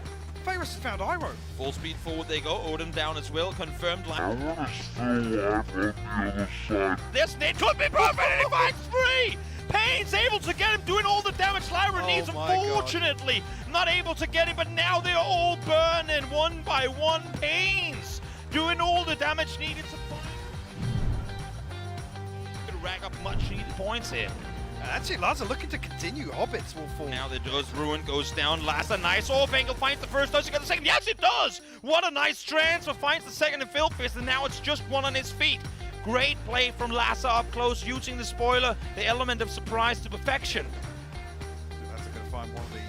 Faris has found Iroh. Full speed forward they go. Odin down as well. Confirmed land. This nade could be broken and he finds free! Pain's able to get him, doing all the damage Lyra needs, unfortunately. Not able to get him, but now they're all burning one by one. Pain's doing all the damage needed to find. Could rack up much needed points here. Actually, Laza looking to continue. Hobbits will fall. Now there does. Ruin goes down. Last a nice off angle. Finds the first. Does he get the second? Yes, it does. What a nice transfer. Finds the second in Filfist, and now it's just one on his feet. Great play from Lassa up close, using the spoiler, the element of surprise to perfection. That's going to find one of the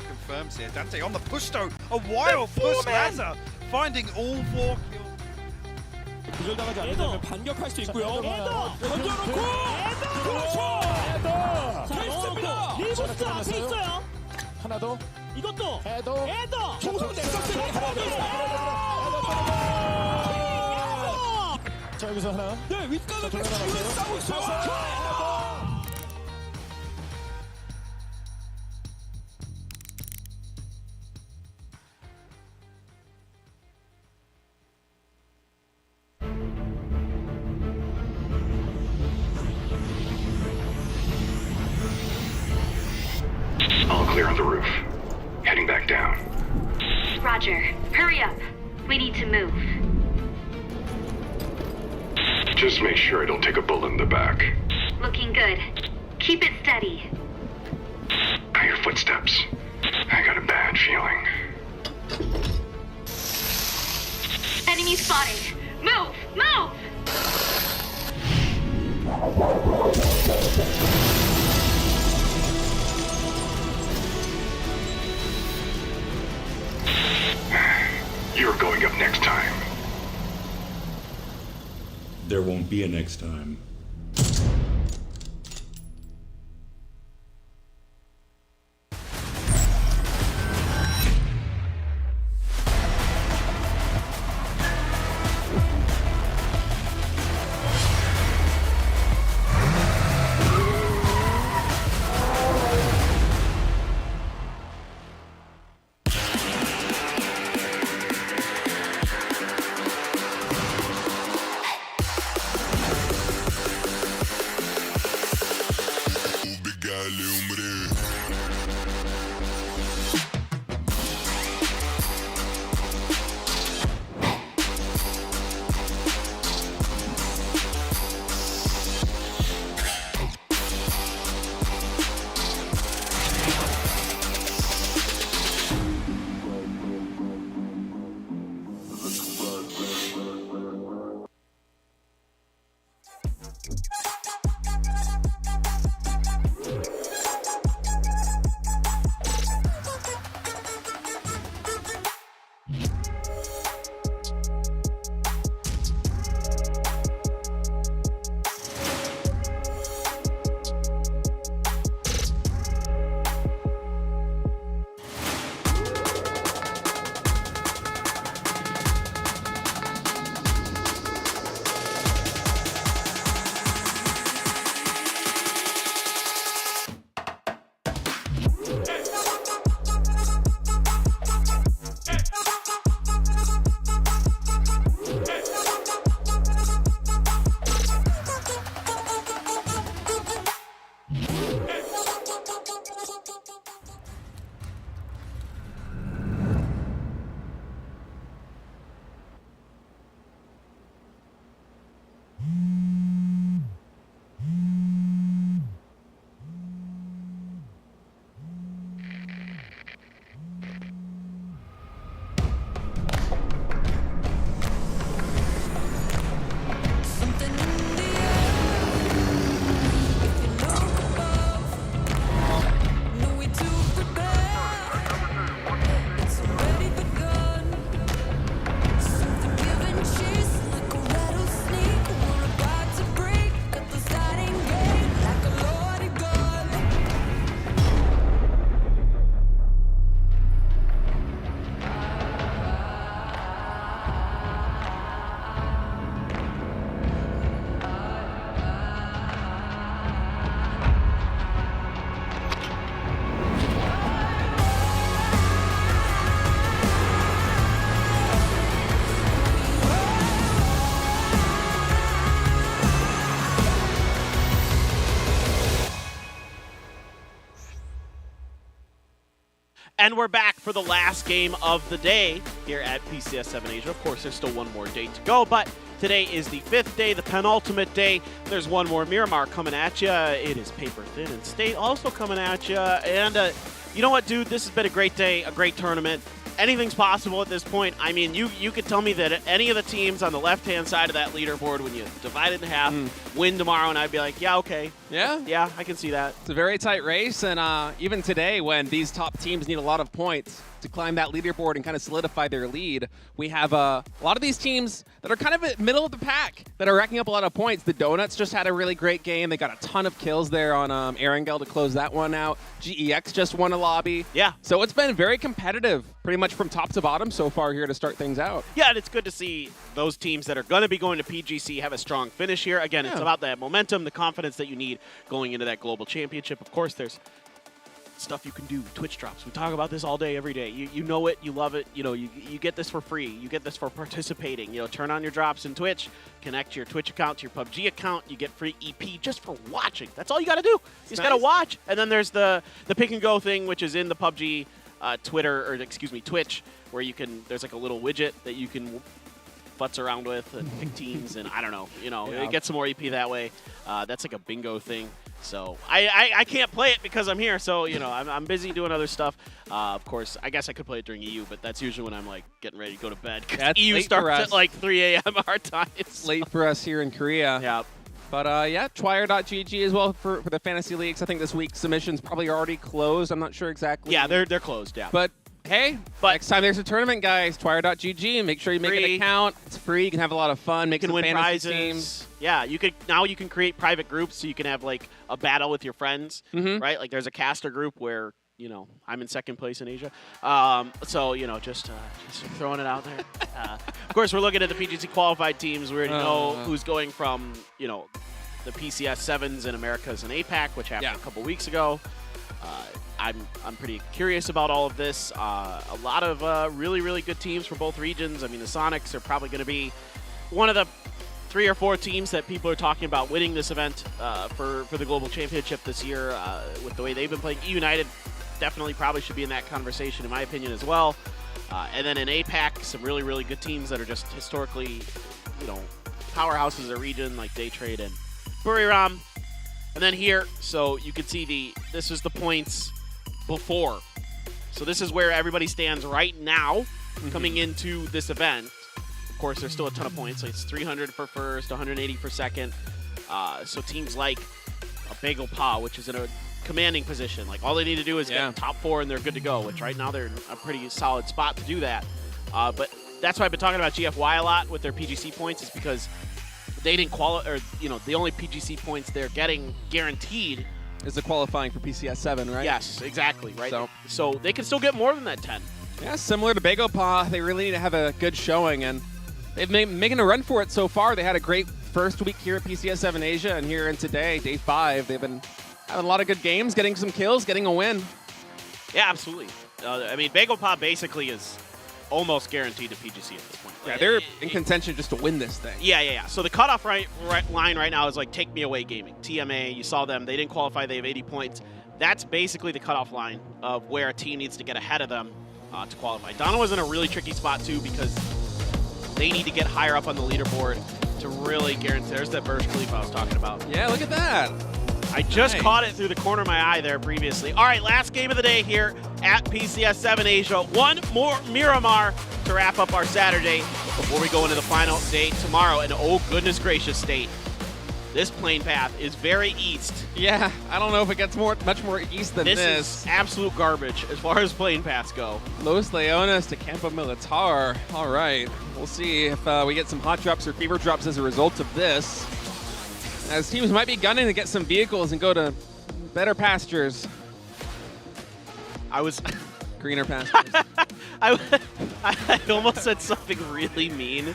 confirms here. Dante on the push though. A wild push. Lassa finding all 4 kills. 구절당하지 않는다면 반격할 수 있고요. 던져놓고 그렇죠. 됐습니다. 리부스 앞에 있어요. 하나 더. 이것도 헤더. 총성 넥서스가 하나 더. 자 여기서 하나. 네 윗각을 싸고 있어요. All clear on the roof. Heading back down. Roger. Hurry up. We need to move. Just make sure I don't take a bullet in the back. Looking good. Keep it steady. I hear footsteps. I got a bad feeling. Enemy spotted. Move! Move! You're going up next time. There won't be a next time. And we're back for the last game of the day here at PCS7 Asia. Of course, there's still one more day to go, but Today is the 5th day, the penultimate day. There's one more Miramar coming at you. It is paper thin, and State also coming at you. And you know what, dude? This has been a great day, a great tournament. Anything's possible at this point. I mean, you could tell me that any of the teams on the left-hand side of that leaderboard, when you divide it in half, win tomorrow, and I'd be like, yeah, okay. Yeah, I can see that. It's a very tight race, and even today, when these top teams need a lot of points to climb that leaderboard and kind of solidify their lead, we have a lot of these teams that are kind of middle of the pack that are racking up a lot of points. The Donuts just had a really great game. They got a ton of kills there on Erangel to close that one out. GEX just won a lobby. Yeah. So it's been very competitive, pretty much from top to bottom so far here to start things out. Yeah, and it's good to see those teams that are going to be going to PGC have a strong finish here. Again, it's about that momentum, the confidence that you need going into that global championship. Of course, there's stuff you can do, Twitch drops. We talk about this all day, every day. You know it, you love it. You know, you get this for free. You get this for participating. You know, turn on your drops in Twitch, connect your Twitch account to your PUBG account. You get free EP just for watching. That's all you got to do. You just got to watch. And then there's the pick and go thing, which is in the PUBG Twitch, where you can, there's like a little widget that you can futz around with and pick teams, and I don't know, you get some more EP that way. That's like a bingo thing. So I can't play it because I'm here, so I'm busy doing other stuff. Of course, I guess I could play it during EU, but that's usually when I'm like getting ready to go to bed. Because EU starts at like 3 a.m. our time. It's late for us here in Korea. Yeah. But yeah, Twire.gg as well for the fantasy leagues. I think this week's submissions probably already closed. I'm not sure exactly. Yeah, they're closed. Yeah. But hey, next time there's a tournament, guys, Twire.gg. Make sure you make an account. It's free. You can have a lot of fun. Make some win fantasy prizes. teams. Yeah, you can create private groups, so you can have like a battle with your friends, right? Like there's a caster group where I'm in second place in Asia. So just throwing it out there. Of course, we're looking at the PGC qualified teams. We already know who's going from the PCS7s in Americas and APAC, which happened a couple weeks ago. I'm pretty curious about all of this. A lot of really, really good teams from both regions. I mean, the Sonics are probably going to be one of the 3 or 4 teams that people are talking about winning this event for the Global Championship this year with the way they've been playing. United definitely probably should be in that conversation, in my opinion, as well. And then in APAC, some really, really good teams that are just historically, powerhouses of the region, like Daytrade and Buriram. And then here, so you can see this is the points before. So this is where everybody stands right now coming into this event. Of course, there's still a ton of points. So it's 300 for first, 180 for second. So teams like a Bagel Pa, which is in a commanding position. Like all they need to do is get top 4 and they're good to go, which right now they're in a pretty solid spot to do that. But that's why I've been talking about GFY a lot with their PGC points, is because they didn't qualify, or the only PGC points they're getting guaranteed is the qualifying for PCS7, right? Yes, exactly, right? So they can still get more than that 10. Yeah, similar to Bagel Pa, they really need to have a good showing, and they've been making a run for it so far. They had a great first week here at PCS7 Asia, and here in today, day 5, they've been having a lot of good games, getting some kills, getting a win. Yeah, absolutely. I mean, Bagel Pa basically is almost guaranteed to PGC at this point. Yeah, they're in contention just to win this thing. Yeah. So the cutoff line right now is like Take Me Away Gaming. TMA, you saw them. They didn't qualify. They have 80 points. That's basically the cutoff line of where a team needs to get ahead of them to qualify. Donna was in a really tricky spot, too, because they need to get higher up on the leaderboard to really guarantee. There's that Burj Khalifa I was talking about. Yeah, look at that. I just caught it through the corner of my eye there previously. All right, last game of the day here at PCS7 Asia. One more Miramar to wrap up our Saturday before we go into the final day tomorrow. And oh, goodness gracious, State. This plane path is very east. Yeah, I don't know if it gets much more east than this. This is absolute garbage as far as plane paths go. Los Leones to Campo Militar. All right, we'll see if we get some hot drops or fever drops as a result of this, as teams might be gunning to get some vehicles and go to better pastures. Greener pastures. I almost said something really mean.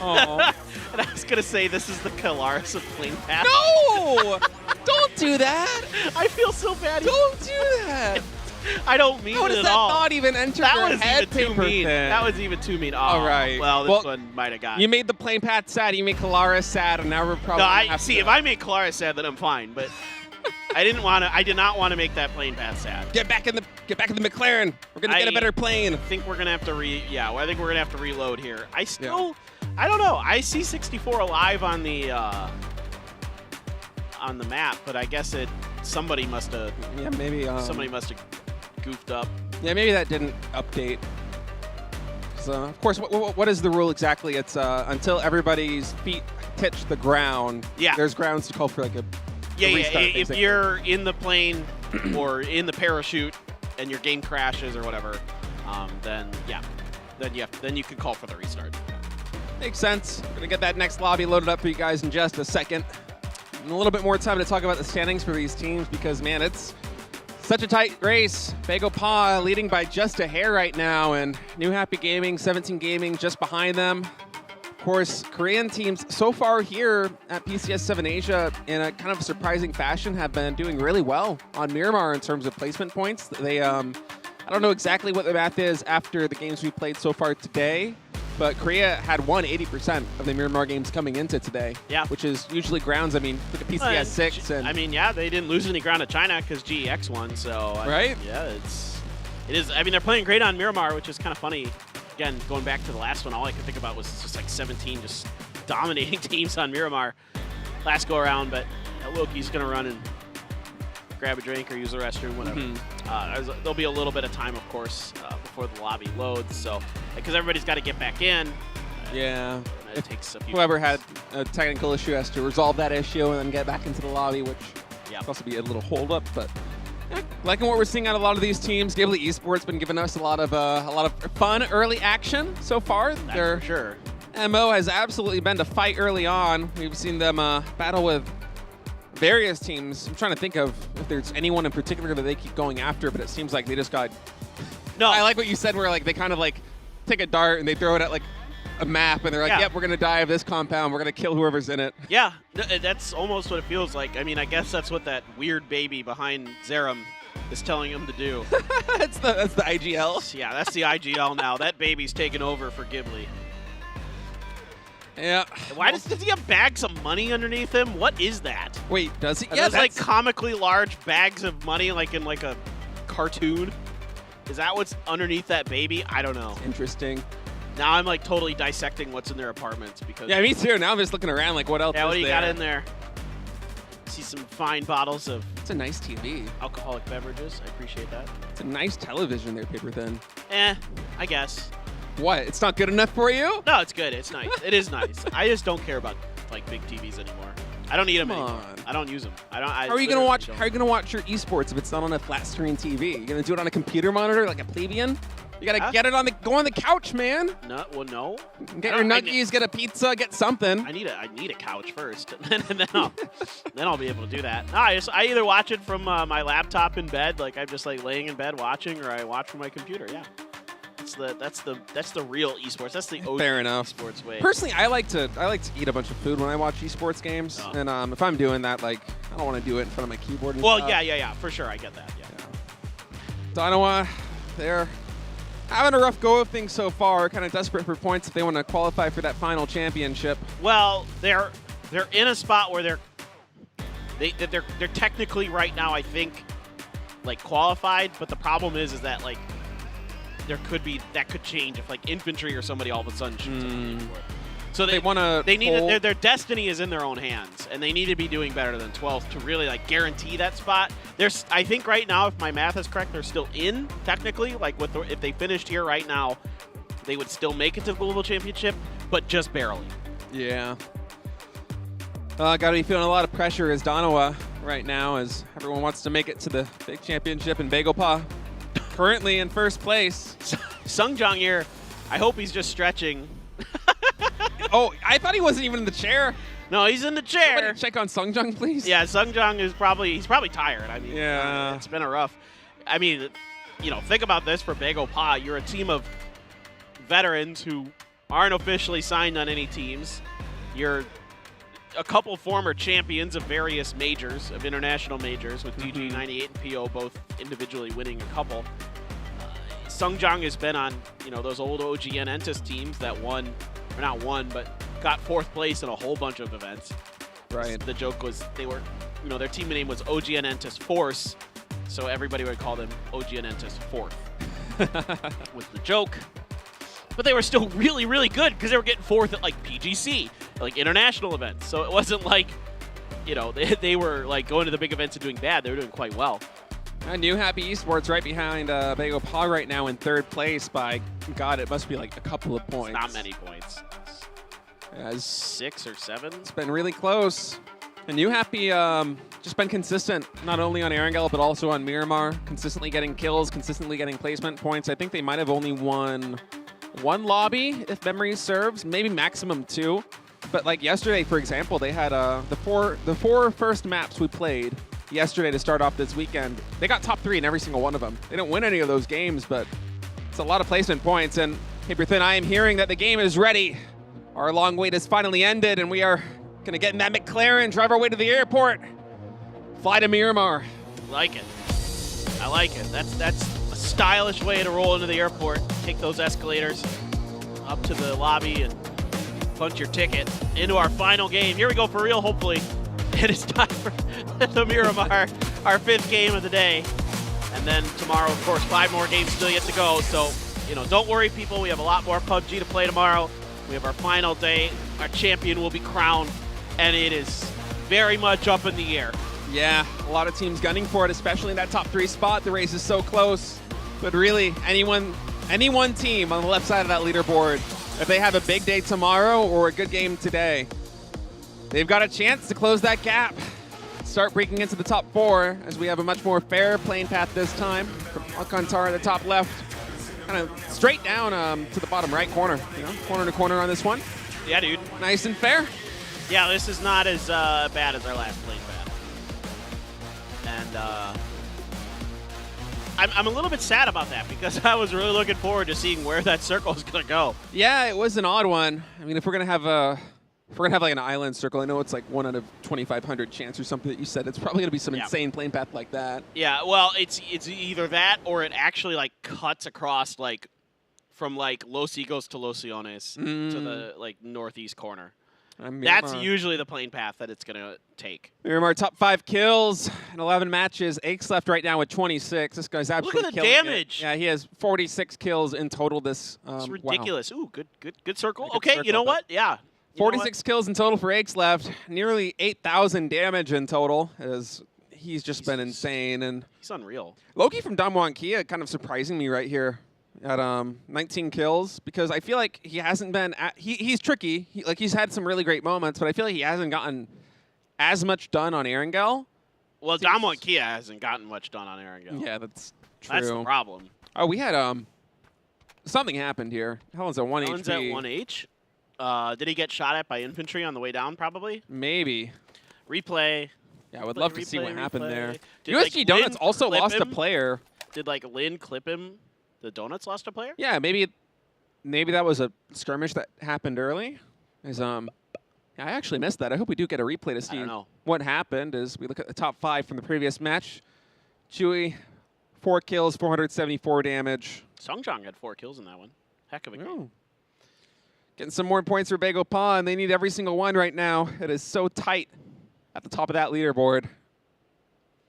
Oh. And I was going to say this is the Kalaris of plane path. No! Don't do that! I feel so bad. Don't do that! I don't mean it at all. How does that thought even enter your head, too mean. Thing? That was even too mean. Oh, all right. Well, this one might have got. You made the plane path sad. You made Kalaris sad, and now we're probably. No, see, if I made Kalaris sad, then I'm fine. But I did not want to make that plane path sad. Get back in the McLaren. We're gonna get a better plane. I think we're gonna have to I think we're gonna have to reload here. I I don't know. I see 64 alive on the map, but I guess somebody must have. Yeah, maybe. Somebody must have goofed up. Yeah, maybe that didn't update. So, of course, what is the rule exactly? It's until everybody's feet touch the ground. Yeah. There's grounds to call for like a restart, If basically. you're in the plane or in the parachute and your game crashes or whatever, then you can call for the restart. Makes sense. We're gonna get that next lobby loaded up for you guys in just a second. And a little bit more time to talk about the standings for these teams because, man, it's such a tight race. BegoPa leading by just a hair right now, and NewHappy Gaming, 17 Gaming just behind them. Of course, Korean teams so far here at PCS7 Asia in a kind of surprising fashion have been doing really well on Miramar in terms of placement points. They, I don't know exactly what the math is after the games we played so far today, but Korea had won 80% of the Miramar games coming into today. Yeah. Which is usually grounds. I mean, look at PCS6. And I mean, yeah, they didn't lose any ground to China because GEX won. So right? Yeah, it is. I mean, they're playing great on Miramar, which is kind of funny. Again, going back to the last one, all I could think about was just like 17 just dominating teams on Miramar last go around. But Loki's gonna run and grab a drink or use the restroom, whatever. There'll be a little bit of time, of course, before the lobby loads. So, because everybody's got to get back in. Yeah. It takes a few. Whoever had a technical issue has to resolve that issue and then get back into the lobby, which yeah, could also be a little hold up. But yeah, liking what we're seeing out of a lot of these teams. Gably Esports been giving us a lot of fun early action so far. That's for sure. MO has absolutely been to fight early on. We've seen them battle with various teams. I'm trying to think of if there's anyone in particular that they keep going after, but it seems like they just got. No, I like what you said, where like they kind of like take a dart and they throw it at like a map, and they're like, "Yep, we're gonna dive this compound. We're gonna kill whoever's in it." Yeah, that's almost what it feels like. I mean, I guess that's what that weird baby behind Zerum is telling him to do. that's the IGL. Yeah, that's the IGL now. That baby's taken over for Ghibli. Yeah. Why does he have bags of money underneath him? What is that? Wait, does he? Are those like comically large bags of money, like in like a cartoon? Is that what's underneath that baby? I don't know. Interesting. Now I'm like totally dissecting what's in their apartments because. Yeah, me too. Now I'm just looking around like, what else? Yeah, what is do you there? got in there? See some fine bottles of. It's a nice TV. Alcoholic beverages. I appreciate that. It's a nice television there, paper thin. I guess. What? It's not good enough for you? No, it's good. It's nice. It is nice. I just don't care about like big TVs anymore. I don't need them anymore. I don't use them. How are you gonna watch your esports if it's not on a flat screen TV? You're gonna do it on a computer monitor like a plebeian? You gotta get it go on the couch, man. No, well, no. Get your nuggies, get a pizza, get something. I need a couch first, and then I'll be able to do that. No, I either watch it from my laptop in bed, like I'm just like laying in bed watching, or I watch from my computer. Yeah. That's the real esports. That's the OG Fair enough. esports way. Personally, I like to eat a bunch of food when I watch esports games, and if I'm doing that, like I don't want to do it in front of my keyboard. And stuff. Yeah, for sure, I get that. Yeah. Danawa, they're having a rough go of things so far. Kind of desperate for points if they want to qualify for that final championship. Well, they're in a spot where they're technically right now, I think, like qualified, but the problem is that like. That could change if like infantry or somebody all of a sudden shoots up the Leaderboard. So their destiny is in their own hands, and they need to be doing better than 12th to really like guarantee that spot. I think right now, if my math is correct, they're still in technically. Like if they finished here right now, they would still make it to the global championship, but just barely. Yeah. Gotta be feeling a lot of pressure as Danawa right now, as everyone wants to make it to the big championship in BegoPa. Currently in first place. Sungjong here, I hope he's just stretching. Oh, I thought he wasn't even in the chair. No, he's in the chair. Somebody check on Sungjong, please. Yeah, Sungjong is probably tired. I mean, yeah, it's been a rough. I mean, think about this for BegoPa. You're a team of veterans who aren't officially signed on any teams. You're a couple former champions of various majors, of international majors, with DG98 and PO both individually winning a couple. Sungjong has been on, those old OGN Entus teams that but got fourth place in a whole bunch of events. Right. The joke was their team name was OGN Entus Force, so everybody would call them OGN Entus Fourth. Was the joke. but they were still really, really good because they were getting fourth at like PGC, like international events. So it wasn't like, you know, they were like going to the big events and doing bad. They were doing quite well. NewHappy Esports right behind Bagel Paw right now in third place by, God, it must be like a couple of points. Not many points. As 6 or 7. It's been really close. And NewHappy just been consistent, not only on Erangel, but also on Miramar, consistently getting kills, consistently getting placement points. I think they might have only won 1 lobby, if memory serves, maybe maximum 2. But like yesterday, for example, they had the four first maps we played yesterday to start off this weekend. They got top 3 in every single one of them. They didn't win any of those games, but it's a lot of placement points. And Paper Thin, I am hearing that the game is ready. Our long wait has finally ended, and we are going to get in that McLaren, drive our way to the airport, fly to Miramar. Like it. I like it. That's a stylish way to roll into the airport. Take those escalators up to the lobby and punch your ticket into our final game. Here we go for real, hopefully. It is time for the Miramar, our 5th game of the day. And then tomorrow, of course, 5 more games still yet to go. So, you know, don't worry, people. We have a lot more PUBG to play tomorrow. We have our final day. Our champion will be crowned, and it is very much up in the air. Yeah, a lot of teams gunning for it, especially in that top 3 spot. The race is so close. But really, any one team on the left side of that leaderboard, if they have a big day tomorrow or a good game today, they've got a chance to close that gap, start breaking into the top 4, as we have a much more fair playing path this time. From Alcantara, the top left, kind of straight down to the bottom right corner, you know, corner to corner on this one. Yeah, dude. Nice and fair. Yeah, this is not as bad as our last playing path. And I'm a little bit sad about that because I was really looking forward to seeing where that circle is going to go. Yeah, it was an odd one. I mean, if we're gonna have like an island circle, I know it's like 1 out of 2,500 chance or something that you said. It's probably gonna be some insane plane path like that. Yeah, well, it's either that or it actually like cuts across like from like Los Higos to Los Leones to the like northeast corner. That's usually the plane path that it's gonna take. Miramar top 5 kills in 11 matches. Aches left right now with 26. This guy's absolutely Look at the killing damage. It. Yeah, he has 46 kills in total. This it's ridiculous. Wow. Ooh, good circle. Good okay, circle, you know what? Yeah. 46 kills in total for Aches left. Nearly 8,000 damage in total. As he's just been insane, and he's unreal. Loki from Damwon Kia kind of surprising me right here at 19 kills, because I feel like he hasn't been he's tricky. He's had some really great moments, but I feel like he hasn't gotten as much done on Erangel. Well, Damwon Kia hasn't gotten much done on Erangel. Yeah, that's true. That's the problem. Oh, we had something happened here. Helen's at 1 Helen's HP. at 1H. Did he get shot at by infantry on the way down? Probably. Maybe. Replay. Yeah, I would love to see what happened there. Did, USG like, Donuts Lin also clip lost a him? player. Did like Lin clip him? The Donuts lost a player? Yeah, maybe that was a skirmish that happened early. I actually missed that. I hope we do get a replay to see what happened as we look at the top 5 from the previous match. Chewy, 4 kills, 474 damage. Songchang had 4 kills in that one. Heck of a game. Getting some more points for Bagel Paw, and they need every single one right now. It is so tight at the top of that leaderboard. And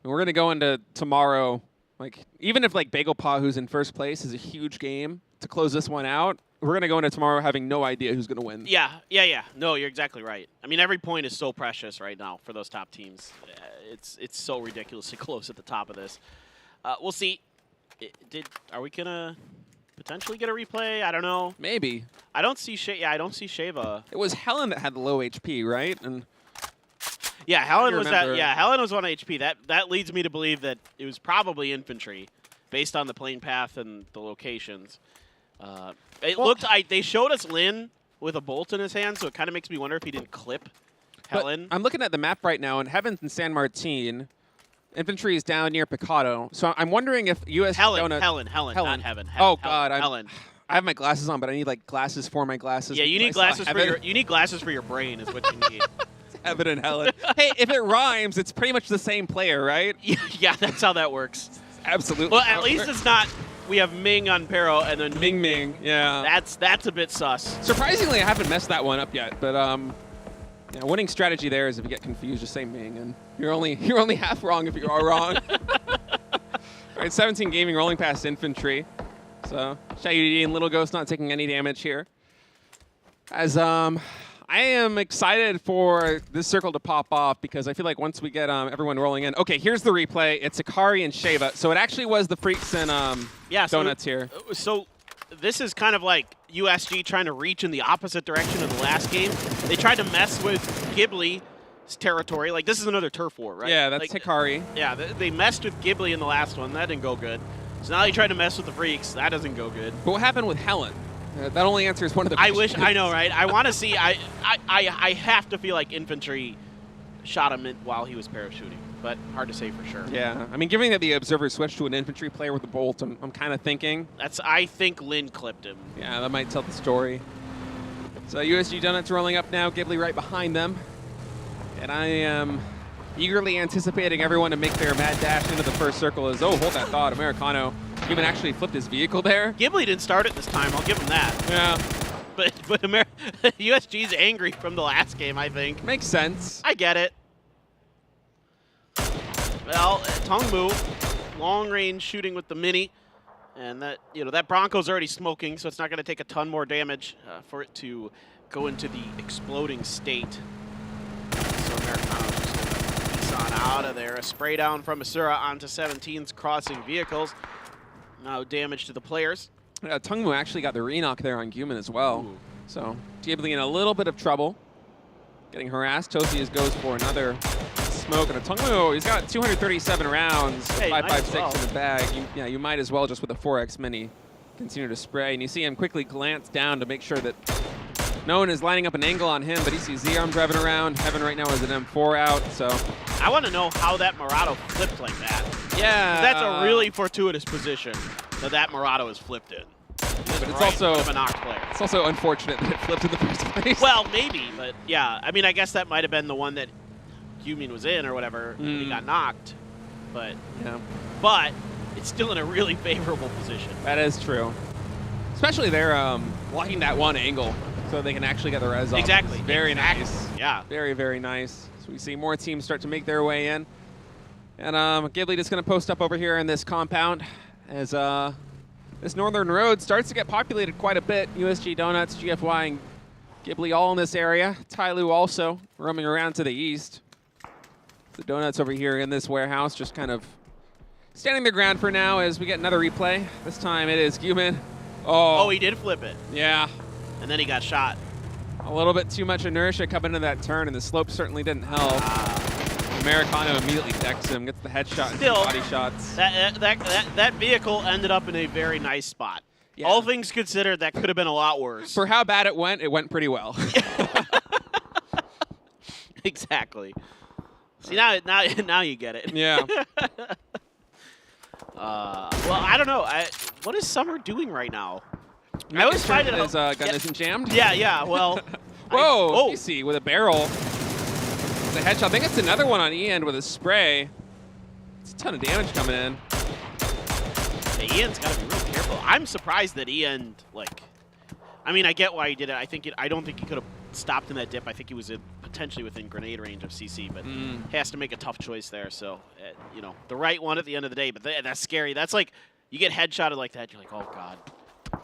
we're going to go into tomorrow. Like, even if like Bagel Paw, who's in first place, is a huge game to close this one out, we're going to go into tomorrow having no idea who's going to win. Yeah. No, you're exactly right. I mean, every point is so precious right now for those top teams. It's so ridiculously close at the top of this. We'll see. Are we going to potentially get a replay? I don't know. Maybe. I don't see I don't see Sheva. It was Helen that had the low HP, right? And yeah, Helen was that. Yeah, Helen was 1 HP. That leads me to believe that it was probably infantry, based on the plane path and the locations. They showed us Lin with a bolt in his hand, so it kind of makes me wonder if he didn't clip Helen. I'm looking at the map right now, and Heaven's in San Martin. Infantry is down near Picado. So I'm wondering if US Helen, not Heaven. God, Helen. I have my glasses on, but I need like glasses for my glasses. Yeah, you need glasses for your brain is what you need. Heaven and Helen. Hey, if it rhymes, it's pretty much the same player, right? Yeah, that's how that works. Absolutely. Well, at least it's not. We have Ming on Pero and then Ming. Yeah. That's a bit sus. Surprisingly, I haven't messed that one up yet, but yeah, winning strategy there is if you get confused, just say Ming, and you're only half wrong if you are wrong. All right, 17 Gaming rolling past infantry. So Shaggy and Little Ghost not taking any damage here. As I am excited for this circle to pop off because I feel like once we get everyone rolling in. Okay, here's the replay. It's Akari and Sheva. So it actually was the Freaks and Donuts here. So this is kind of like USG trying to reach in the opposite direction of the last game. They tried to mess with Ghibli territory. Like, this is another turf war, right? Yeah, that's like, Hikari. Yeah, they messed with Ghibli in the last one. That didn't go good. So now they tried to mess with the Freaks. That doesn't go good. But what happened with Helen? That only answers one of the questions. I know, right? I want to see. I have to feel like infantry shot him while he was parachuting, but hard to say for sure. Yeah, I mean, given that the Observer switched to an infantry player with the bolt, I'm kind of thinking. I think Lin clipped him. Yeah, that might tell the story. So USG Donuts rolling up now, Ghibli right behind them. And I am eagerly anticipating everyone to make their mad dash into the first circle as, oh, hold that thought, Americano even actually flipped his vehicle there. Ghibli didn't start it this time, I'll give him that. Yeah. But USG's angry from the last game, I think. Makes sense. I get it. Well, Tongmu, long range shooting with the Mini. And that, that Bronco's already smoking, so it's not going to take a ton more damage for it to go into the exploding state. So Americano's just going to piece on out of there. A spray down from Asura onto 17's crossing vehicles. No damage to the players. Tongmu actually got the re-knock there on Guman as well. Ooh. So Ghibli in a little bit of trouble. Getting harassed. Tosius goes for another smoke. And Tongmu, he's got 237 rounds, 5.56 in the bag. You might as well just with a 4X Mini continue to spray. And you see him quickly glance down to make sure that no one is lining up an angle on him, but he sees Z-Arm driving around. Heaven right now is an M4 out, so. I want to know how that Murado flipped like that. Yeah. That's a really fortuitous position that Murado is flipped in. But it's also a knocked player. It's also unfortunate that it flipped in the first place. Well, maybe, but yeah. I mean, I guess that might have been the one that Gumin was in or whatever when he got knocked. But but it's still in a really favorable position. That is true. Especially they're blocking that one angle so they can actually get the res off. Exactly. Very nice. Yeah. Very, very nice. So we see more teams start to make their way in. And Ghibli just going to post up over here in this compound as this northern road starts to get populated quite a bit. USG Donuts, GFY, and Ghibli all in this area. Tyloo also roaming around to the east. The Donuts over here in this warehouse just kind of standing their ground for now as we get another replay. This time it is Guman. Oh, he did flip it. Yeah. And then he got shot. A little bit too much inertia coming into that turn, and the slope certainly didn't help. Americano immediately decks him, gets the headshot and body shots. That vehicle ended up in a very nice spot. Yeah. All things considered, that could have been a lot worse. For how bad it went pretty well. Exactly. See, now you get it. Yeah. Well, I don't know. What is Summer doing right now? I always find it his gun isn't jammed. Yeah. Well. Whoa. PC with a barrel. It's a headshot. I think it's another one on E-End with a spray. It's a ton of damage coming in. Yeah, Ian's got to be real careful. I'm surprised that Ian, I mean, I get why he did it. I don't think he could have stopped in that dip. I think he was potentially within grenade range of CC, but he has to make a tough choice there. So, the right one at the end of the day. But that's scary. That's like, you get headshotted like that, you're like, oh God,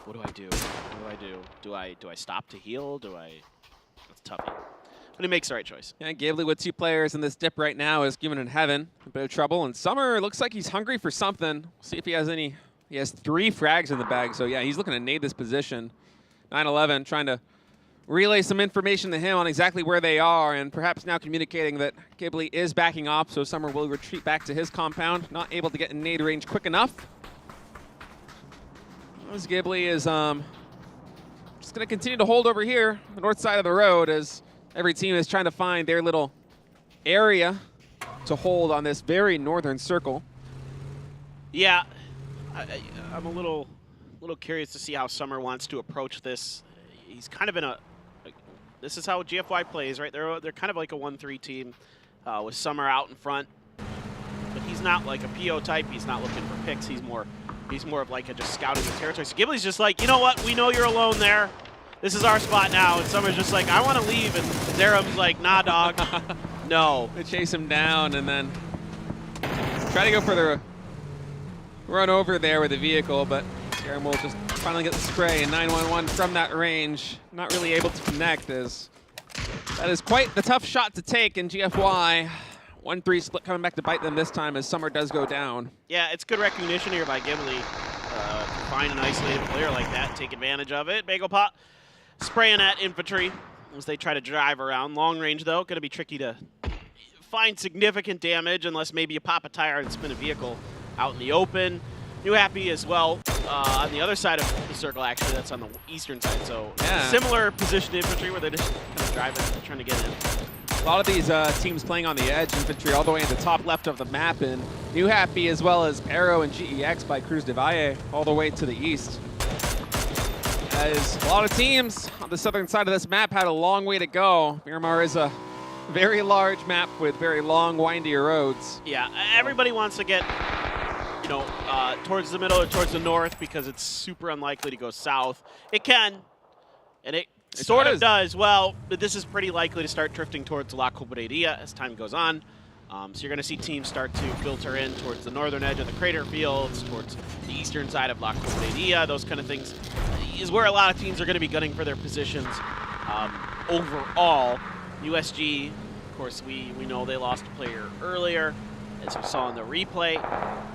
what do I do? What do I do? Do I stop to heal? That's tough. But he makes the right choice. Yeah, Ghibli with 2 players in this dip right now is Guman in Heaven. A bit of trouble. And Summer looks like he's hungry for something. We'll see if he has any. He has 3 frags in the bag. So, yeah, he's looking to nade this position. 9-11 trying to relay some information to him on exactly where they are and perhaps now communicating that Ghibli is backing off. So Summer will retreat back to his compound. Not able to get in nade range quick enough. As Ghibli is just going to continue to hold over here, the north side of the road, as every team is trying to find their little area to hold on this very northern circle. Yeah, I'm a little curious to see how Summer wants to approach this. He's kind of in this is how GFY plays, right? They're kind of like a 1-3 team with Summer out in front, but he's not like a PO type. He's not looking for picks. He's more of like just scouting the territory. So Ghibli's just like, you know what? We know you're alone there. This is our spot now. And Summer's just like, I want to leave. And Zeram's like, nah, dog. No. They chase him down and then try to go for the run over there with the vehicle, but Erangel just finally get the spray, and 911 from that range. Not really able to connect, as that is quite the tough shot to take in GFY. 1-3 split coming back to bite them this time as Summer does go down. Yeah, it's good recognition here by Ghibli to find an isolated player like that, take advantage of it. Bagel Pot spraying at infantry as they try to drive around. Long range, though, going to be tricky to find significant damage unless maybe you pop a tire and spin a vehicle out in the open. NewHappy as well on the other side of the circle, actually. That's on the eastern side. So yeah, similar position to infantry where they're just kind of driving, trying to get in. A lot of these teams playing on the edge, infantry all the way in the top left of the map, and NewHappy as well as Aero and GEX by Cruz de Valle all the way to the east. As a lot of teams on the southern side of this map had a long way to go. Miramar is a very large map with very long, windier roads. Yeah, everybody wants to get, you know, towards the middle or towards the north because it's super unlikely to go south. It can, and it sort of does. Well, but this is pretty likely to start drifting towards La Cobreria as time goes on. So you're going to see teams start to filter in towards the northern edge of the crater fields, towards the eastern side of La Cobreria. Those kind of things is where a lot of teams are going to be gunning for their positions. Overall, USG, of course, we know they lost a player earlier, as we saw in the replay,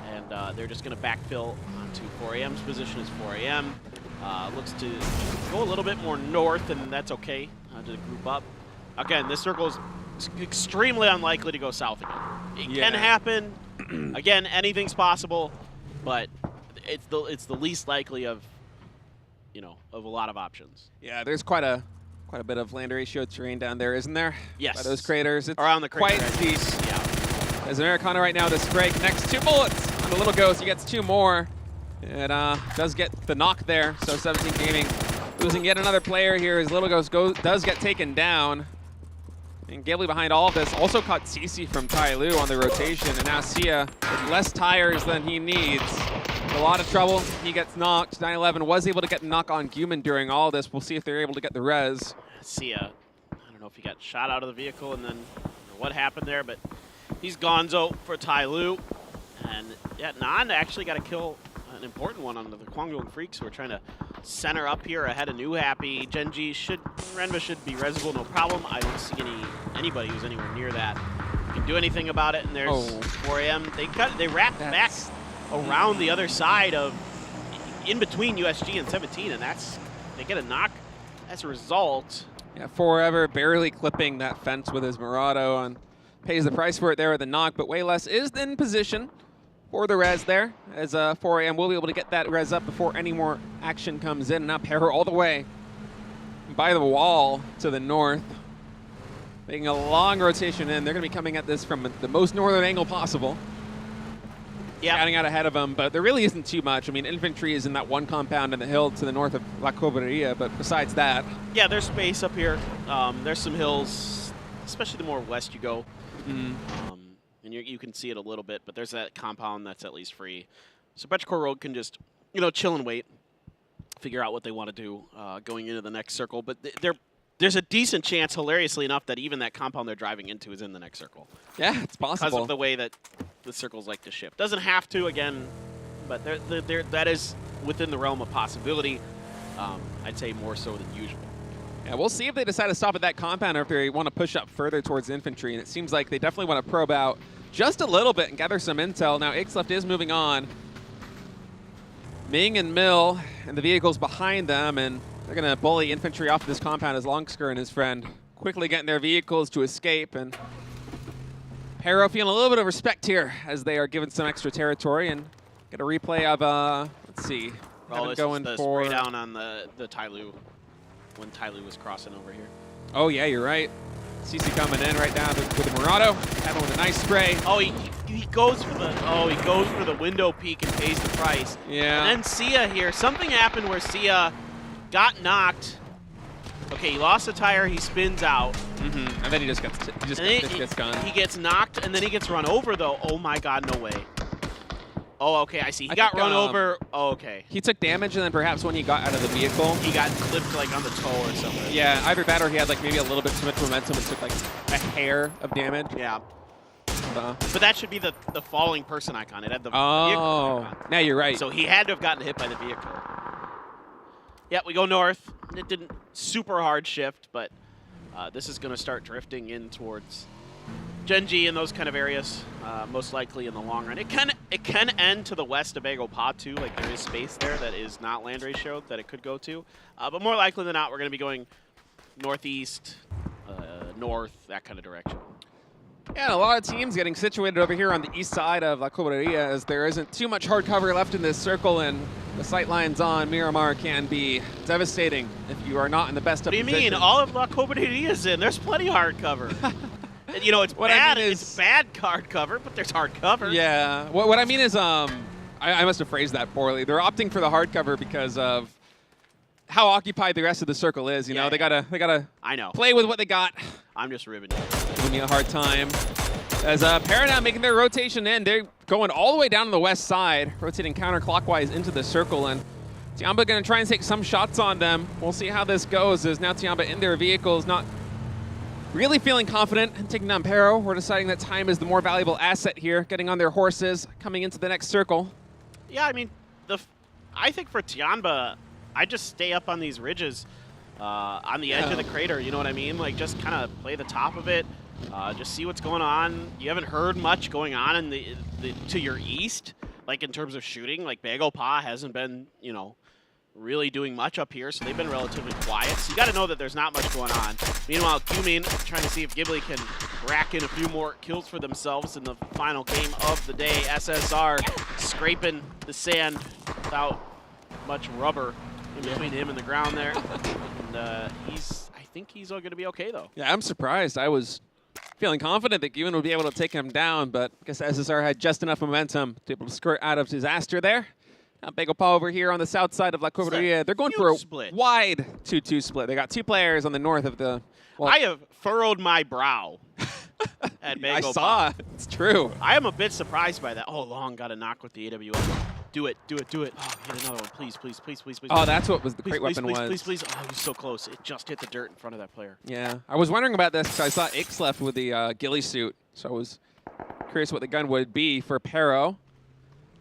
and they're just going to backfill onto 4AM's position as 4AM. Looks to go a little bit more north, and that's okay to group up. Again, this circle is extremely unlikely to go south again. It can happen. Again, anything's possible, but it's the least likely of, you know, of a lot of options. Yeah, there's quite a bit of land ratio terrain down there, isn't there? Yes. By those craters. It's around the crater quite steep. Yeah. As Americana right now, the spray connects 2 bullets on the Little Ghost. He gets 2 more. It does get the knock there, so 17 Gaming losing yet another player here as Little Ghost does get taken down. And Ghibli behind all of this also caught CC from Tai Lu on the rotation, and now Sia with less tires than he needs. A lot of trouble. He gets knocked. 911 was able to get the knock on Guman during all of this. We'll see if they're able to get the res. Sia, I don't know if he got shot out of the vehicle and then or what happened there, but he's gonzo for Tai Lu. And yeah, Nan actually got a kill, an important one on the Kwangdong Freaks who are trying to center up here ahead of NewHappy. Genji Renva should be resable, no problem. I don't see anybody who's anywhere near that can do anything about it. And there's 4AM. They wrapped back around the other side of, in between USG and 17, and they get a knock as a result. Yeah, Forever barely clipping that fence with his Murado and pays the price for it there with the knock, but Wayless is in position for the res there, as 4AM will be able to get that res up before any more action comes in. Now Perro all the way by the wall to the north, making a long rotation in. They're going to be coming at this from the most northern angle possible. Yeah, scouting out ahead of them, but there really isn't too much. I mean, infantry is in that one compound in the hill to the north of La Cobreria, but besides that, yeah, there's space up here. There's some hills, especially the more west you go. And you can see it a little bit, but there's that compound that's at least free. So Petrichor Road can just, you know, chill and wait, figure out what they want to do going into the next circle. But there's a decent chance, hilariously enough, that even that compound they're driving into is in the next circle. Yeah, it's possible. Because of the way that the circles like to shift. Doesn't have to, again, but that is within the realm of possibility. I'd say more so than usual. Yeah, we'll see if they decide to stop at that compound or if they want to push up further towards infantry. And it seems like they definitely want to probe out just a little bit and gather some intel. Now, Ixleft is moving on. Ming and Mill and the vehicles behind them, and they're going to bully infantry off of this compound as Longsker and his friend quickly getting their vehicles to escape. And Perro feeling a little bit of respect here as they are given some extra territory and get a replay of, let's see. Well, this going is the for spray down on the Tai Lu when Tai Lu was crossing over here. Oh, yeah, you're right. CC coming in right now with the Murado. Having with a nice spray. Oh, he goes for the window peak and pays the price. Yeah. And then Sia here. Something happened where Sia got knocked. Okay, he lost a tire. He spins out. And then he just gets gone. He gets knocked, and then he gets run over, though. Oh, my God, no way. Oh, okay, I see. He got run over. Oh, okay. He took damage, and then perhaps when he got out of the vehicle, he got clipped like on the toe or something. Yeah, either that or he had like maybe a little bit too much momentum and took like a hair of damage. Yeah. But that should be the falling person icon. It had the vehicle icon. Now you're right. So he had to have gotten hit by the vehicle. Yeah, we go north. It didn't super hard shift, but this is going to start drifting in towards Genji and those kind of areas, most likely in the long run. It can end to the west of Bagel Pa too. Like there is space there that is not land ratio that it could go to. But more likely than not, we're going to be going northeast, north, that kind of direction. Yeah, and a lot of teams getting situated over here on the east side of La Cobreria as there isn't too much hard cover left in this circle, and the sight lines on Miramar can be devastating if you are not in the best of position. What do you mean? All of La Cobreria is in. There's plenty of hard cover. You know, it's bad. It's bad hard cover, but there's hard cover. Yeah. What I mean is, I must have phrased that poorly. They're opting for the hard cover because of how occupied the rest of the circle is. You know, they gotta I know. Play with what they got. I'm just ribbing you. Giving me a hard time. As Paradigm making their rotation in, they're going all the way down to the west side, rotating counterclockwise into the circle, and Tiamba going to try and take some shots on them. We'll see how this goes, as now Tiamba in their vehicles, not really feeling confident in taking down Pero. We're deciding that time is the more valuable asset here, getting on their horses, coming into the next circle. Yeah, I mean, I think for Tiamba, I just stay up on these ridges on the edge of the crater, you know what I mean? Like, just kind of play the top of it. Just see what's going on. You haven't heard much going on in the to your east, like in terms of shooting. Like Bagel Pa hasn't been, you know, really doing much up here, so they've been relatively quiet. So you got to know that there's not much going on. Meanwhile, Gumin trying to see if Ghibli can rack in a few more kills for themselves in the final game of the day. SSR scraping the sand without much rubber in between him and the ground there. And I think he's all going to be okay though. Yeah, I'm surprised. I was feeling confident that Gumin would be able to take him down, but I guess SSR had just enough momentum to be able to skirt out of disaster there. Now Bagel Pa over here on the south side of La Cobreria. They're going for a wide 2-2 split. They got two players on the north of the... Well, I have furrowed my brow at Bagel I saw. It's true. I am a bit surprised by that. Oh, Long got a knock with the AWM. Do it, do it, do it. Oh, hit another one. Please, please, please, please, please. Oh, that's what was the please, great please, weapon please, was. Please, please, please. Oh, he was so close. It just hit the dirt in front of that player. Yeah. I was wondering about this because I saw Ix left with the ghillie suit, so I was curious what the gun would be for Pero.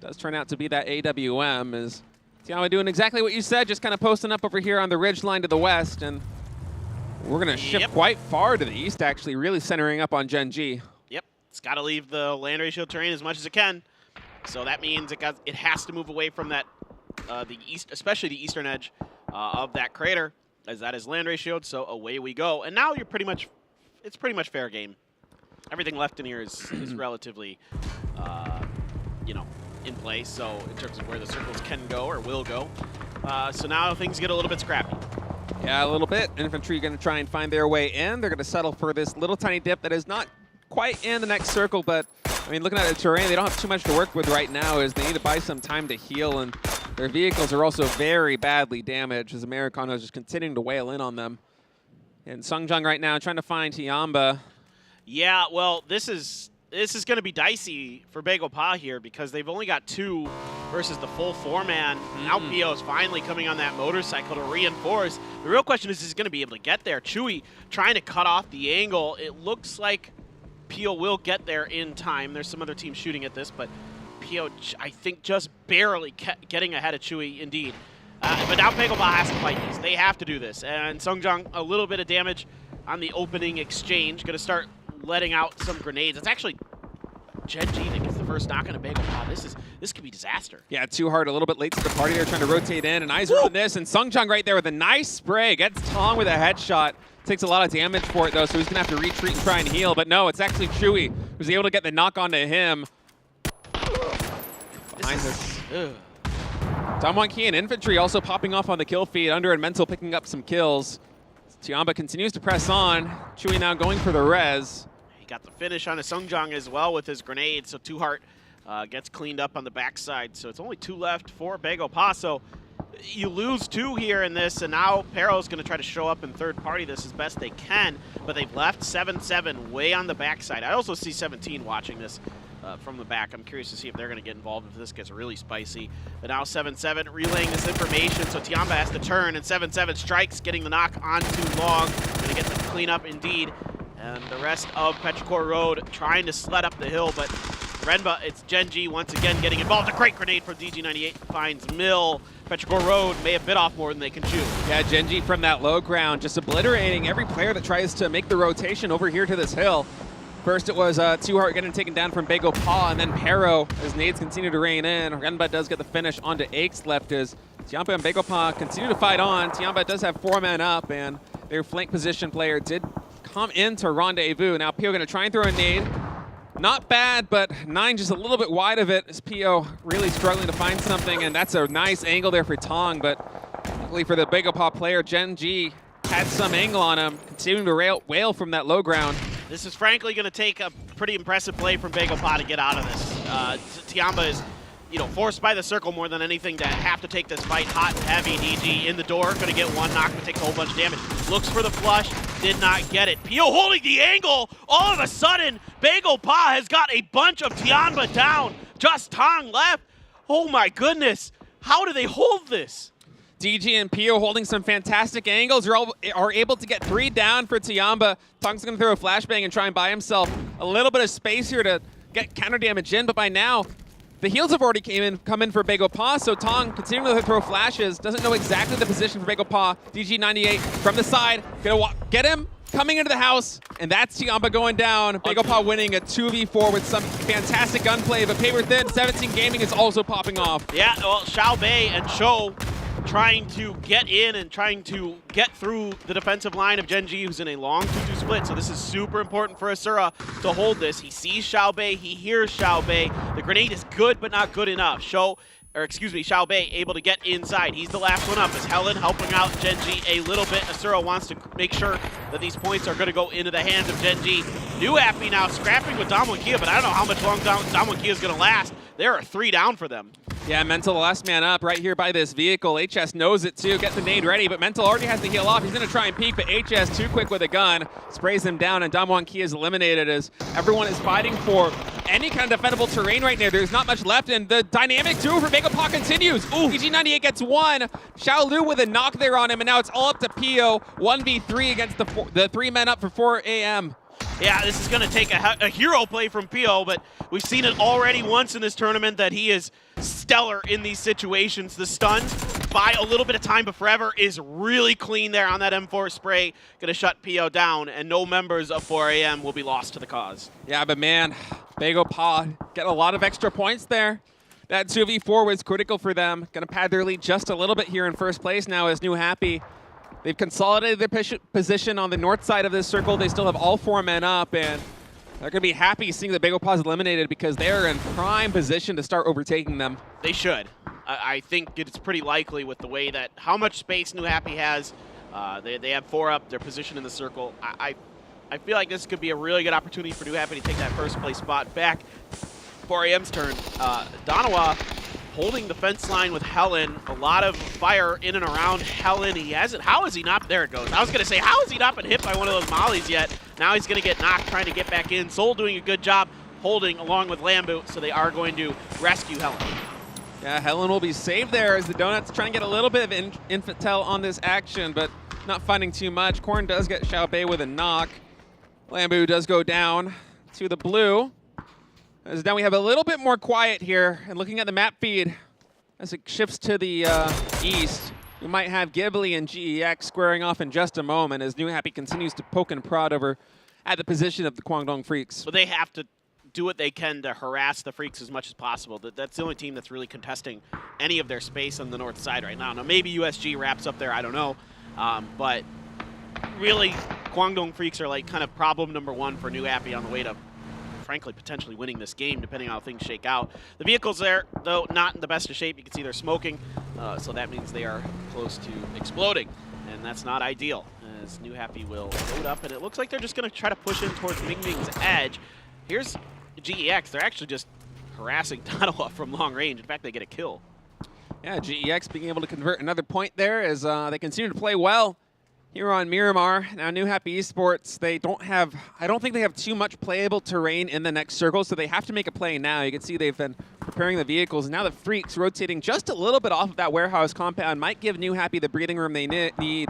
Does turn out to be that AWM. Is Tiamba doing exactly what you said, just kind of posting up over here on the ridge line to the west, and we're going to shift quite far to the east, actually, really centering up on Genji. Yep. It's got to leave the land ratio terrain as much as it can. So that means it has to move away from that the east, especially the eastern edge of that crater, as that is land ratioed. So away we go. And now it's pretty much fair game. Everything left in here is relatively, you know, in place. So in terms of where the circles can go or will go. So now things get a little bit scrappy. Yeah, a little bit. Infantry going to try and find their way in. They're going to settle for this little tiny dip that is not quite in the next circle, but I mean, looking at the terrain, they don't have too much to work with right now, as they need to buy some time to heal, and their vehicles are also very badly damaged as Americano is just continuing to wail in on them. And Sungjung right now trying to find Tiamba. Yeah, well, this is going to be dicey for Bagel Pa here because they've only got two versus the full four-man. Now Pio is finally coming on that motorcycle to reinforce. The real question is he going to be able to get there? Chewy trying to cut off the angle. It looks like Pio will get there in time. There's some other teams shooting at this, but Pio, I think, just barely getting ahead of Chewy, indeed. But now Bagel Pa has to fight these. They have to do this. And Sungjung, a little bit of damage on the opening exchange. Going to start letting out some grenades. It's actually Genji that gets the first knock on a Bagel Pa. This could be disaster. Yeah, too hard, a little bit late to the party. They're trying to rotate in, and eyes are on this, and Sungjung right there with a nice spray. Gets Tong with a headshot. Takes a lot of damage for it, though, so he's going to have to retreat and try and heal. But no, it's actually Chewy who's able to get the knock onto him. Behind us. Damwon and Infantry also popping off on the kill feed. Under and Mental picking up some kills. Tiamba continues to press on. Chewy now going for the res. He got the finish on a Sungjung as well with his grenade, so Two Heart gets cleaned up on the backside. So it's only two left for Bagel Pa. So you lose two here in this, and now Pero's going to try to show up in third party this as best they can, but they've left 7-7 way on the backside. I also see 17 watching this from the back. I'm curious to see if they're going to get involved if this gets really spicy. But now 7-7 relaying this information, so Tiamba has to turn, and 7-7 strikes, getting the knock on too long. Going to get the cleanup indeed. And the rest of Petrichor Road trying to sled up the hill, but Renba, it's Gen.G once again getting involved. A great grenade from DG98 finds Mill. Petrichor Road may have bit off more than they can chew. Yeah, Gen.G from that low ground, just obliterating every player that tries to make the rotation over here to this hill. First it was Two Heart getting taken down from Bago Paw, and then Pero as nades continue to rain in. Renba does get the finish onto Aches left as Tiamba and Bago Paw continue to fight on. Tiamba does have 4 men up, and their flank position player did come into Rendezvous. Now Pio gonna try and throw a nade. Not bad, but 9 just a little bit wide of it as Pio really struggling to find something, and that's a nice angle there for Tong, but luckily for the Bago Paw player, Gen.G had some angle on him, continuing to wail from that low ground. This is frankly going to take a pretty impressive play from Bago Paw to get out of this. Tiamba is, forced by the circle more than anything to have to take this fight hot and heavy. DG in the door, going to get one knock, but takes a whole bunch of damage. Looks for the flush, did not get it. Pio holding the angle. All of a sudden, Bago Paw has got a bunch of Tiamba down. Just Tong left. Oh my goodness. How do they hold this? DG and Pio holding some fantastic angles, are able to get 3 down for Tiamba. Tong's going to throw a flashbang and try and buy himself a little bit of space here to get counter damage in, but by now, the heals have already come in for Bago Paw, so Tong continuing to throw flashes, doesn't know exactly the position for Bago Paw. DG98 from the side, gonna get him, coming into the house, and that's Tiamba going down. Bago Paw winning a 2v4 with some fantastic gunplay, but Paper Thin 17 Gaming is also popping off. Yeah, well, Xiao Bei and Shou trying to get in and trying to get through the defensive line of Gen.G, who's in a long 2-2 split, so this is super important for Asura to hold this. He sees Xiao Bei, he hears Xiao Bei. The grenade is good, but not good enough. Xiao Bei able to get inside. He's the last one up as Helen helping out Gen.G a little bit. Asura wants to make sure that these points are going to go into the hands of Gen.G. NewHappy now scrapping with Damo and Kia, but I don't know how much long Damo and Kia is going to last. There are 3 down for them. Yeah, Mental the last man up right here by this vehicle. HS knows it too, gets the nade ready, but Mental already has to heal off. He's going to try and peek, but HS too quick with a gun, sprays him down, and Damwon Ki is eliminated as everyone is fighting for any kind of defendable terrain right now. There's not much left, and the dynamic duo for Bago Paw continues. Ooh, DG98 gets 1. Xiao Lu with a knock there on him, and now it's all up to Pio. 1v3 against the 3 men up for 4 AM. Yeah, this is going to take a hero play from Pio, but we've seen it already once in this tournament that he is stellar in these situations. The stun, by a little bit of time but forever, is really clean there on that M4 spray. Going to shut Pio down, and no members of 4 AM will be lost to the cause. Yeah, but man, Bago Paw get a lot of extra points there. That 2v4 was critical for them. Going to pad their lead just a little bit here in first place now as NewHappy. They've consolidated their position on the north side of this circle. They still have all 4 men up, and they're going to be happy seeing the Bago Paws eliminated because they're in prime position to start overtaking them. They should. I think it's pretty likely with the way that how much space NewHappy has. They have 4 up, their position in the circle. I feel like this could be a really good opportunity for NewHappy to take that first place spot back. 4 AM's turn. Donawa holding the fence line with Helen. A lot of fire in and around Helen. He hasn't. How is he not? There it goes. I was going to say, how has he not been hit by one of those mollies yet? Now he's going to get knocked trying to get back in. Soul doing a good job holding along with Lambu, so they are going to rescue Helen. Yeah, Helen will be saved there as the Donuts trying to get a little bit of intel on this action, but not finding too much. Korn does get Xiao Bei with a knock. Lambu does go down to the blue. As now we have a little bit more quiet here, and looking at the map feed, as it shifts to the east, we might have Ghibli and GEX squaring off in just a moment as NewHappy continues to poke and prod over at the position of the Guangdong Freaks. But they have to do what they can to harass the Freaks as much as possible. That's the only team that's really contesting any of their space on the north side right now. Now, maybe USG wraps up there, I don't know. But really, Guangdong Freaks are like kind of problem number 1 for NewHappy on the way to, frankly, potentially winning this game, depending on how things shake out. The vehicle's there, though not in the best of shape. You can see they're smoking, so that means they are close to exploding, and that's not ideal, as NewHappy will load up, and it looks like they're just going to try to push in towards Ming Ming's edge. Here's GEX. They're actually just harassing Donawa from long range. In fact, they get a kill. Yeah, GEX being able to convert another point there as they continue to play well here on Miramar. Now, NewHappy Esports, I don't think they have too much playable terrain in the next circle, so they have to make a play now. You can see they've been preparing the vehicles. Now the Freaks rotating just a little bit off of that warehouse compound might give NewHappy the breathing room they need.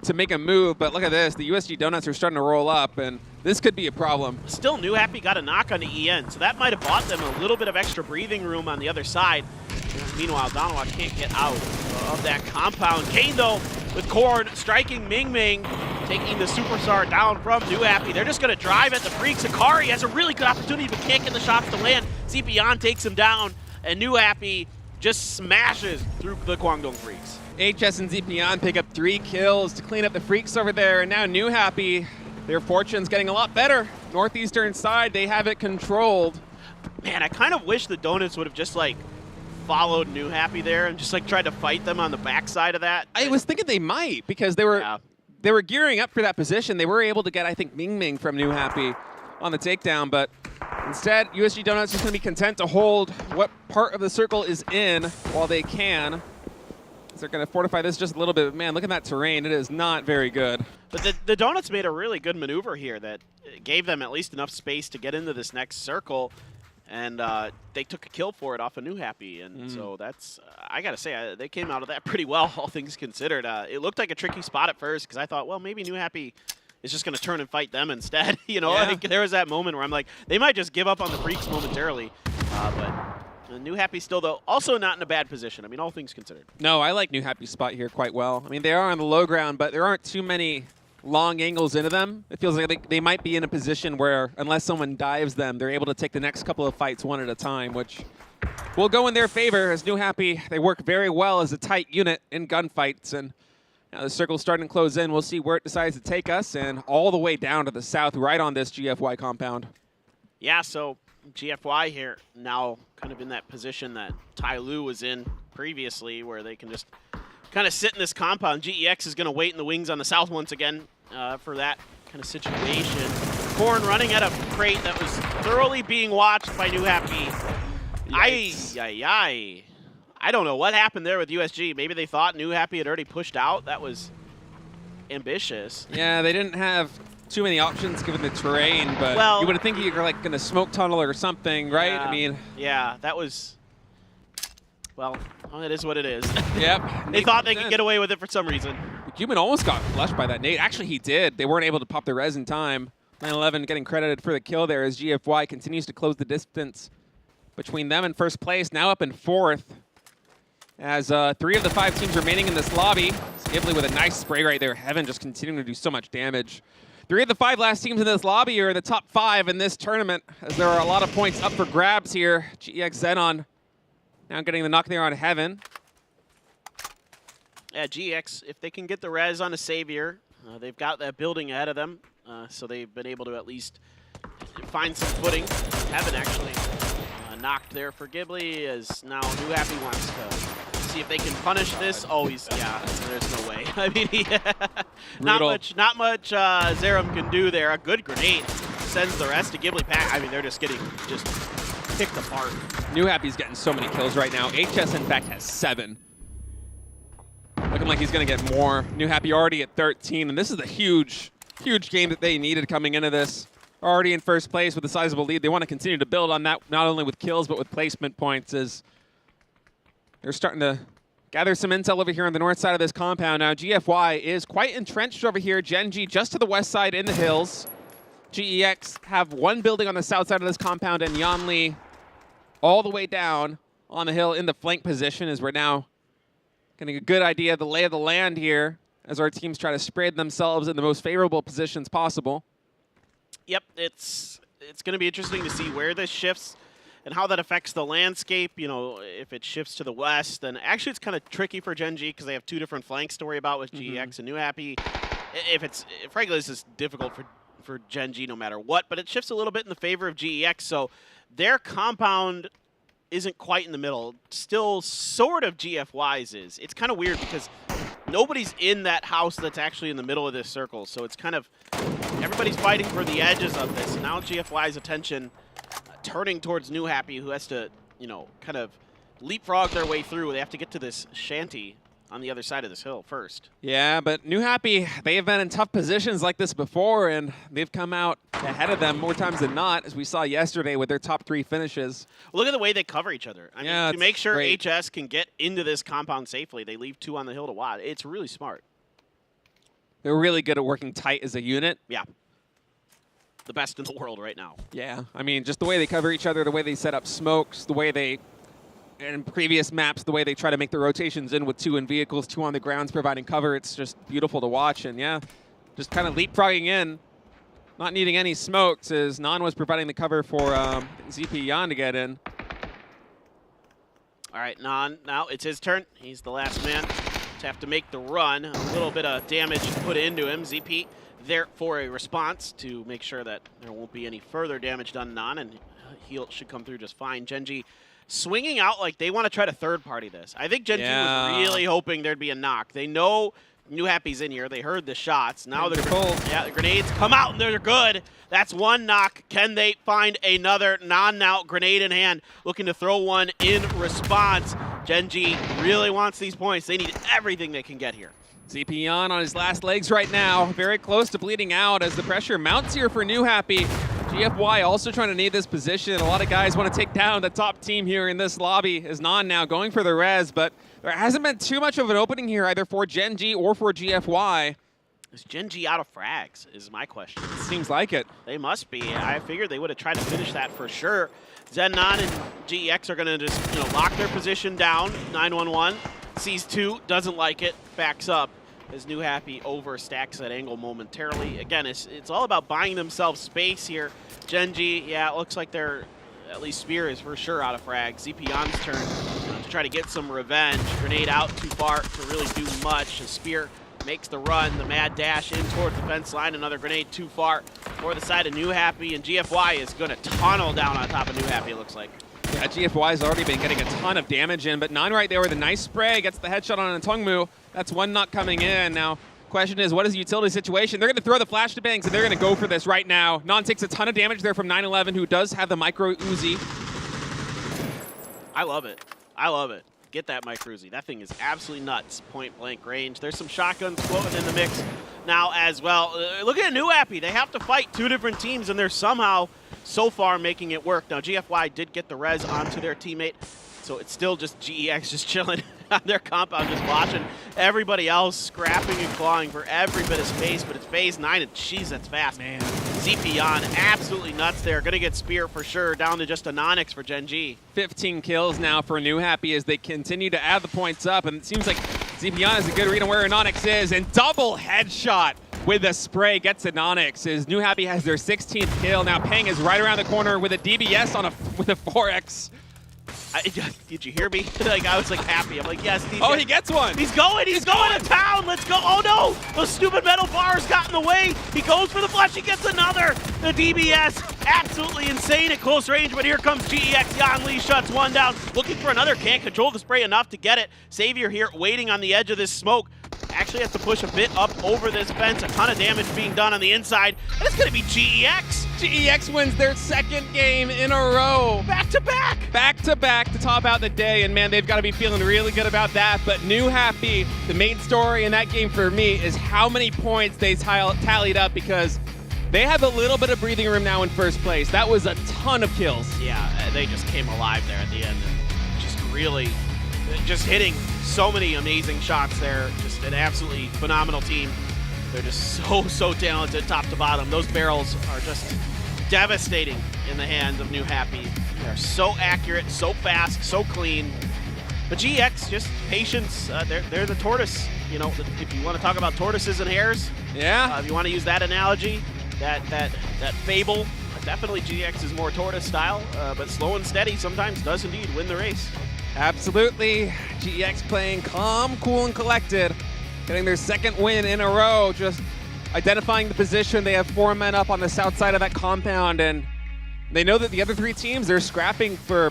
to make a move, but look at this. The USG Donuts are starting to roll up, and this could be a problem. Still, NewHappy got a knock on the EN, so that might have bought them a little bit of extra breathing room on the other side. Meanwhile, Donawa can't get out of that compound. Kane, though, with Korn striking Ming Ming, taking the superstar down from NewHappy. They're just going to drive at the Freaks. Akari has a really good opportunity, but can't get the shots to land. Zipian takes him down, and NewHappy just smashes through the Guangdong Freaks. HS and Zipian pick up 3 kills to clean up the Freaks over there, and now NewHappy, their fortune's getting a lot better. Northeastern side, they have it controlled. Man, I kind of wish the Donuts would have just, like, followed NewHappy there and just, like, tried to fight them on the backside of that. I was thinking they might, because they were gearing up for that position. They were able to get, I think, Ming Ming from NewHappy on the takedown, but instead, USG Donuts is going to be content to hold what part of the circle is in while they can. They're going to fortify this just a little bit. Man, look at that terrain. It is not very good. But the Donuts made a really good maneuver here that gave them at least enough space to get into this next circle. And they took a kill for it off of NewHappy. And so that's, I got to say, they came out of that pretty well, all things considered. It looked like a tricky spot at first because I thought, well, maybe NewHappy is just going to turn and fight them instead. You know, like, there was that moment where I'm like, they might just give up on the Freaks momentarily. But NewHappy still, though, also not in a bad position. I mean, all things considered. No, I like NewHappy's spot here quite well. I mean, they are on the low ground, but there aren't too many long angles into them. It feels like they might be in a position where, unless someone dives them, they're able to take the next couple of fights one at a time, which will go in their favor as NewHappy, they work very well as a tight unit in gunfights. And now the circle's starting to close in. We'll see where it decides to take us, and all the way down to the south, right on this GFY compound. Yeah, so GFY here now kind of in that position that Tai Lu was in previously, where they can just kind of sit in this compound. GEX is going to wait in the wings on the south once again for that kind of situation. Korn running at a crate that was thoroughly being watched by NewHappy. I don't know what happened there with USG. Maybe they thought NewHappy had already pushed out. That was ambitious. Yeah, they didn't have too many options given the terrain, but you would think you're like going to smoke tunnel or something, right? Yeah, I mean, yeah, that was, well, it is what it is. Yep. They thought they could get away with it for some reason. Cuban almost got flushed by that nade. Actually, he did. They weren't able to pop the res in time. 9-11 getting credited for the kill there as GFY continues to close the distance between them and first place, now up in 4th. As 3 of the 5 teams remaining in this lobby. Ghibli with a nice spray right there. Heaven just continuing to do so much damage. 3 of the 5 last teams in this lobby are the top 5 in this tournament, as there are a lot of points up for grabs here. GEX Xenon now getting the knock there on Heaven. Yeah, GX, if they can get the res on a Savior, they've got that building ahead of them, so they've been able to at least find some footing. Heaven actually knocked there for Ghibli, as now NewHappy wants to see if they can punish this. Oh, there's no way. I mean, not much Zerum can do there. A good grenade sends the rest to Ghibli pack. I mean, they're just getting picked apart. NewHappy's getting so many kills right now. HS, in fact, has 7. Looking like he's going to get more. NewHappy already at 13, and this is the huge game that they needed coming into this. Already in first place with a sizable lead. They want to continue to build on that, not only with kills, but with placement points, as they're starting to gather some intel over here on the north side of this compound. Now, GFY is quite entrenched over here. Genji just to the west side in the hills. GEX have 1 building on the south side of this compound, and Yanli all the way down on the hill in the flank position, as we're now getting a good idea of the lay of the land here as our teams try to spread themselves in the most favorable positions possible. Yep, it's going to be interesting to see where this shifts and how that affects the landscape. You know, if it shifts to the west, then actually it's kind of tricky for Genji because they have 2 different flanks to worry about with GEX and NewHappy. Frankly, this is difficult for Genji no matter what, but it shifts a little bit in the favor of GEX. So their compound isn't quite in the middle. Still sort of GFY's is. It's kind of weird because nobody's in that house that's actually in the middle of this circle. So it's kind of, everybody's fighting for the edges of this. And now GFY's attention turning towards NewHappy, who has to, kind of leapfrog their way through. They have to get to this shanty on the other side of this hill first. Yeah, but NewHappy, they have been in tough positions like this before, and they've come out ahead of them more times than not, as we saw yesterday with their top 3 finishes. Well, look at the way they cover each other. I mean, to make sure great. HS can get into this compound safely, they leave 2 on the hill to watch. It's really smart. They're really good at working tight as a unit. Yeah. The best in the world right now. Yeah, I mean, just the way they cover each other, the way they set up smokes, the way they, in previous maps, the way they try to make the rotations in with 2 in vehicles, 2 on the grounds providing cover. It's just beautiful to watch. And yeah, just kind of leapfrogging in, not needing any smokes as Nan was providing the cover for ZP Yan to get in. All right, Nan, now it's his turn. He's the last man to have to make the run. A little bit of damage put into him. ZP there for a response to make sure that there won't be any further damage done to Nan, and heal should come through just fine. Gen.G swinging out like they want to try to third-party this. I think Gen.G was really hoping there'd be a knock. They know NewHappy's in here. They heard the shots. Now they're cold. Yeah, the grenades come out, and they're good. That's one knock. Can they find another? Nan now, grenade in hand, looking to throw one in response. Gen.G really wants these points. They need everything they can get here. ZP Yan on his last legs right now, very close to bleeding out as the pressure mounts here for NewHappy. GFY also trying to need this position. A lot of guys want to take down the top team here in this lobby. Is Nan now going for the res, but there hasn't been too much of an opening here either for Gen.G or for GFY. Is Gen.G out of frags is my question. Seems like it. They must be. I figured they would have tried to finish that for sure. Zen Nan and GEX are going to just lock their position down. 911 sees 2, doesn't like it, backs up as NewHappy overstacks that angle momentarily. Again, it's all about buying themselves space here. Gen.G, yeah, it looks like they're, at least Spear is for sure out of frag. ZP Yan's turn to try to get some revenge. Grenade out too far to really do much. As Spear makes the run, the mad dash in towards the fence line. Another grenade too far for the side of NewHappy, and GFY is going to tunnel down on top of NewHappy, it looks like. Yeah, GFY's already been getting a ton of damage in, but Nan right there with a nice spray gets the headshot on Tongmu. That's one knock coming in. Now, question is, what is the utility situation? They're going to throw the flash to bangs, and they're going to go for this right now. Nan takes a ton of damage there from 911, who does have the micro Uzi. I love it. I love it. Get that micro Uzi. That thing is absolutely nuts. Point blank range. There's some shotguns floating in the mix now as well. Look at NewHappy. They have to fight 2 different teams, and they're somehow so far making it work. Now, GFY did get the res onto their teammate, so it's still just GEX just chilling on their compound, just watching everybody else scrapping and clawing for every bit of space, but it's phase 9, and jeez, that's fast. Man. ZP Yan, absolutely nuts there. Gonna get Spear for sure, down to just a Nonix for Gen.G. 15 kills now for NewHappy as they continue to add the points up, and it seems like ZP Yan has a good read on where Nonix is, and double headshot with a spray gets to Nonix as NewHappy has their 16th kill. Now Peng is right around the corner with a DBS on with a 4X. Did you hear me? I was happy. I'm like, yes, DBS. Oh, he gets one. He's going to town. Let's go. Oh no, those stupid metal bars got in the way. He goes for the flash. He gets another. The DBS, absolutely insane at close range, but here comes GEX. Yan Lee shuts one down. Looking for another. Can't control the spray enough to get it. Savior here waiting on the edge of this smoke. Actually has to push a bit up over this fence. A ton of damage being done on the inside. And it's going to be GEX. GEX wins their 2nd game in a row. Back to back. Back to back to top out the day. And man, they've got to be feeling really good about that. But NewHappy, the main story in that game for me is how many points they tallied up, because they have a little bit of breathing room now in first place. That was a ton of kills. Yeah, they just came alive there at the end. And just really just hitting so many amazing shots there. Just an absolutely phenomenal team. They're just so talented top to bottom. Those barrels are just devastating in the hands of NewHappy. They're so accurate, so fast, so clean. But GX, just patience. They're the tortoise. If you want to talk about tortoises and hares, yeah. If you want to use that analogy, that fable, definitely GX is more tortoise style, but slow and steady sometimes does indeed win the race. Absolutely. GEX playing calm, cool, and collected. Getting their 2nd win in a row. Just identifying the position. They have 4 men up on the south side of that compound, and they know that the other 3 teams, they're scrapping for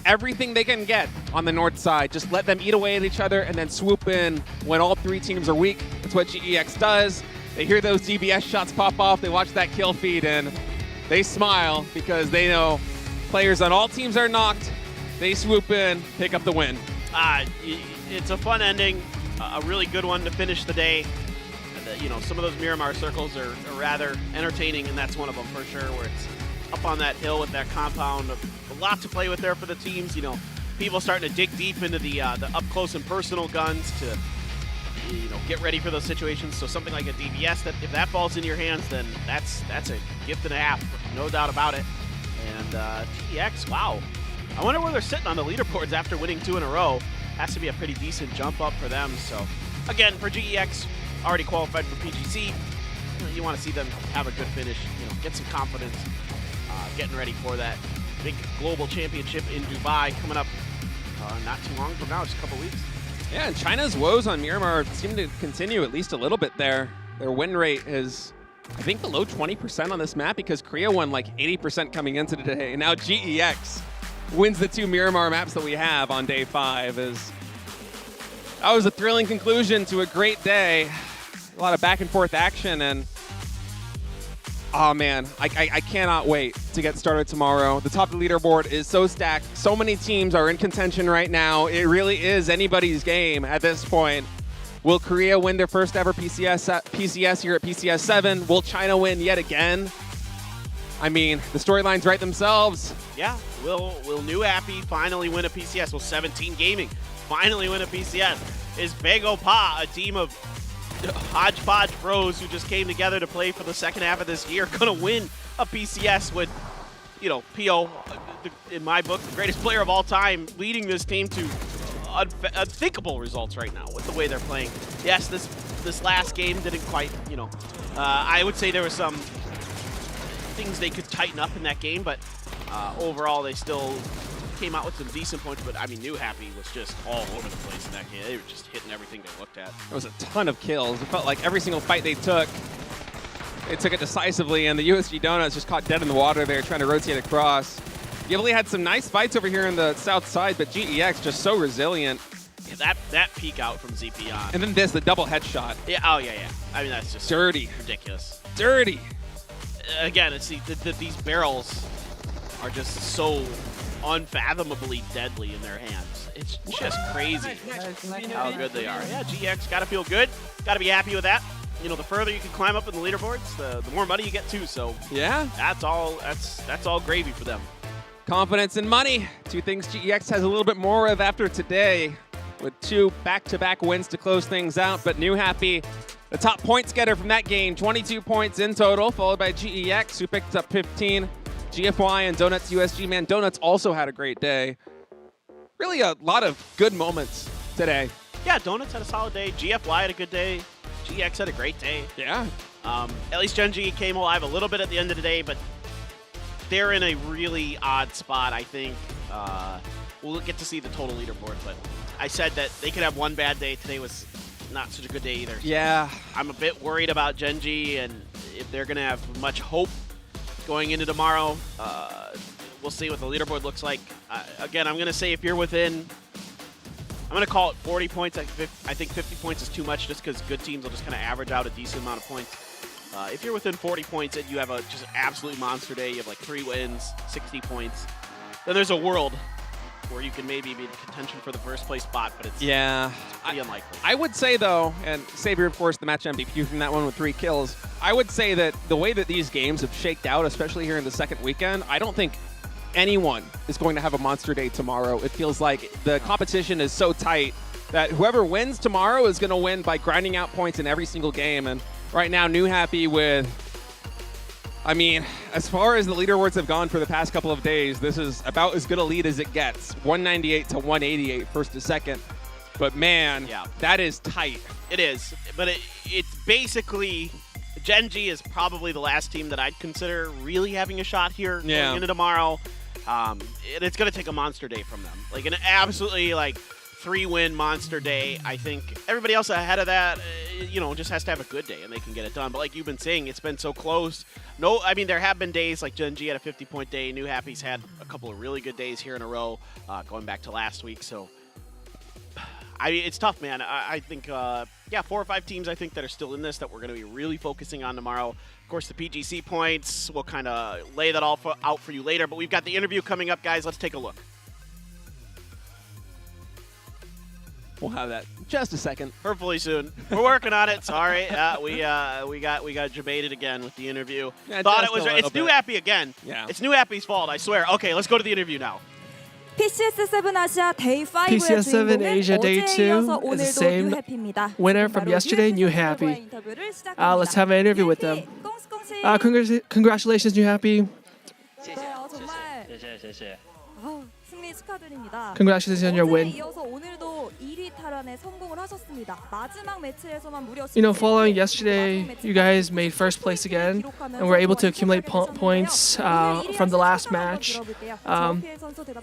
everything they can get on the north side. Just let them eat away at each other and then swoop in when all 3 teams are weak. That's what GEX does. They hear those DBS shots pop off. They watch that kill feed, and they smile because they know players on all teams are knocked. They swoop in, pick up the win. It's a fun ending, a really good one to finish the day. Some of those Miramar circles are rather entertaining, and that's one of them for sure, where it's up on that hill with that compound. A lot to play with there for the teams. People starting to dig deep into the up close and personal guns to get ready for those situations. So something like a DVS, that if that falls in your hands, then that's a gift and a half, no doubt about it. And GEX, wow. I wonder where they're sitting on the leaderboards after winning 2 in a row. Has to be a pretty decent jump up for them. So again, for GEX, already qualified for PGC. You want to see them have a good finish, get some confidence, getting ready for that big global championship in Dubai coming up not too long from now, just a couple weeks. Yeah, and China's woes on Miramar seem to continue at least a little bit there. Their win rate is, I think, below 20% on this map because Korea won like 80% coming into today. And now GEX wins the 2 Miramar maps that we have on day 5. That was a thrilling conclusion to a great day. A lot of back and forth action, and oh man, I cannot wait to get started tomorrow. The top of the leaderboard is so stacked. So many teams are in contention right now. It really is anybody's game at this point. Will Korea win their first ever PCS here at PCS7? Will China win yet again? I mean, the storylines write themselves. Yeah, will NewHappy finally win a PCS? Will 17 Gaming finally win a PCS? Is Big Opa, a team of hodgepodge bros who just came together to play for the second half of this year, gonna win a PCS with, PO, in my book, the greatest player of all time, leading this team to unthinkable results right now with the way they're playing. Yes, this last game didn't quite, I would say there were some things they could tighten up in that game, but overall they still came out with some decent points. But I mean, NewHappy was just all over the place in that game. They were just hitting everything they looked at. There was a ton of kills. It felt like every single fight they took it decisively, and the USG Donuts just caught dead in the water there trying to rotate across. Yivli had some nice fights over here on the south side, but GEX just so resilient. Yeah, that peek out from Zepion. And then the double headshot. Yeah, oh yeah. I mean, that's just dirty. Ridiculous. Dirty. Again, it's these barrels are just so unfathomably deadly in their hands. It's just crazy how good they are. Yeah, GX got to feel good. Got to be happy with that. The further you can climb up in the leaderboards, the more money you get too. So yeah, that's all gravy for them. Confidence and money, 2 things GEX has a little bit more of after today, with 2 back-to-back wins to close things out. But NewHappy, the top points getter from that game, 22 points in total, followed by GEX, who picked up 15. GFY and Donuts USG, man, Donuts also had a great day. Really a lot of good moments today. Yeah, Donuts had a solid day. GFY had a good day. GX had a great day. Yeah. At least Gen G came alive a little bit at the end of the day, but they're in a really odd spot, I think. We'll get to see the total leaderboard, but I said that they could have one bad day. Today was not such a good day either. Yeah. I'm a bit worried about Gen G and if they're going to have much hope going into tomorrow. We'll see what the leaderboard looks like. Again, I'm going to say if you're within, I'm going to call it 40 points. I think 50 points is too much just because good teams will just kind of average out a decent amount of points. If you're within 40 points and you have just an absolute monster day, you have like 3 wins, 60 points, then there's a world where you can maybe be in contention for the first place spot, but it's pretty unlikely. I would say, though, and Xavier, of course, the match MVP from that one with 3 kills, I would say that the way that these games have shaked out, especially here in the second weekend, I don't think anyone is going to have a monster day tomorrow. It feels like the competition is so tight that whoever wins tomorrow is going to win by grinding out points in every single game. And right now, NewHappy with, I mean, as far as the leaderboards have gone for the past couple of days, this is about as good a lead as it gets. 198 to 188, first to second. But man, that is tight. It is, but it's basically, Gen G is probably the last team that I'd consider really having a shot here going into tomorrow. And it's going to take a monster day from them. Like an absolutely 3-win monster day. I think everybody else ahead of that, just has to have a good day and they can get it done. But like you've been saying, it's been so close. No, I mean, there have been days like Gen G had a 50-point day. NewHappy's had a couple of really good days here in a row, going back to last week. So, it's tough, man. I think, 4 or 5 teams, I think, that are still in this that we're going to be really focusing on tomorrow. Of course, the PGC points, we'll kind of lay that all out for you later. But we've got the interview coming up, guys. Let's take a look. We'll have that in just a second. Hopefully soon. We're working on it. Sorry, we got debated again with the interview. Yeah, thought it was. It's bit. NewHappy again. Yeah. It's NewHappy's fault. I swear. Okay, let's go to the interview now. PC PCS7 아시아 Day 5의 PCS7 Asia Day 2 is the same NewHappy입니다. winner from yesterday, NewHappy. Let's have an interview with them. Congratulations, NewHappy. 승리 축하드립니다. Congratulations on your win. 이어서 오늘도 1위 탈환에 성공을 하셨습니다. 마지막 매치에서만 무려 Following yesterday, you guys made first place again and were able to accumulate points from the last match.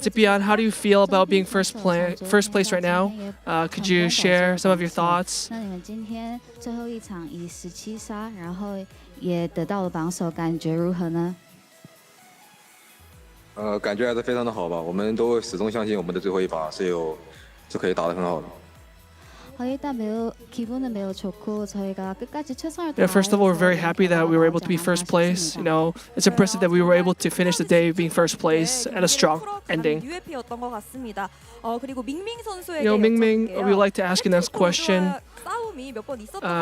Zipian, how do you feel about being first place right now? Could you share some of your thoughts? 那你们今天最后一场以17杀，然后也得到了榜首，感觉如何呢？感觉还是非常的好吧。我们都始终相信我们的最后一把是可以打得很好的。 일단 기분은 매우 좋고 저희가 끝까지 최선을 Yeah, first of all, we're very happy that we were able to be first place. It's impressive that we were able to finish the day being first place at a strong ending. NewHappy였던 것 같습니다. 그리고 밍밍 선수에게 Mingming, we would like to ask you next question.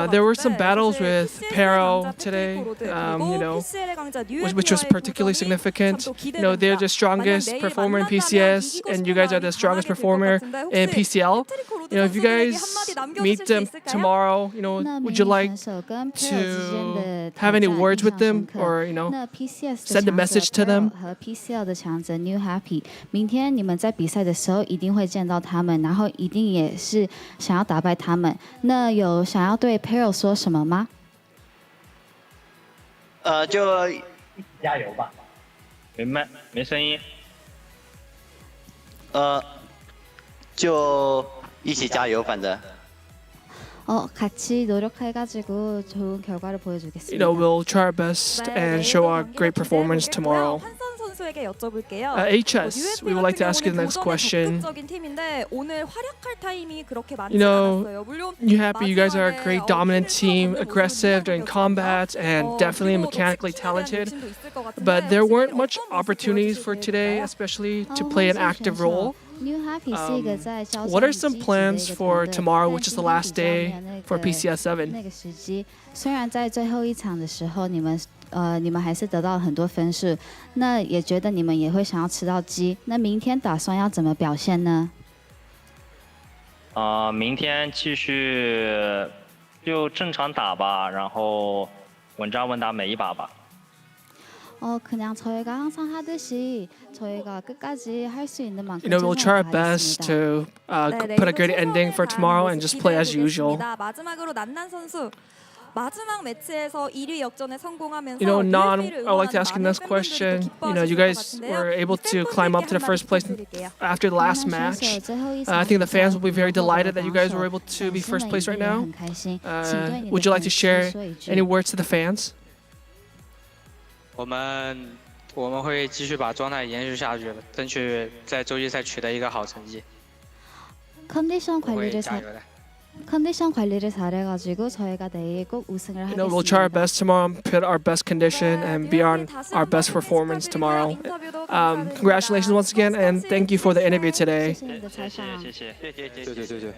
There were some battles with Pero today, which was particularly significant. They're the strongest performer in PCS, and you guys are the strongest performer in PCL. If you guys meet them tomorrow, would you like to have any words with them or send a message to them? 和 PCL 的强者 NewHappy， 明天你们在比赛的时候一定会见到他们，然后一定也是想要打败他们。那有想要对 Pero 说什么吗？就加油吧。没声音。就一起加油，反正。 같이 노력해가지고 좋은 결과를 보여주겠습니다. We'll try our best and show our great performance tomorrow. 선수에게 여쭤볼게요. HS, we would like to ask you the next question. 오늘 활약할 타임이 그렇게 많지 않았어요. 물론 NewHappy, you guys are a great dominant team, aggressive during combat, and definitely mechanically talented. But there weren't much opportunities for today, especially to play an active role. What are some plans for tomorrow, which is the last day for PCS7? 那个时机，虽然在最后一场的时候，你们还是得到了很多分数，那也觉得你们也会想要吃到鸡。那明天打算要怎么表现呢？明天继续就正常打吧，然后稳扎稳打每一把吧。 그냥 저희가 항상 하듯이 저희가 끝까지 할 수 있는 만큼 we'll try our best to put a great ending for tomorrow and just play as usual. 마지막으로 난난 선수 마지막 매치에서 1위 역전에 성공하면서 Non, I would like to ask you the next question. You guys were able to climb up to the first place after the last match. I think the fans will be very delighted that you guys were able to be first place right now. Would you like to share any words to the fans? 我们会继续把状態延續下去，爭取在洲際賽取得一個好成績。 컨디션 관리를 잘해가지고 저희가 내일 꼭 우승을 하겠습니다. We'll try our best tomorrow, put our best condition, and be on our best performance tomorrow. Congratulations once again, and thank you for the interview today. 谢谢。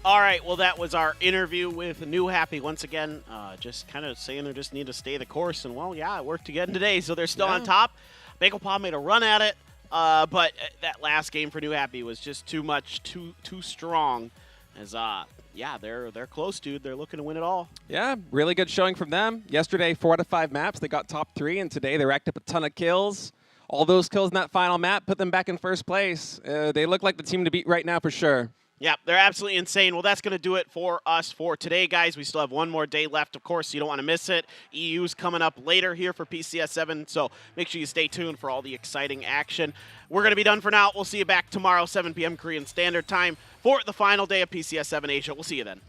All right, well, that was our interview with NewHappy. Once again, just kind of saying they just need to stay the course. And, well, yeah, it worked again today, so they're still on top. BagelPop made a run at it, but that last game for NewHappy was just too much, too strong. As, yeah, they're close, dude. They're looking to win it all. Yeah, really good showing from them. Yesterday, 4 out of 5 maps, they got top 3, and today they racked up a ton of kills. All those kills in that final map put them back in first place. They look like the team to beat right now for sure. Yeah, they're absolutely insane. Well, that's going to do it for us for today, guys. We still have one more day left, of course, so you don't want to miss it. EU's coming up later here for PCS7, so make sure you stay tuned for all the exciting action. We're going to be done for now. We'll see you back tomorrow, 7 p.m. Korean Standard Time for the final day of PCS7 Asia. We'll see you then.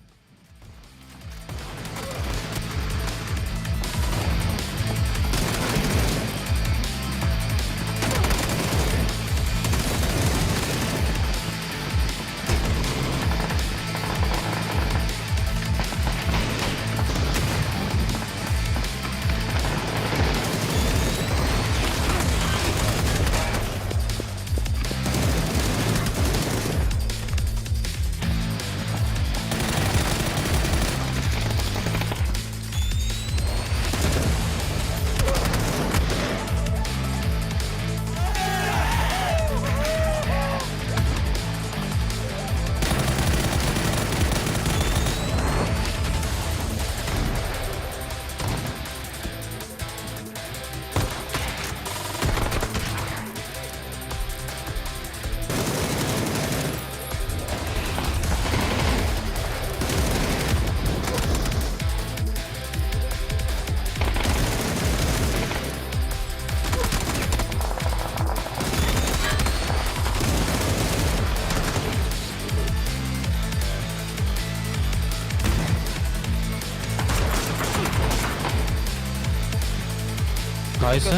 나이스.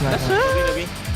나이스.